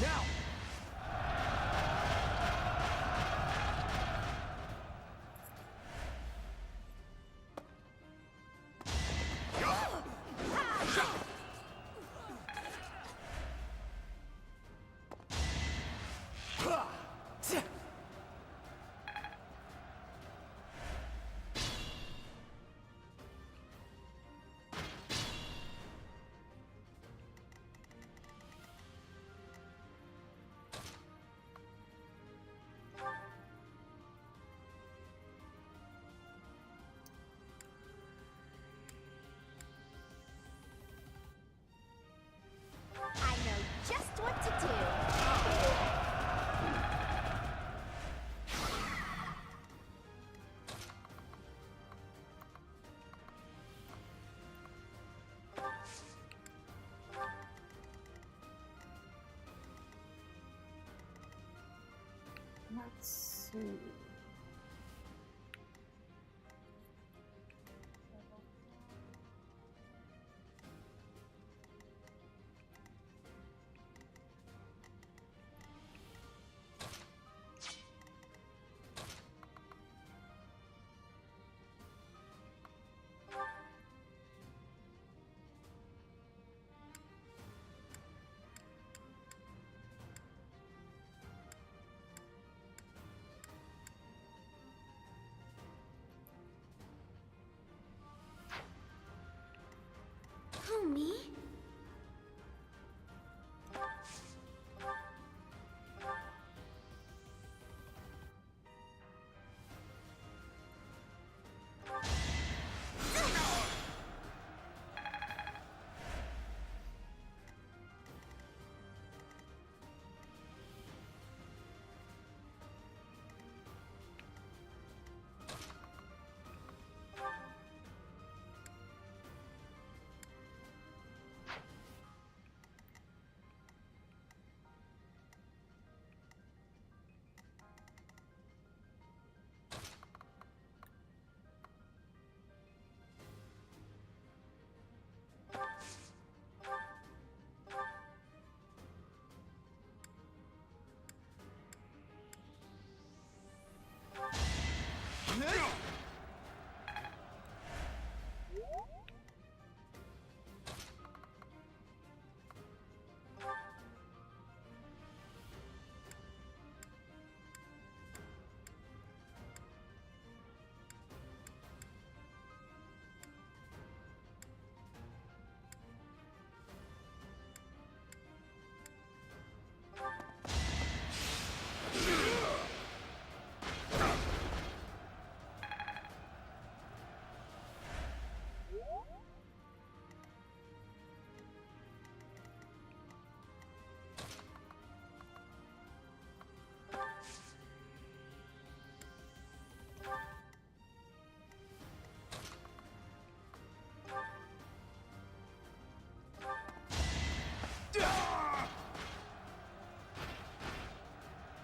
Now! Let's see. Who, me?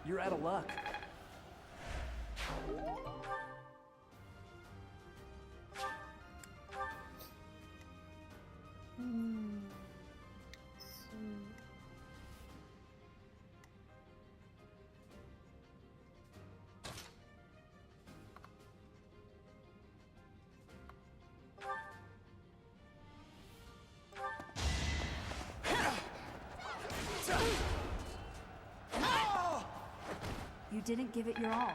You're out of luck. You didn't give it your all.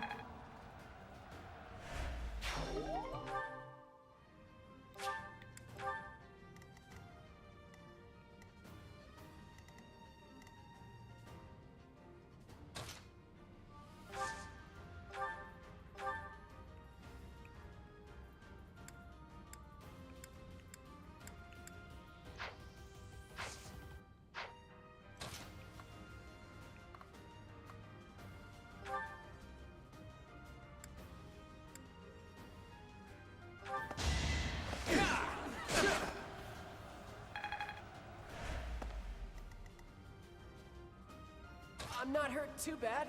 I'm not hurt too bad.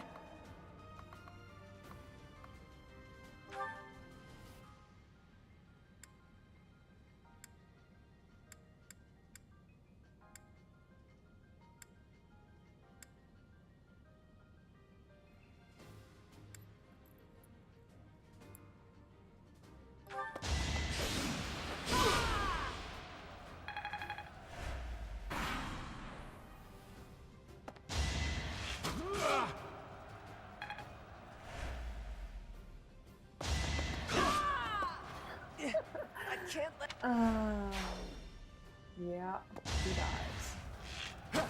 Can't let. Yeah, he dies.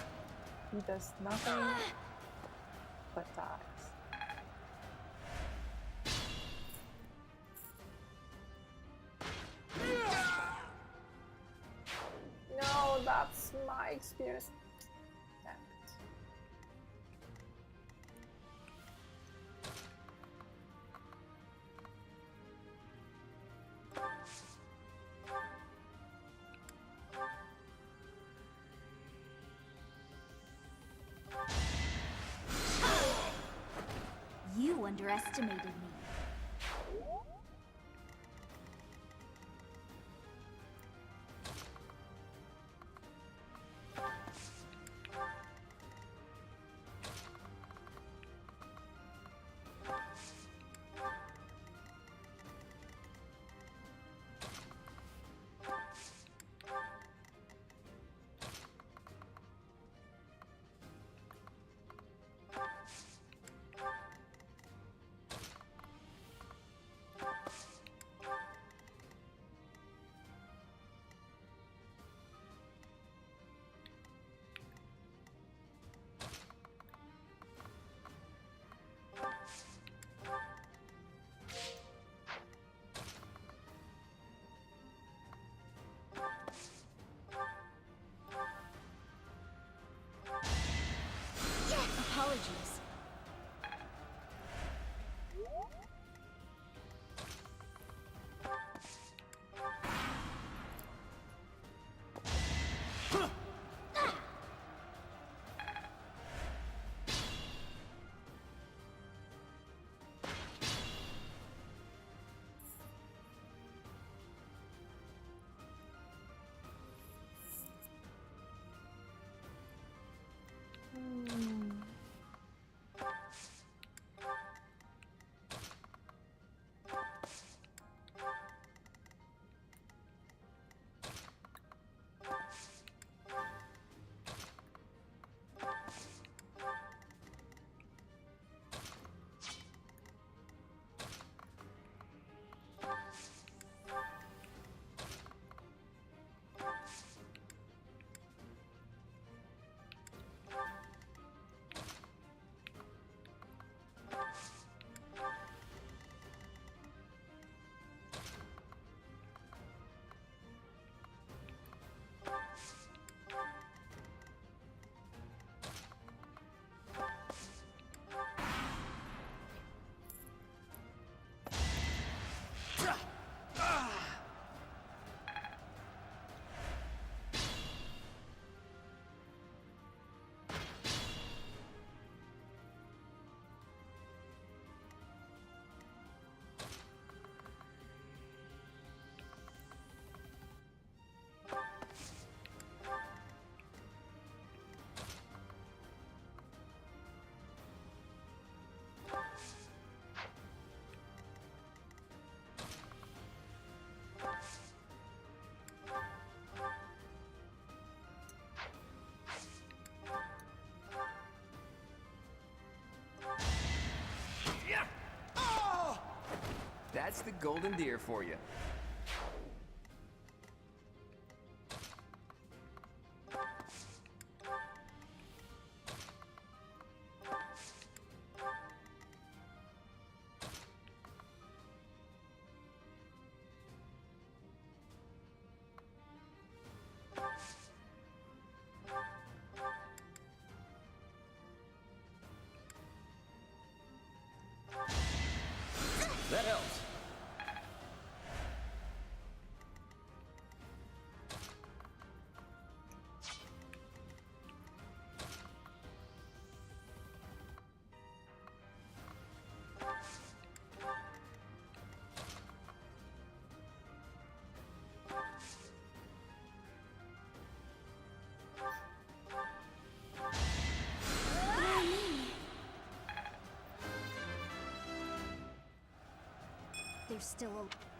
He does nothing but dies. No, that's my experience. Damn it. You underestimated me. Apologies. That's the golden deer for you. That helps. There's still a...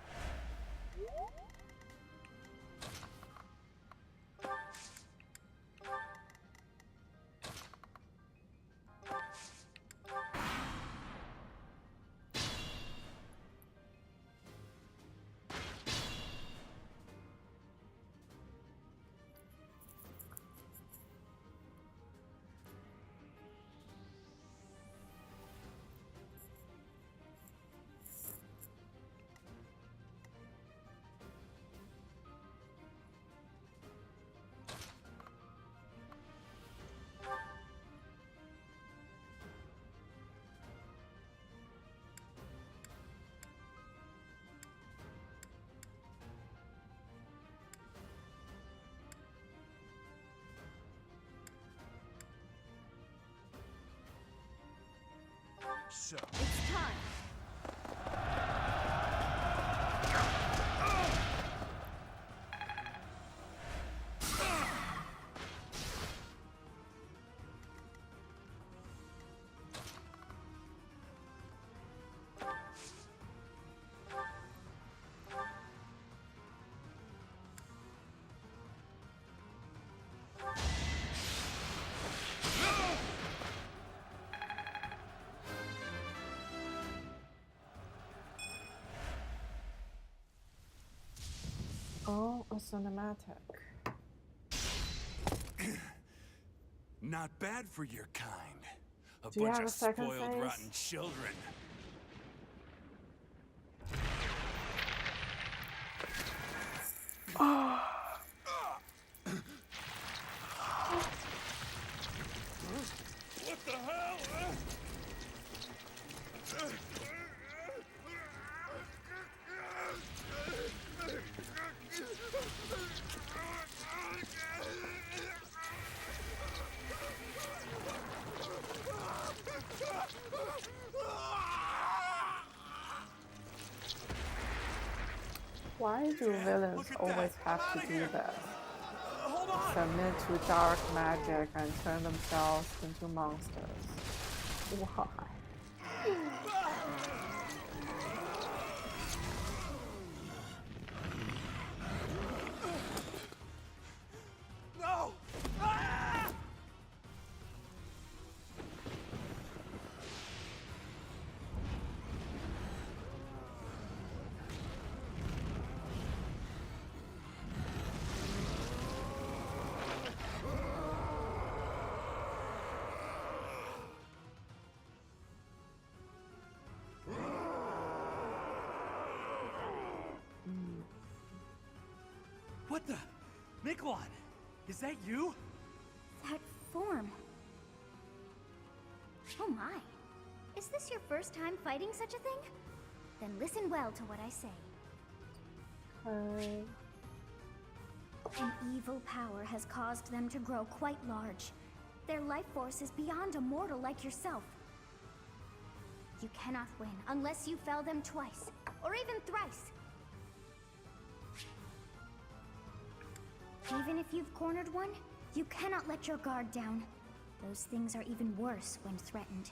So. It's time. Oh, a cinematic. Not bad for your kind. A Do you bunch have of a second spoiled, face? rotten children. Oh. What the hell? Why do villains always have to do this? Submit to dark magic and turn themselves into monsters. Why? No! Ah! What the? Nikolon, is that you? That form. Oh my. Is this your first time fighting such a thing? Then listen well to what I say. An evil power has caused them to grow quite large. Their life force is beyond a mortal like yourself. You cannot win unless you fell them twice, or even thrice. Even if you've cornered one, you cannot let your guard down. Those things are even worse when threatened.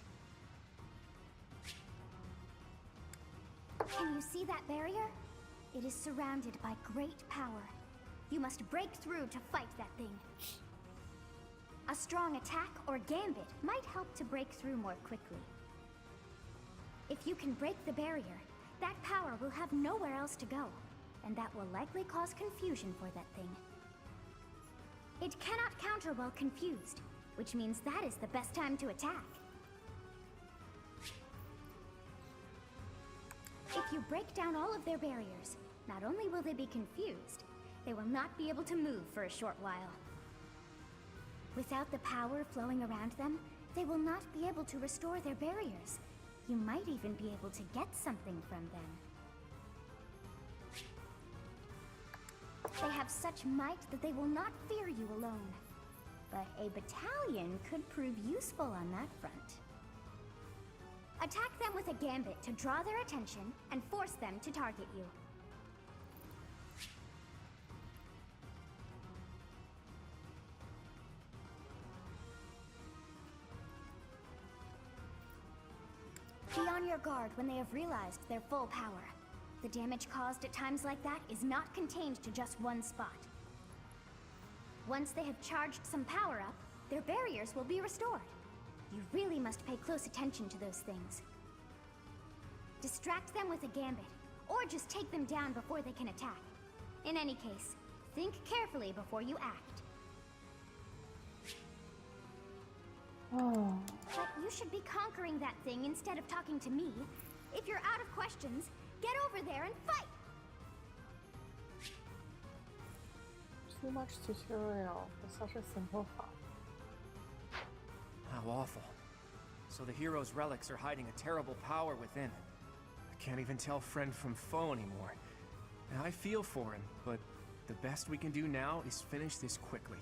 Can you see that barrier? It is surrounded by great power. You must break through to fight that thing. A strong attack or gambit might help to break through more quickly. If you can break the barrier, that power will have nowhere else to go, and that will likely cause confusion for that thing. It cannot counter while confused, which means that is the best time to attack. If you break down all of their barriers, not only will they be confused, they will not be able to move for a short while. Without the power flowing around them, they will not be able to restore their barriers. You might even be able to get something from them. They have such might that they will not fear you alone. But a battalion could prove useful on that front. Attack them with a gambit to draw their attention and force them to target you. Be on your guard when they have realized their full power. The damage caused at times like that is not contained to just one spot. Once they have charged some power up, their barriers will be restored. You really must pay close attention to those things. Distract them with a gambit, or just take them down before they can attack. In any case, think carefully before you act. Oh. But you should be conquering that thing instead of talking to me. If you're out of questions, get over there and fight! Too much tutorial for such a simple fight. How awful. So the hero's relics are hiding a terrible power within. I can't even tell friend from foe anymore. And I feel for him, but the best we can do now is finish this quickly.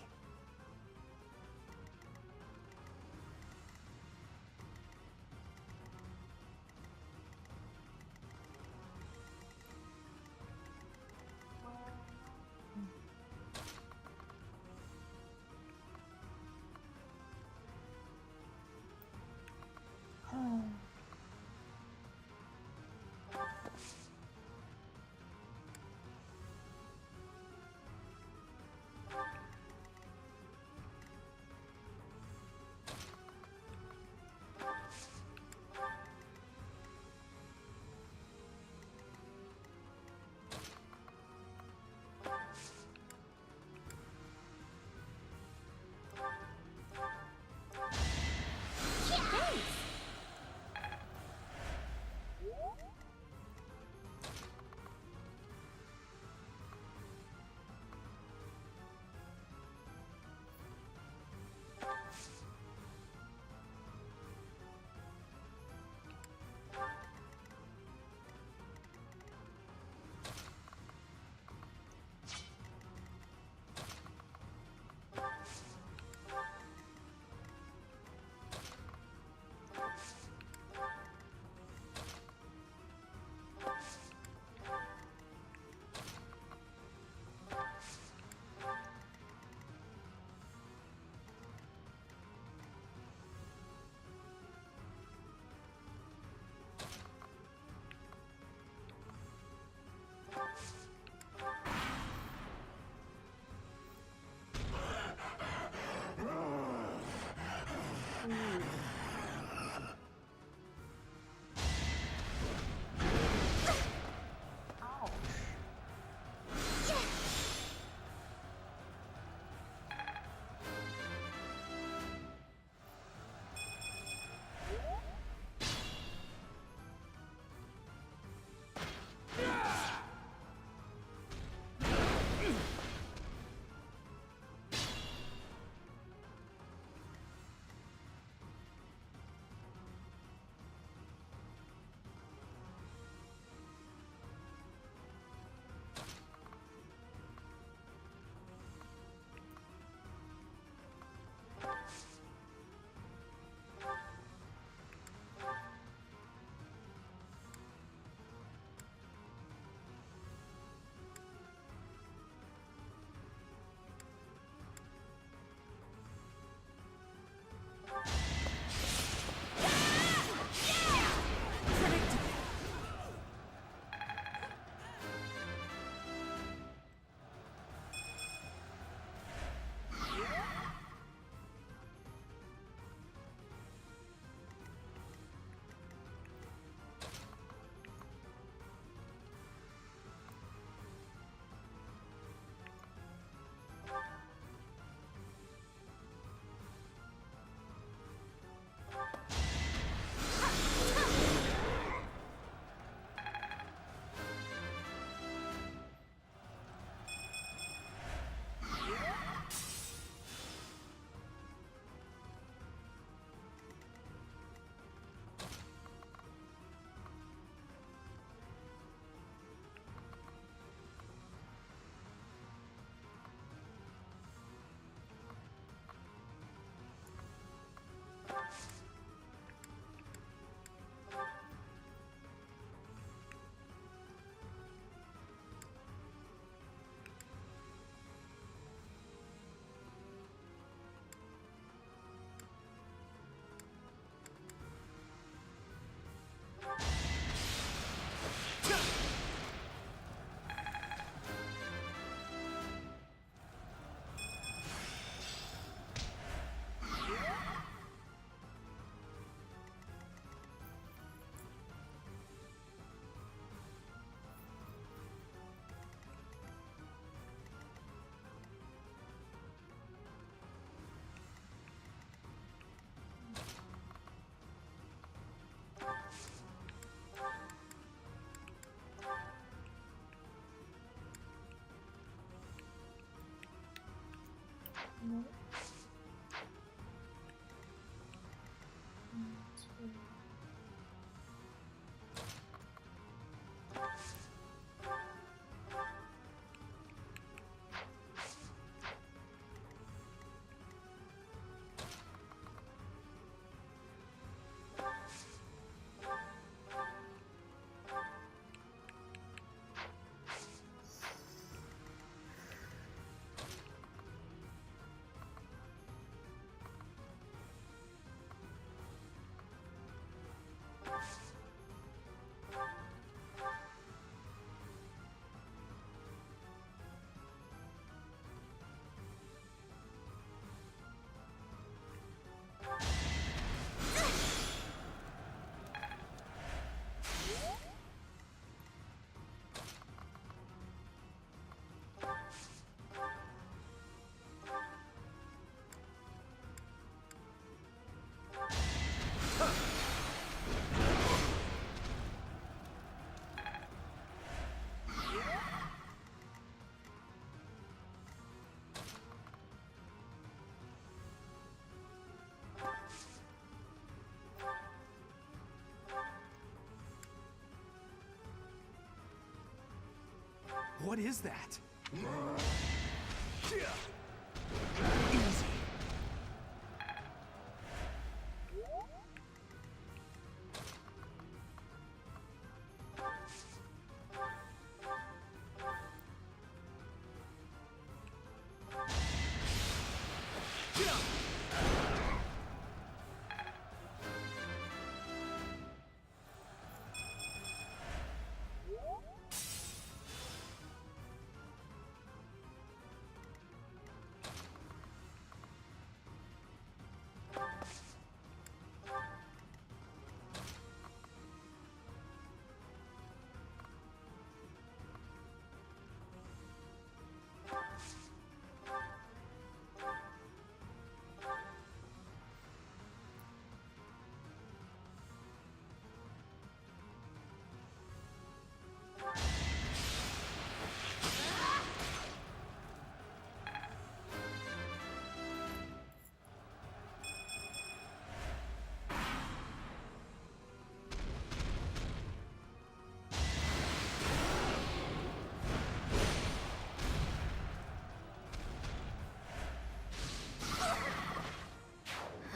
What is that?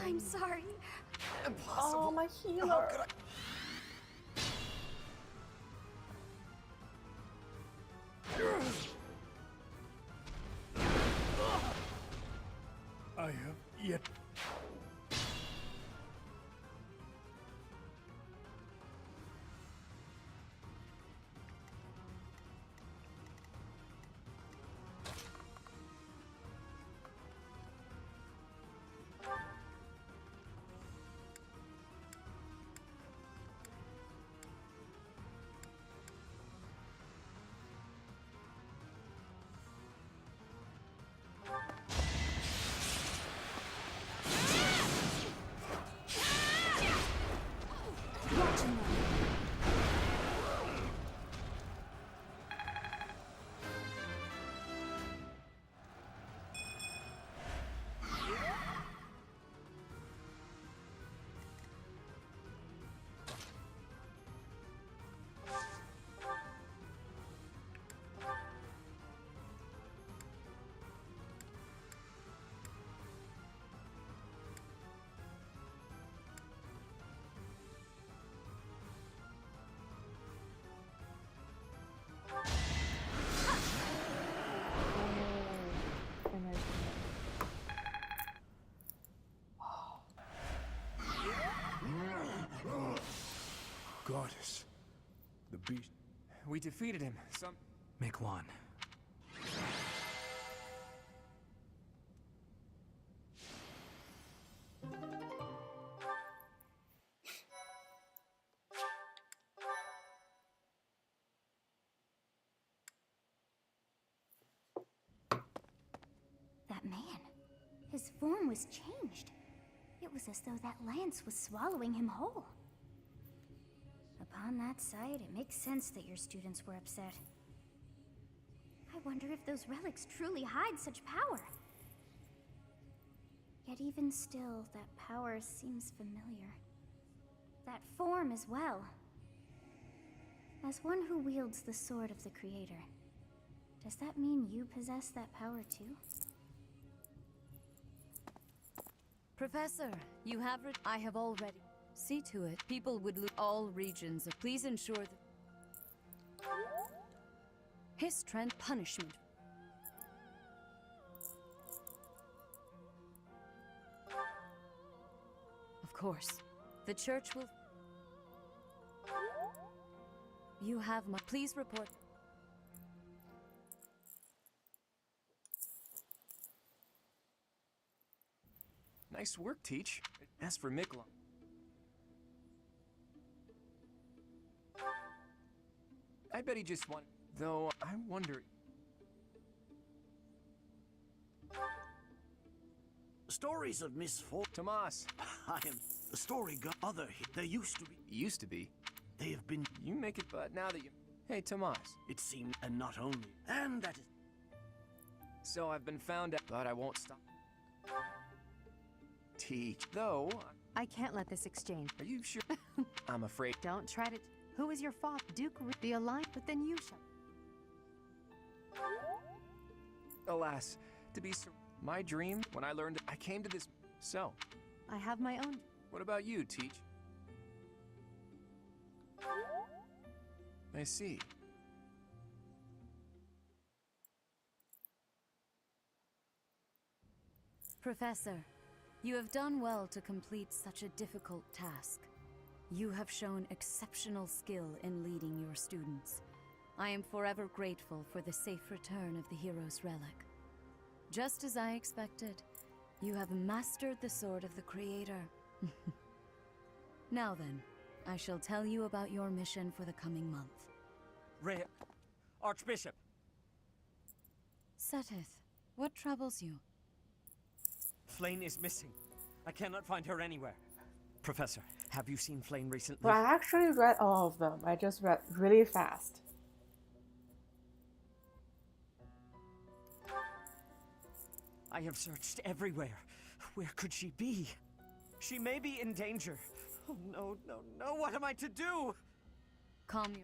I'm sorry. Oh, my healer. I have yet. Goddess. The beast. We defeated him. Miklon. That man. His form was changed. It was as though that lance was swallowing him whole. Upon that sight, it makes sense that your students were upset. I wonder if those relics truly hide such power. Yet even still, that power seems familiar. That form as well. As one who wields the sword of the Creator, does that mean you possess that power too? Professor, you have I have already. See to it, people would lose all regions. Please ensure that his strength punishment. Of course, the church will. You have my. Please report. Nice work, Teach. As for Miklon... I bet he just won. Though, I wonder... Stories of misfortune. Tomas! I am... The story got other... There used to be... Used to be? They have been... You make it, but now that you... Hey, Tomas. It seemed... And not only... And that is... So I've been found out, but I won't stop. Teach. Though... I can't let this exchange. Are you sure? I'm afraid. Don't try to... Who is your father? Duke the Alliance, but then you shall... Alas, to be my dream, when I learned I came to this... So... I have my own... What about you, Teach? I see. Professor, you have done well to complete such a difficult task. You have shown exceptional skill in leading your students. I am forever grateful for the safe return of the hero's relic. Just as I expected, you have mastered the sword of the Creator. Now then, I shall tell you about your mission for the coming month. Archbishop! Seteth, what troubles you? Flame is missing. I cannot find her anywhere. Professor, have you seen Flame recently? Well, I actually read all of them. I just read really fast. I have searched everywhere. Where could she be? She may be in danger. Oh no, no, no, what am I to do? Calm you.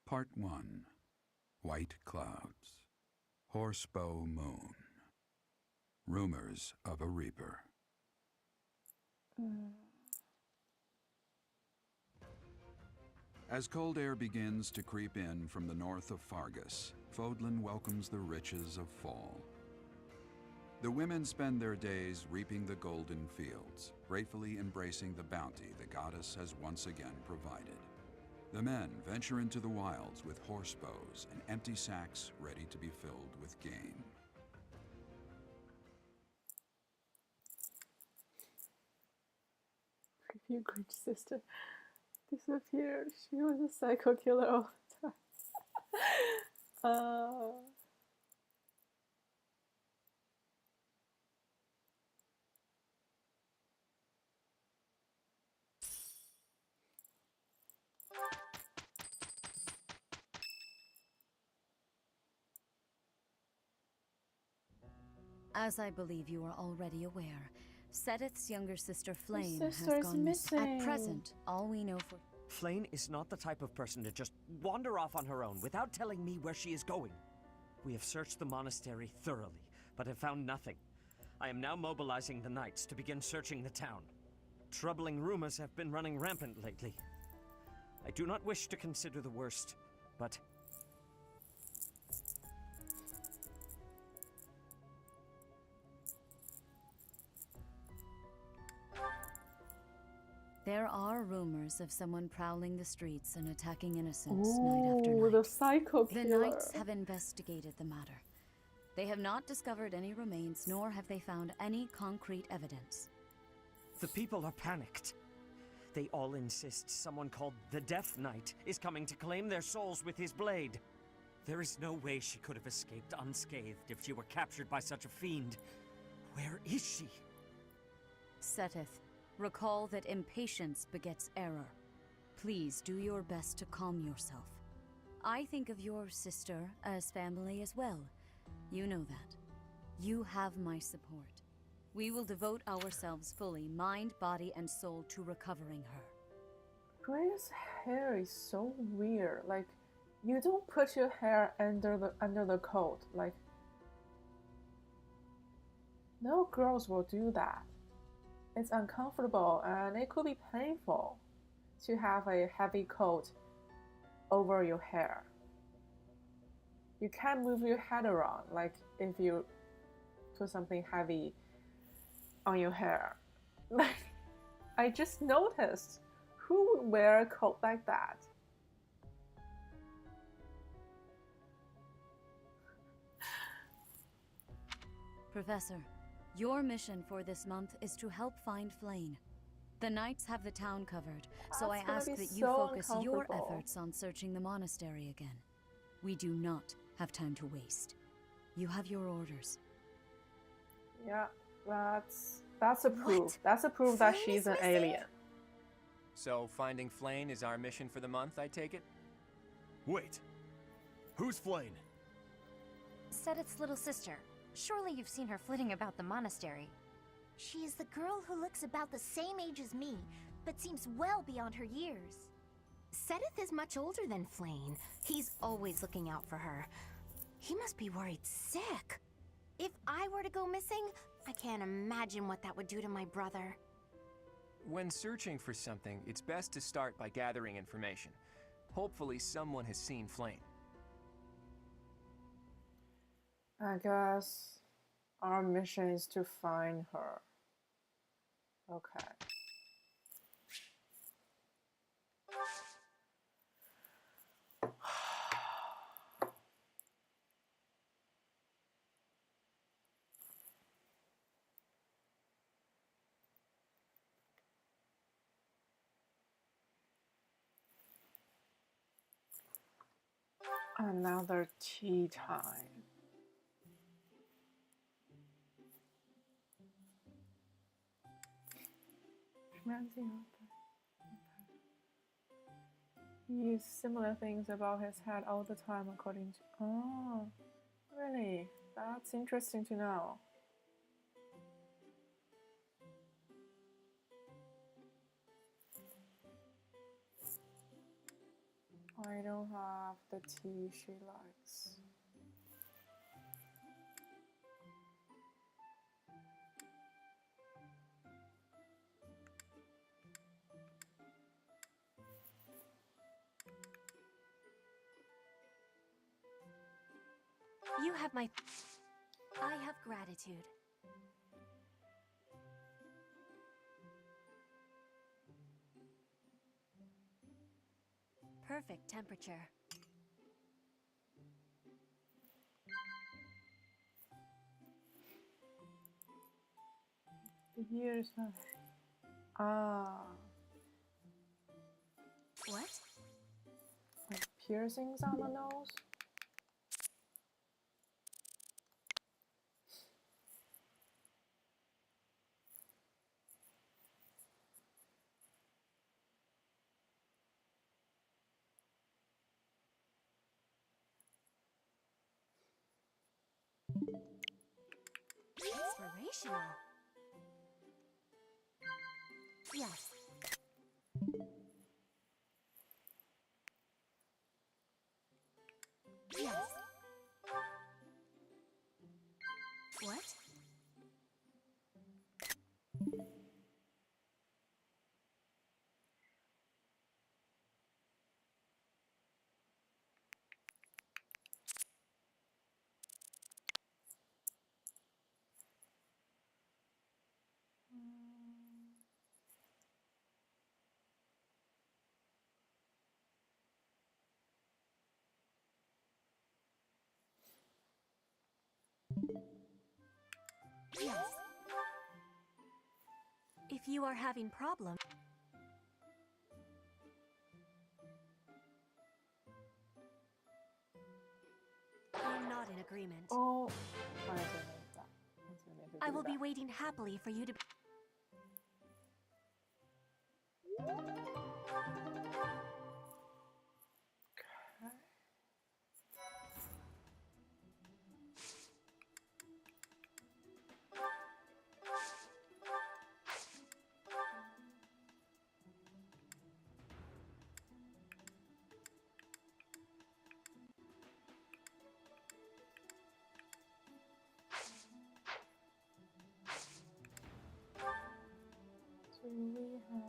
Part 1. White Clouds. Horsebow Moon. Rumors of a Reaper. As cold air begins to creep in from the north of Fargus, Fodlan welcomes the riches of fall. The women spend their days reaping the golden fields, gratefully embracing the bounty the goddess has once again provided. The men venture into the wilds with horse bows and empty sacks ready to be filled with game. Your great sister disappeared. She was a psycho killer all the time. As I believe you are already aware, Seteth's younger sister Flame has sister is gone missing. missing. At present, all we know for... Flame is not the type of person to just wander off on her own without telling me where she is going. We have searched the monastery thoroughly, but have found nothing. I am now mobilizing the knights to begin searching the town. Troubling rumors have been running rampant lately. I do not wish to consider the worst, but... There are rumors of someone prowling the streets and attacking innocents night after Ooh, night. the psycho The killer. knights have investigated the matter. They have not discovered any remains, nor have they found any concrete evidence. The people are panicked. They all insist someone called the Death Knight is coming to claim their souls with his blade. There is no way she could have escaped unscathed if she were captured by such a fiend. Where is she? Seteth, recall that impatience begets error. Please do your best to calm yourself. I think of your sister as family as well. You know that. You have my support. We will devote ourselves fully, mind, body, and soul to recovering her. Grace's hair is so weird. Like, you don't put your hair under the coat. Like, no girls will do that. It's uncomfortable and it could be painful to have a heavy coat over your hair. You can't move your head around, like if you put something heavy on your hair. Like, I just noticed, who would wear a coat like that? Professor, your mission for this month is to help find Flayn. The Knights have the town covered, so I ask that you focus your efforts on searching the monastery again. We do not have time to waste. You have your orders. Yeah, that's a proof. What? That's a proof that she's an alien. So finding Flayn is our mission for the month, I take it? Wait. Who's Flayn? Seteth's little sister. Surely you've seen her flitting about the monastery. She is the girl who looks about the same age as me, but seems well beyond her years. Seteth is much older than Flayn. He's always looking out for her. He must be worried sick. If I were to go missing, I can't imagine what that would do to my brother. When searching for something, it's best to start by gathering information. Hopefully someone has seen Flayn. I guess our mission is to find her. Okay. Another tea time. He used similar things about his head all the time, according to. Oh, really? That's interesting to know. I don't have the tea she likes. You have my... I have gratitude. Perfect temperature. Here's the... Ah. What? Like piercings on the nose? Inspirational. Yes. Yes. What? Yes. If you are having problems... I'm not in agreement. Oh, I didn't know that. I didn't could I do will be that. waiting happily for you to. So we have no.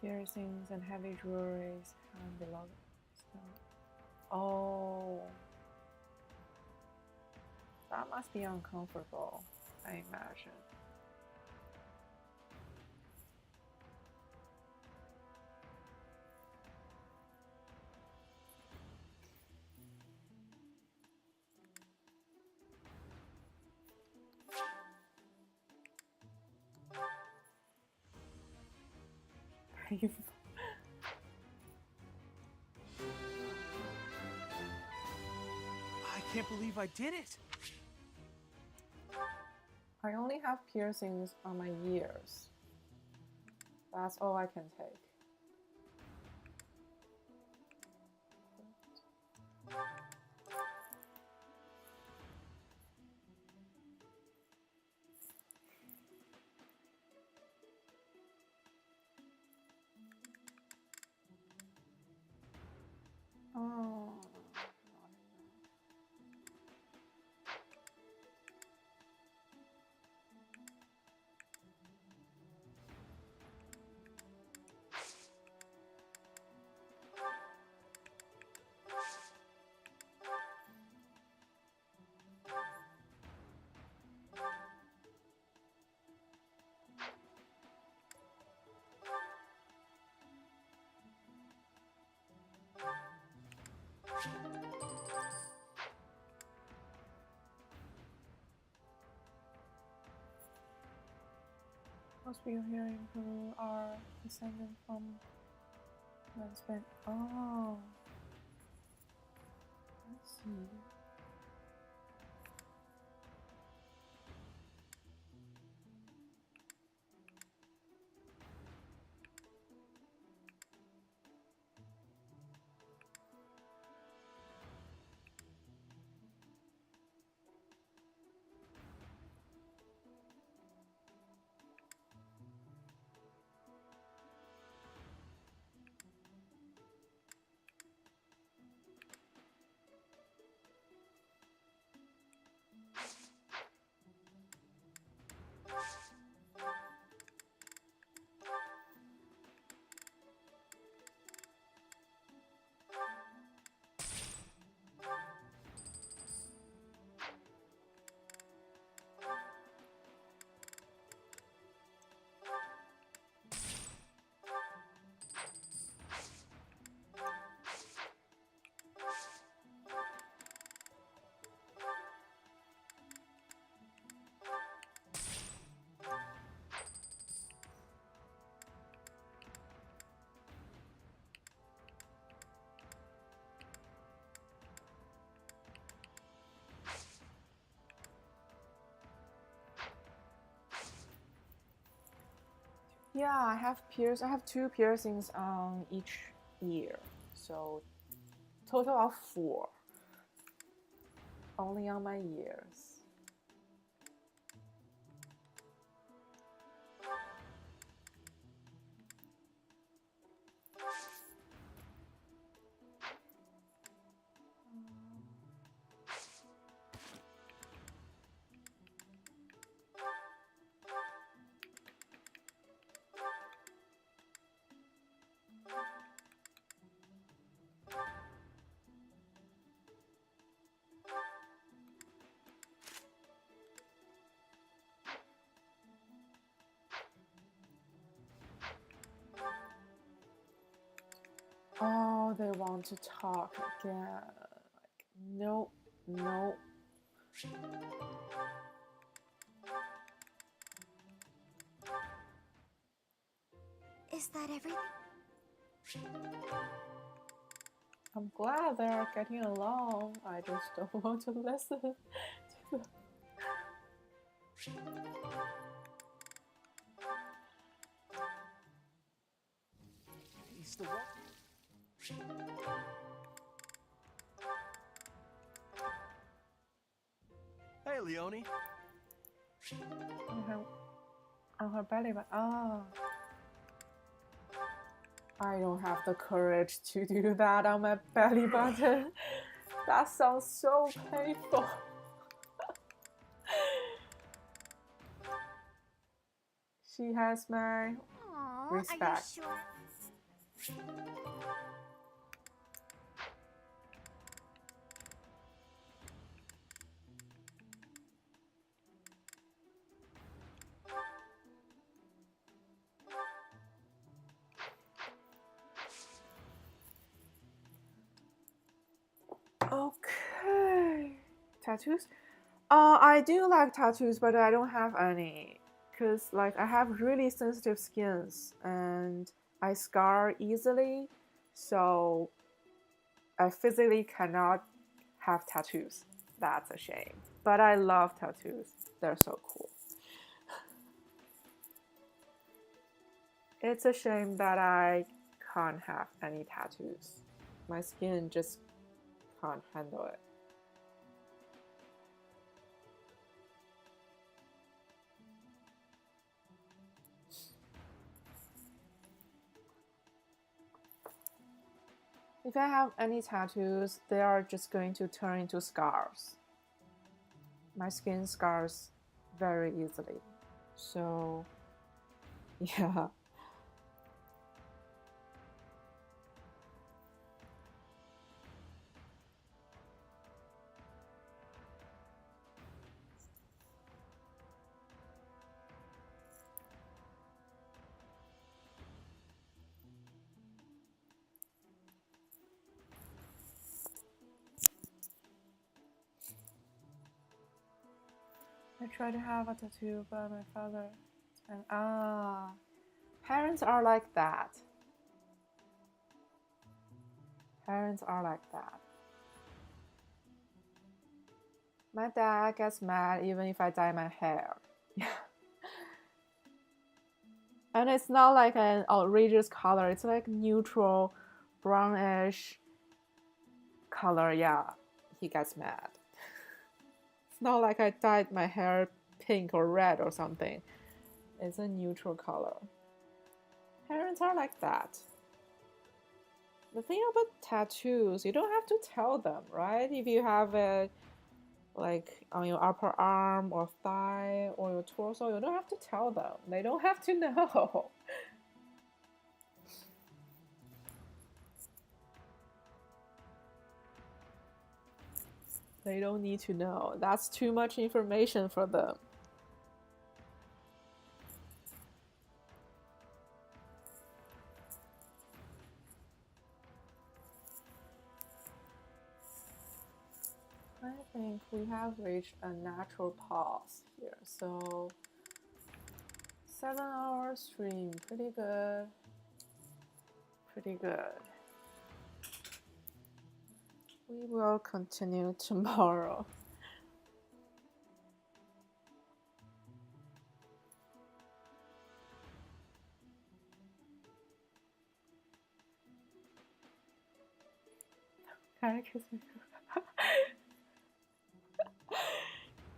Piercings and heavy jewelries hang below. Oh, that must be uncomfortable, I imagine. I can't believe I did it! I only have piercings on my ears. That's all I can take. Oh. Most people hearing who are descended from husband. Oh, I see. Yeah, I have two piercings on each ear, so total of 4. Only on my ears. Oh, they want to talk again. Like, nope. No. Is that everything? I'm glad they're getting along. I just don't want to listen to them. He's the one. Hey, Leonie. On her belly button. Oh. I don't have the courage to do that on my belly button. That sounds so painful. She has my respect. Are you sure? Okay. Tattoos? I do like tattoos, but I don't have any. Because, like, I have really sensitive skins and I scar easily. So, I physically cannot have tattoos. That's a shame. But I love tattoos. They're so cool. It's a shame that I can't have any tattoos. My skin just can't handle it. If I have any tattoos, they are just going to turn into scars. My skin scars very easily. So, yeah. I tried to have a tattoo, but my father and parents are like that. Parents are like that. My dad gets mad even if I dye my hair. Yeah. And it's not like an outrageous color, it's like neutral, brownish color. Yeah, he gets mad. It's not like I dyed my hair pink or red or something. It's a neutral color. Parents are like that. The thing about tattoos, you don't have to tell them, right? If you have it like on your upper arm or thigh or your torso, you don't have to tell them. They don't have to know. They don't need to know. That's too much information for them. I think we have reached a natural pause here. So 7-hour stream, pretty good. Pretty good. We will continue tomorrow.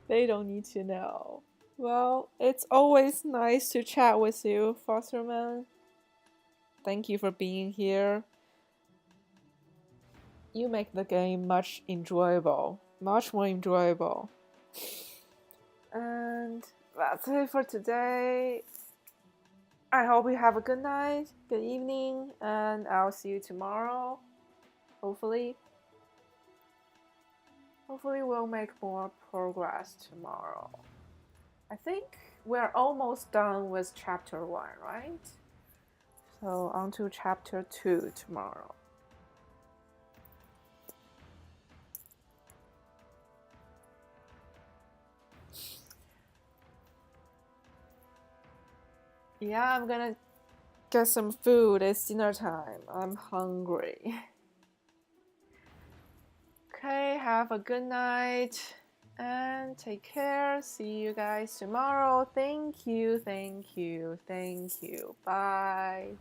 They don't need to know. Well, it's always nice to chat with you, Fosterman. Thank you for being here. You make the game much enjoyable. Much more enjoyable. And that's it for today. I hope you have a good night, good evening, and I'll see you tomorrow. Hopefully. Hopefully we'll make more progress tomorrow. I think we're almost done with chapter 1, right? So on to chapter 2 tomorrow. Yeah, I'm gonna get some food. It's dinner time. I'm hungry. Okay, have a good night and take care. See you guys tomorrow. Thank you, thank you, thank you. Bye.